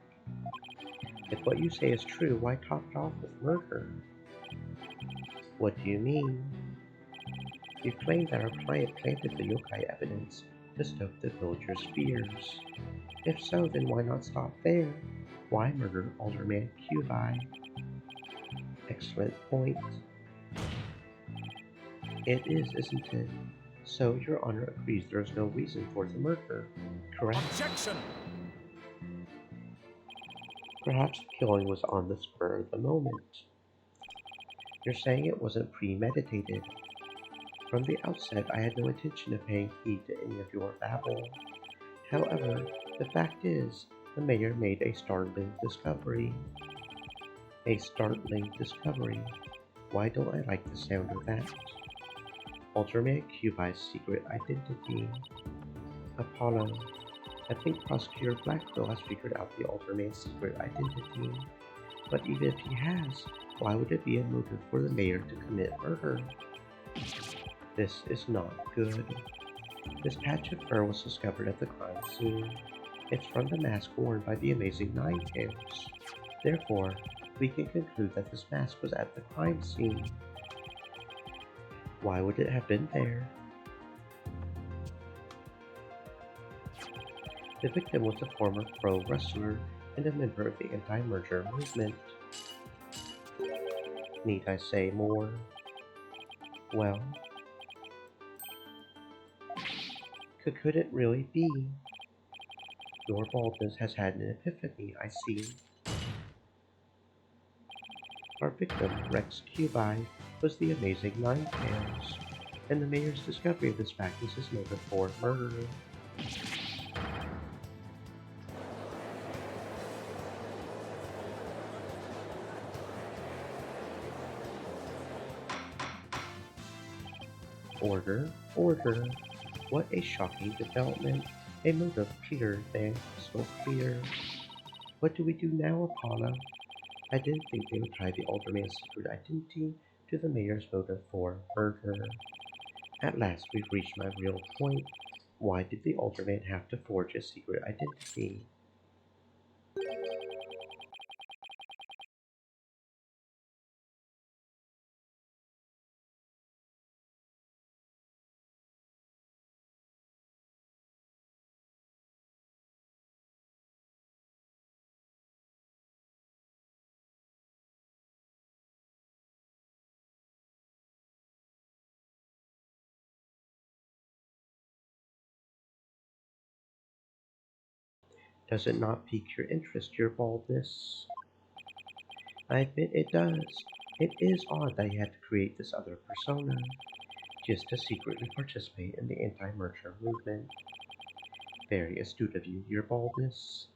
If what you say is true, why top it off with murder? What do you mean? You claim that our client planted the yokai evidence to stoke the villagers' fears. If so, then why not stop there? Why murder Alderman Cubai? Excellent point. It is, isn't it? So, Your Honor agrees there is no reason for the murder, correct? Objection! Perhaps the killing was on the spur of the moment. You're saying it wasn't premeditated. From the outset, I had no intention of paying heed to any of your babble. However, the fact is, the mayor made a startling discovery. A startling discovery. Why don't I like the sound of that? Alderman Cubai's secret identity. Apollo, I think Prosecutor Blackville has figured out the Alderman's secret identity. But even if he has, why would it be a motive for the mayor to commit murder? This is not good. This patch of fur was discovered at the crime scene. It's from the mask worn by the amazing Ninetales. Therefore, we can conclude that this mask was at the crime scene. Why would it have been there? The victim was a former pro wrestler and a member of the anti-merger movement. Need I say more? Well, could it really be? Your baldness has had an epiphany, I see. Our victim, Rex Cubi, was the amazing Ninetales, and the mayor's discovery of this fact was his motive for murder. Order, order. What a shocking development. A motive clearer than crystal clear. What do we do now, Apollo? I didn't think they would tie the Alderman's secret identity to the mayor's motive for murder. At last we've reached my real point. Why did the Alderman have to forge a secret identity? Does it not pique your interest, your baldness? I admit it does. It is odd that he had to create this other persona, just to secretly participate in the anti-merger movement. Very astute of you, your baldness.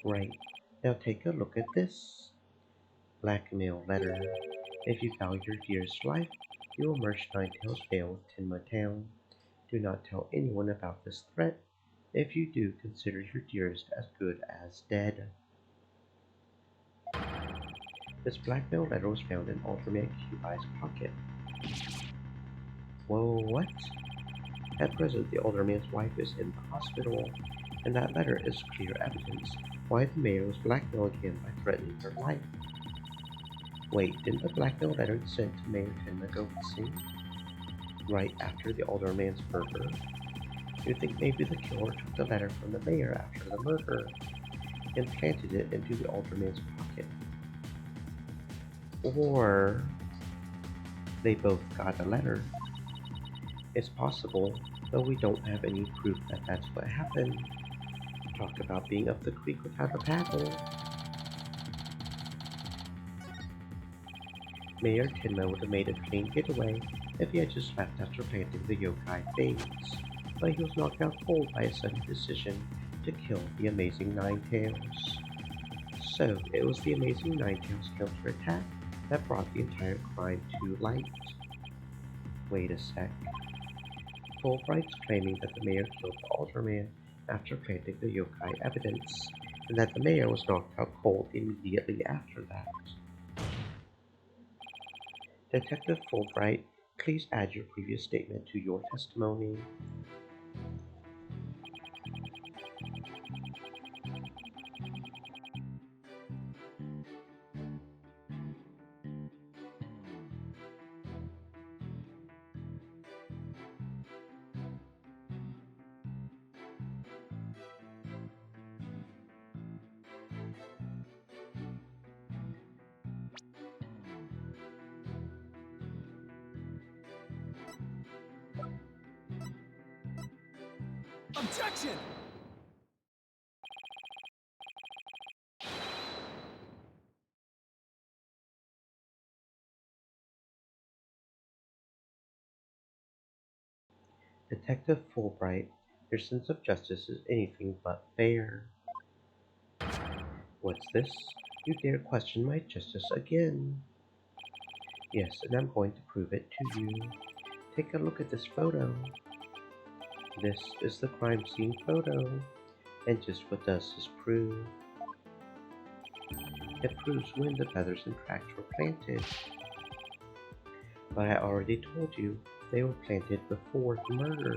Right, now take a look at this. Blackmail letter. If you value your dearest life, you will merge Ninetales Vale with Tenma Town. Do not tell anyone about this threat. If you do, consider your dearest as good as dead. This blackmail letter was found in Alderman Cubi's pocket. Whoa, what? At present, the Alderman's wife is in the hospital, and that letter is clear evidence why the mayor was blackmailing him by threatening her life. Wait, didn't the blackmail letter sent to Mayor Tenma go missing? Right after the Alderman's murder? You think maybe the killer took the letter from the mayor after the murder and planted it into the Alderman's pocket? Or they both got a letter. It's possible, though we don't have any proof that that's what happened. Talk about being up the creek without a paddle. Mayor Tenma would have made a clean getaway if he had just left after planting the yokai things, but he was knocked out cold by a sudden decision to kill the amazing Ninetales. So, it was the amazing Ninetales counterattack that brought the entire crime to light. Wait a sec. Fulbright's claiming that the mayor killed the Alderman after planting the yokai evidence, and that the mayor was knocked out cold immediately after that. Detective Fulbright, please add your previous statement to your testimony. Objection! Detective Fulbright, your sense of justice is anything but fair. What's this? You dare question my justice again? Yes, and I'm going to prove it to you. Take a look at this photo. This is the crime scene photo, and just what does this prove? It proves when the feathers and tracks were planted. But I already told you they were planted before the murder.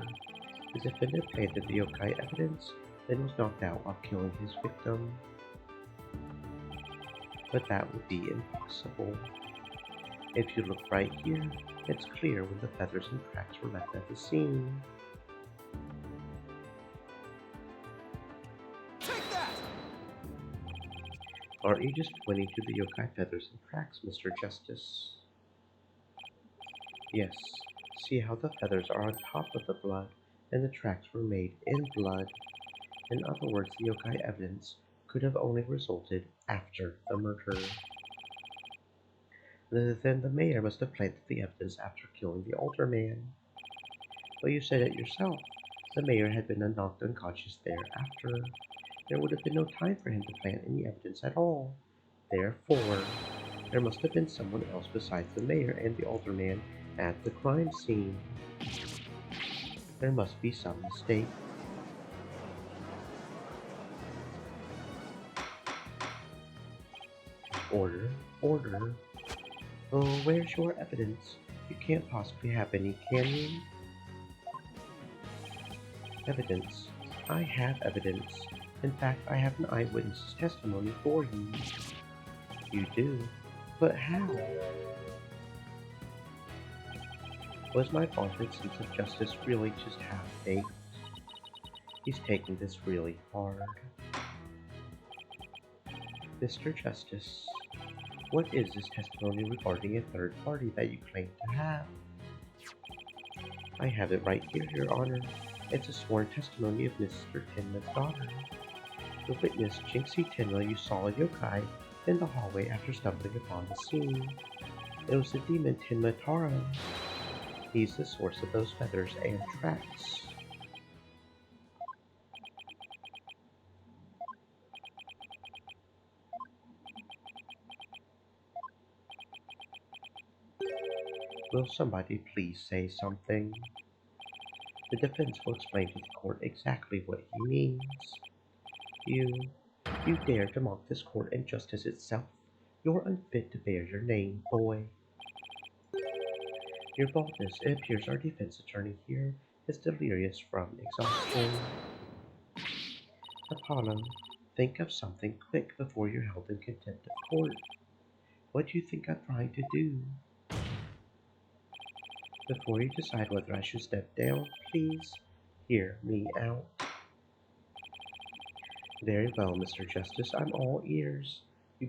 The defendant planted the yokai evidence, then was knocked out while killing his victim. But that would be impossible. If you look right here, it's clear when the feathers and tracks were left at the scene. Take that! Aren't you just pointing to the yokai feathers and tracks, Mr. Justice? Yes, see how the feathers are on top of the blood, and the tracks were made in blood. In other words, the yokai evidence could have only resulted after the murder. Then the mayor must have planted the evidence after killing the alderman. Well, you said it yourself. The mayor had been knocked unconscious thereafter. There would have been no time for him to plant any evidence at all. Therefore, there must have been someone else besides the mayor and the alderman at the crime scene. There must be some mistake. Order, order. Oh, where's your evidence? You can't possibly have any, can you? Evidence. I have evidence. In fact, I have an eyewitness's testimony for you. You do? But how? Was my father's sense of justice really just half-baked? He's taking this really hard. Mr. Justice, what is this testimony regarding a third party that you claim to have? I have it right here, Your Honor. It's a sworn testimony of Mr. Tenma's daughter. The witness, Jinxie Tenma, you saw a yokai in the hallway after stumbling upon the scene. It was the demon Tenma Taro. He's the source of those feathers and tracks. Will somebody please say something? The defense will explain to the court exactly what he means. You dare to mock this court and justice itself. You're unfit to bear your name, boy. Your boldness, it appears our defense attorney here is delirious from exhaustion. Apollo, think of something quick before you're held in contempt of court. What do you think I'm trying to do? Before you decide whether I should step down, please hear me out. Very well, Mr. Justice, I'm all ears.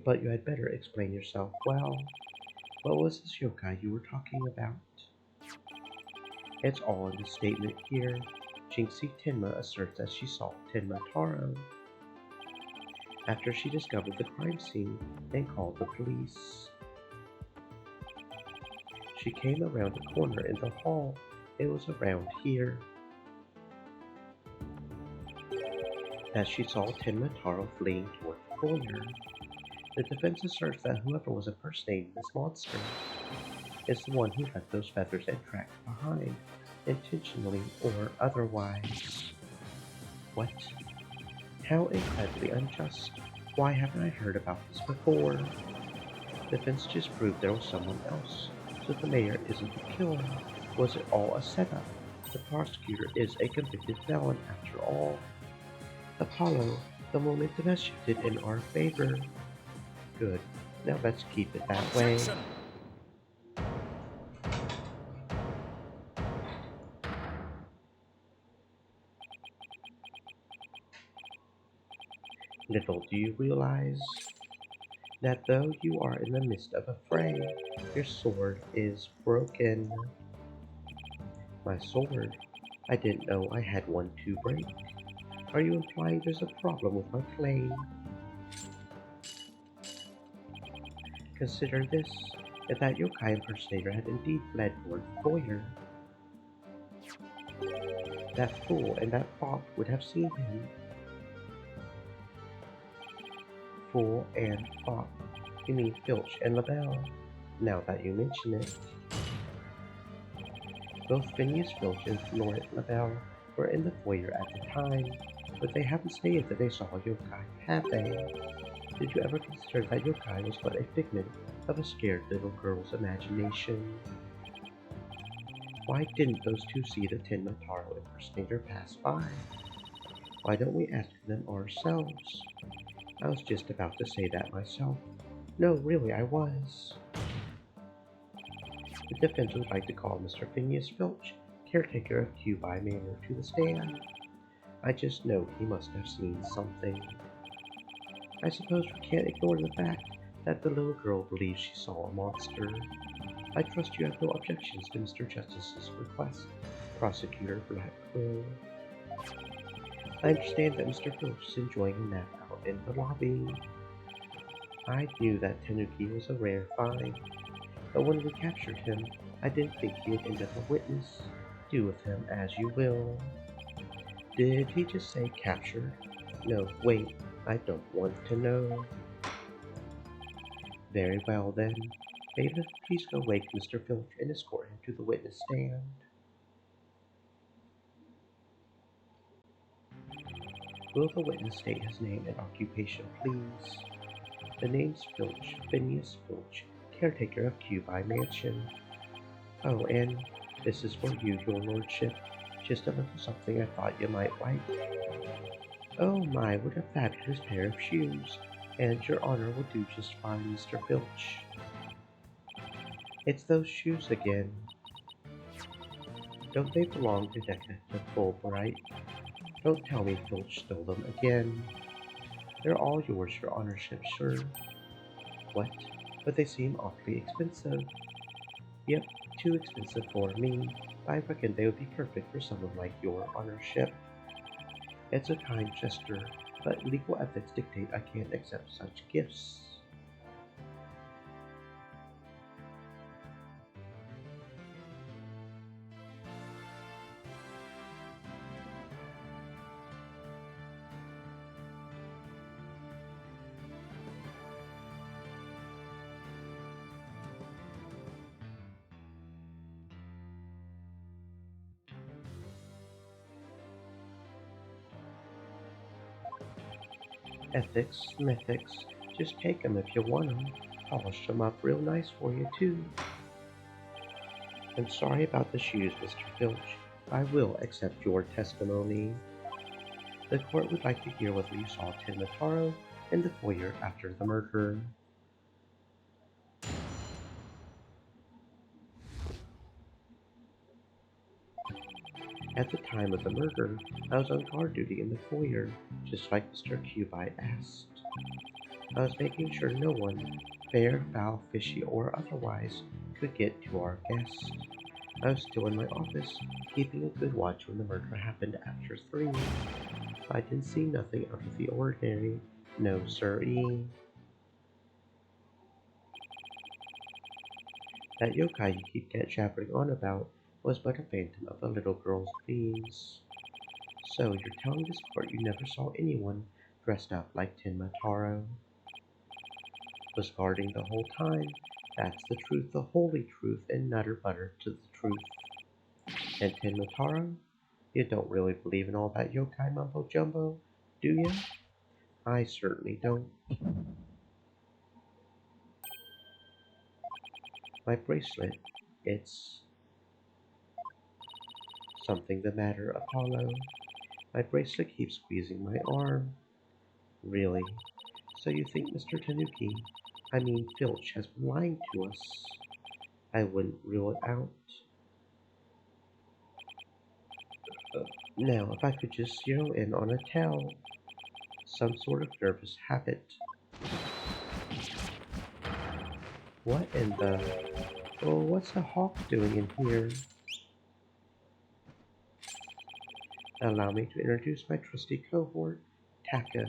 But you had better explain yourself well. What was this yokai you were talking about? It's all in the statement here. Jinxie Tenma asserts that she saw Tenma Taro after she discovered the crime scene and called the police. She came around the corner in the hall. It was around here that she saw Tenma Taro fleeing toward the corner. The defense asserts that whoever was impersonating this monster is the one who left those feathers and tracks behind, intentionally or otherwise. What? How incredibly unjust. Why haven't I heard about this before? Defense just proved there was someone else. So the mayor isn't the killer. Was it all a setup? The prosecutor is a convicted felon after all. Apollo, the momentum has shifted in our favor. Good. Now let's keep it that way. Little do you realize that though you are in the midst of a fray, your sword is broken. My sword? I didn't know I had one to break. Are you implying there's a problem with my claim? Consider this, if that yokai impersonator had indeed fled toward the foyer, that fool and that fop would have seen him. Fool and fop. You mean Filch and LaBelle, now that you mention it. Both Phineas Filch and Laurent LaBelle were in the foyer at the time, but they haven't stated that they saw yokai, have they? Did you ever consider that yokai was but a figment of a scared little girl's imagination? Why didn't those two see the Tenmataro impersonator pass by? Why don't we ask them ourselves? I was just about to say that myself. No, really, I was. The defense would like to call Mr. Phineas Filch, caretaker of Cubi Manor, to the stand. I just know he must have seen something. I suppose we can't ignore the fact that the little girl believes she saw a monster. I trust you have no objections to Mr. Justice's request, Prosecutor Black Quill. I understand that Mr. Filch is enjoying a nap out in the lobby. I knew that Tanuki was a rare find, but when we captured him, I didn't think he would end up a witness. Do with him as you will. Did he just say captured? No, wait, I don't want to know. Very well then. Bailiff, please go wake Mr. Filch and escort him to the witness stand. Will the witness state his name and occupation, please? The name's Filch, Phineas Filch, caretaker of Cubi Mansion. Oh, and this is for you, your lordship. Just a little something I thought you might like. Oh my, what a fabulous pair of shoes. And your honor will do just fine, Mr. Filch. It's those shoes again. Don't they belong to Detective Fulbright? Don't tell me Filch stole them again. They're all yours, your honorship, sir. What? But they seem awfully expensive. Yep, too expensive for me. I reckon they would be perfect for someone like your honorship. It's a kind gesture, but legal ethics dictate I can't accept such gifts. Ethics, mythics, just take them if you want them. Polish them up real nice for you too. I'm sorry about the shoes, Mr. Filch. I will accept your testimony. The court would like to hear whether you saw Tenmataro in the foyer after the murder. At the time of the murder, I was on guard duty in the foyer, just like Mr. Cubi asked. I was making sure no one, fair, foul, fishy, or otherwise, could get to our guest. I was still in my office, keeping a good watch when the murder happened after 3. I didn't see nothing out of the ordinary, no sir-ee. That yokai you keep jabbering on about was but a phantom of a little girl's dreams. So you're telling this court you never saw anyone dressed up like Tenmataro? Was guarding the whole time? That's the truth, the holy truth, and nutter butter to the truth. And Tenmataro? You don't really believe in all that yokai mumbo jumbo, do you? I certainly don't. My bracelet, it's something the matter, Apollo? My bracelet keeps squeezing my arm. Really? So you think Mr. Filch has been lying to us? I wouldn't rule it out. Now, if I could just zero in on a tell. Some sort of nervous habit. What in the... Oh, what's a hawk doing in here? Allow me to introduce my trusty cohort, Taka.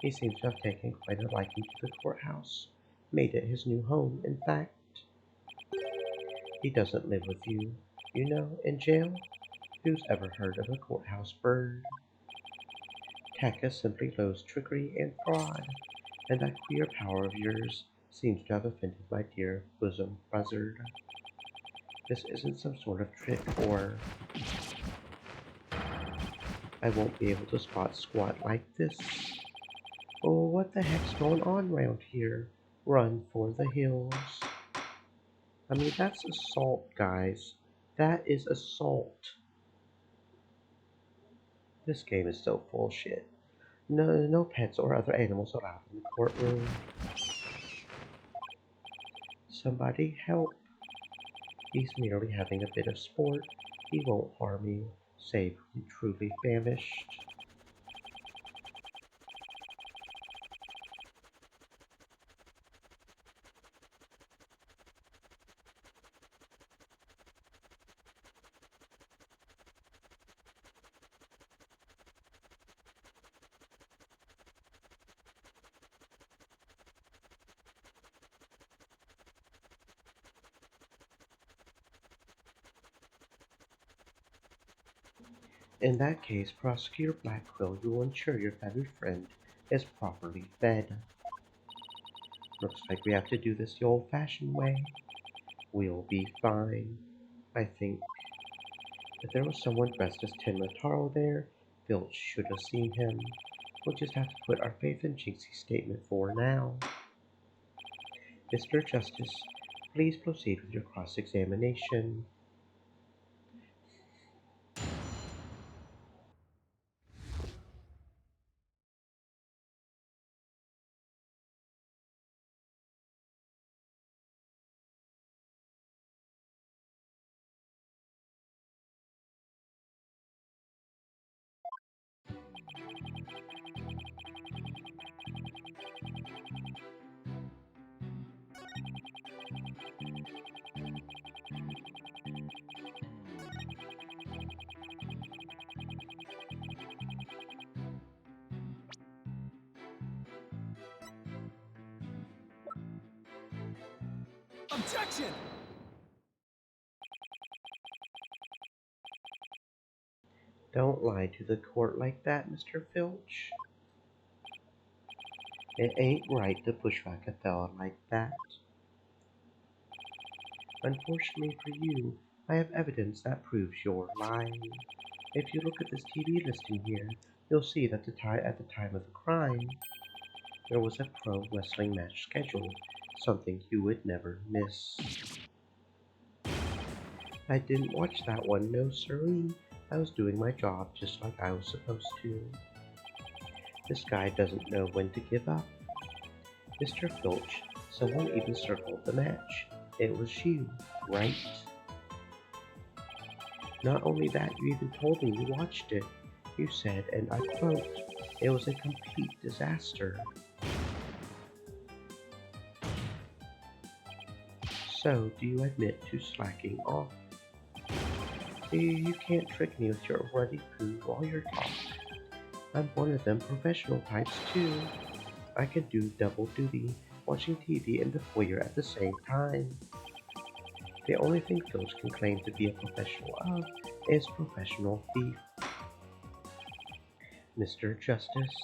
He seems to have taken quite a liking to the courthouse, made it his new home, in fact. He doesn't live with you, you know, in jail. Who's ever heard of a courthouse bird? Taka simply loathes trickery and fraud, and that queer power of yours seems to have offended my dear bosom buzzard. This isn't some sort of trick or... I won't be able to spot squat like this. Oh, what the heck's going on around here? Run for the hills. I mean, that's assault, guys. That is assault. This game is so full shit. No pets or other animals allowed in the courtroom. Somebody help. He's merely having a bit of sport. He won't harm you, save when truly famished. In that case, Prosecutor Blackquill, you will ensure your valued friend is properly fed. Looks like we have to do this the old-fashioned way. We'll be fine. I think if there was someone dressed as Tenma Taro there, Filch should have seen him. We'll just have to put our faith in Jinxie's statement for now. Mr. Justice, please proceed with your cross-examination. Objection! Don't lie to the court like that, Mr. Filch. It ain't right to push back a fella like that. Unfortunately for you, I have evidence that proves you're lying. If you look at this TV listing here, you'll see that at the time of the crime, there was a pro wrestling match scheduled, something you would never miss. I didn't watch that one, no siree. I was doing my job just like I was supposed to. This guy doesn't know when to give up. Mr. Filch, someone even circled the match. It was you, right? Not only that, you even told me you watched it. You said, and I quote, it was a complete disaster. So, do you admit to slacking off? You can't trick me with your ruddy poo while you're talking. I'm one of them professional types too. I can do double duty, watching TV in the foyer at the same time. The only thing Filch can claim to be a professional of is professional thief. Mr. Justice,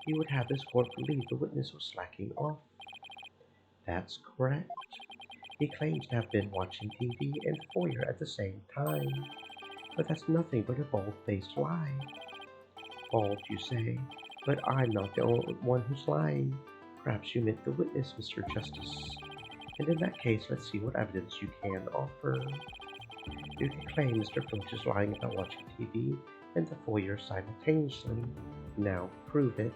you would have this court believe the witness was slacking off. That's correct. He claims to have been watching TV and the foyer at the same time. But that's nothing but a bald-faced lie. Bald, you say, but I'm not the only one who's lying. Perhaps you meant the witness, Mr. Justice. And in that case, let's see what evidence you can offer. You can claim Mr. Filch is lying about watching TV and the foyer simultaneously. Now prove it.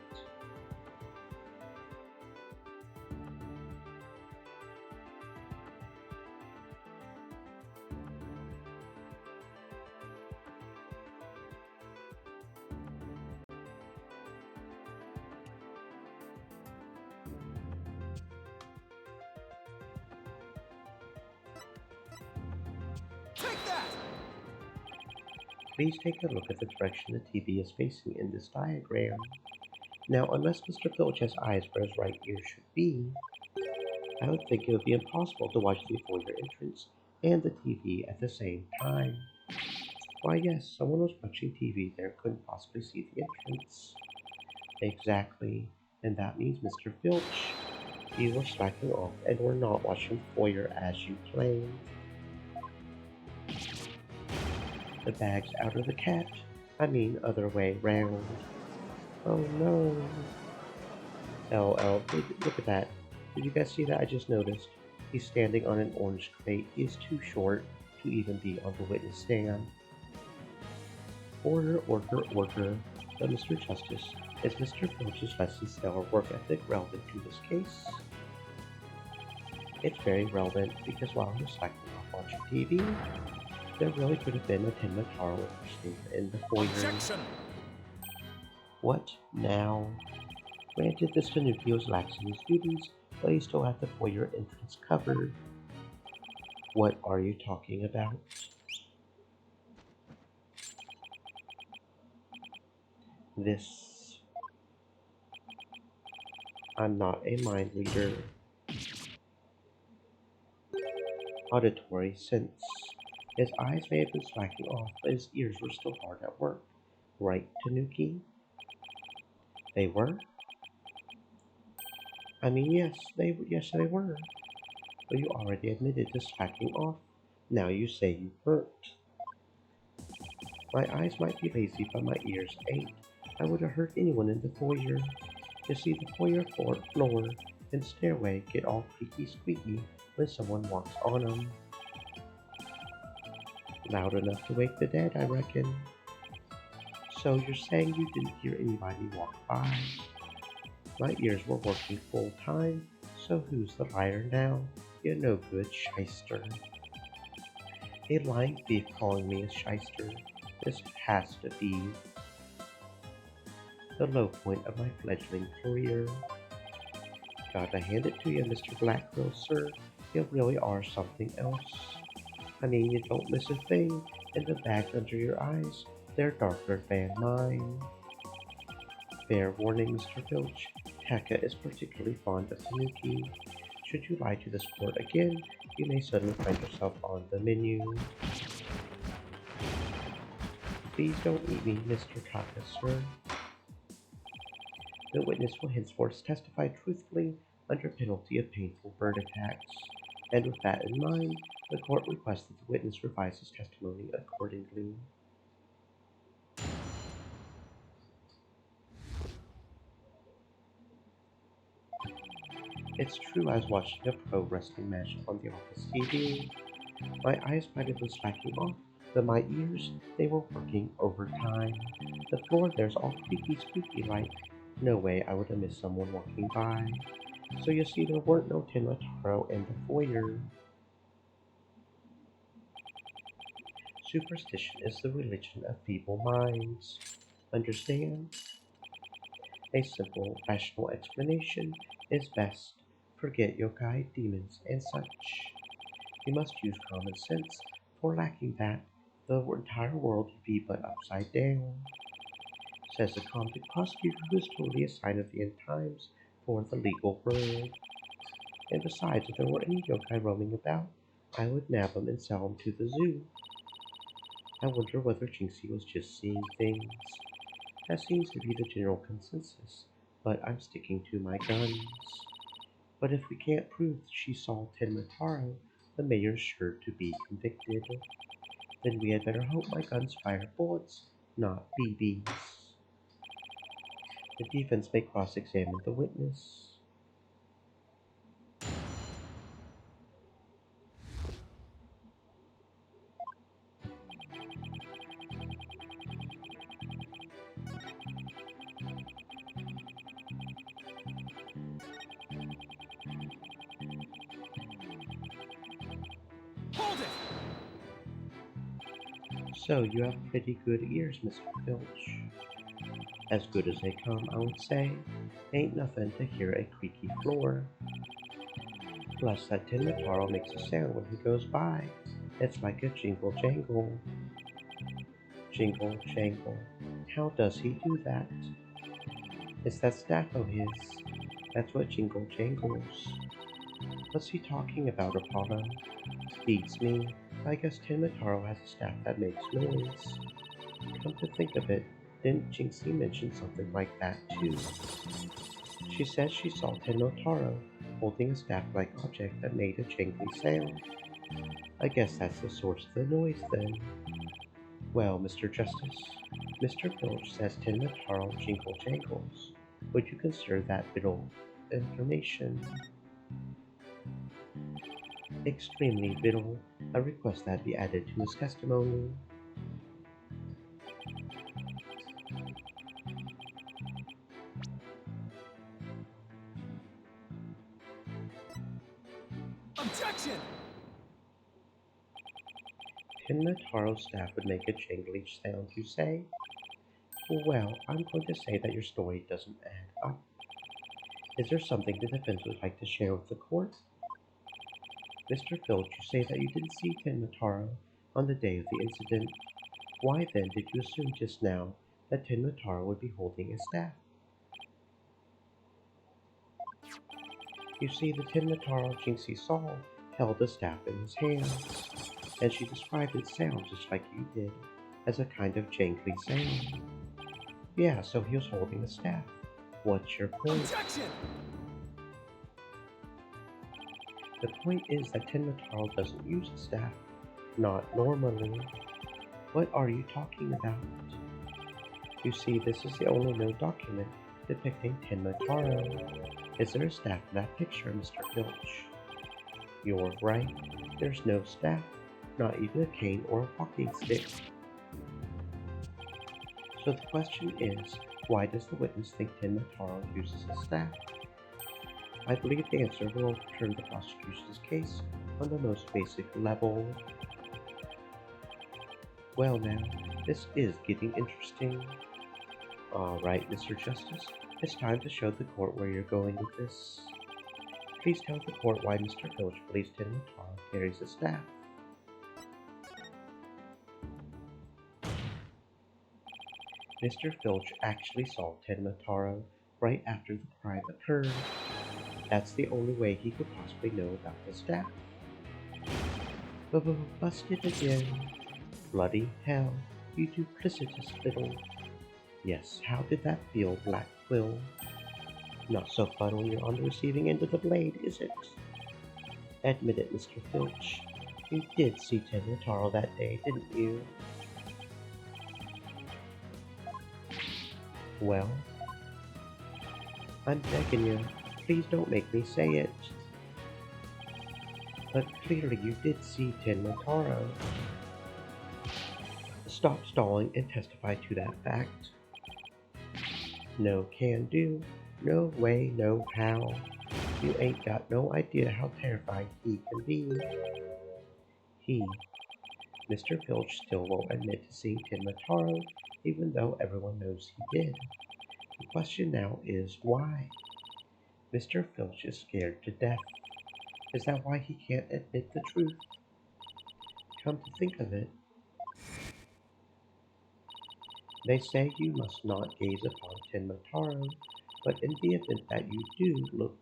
Take that! Please take a look at the direction the TV is facing in this diagram. Now, unless Mr. Filch has eyes where his right ear should be, I would think it would be impossible to watch the foyer entrance and the TV at the same time. Why yes, someone was watching TV there couldn't possibly see the entrance. Exactly, and that means Mr. Filch, you were slacking off and were not watching the foyer as you claimed. The bag's out of the cat. I mean, other way round. Oh no. Look at that. Did you guys see that? I just noticed. He's standing on an orange crate. He is too short to even be on the witness stand. Order. But Mr. Justice, is Mr. Filch's lesson stellar work ethic relevant to this case? It's very relevant because while he was slacking off watching TV, there really could have been a Ten Mataro in the foyer. Objection! What now? Granted, this Tanuki was lax in his duties, but he still had the foyer entrance covered. What are you talking about? This... I'm not a mind reader. Auditory sense. His eyes may have been slacking off, but his ears were still hard at work. Right, Tanuki? They were? I mean, yes, they were. But you already admitted to slacking off. Now you say you weren't. My eyes might be lazy, but my ears ain't. I would have heard anyone in the foyer. You see, the foyer floor and stairway get all creaky squeaky when someone walks on them. Loud enough to wake the dead, I reckon. So you're saying you didn't hear anybody walk by? My ears were working full time, so who's the liar now? You no good shyster. A lying thief calling me a shyster. This has to be the low point of my fledgling career. Gotta hand it to you, Mr. Blackquill, sir. You really are something else. I mean, you don't miss a thing, and the bags under your eyes, they're darker than mine. Fair warning, Mr. Filch. Taka is particularly fond of Tanuki. Should you lie to this court again, you may suddenly find yourself on the menu. Please don't eat me, Mr. Taka, sir. The witness will henceforth testify truthfully under penalty of painful bird attacks. And with that in mind, the court requests that the witness revise his testimony accordingly. It's true I was watching a pro wrestling match on the office TV. My eyes might have been slacking off, but my ears, they were working overtime. The floor there's all creaky squeaky like. No way I would have missed someone walking by. So you see, there weren't no Ten Mataro in the foyer. Superstition is the religion of feeble minds. Understand? A simple, rational explanation is best. Forget yokai, demons, and such. You must use common sense, for lacking that, the entire world would be but upside down. Says the convict prosecutor who is totally a sign of the end times for the legal world. And besides, if there were any yokai roaming about, I would nab them and sell them to the zoo. I wonder whether Jinxie was just seeing things. That seems to be the general consensus, but I'm sticking to my guns. But if we can't prove she saw Ten Mataro, the mayor's sure to be convicted. Then we had better hope my guns fire bullets, not BBs. The defense may cross-examine the witness. Hold it! So you have pretty good ears, Mr. Filch. As good as they come, I would say. Ain't nothing to hear a creaky floor. Plus, that Ten Mataro makes a sound when he goes by. It's like a jingle jangle. Jingle jangle. How does he do that? It's that staff of his. That's what jingle jangles. What's he talking about, Apollo? Beats me. I guess Ten Mataro has a staff that makes noise. Come to think of it, didn't Jinxie mention something like that too? She said she saw Ten Mataro holding a staff-like object that made a jangly sound. I guess that's the source of the noise then. Well, Mr. Justice, Mr. Filch says Tinmataro jingle jangles. Would you consider that vital information extremely vital? I request that be added to his testimony. Objection! Tinmataro's staff would make a jangly sound, you say? Well, I'm going to say that your story doesn't add up. Is there something the defense would like to share with the court? Mr. Filch, you say that you didn't see Tinmataro on the day of the incident. Why then did you assume just now that Tinmataro would be holding a staff? You see, the Tinmataro Jinxie saw held a staff in his hands, and she described its sound just like you did, as a kind of jangly sound. Yeah, so he was holding a staff. What's your point? Objection! The point is that Tinmataro doesn't use a staff. Not normally. What are you talking about? You see, this is the only known document depicting Tinmataro. Is there a staff in that picture, Mr. Filch? You're right. There's no staff. Not even a cane or a walking stick. So the question is, why does the witness think Tinmataro uses a staff? I believe the answer will overturn the prosecution's case on the most basic level. Well now, this is getting interesting. Alright, Mr. Justice, it's time to show the court where you're going with this. Please tell the court why Mr. Filch believes Tinmataro carries a staff. Mr. Filch actually saw Tinmataro right after the crime occurred. That's the only way he could possibly know about the staff. Busted again. Bloody hell, you duplicitous little... Yes, how did that feel, Black Quill? Not so fun when you're on the receiving end of the blade, is it? Admit it, Mr. Filch. You did see Tinmataro that day, didn't you? Well, I'm begging you, please don't make me say it. But clearly you did see Tinmataro. Stop stalling and testify to that fact. No can do, no way, no how. You ain't got no idea how terrifying he can be. He, Mr. Filch, still won't admit to seeing Tinmataro, even though everyone knows he did. The question now is why? Mr. Filch is scared to death. Is that why he can't admit the truth? Come to think of it, they say you must not gaze upon Tinmataro, but in the event that you do look,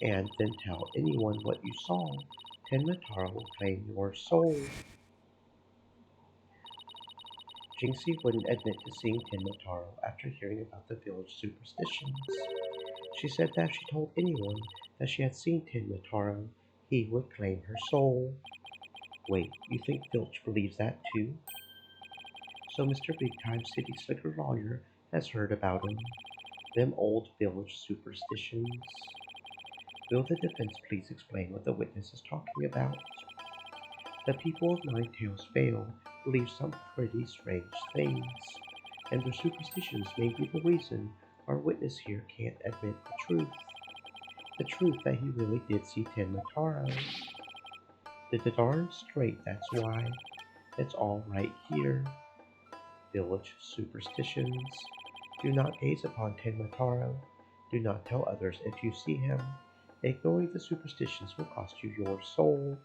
and then tell anyone what you saw, Tinmataro will claim your soul. Jinxie wouldn't admit to seeing Tinmataro after hearing about the village superstitions. She said that if she told anyone that she had seen Tinmataro, he would claim her soul. Wait, you think Filch believes that too? So Mr. Big Time City Slicker Lawyer has heard about him. Them old village superstitions. Will the defense please explain what the witness is talking about? The people of Nine Tails Vale believe some pretty strange things, and their superstitions may be the reason our witness here can't admit the truth. The truth that he really did see Tinmataro. The darn straight, that's why. It's all right here. Village superstitions. Do not gaze upon Tinmataro. Do not tell others if you see him. Ignoring the superstitions will cost you your soul.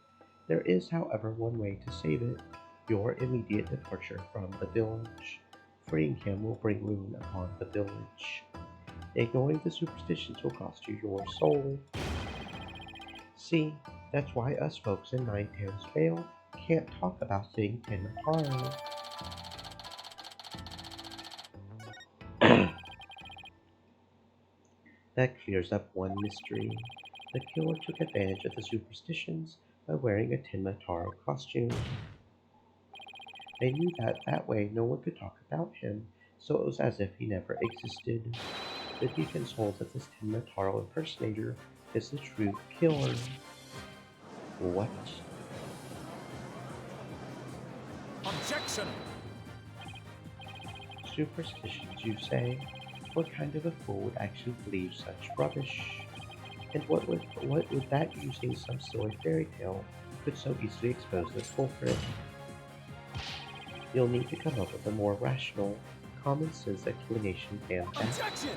There is, however, one way to save it. Your immediate departure from the village. Freeing him will bring ruin upon the village. Ignoring the superstitions will cost you your soul. See, that's why us folks in Nine Tails Vale can't talk about seeing Tinmataro. That clears up one mystery. The killer took advantage of the superstitions by wearing a Tinmataro costume. They knew that that way no one could talk about him, so it was as if he never existed. The deacons hold that this Tenmataro impersonator is the true killer. What? Objection! Superstitions, you say? What kind of a fool would actually believe such rubbish? And what would that using some silly fairy tale could so easily expose the culprit? You'll need to come up with a more rational, common sense explanation than that. Objection!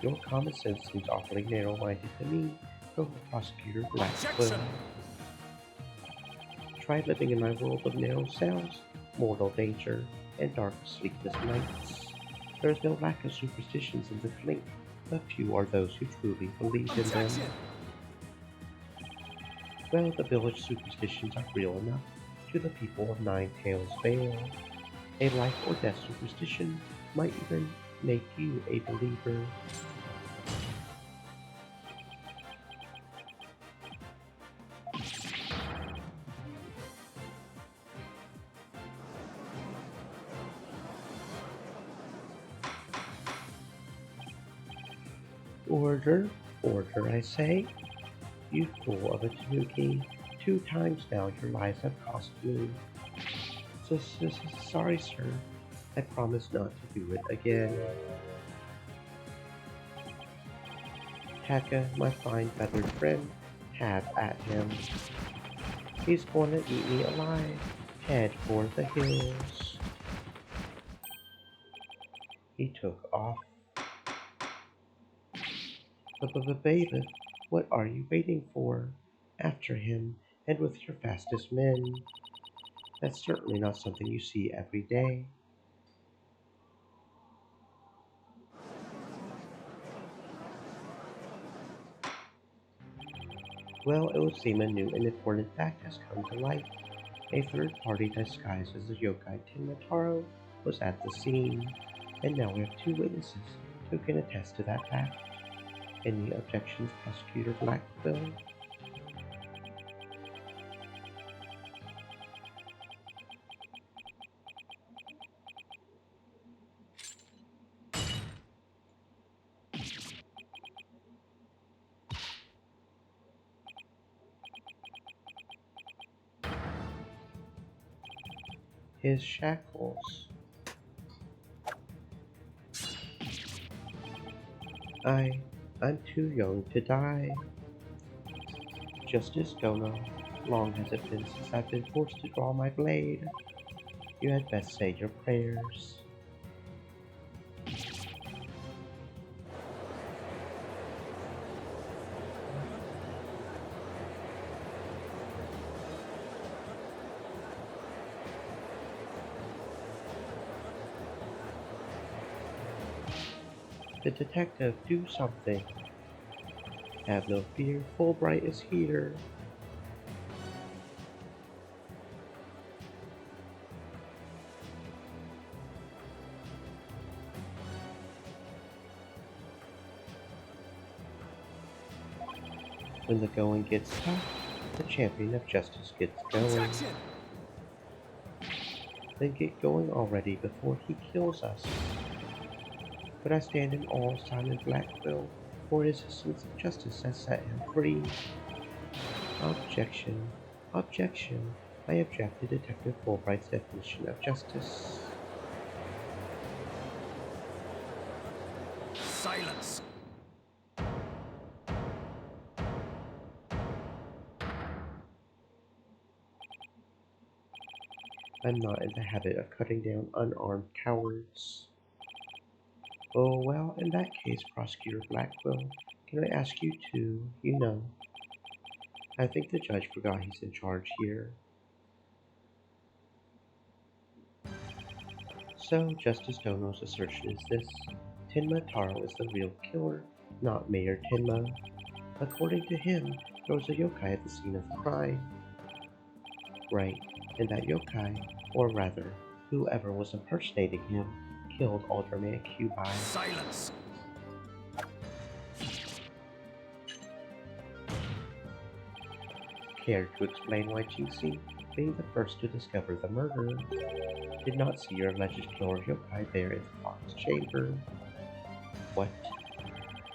Your common sense seems awfully narrow-minded to me, Prosecutor Blackwell. Objection! Try living in my world of narrow cells, mortal danger, and dark sleepless nights. There is no lack of superstitions in the Clink, but few are those who truly believe in them. Objection! Well, the village superstitions are real enough to the people of Nine Tails Vale. A life or death superstition might even make you a believer. Order, order, I say. You fool of a Tanuki, 2 times now your lives have cost me. Sorry, sir. I promise not to do it again. Taka, my fine feathered friend, have at him. He's gonna eat me alive. Head for the hills. He took off. Bailiff, what are you waiting for? After him, and with your fastest men. That's certainly not something you see every day. Well, it would seem a new and important fact has come to light. A third party disguised as the yokai Tenmataro was at the scene, and now we have 2 witnesses who can attest to that fact. Any objections, Prosecutor Blackwell? His shackles. I'm too young to die. Justice Dono, long has it been since I've been forced to draw my blade. You had best say your prayers. The detective, do something. Have no fear, Fulbright is here. When the going gets tough, the champion of justice gets going. Objection! Then get going already before he kills us. But I stand in awe of Simon Blackwell, for his sense of justice has set him free. Objection. Objection. I object to Detective Fulbright's definition of justice. Silence! I'm not in the habit of cutting down unarmed cowards. Oh, well, in that case, Prosecutor Blackwell, can I ask you to, I think the judge forgot he's in charge here. So, Justice Dono's assertion is this: Tenmataro is the real killer, not Mayor Tenma. According to him, there was a yokai at the scene of the crime. Right, and that yokai, or rather, whoever was impersonating him, killed Alderman Cubi. Silence! Care to explain why, GC? being the first to discover the murder, did not see your alleged killer yokai there in the Fox Chamber. What?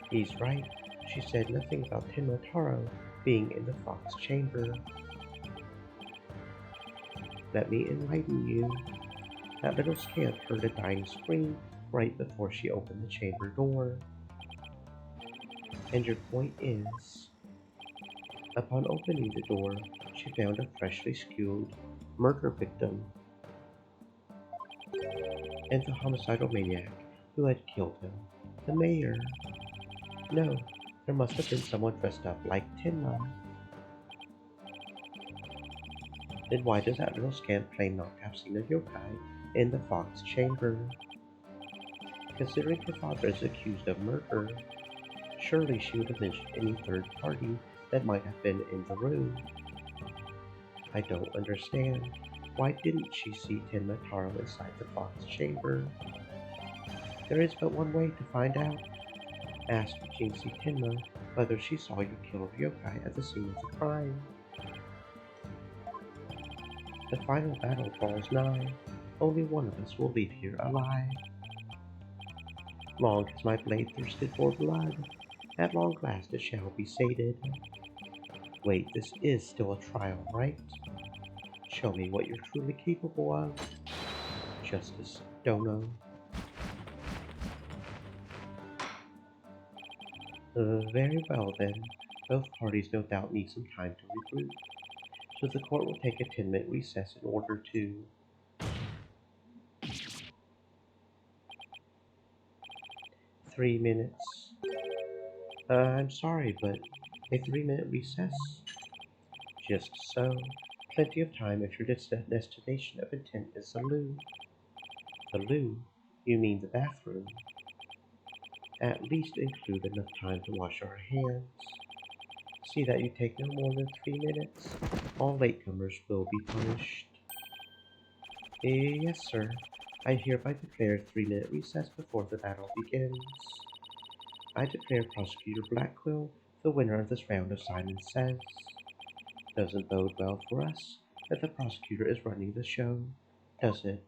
He's right. She said nothing about Tenma Taro being in the Fox Chamber. Let me enlighten you. That little scamp heard a dying scream right before she opened the chamber door. And your point is, upon opening the door, she found a freshly skewed murder victim, and the homicidal maniac who had killed him, the mayor. No, there must have been someone dressed up like Tenma. Then why does that little scamp claim not to have seen a yokai in the Fox Chamber? Considering her father is accused of murder, surely she would have mentioned any third party that might have been in the room. I don't understand. Why didn't she see Tenma Taro inside the Fox Chamber? There is but one way to find out. Ask Jinxie Tenma whether she saw you kill yokai at the scene of the crime. The final battle draws nigh. Only one of us will leave here alive. Long has my blade thirsted for blood. At long last it shall be sated. Wait, this is still a trial, right? Show me what you're truly capable of. Justice Dono. Very well then. Both parties no doubt need some time to regroup. So the court will take a 10-minute recess in order to... Three minutes. I'm sorry, but a 3-minute recess? Just so. Plenty of time if your destination of intent is the loo. The loo? You mean the bathroom? At least include enough time to wash our hands. See that you take no more than 3 minutes. All latecomers will be punished. Yes, sir. I hereby declare 3-minute recess before the battle begins. I declare Prosecutor Blackquill the winner of this round of Simon Says. Doesn't bode well for us that the prosecutor is running the show, does it?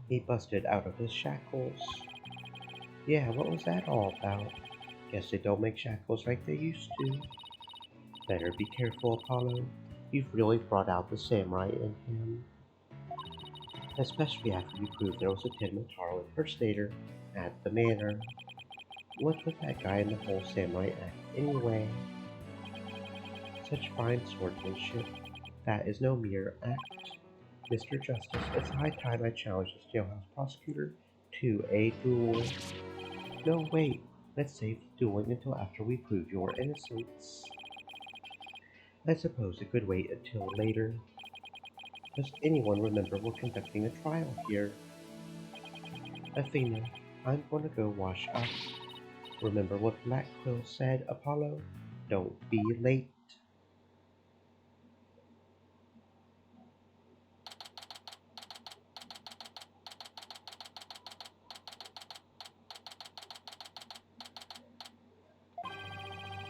He busted out of his shackles. Yeah, what was that all about? Guess they don't make shackles like they used to. Better be careful, Apollo. You've really brought out the samurai in him. Especially after you proved there was a Tenma Taro impersonator at the manor. What's with that guy in the whole samurai act anyway? Such fine swordsmanship. That is no mere act. Mr. Justice, it's high time I challenge this jailhouse prosecutor to a duel. No, wait. Let's save dueling until after we prove your innocence. I suppose it could wait until later. Does anyone remember we're conducting a trial here? Athena, I'm going to go wash up. Remember what Blackquill said, Apollo? Don't be late.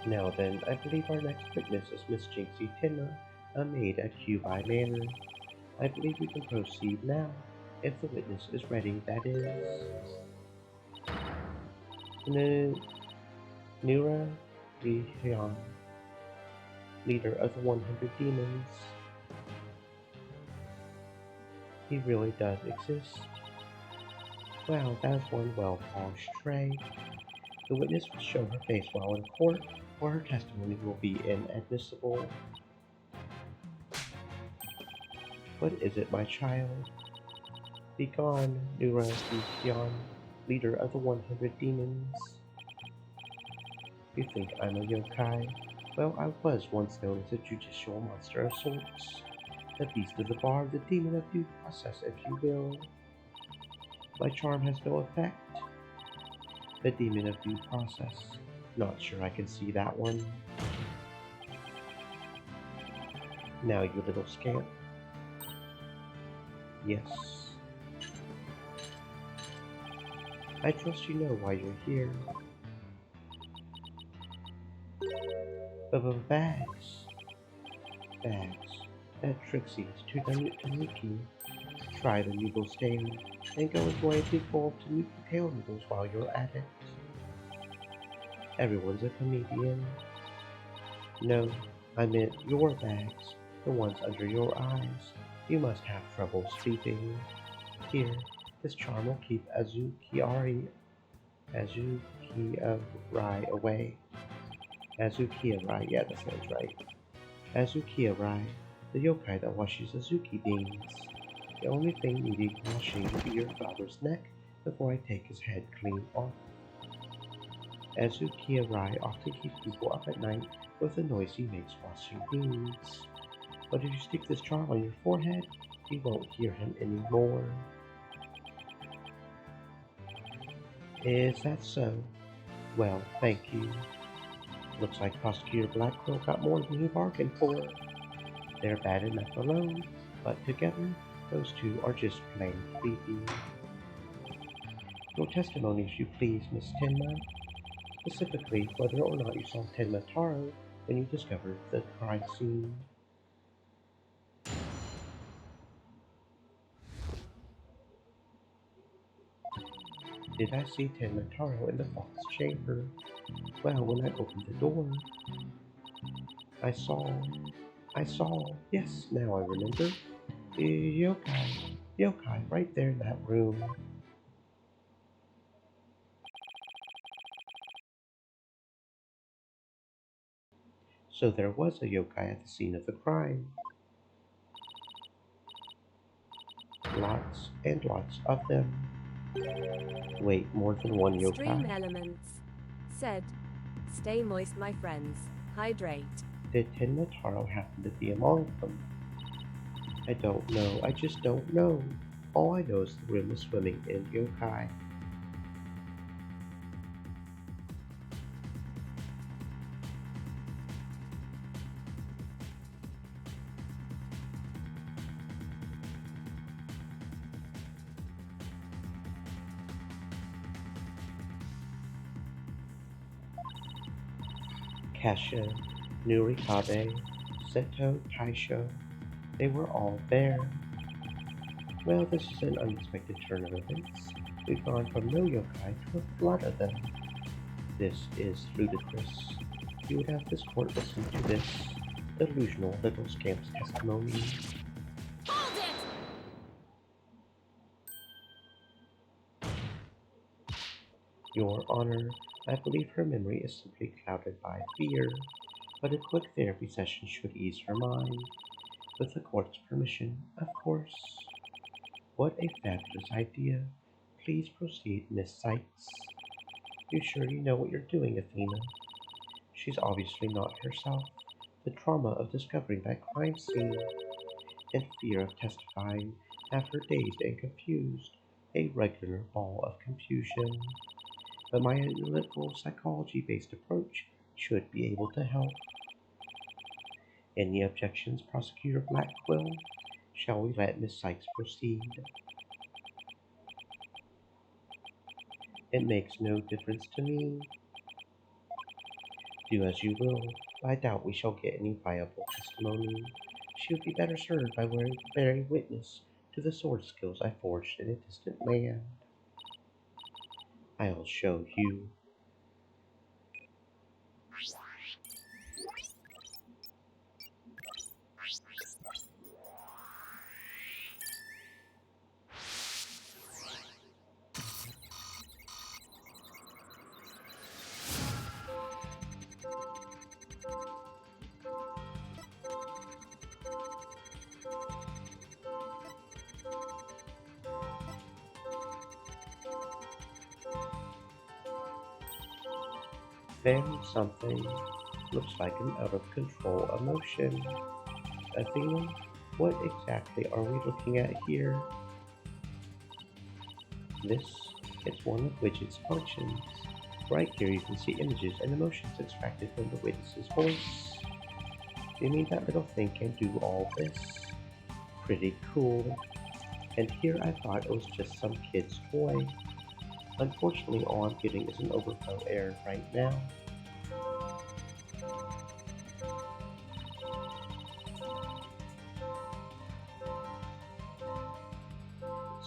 Now then, I believe our next witness is Miss Jinxie Tenma, a maid at Hubai Manor. I believe we can proceed now, if the witness is ready, that is. Nura Rihan, leader of the 100 Demons. He really does exist. Wow, that's one well-polished tray. The witness will show her face while in court, or her testimony will be inadmissible. What is it, my child? Begone, Nura Rihan, leader of the 100 Demons. You think I'm a yokai? Well, I was once known as a judicial monster of sorts. The beast of the bar, the demon of due process, if you will. My charm has no effect. The demon of due process. Not sure I can see that one. Now, you little scamp. Yes. I trust you know why you're here. Bags. Bags. That Trixie is too tanuki. Try the noodle stand, and go enjoy a big bowl of tanuki tail noodles while you're at it. Everyone's a comedian. No, I meant your bags, the ones under your eyes. You must have trouble sleeping. Here, this charm will keep Azuki-Rai away. Azuki-Rai, yeah, that sounds right. Azuki-Rai, the yokai that washes Azuki beans. The only thing needing washing will be your father's neck before I take his head clean off. Azuki-Rai often keeps people up at night with the noise he makes washing beans. But if you stick this charm on your forehead, you won't hear him anymore. Is that so? Well, thank you. Looks like Prosecutor Blackquill got more than he bargained for. They're bad enough alone, but together, those two are just plain creepy. Your testimony, if you please, Miss Tenma. Specifically, whether or not you saw Tenma Taro when you discovered the crime scene. Did I see Tenma Taro in the Fox chamber? Well, when I opened the door, I saw, yes, now I remember, the yokai right there in that room. So there was a yokai at the scene of the crime. Lots and lots of them. Wait, more than one Stream yokai? Elements said, "Stay moist, my friends. Hydrate." Did Tenma Taro happen to be among them? I don't know. I just don't know. All I know is the room is swimming in yokai. Kasha, Nurikabe, Seto, Taisho, they were all there. Well, this is an unexpected turn of events. We've gone from no yokai to a flood of them. This is ludicrous. You would have this court listen to this delusional little scamp's testimony. Hold it! Your Honor, I believe her memory is simply clouded by fear, but a quick therapy session should ease her mind. With the court's permission, of course. What a fabulous idea. Please proceed, Miss Sykes. You sure you know what you're doing, Athena? She's obviously not herself. The trauma of discovering that crime scene and fear of testifying have her dazed and confused, a regular ball of confusion. But my analytical psychology-based approach should be able to help. Any objections, Prosecutor Blackquill? Shall we let Miss Sykes proceed? It makes no difference to me. Do as you will, but I doubt we shall get any viable testimony. She would be better served by bearing witness to the sword skills I forged in a distant land. I'll show you. Then something looks like an out of control emotion. Athena, what exactly are we looking at here? This is one of Widget's functions. Right here you can see images and emotions extracted from the witness's voice. You mean that little thing can do all this? Pretty cool. And here I thought it was just some kid's toy. Unfortunately, all I'm getting is an overflow error right now.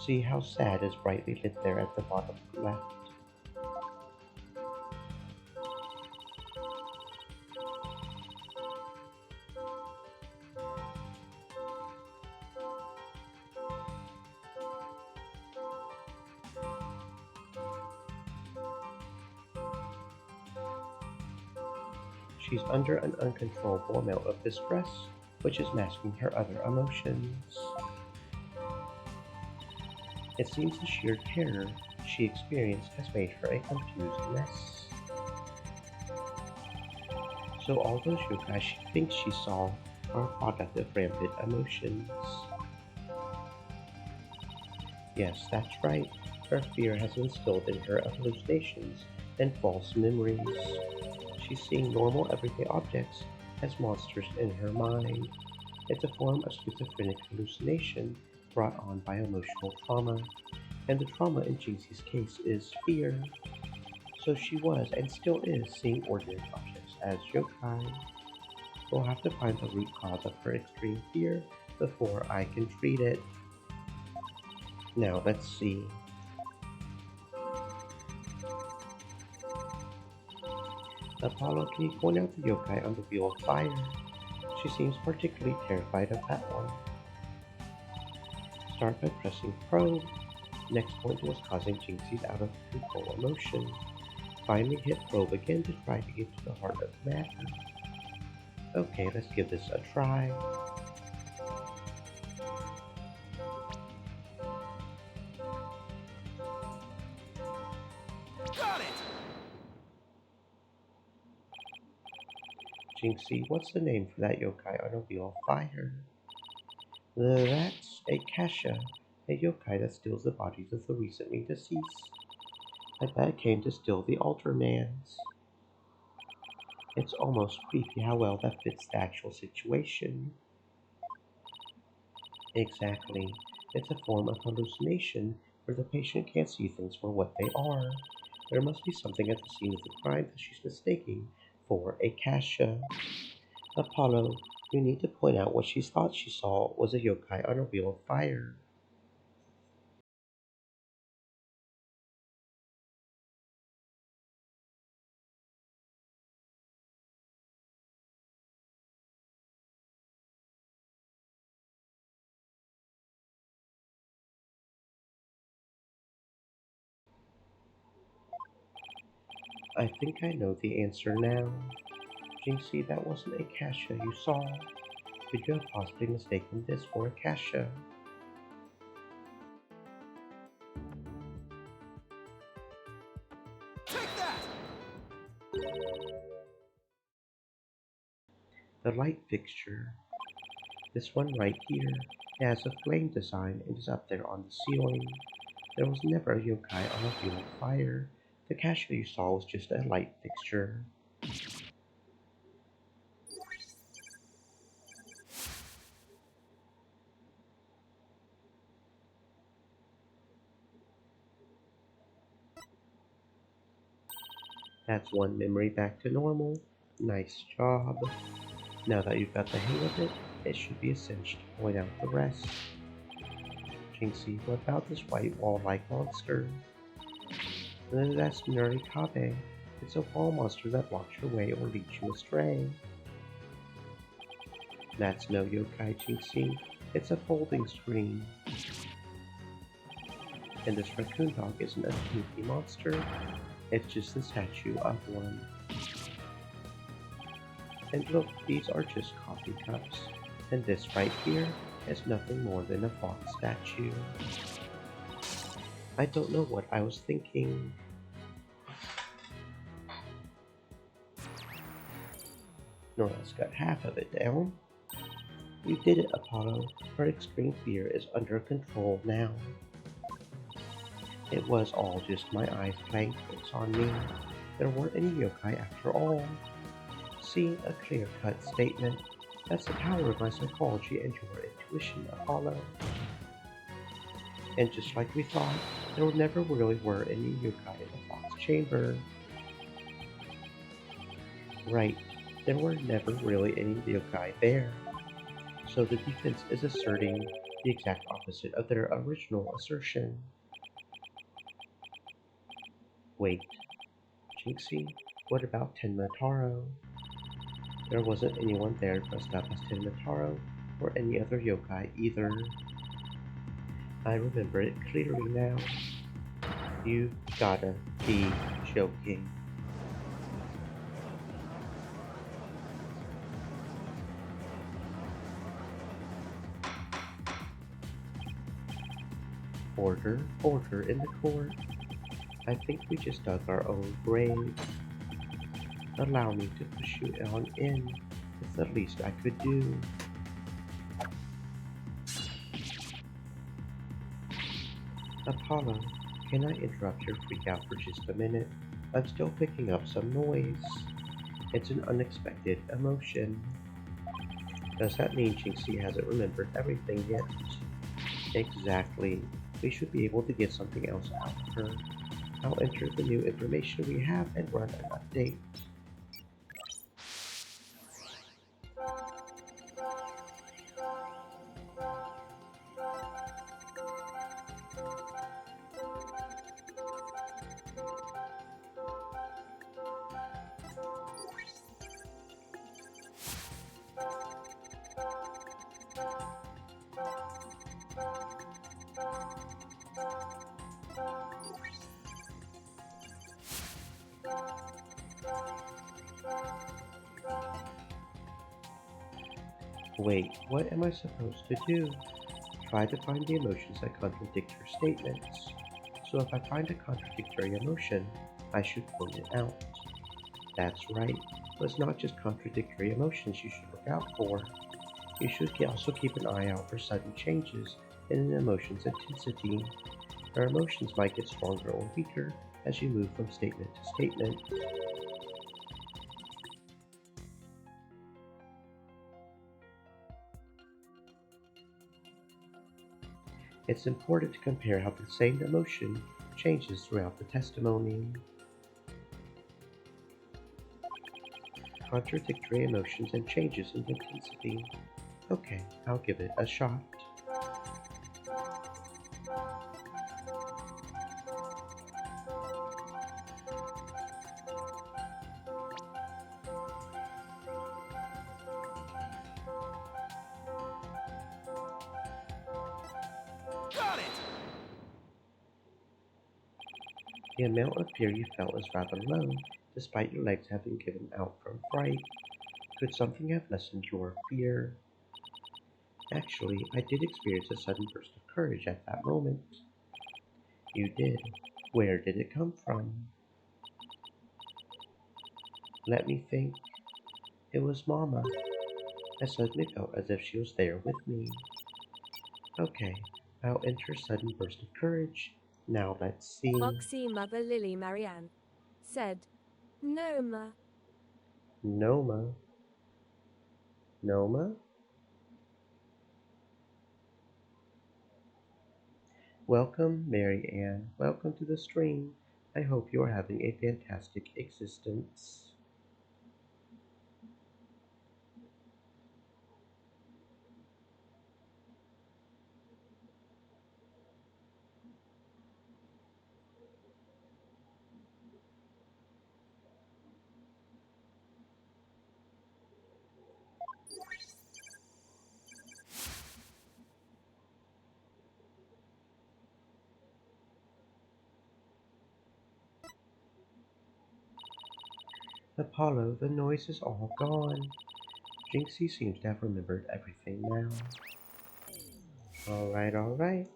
See how sad is brightly lit there at the bottom left. She's under an uncontrollable amount of distress, which is masking her other emotions. It seems the sheer terror she experienced has made her a confused mess. So all those yokai she thinks she saw are a product of rampant emotions. Yes, that's right. Her fear has instilled in her hallucinations and false memories. She's seeing normal everyday objects as monsters in her mind. It's a form of schizophrenic hallucination brought on by emotional trauma, and the trauma in Jinxie's case is fear. So she was and still is seeing ordinary objects as yokai. We'll have to find the root cause of her extreme fear before I can treat it. Now let's see. Apollo, can you point out the yokai on the wheel of fire? She seems particularly terrified of that one. Start by pressing probe. Next point was causing Jinxie's out of control emotion. Finally hit probe again to try to get to the heart of the matter. Okay, let's give this a try. Got it! Jinxie, what's the name for that yokai on a wheel of fire? That's a Kasha, a yokai that steals the bodies of the recently deceased. I bet it came to steal the Altarmans. It's almost creepy how well that fits the actual situation. Exactly. It's a form of hallucination where the patient can't see things for what they are. There must be something at the scene of the crime that she's mistaking for a Kasha. Apollo, you need to point out what she thought she saw was a yokai on a wheel of fire. I think I know the answer now. Jinxie, that wasn't a Kasha you saw. Could you have possibly mistaken this for a Kasha? Take that! The light fixture. This one right here. It has a flame design and is up there on the ceiling. There was never a yokai on a wheel of fire. The Kasha you saw was just a light fixture. That's one memory back to normal. Nice job. Now that you've got the hang of it, it should be a cinch to point out the rest. Jinxie, what about this white wall-like monster? That's Nurikabe. It's a wall monster that blocks your way or leads you astray. That's no yokai, Jinxie. It's a folding screen. And this raccoon dog isn't a sneaky monster. It's just the statue of one. And look, these are just coffee cups. And this right here is nothing more than a fox statue. I don't know what I was thinking. Nora's got half of it down. You did it, Apollo. Her extreme fear is under control now. It was all just my eyes playing tricks on me. There weren't any yokai after all. See, a clear-cut statement. That's the power of my psychology and your intuition, Apollo. And just like we thought, there never really were any yokai in the Fox Chamber. Right, there were never really any yokai there. So the defense is asserting the exact opposite of their original assertion. Wait, Jinxie, what about Tenma Taro? There wasn't anyone there dressed up as Tenma Taro or any other yokai either. I remember it clearly now. You gotta be joking. Order, order in the court. I think we just dug our own grave. Allow me to push you on in. It's the least I could do. Apollo, can I interrupt your freak out for just a minute? I'm still picking up some noise. It's an unexpected emotion. Does that mean Jinxie hasn't remembered everything yet? Exactly. We should be able to get something else out of her. I'll enter the new information we have and run an update. Wait, what am I supposed to do? Try to find the emotions that contradict your statements. So if I find a contradictory emotion, I should point it out. That's right, but it's not just contradictory emotions you should look out for. You should also keep an eye out for sudden changes in an emotion's intensity. Our emotions might get stronger or weaker as you move from statement to statement. It's important to compare how the same emotion changes throughout the testimony. Contradictory emotions and changes in intensity. Okay, I'll give it a shot. Got it! The amount of fear you felt is rather low, despite your legs having given out from fright. Could something have lessened your fear? Actually, I did experience a sudden burst of courage at that moment. You did. Where did it come from? Let me think. It was Mama. I suddenly felt as if she was there with me. Okay, I'll enter sudden burst of courage. Now let's see. Foxy Mother Lily Marianne said, Noma. Noma. Noma? Welcome, Mary Ann. Welcome to the stream. I hope you're having a fantastic existence. Apollo, the noise is all gone. Jinxie seems to have remembered everything now. Alright.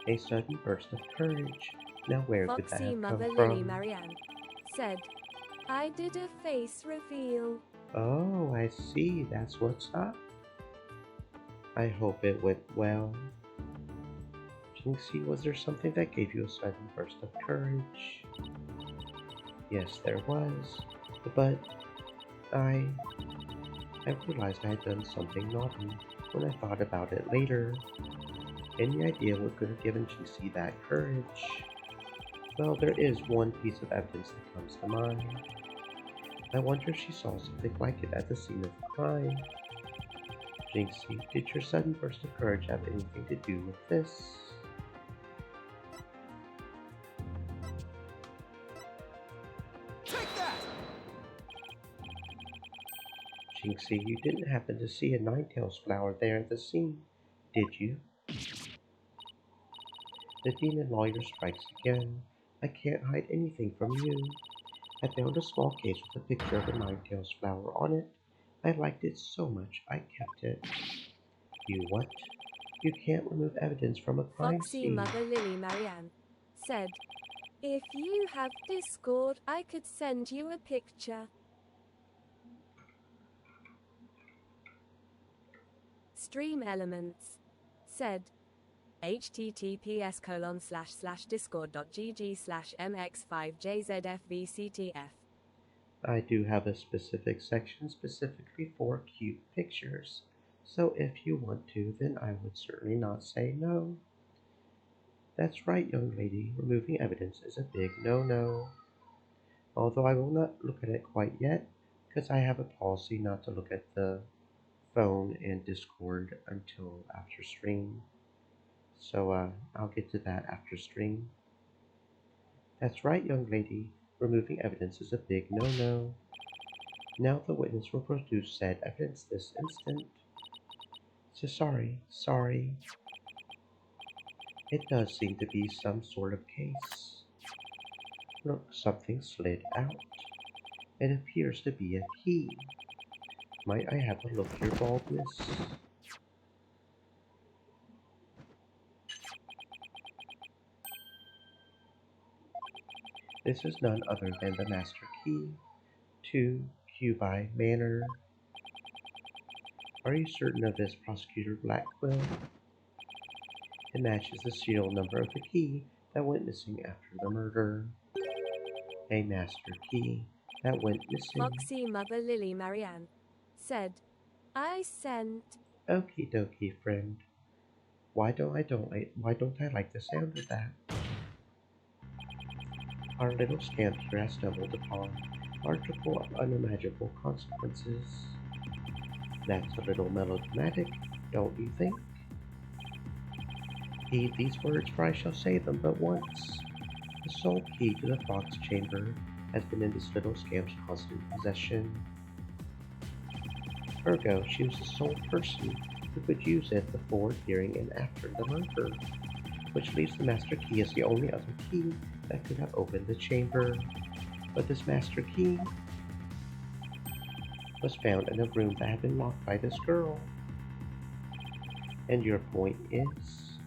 A sudden burst of courage. Now where could that Foxy have Mother come Lily from? Marianne said, I did a face reveal. Oh, I see. That's what's up. I hope it went well. Jinxie, was there something that gave you a sudden burst of courage? Yes, there was. But I realized I had done something naughty when I thought about it later. Any idea what could have given Jinxie that courage? Well, there is one piece of evidence that comes to mind. I wonder if she saw something like it at the scene of the crime. Jinxie, did your sudden burst of courage have anything to do with this? Take that! Jinxie, you didn't happen to see a Ninetales flower there at the scene, did you? The demon lawyer strikes again. I can't hide anything from you. I found a small case with a picture of a Ninetales flower on it. I liked it so much, I kept it. You what? You can't remove evidence from a crime Foxy scene. Mother Lily Marianne said, if you have Discord, I could send you a picture. Stream Elements said, https://discord.gg/mx5jzfvctf. I do have a specific section specifically for cute pictures, so if you want to, then I would certainly not say no. That's right, young lady, removing evidence is a big no-no. Although I will not look at it quite yet, because I have a policy not to look at the phone and Discord until after stream. So I'll get to that after stream. That's right, young lady, removing evidence is a big no-no. Now the witness will produce said evidence this instant. So sorry. It does seem to be some sort of case. Look, something slid out. It appears to be a key. Might I have a look, your baldness? This is none other than the master key to Cubi Manor. Are you certain of this, Prosecutor Blackquill? It matches the serial number of the key that went missing after the murder. A master key that went missing. Foxy Mother Lily Marianne said, I sent. Okie dokie, friend. Why don't I like the sound of that? Our little scamp here has stumbled upon article of unimaginable consequences. That's a little melodramatic, don't you think? Heed these words, for I shall say them but once. The sole key to the Fox Chamber has been in this little scamp's constant possession. Ergo, she was the sole person who could use it before, during, and after the murder, which leaves the master key as the only other key that could have opened the chamber. But this master key was found in a room that had been locked by this girl. And your point is,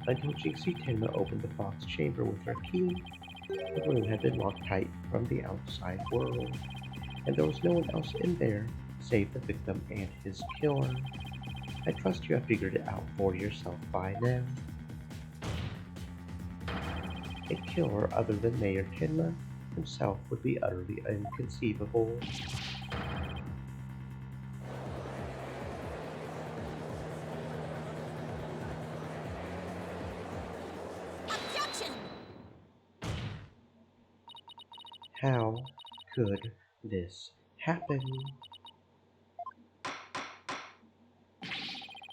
until Jinxie Tenma opened the Fox Chamber with her key, the room had been locked tight from the outside world, and there was no one else in there save the victim and his killer. I trust you have figured it out for yourself by now. A killer other than Mayor Tenma himself would be utterly inconceivable. Objection! How could this happen?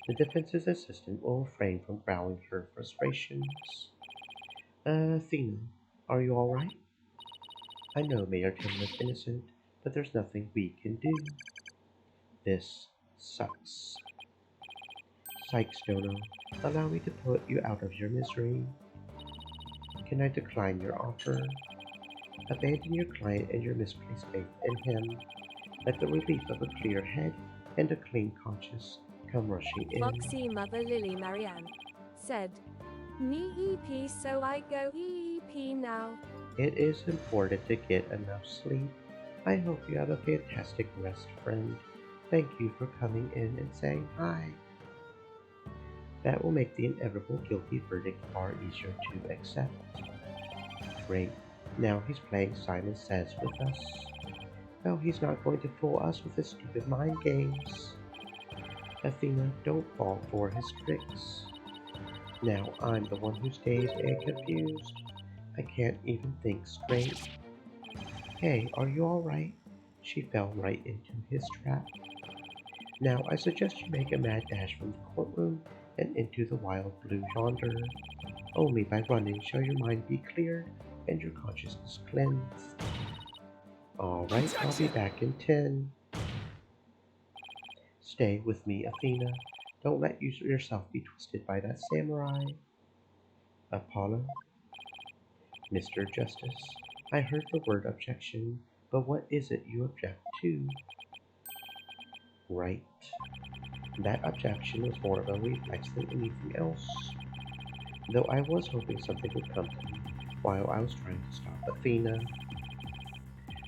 The defense's assistant will refrain from growling her frustrations. Athena, are you alright? I know Mayor Tenma's innocent, but there's nothing we can do. This sucks. Sykes, Dono, allow me to put you out of your misery. Can I decline your offer? Abandon your client and your misplaced faith in him. Let the relief of a clear head and a clean conscience come rushing in. Foxy Mother Lily Marianne said, Me EP, so I go EP now. It is important to get enough sleep. I hope you have a fantastic rest, friend. Thank you for coming in and saying hi. That will make the inevitable guilty verdict far easier to accept. Great. Now he's playing Simon Says with us. Well, he's not going to fool us with his stupid mind games. Athena, don't fall for his tricks. Now I'm the one who's dazed and confused. I can't even think straight. Hey, are you alright? She fell right into his trap. Now I suggest you make a mad dash from the courtroom and into the wild blue yonder. Only by running shall your mind be cleared and your consciousness cleansed. Alright, I'll be back in 10. Stay with me, Athena. Don't let yourself be twisted by that samurai. Apollo? Mr. Justice, I heard the word objection, but what is it you object to? Right. That objection was more of a reflex than anything else. Though I was hoping something would come to me while I was trying to stop Athena.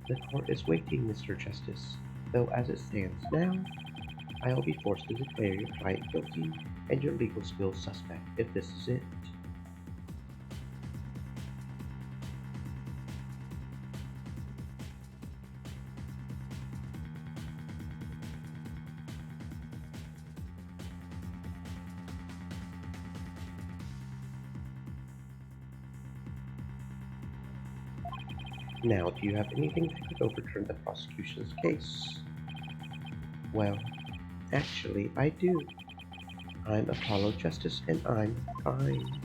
The court is waiting, Mr. Justice, though as it stands now, I will be forced to declare your client guilty and your legal skills suspect if this is it. Now, do you have anything that could overturn the prosecution's case? Well, actually, I do. I'm Apollo Justice, and I'm fine.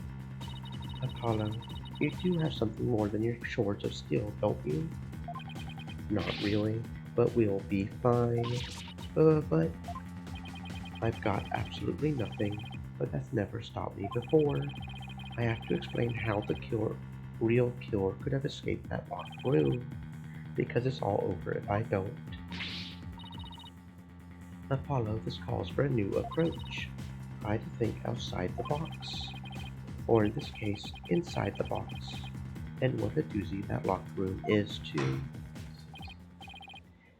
Apollo, you do have something more than your swords of steel, don't you? Not really, but we'll be fine. But I've got absolutely nothing, but that's never stopped me before. I have to explain how the real killer could have escaped that locked room, because it's all over if I don't. Apollo, this calls for a new approach. Try to think outside the box, or in this case, inside the box, and what a doozy that locked room is too.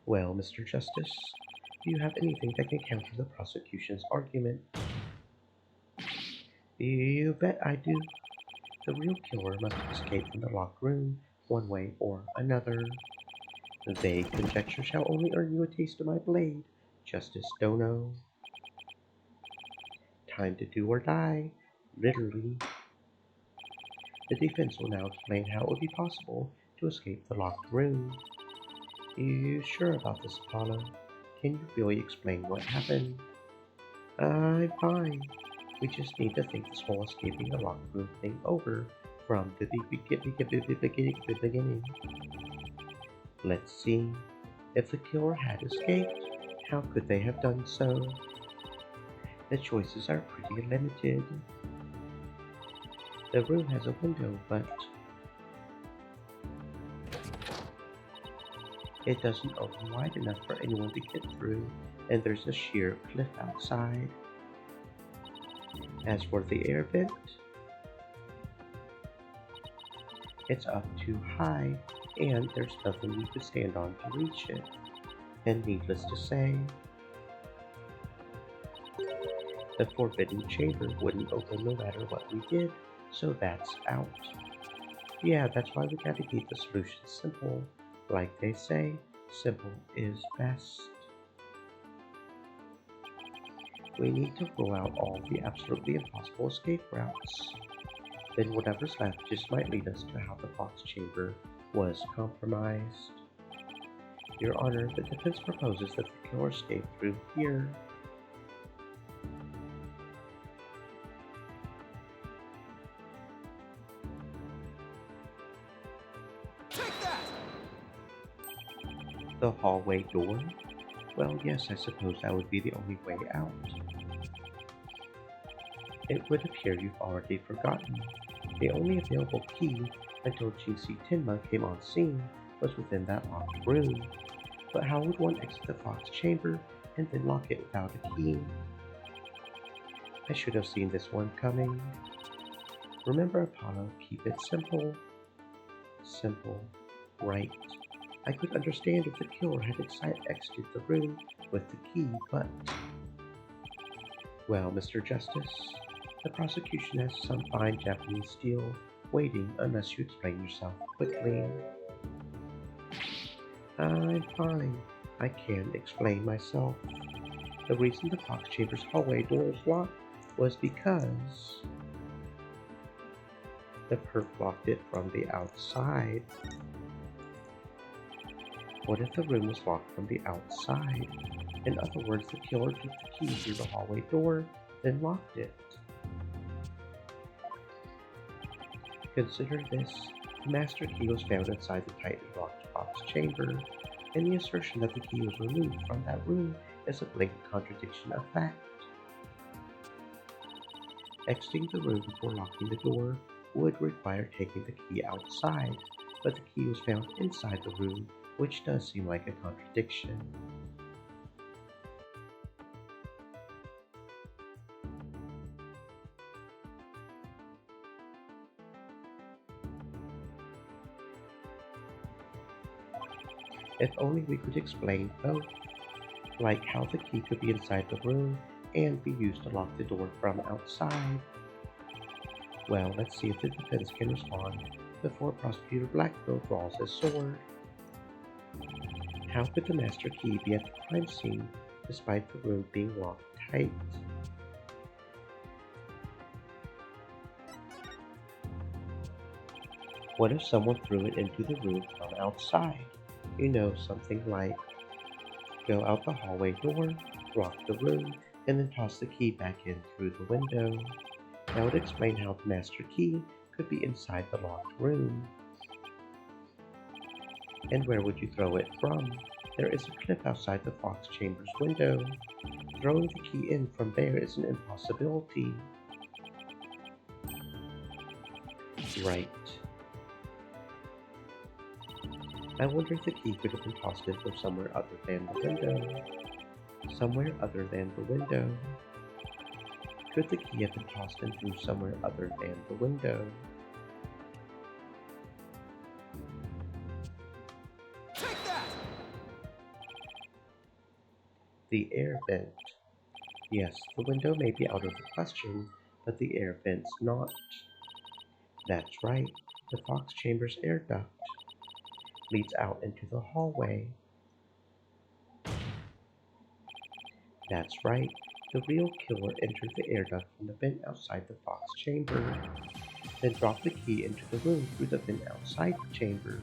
Well, Mr. Justice, do you have anything that can counter the prosecution's argument? You bet I do. The real killer must have escaped from the locked room, one way or another. Vague conjecture shall only earn you a taste of my blade, Justice Dono. Time to do or die, literally. The defense will now explain how it would be possible to escape the locked room. You sure about this, Apollo? Can you really explain what happened? I'm fine. We just need to think this whole escaping the locked room thing over from the beginning. Let's see. If the killer had escaped, how could they have done so? The choices are pretty limited. The room has a window, but it doesn't open wide enough for anyone to get through, and there's a sheer cliff outside. As for the air vent, it's up too high, and there's nothing you could stand on to reach it. And needless to say, the forbidden chamber wouldn't open no matter what we did, so that's out. Yeah, that's why we gotta keep the solution simple. Like they say, simple is best. We need to rule out all the absolutely impossible escape routes. Then whatever's left just might lead us to how the box chamber was compromised. Your Honor, the defense proposes that the killer escaped through here. Take that! The hallway door? Well, yes, I suppose that would be the only way out. It would appear you've already forgotten. The only available key until GC Tenma came on scene was within that locked room. But how would one exit the Fox chamber and then lock it without a key? I should have seen this one coming. Remember, Apollo, keep it simple. Simple. Right. I could understand if the killer had exited the room with the key, but... Well, Mr. Justice, the prosecution has some fine Japanese steel waiting unless you explain yourself quickly. I'm fine. I can explain myself. The reason the Fox Chamber's hallway door was locked was because the perp locked it from the outside. What if the room was locked from the outside? In other words, the killer took the key through the hallway door, then locked it. Consider this. The master key was found inside the tightly locked Fox chamber, and the assertion that the key was removed from that room is a blatant contradiction of fact. Exiting the room before locking the door would require taking the key outside, but the key was found inside the room, which does seem like a contradiction. If only we could explain both, like how the key could be inside the room and be used to lock the door from outside. Well, let's see if the defense can respond before Prosecutor Blackville draws his sword. How could the master key be at the crime scene despite the room being locked tight? What if someone threw it into the room from outside? You know, something like go out the hallway door, lock the room, and then toss the key back in through the window. That would explain how the master key could be inside the locked room. And where would you throw it from? There is a cliff outside the Fox Chamber's window. Throwing the key in from there is an impossibility. Right. I wonder if the key could have been tossed in from somewhere other than the window. Somewhere other than the window. Could the key have been tossed in through somewhere other than the window? Take that! The air vent. Yes, the window may be out of the question, but the air vent's not. That's right, the Fox Chamber's air duct leads out into the hallway. That's right, the real killer entered the air duct from the vent outside the Fox Chamber, then dropped the key into the room through the vent outside the chamber.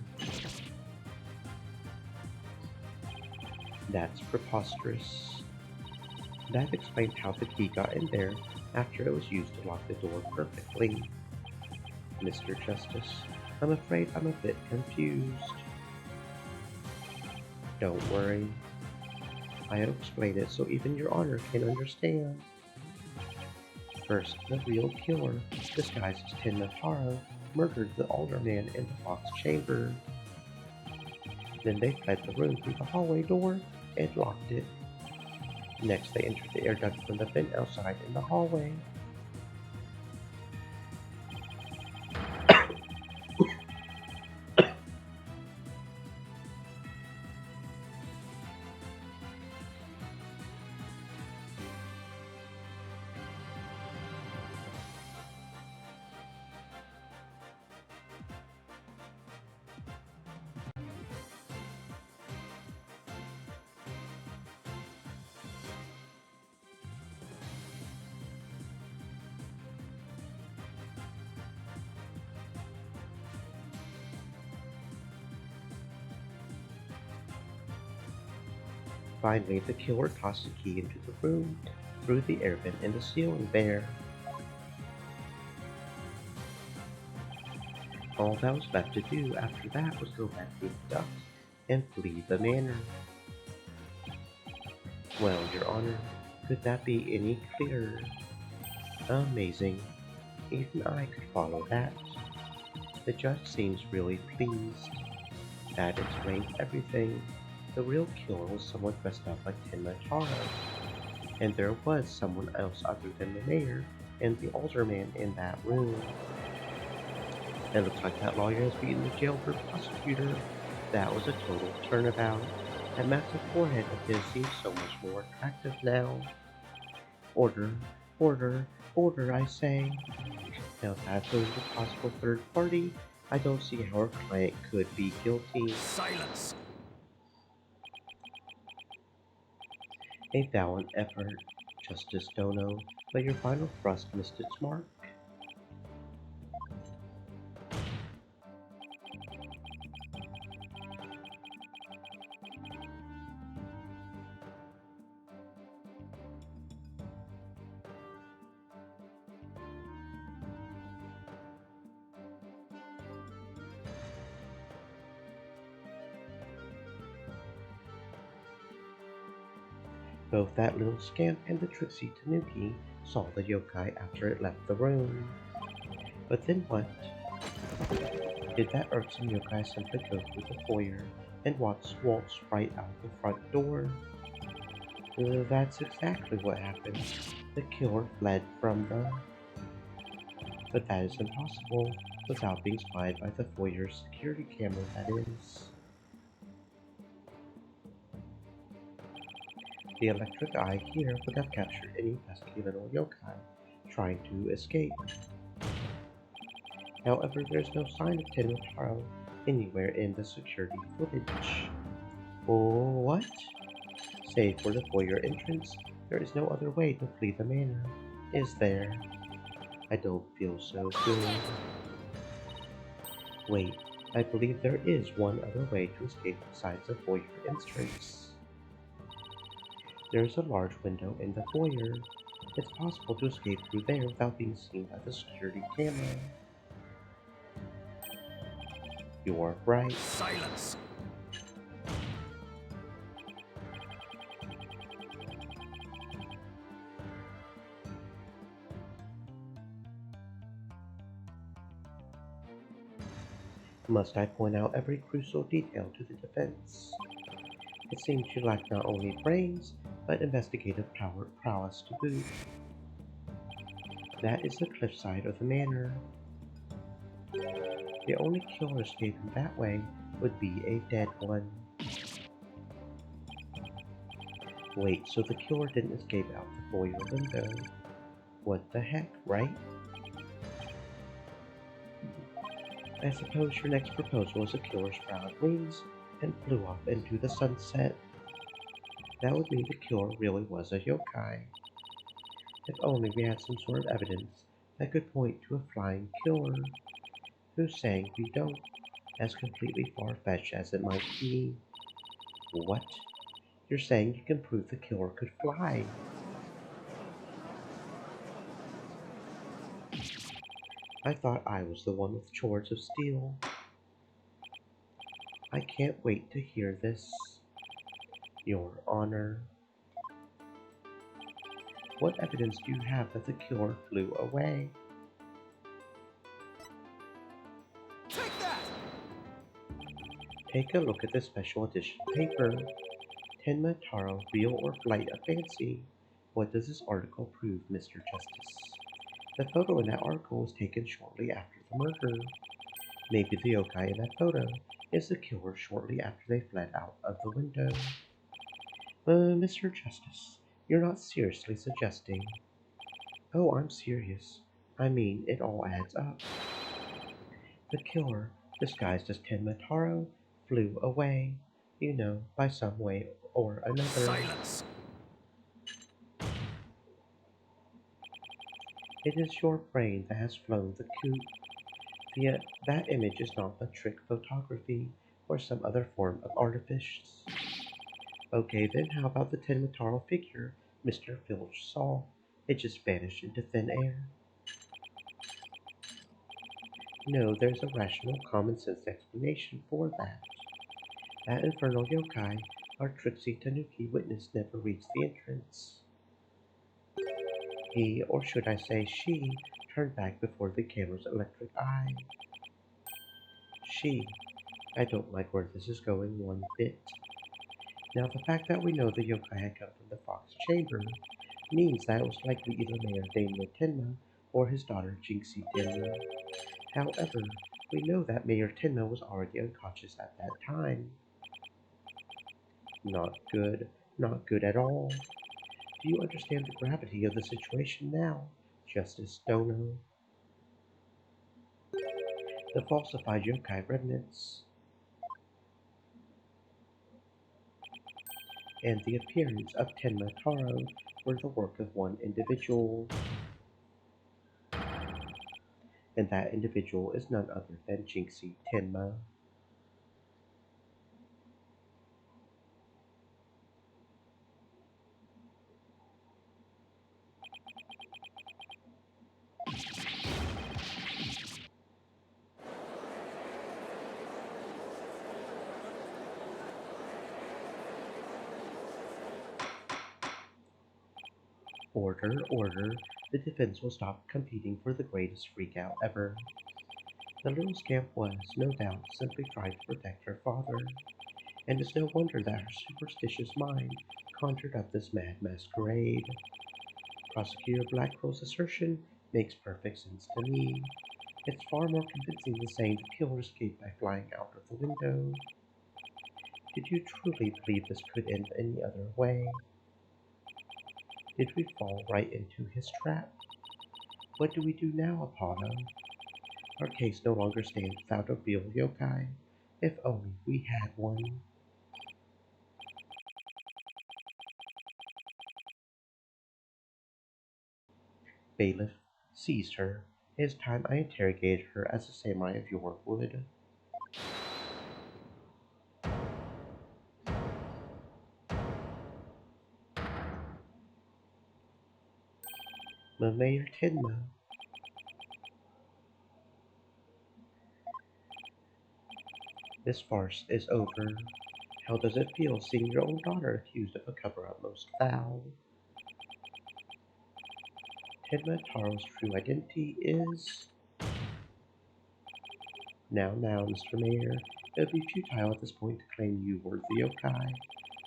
That's preposterous. That explains how the key got in there after it was used to lock the door perfectly. Mr. Justice, I'm afraid I'm a bit confused. Don't worry. I'll explain it so even your honor can understand. First, the real killer, disguised as Tenma Taro, murdered the alderman in the Fox Chamber. Then they fled the room through the hallway door and locked it. Next, they entered the air duct from the vent outside in the hallway. Finally, the killer tossed the key into the room, through the air vent in the ceiling there. All that was left to do after that was go back through the duct and flee the manor. Well, your honor, could that be any clearer? Amazing. Even I could follow that. The judge seems really pleased. That explains everything. The real killer was someone dressed up like Tenma Taro, and there was someone else other than the mayor and the alderman in that room. It looks like that lawyer has beaten the jailbird prosecutor. That was a total turnabout. That massive forehead of his seems so much more attractive now. Order, order, order, I say. Now that's a possible third party. I don't see how our client could be guilty. Silence! A valiant effort, Justice Dono, but your final thrust missed its mark. Both that little scamp and the tricksy Tanuki saw the yokai after it left the room. But then what? Did that irksome yokai simply go through the foyer and waltz right out the front door? That's exactly what happened. The killer fled from the... But that is impossible without being spied by the foyer's security camera, that is. The electric eye here would have captured any pesky little yokai trying to escape. However, there's no sign of Tenmataro anywhere in the security footage. Oh, what? Save for the foyer entrance, there is no other way to flee the manor, is there? I don't feel so good. Wait, I believe there is one other way to escape besides the foyer entrance. There is a large window in the foyer. It's possible to escape through there without being seen by the security camera. You're right. Silence! Must I point out every crucial detail to the defense? It seems you lack not only brains, but investigative prowess to boot. That is the cliffside of the manor. The only killer escaping that way would be a dead one. Wait, so the killer didn't escape out the foyer window? What the heck, right? I suppose your next proposal is a killer sprouted wings and flew off into the sunset. That would mean the killer really was a yokai. If only we had some sort of evidence that could point to a flying killer. Who's saying we don't, as completely far-fetched as it might be? What? You're saying you can prove the killer could fly? I thought I was the one with swords of steel. I can't wait to hear this. Your Honor. What evidence do you have that the killer flew away? Take that! Take a look at the special edition paper. Tenmataro, real or flight of fancy? What does this article prove, Mr. Justice? The photo in that article was taken shortly after the murder. Maybe the yokai in that photo is the killer shortly after they fled out of the window. Mr. Justice, you're not seriously suggesting... Oh, I'm serious. I mean, it all adds up. The killer, disguised as Tenmataro, flew away, you know, by some way or another. Silence! It is your brain that has flown the coop. That image is not a trick photography or some other form of artifice. Okay, then how about the Tenmataro figure Mr. Filch saw? It just vanished into thin air. No, there's a rational, common-sense explanation for that. That infernal yokai, our tricksy Tanuki witness, never reached the entrance. He, or should I say she, turned back before the camera's electric eye. She. I don't like where this is going one bit. Now, the fact that we know the yokai had come from the Fox Chamber means that it was likely either Mayor Dame Tenma or his daughter Jinxie Tenma. However, We know that Mayor Tenma was already unconscious at that time. Not good. Not good at all. Do you understand the gravity of the situation now, Justice Dono? The falsified yokai remnants and the appearance of Tenma Taro were the work of one individual, and that individual is none other than Jinxie Tenma. Order, order. The defense will stop competing for the greatest freakout ever. The little scamp was, no doubt, simply trying to protect her father, and it's no wonder that her superstitious mind conjured up this mad masquerade. Prosecutor Blackwell's assertion makes perfect sense to me. It's far more convincing than saying the killer escaped by flying out of the window. Did you truly believe this could end any other way? Did we fall right into his trap? What do we do now, Apollo? Our case no longer stands without a real yokai. If only we had one. Bailiff seized her. It is time I interrogated her as a samurai of yore would. Mayor Tenma. This farce is over. How does it feel seeing your own daughter accused of a cover-up most foul? Tenma Taro's true identity is... Now, Mr. Mayor, it would be futile at this point to claim you were the yokai.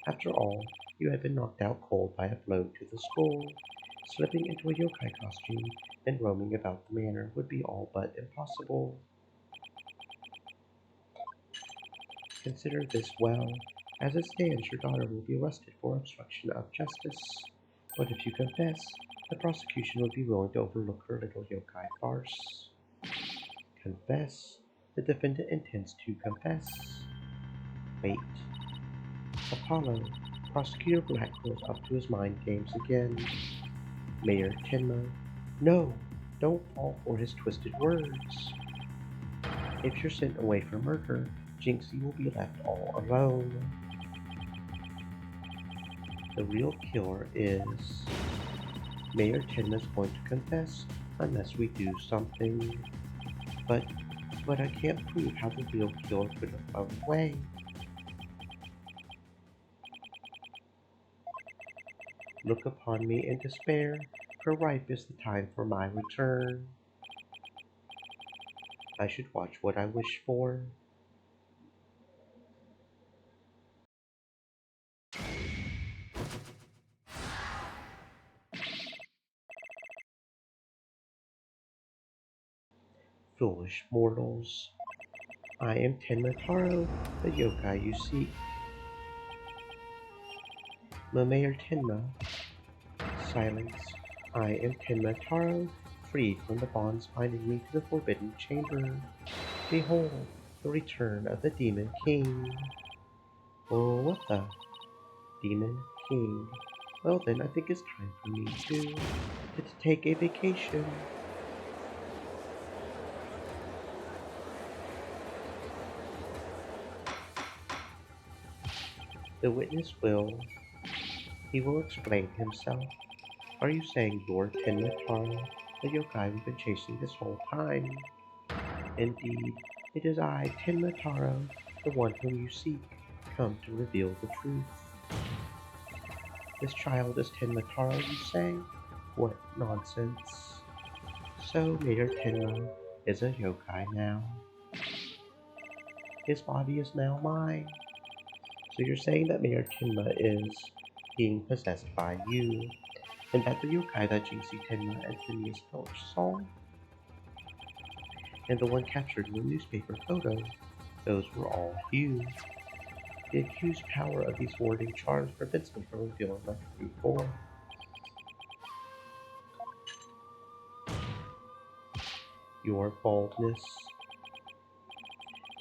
After all, you had been knocked out cold by a blow to the skull. Slipping into a yokai costume and roaming about the manor would be all but impossible. Consider this well. As it stands, your daughter will be arrested for obstruction of justice. But if you confess, the prosecution would be willing to overlook her little yokai farce. Confess? The defendant intends to confess. Wait. Apollo, Prosecutor Blackwell's up to his mind games again. Mayor Tenma, no, don't fall for his twisted words. If you're sent away for murder, Jinxie will be left all alone. The real killer is... Mayor Tenma's going to confess unless we do something. But I can't prove how the real killer could have run away. Look upon me in despair, for ripe is the time for my return. I should watch what I wish for. Foolish mortals. I am Tenma Taro, the yokai you seek. Mayor Tenma. Silence. I am Tenma Taro, freed from the bonds binding me to the Forbidden Chamber. Behold, the return of the Demon King. Oh, what the? Demon King. Well then, I think it's time for me to take a vacation. The witness will... He will explain himself. Are you saying you're Tenma Taro, the yokai we've been chasing this whole time? Indeed, it is I, Tenma Taro, the one whom you seek, come to reveal the truth. This child is Tenma Taro, you say? What nonsense. So Mayor Tenma is a yokai now. His body is now mine. So you're saying that Mayor Tenma is being possessed by you, and that the yokai that Jinxie Tenma and Phineas Filch saw? and the one captured in the newspaper photo. Those were all you. The accused power of these warding charms prevents me from revealing my true form. Your baldness.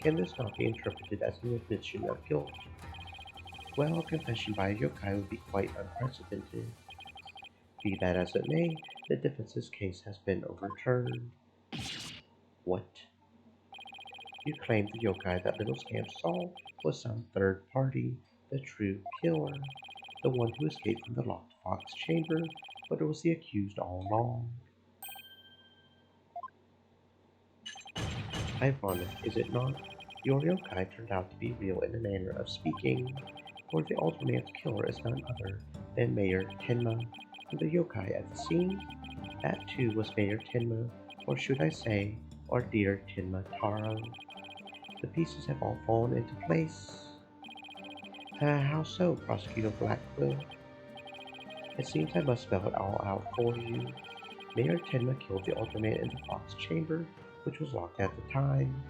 Can this not be interpreted as an admission of guilt? Well, confession by a yokai would be quite unprecedented. Be that as it may, the defense's case has been overturned. What? You claimed the yokai that Little Scamp saw was some third party, the true killer, the one who escaped from the locked fox chamber, but it was the accused all along. Ironic, is it not? Your yokai turned out to be real in a manner of speaking, for the Ultraman's killer is none other than Mayor Tenma, and the yokai at the scene? That too was Mayor Tenma, or should I say, our dear Tenma Taro. The pieces have all fallen into place. How so, Prosecutor Blackquill? It seems I must spell it all out for you. Mayor Tenma killed the Ultraman in the Fox Chamber, which was locked at the time.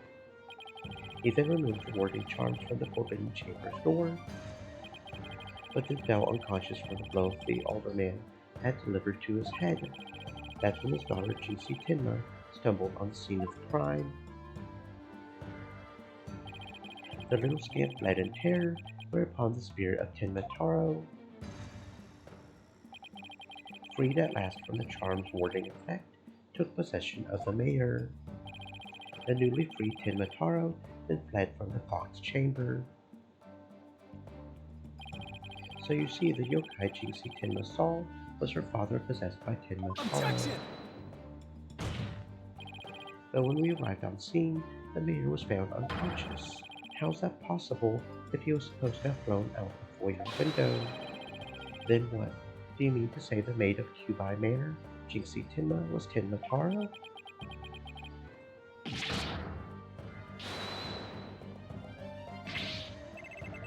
He then removed the warding charms from the Forbidden Chamber's door, but then fell unconscious from the blow the Ultraman had delivered to his head. That's when his daughter, Jinxie Tenma, stumbled on the scene of the crime. The little scamp fled in terror, whereupon the spirit of Tenma Taro, freed at last from the charm's warding effect, took possession of the mayor. The newly freed Tenma Taro then fled from the Fox Chamber. So you see, the yokai Jinxie Tenma saw was her father possessed by Tenma Taro. But when we arrived on scene, the mayor was found unconscious. How's that possible if he was supposed to have thrown out the foyer window? Then what? Do you mean to say the maid of Kubai Manor, Jinxie Tenma, was Tenma Taro?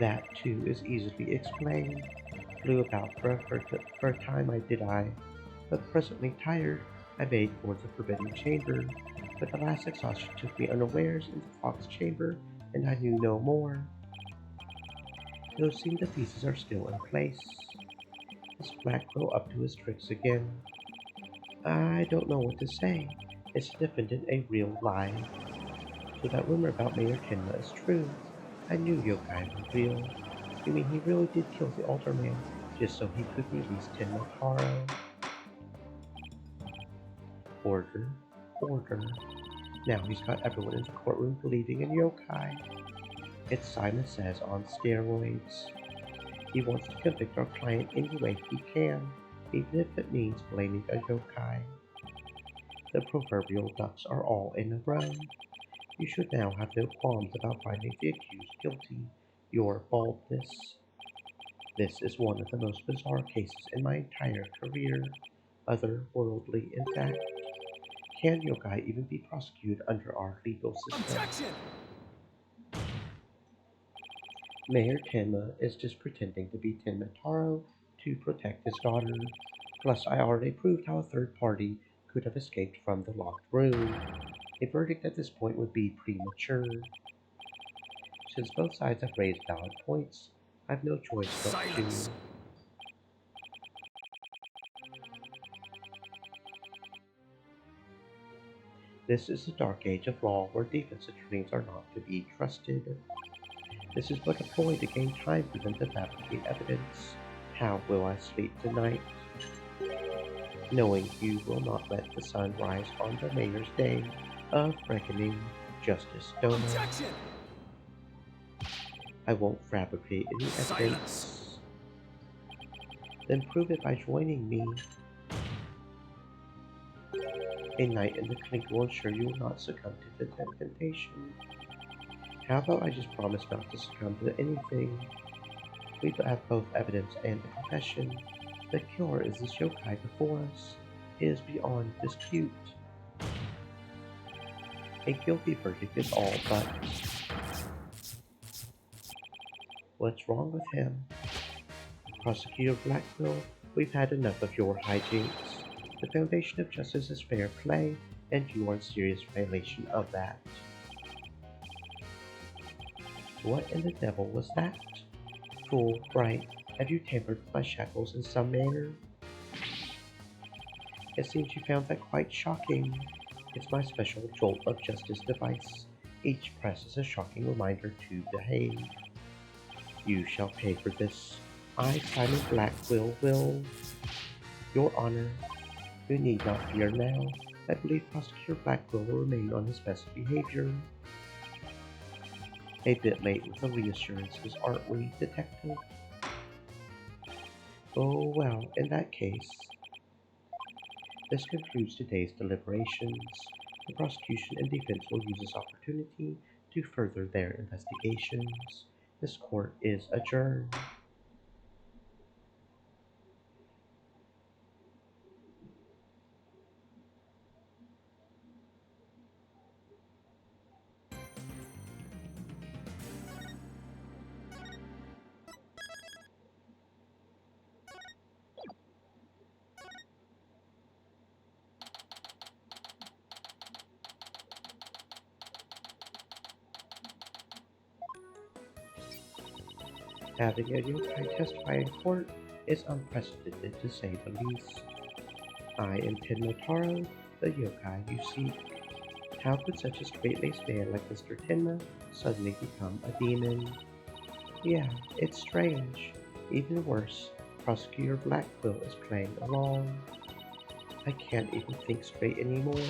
That too is easily explained. Flew about for a time but presently tired, I made for the Forbidden Chamber, but the last exhaustion took me unawares into the Fox Chamber, and I knew no more. Those seem the pieces are still in place. Is Blackquill up to his tricks again? I don't know what to say. Is the defendant a real lie? So that rumor about Mayor Tenma is true. I knew yokai were real. You mean he really did kill the Ultraman just so he could release Tenma Taro? Order, order. Now he's got everyone in the courtroom believing in yokai. It's Simon Says on steroids. He wants to convict our client any way he can, even if it means blaming a yokai. The proverbial ducks are all in a row. You should now have no qualms about finding the accused guilty. Your baldness. This is one of the most bizarre cases in my entire career. Otherworldly, in fact. Can yokai even be prosecuted under our legal system? Objection! Mayor Tenma is just pretending to be Tenma Taro to protect his daughter. Plus, I already proved how a third party could have escaped from the locked room. A verdict at this point would be premature. Since both sides have raised valid points, I have no choice but to... This is the dark age of law where defense attorneys are not to be trusted. This is but a ploy to gain time for them to fabricate evidence. How will I sleep tonight? Knowing you will not let the sun rise on the mayor's day of reckoning, Justice Dono. Objection! I won't fabricate any evidence. Then prove it by joining me. A night in the clink will ensure you will not succumb to the temptation. How about I just promise not to succumb to anything? We have both evidence and a confession. The killer is this yokai before us. It is beyond dispute. A guilty verdict is all but. What's wrong with him? Prosecutor Blackquill, we've had enough of your hijinks. The foundation of justice is fair play, and you are in serious violation of that. What in the devil was that? Fool, Bright, have you tampered with my shackles in some manner? It seems you found that quite shocking. It's my special Jolt of Justice device. Each press is a shocking reminder to behave. You shall pay for this. I, Simon Blackwell, will. Your Honor, you need not fear now. I believe Prosecutor Blackwell will remain on his best behavior. A bit late with the reassurances, aren't we, Detective? Oh well, in that case, this concludes today's deliberations. The prosecution and defense will use this opportunity to further their investigations. This court is adjourned. Having a yokai testify in court is unprecedented to say the least. I am Tenma, the yokai you seek. How could such a straight-laced man like Mr. Tenma suddenly become a demon? Yeah, it's strange. Even worse, Prosecutor Blackquill is playing along. I can't even think straight anymore.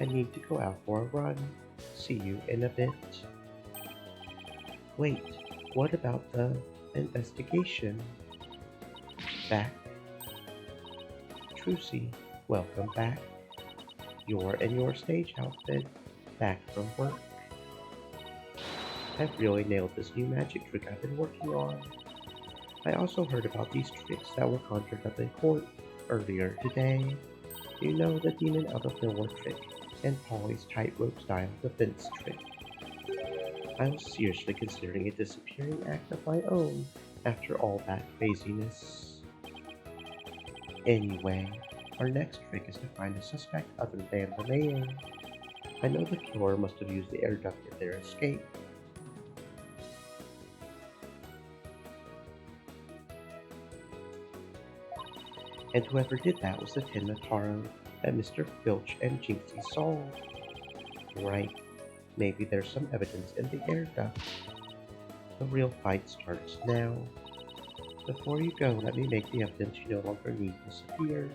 I need to go out for a run. See you in a bit. Wait. What about the investigation? Back? Trucy, welcome back. You're in your stage outfit, back from work. I've really nailed this new magic trick I've been working on. I also heard about these tricks that were conjured up in court earlier today. You know, the demon out of nowhere trick and Polly's tightrope style defense trick. I was seriously considering a disappearing act of my own after all that craziness. Anyway, our next trick is to find a suspect other than the mayor. I know the killer must have used the air duct in their escape. And whoever did that was the Tenma that Mr. Filch and Jinxie solved. Right. Maybe there's some evidence in the air duct. The real fight starts now. Before you go, let me make the evidence you no longer need disappear.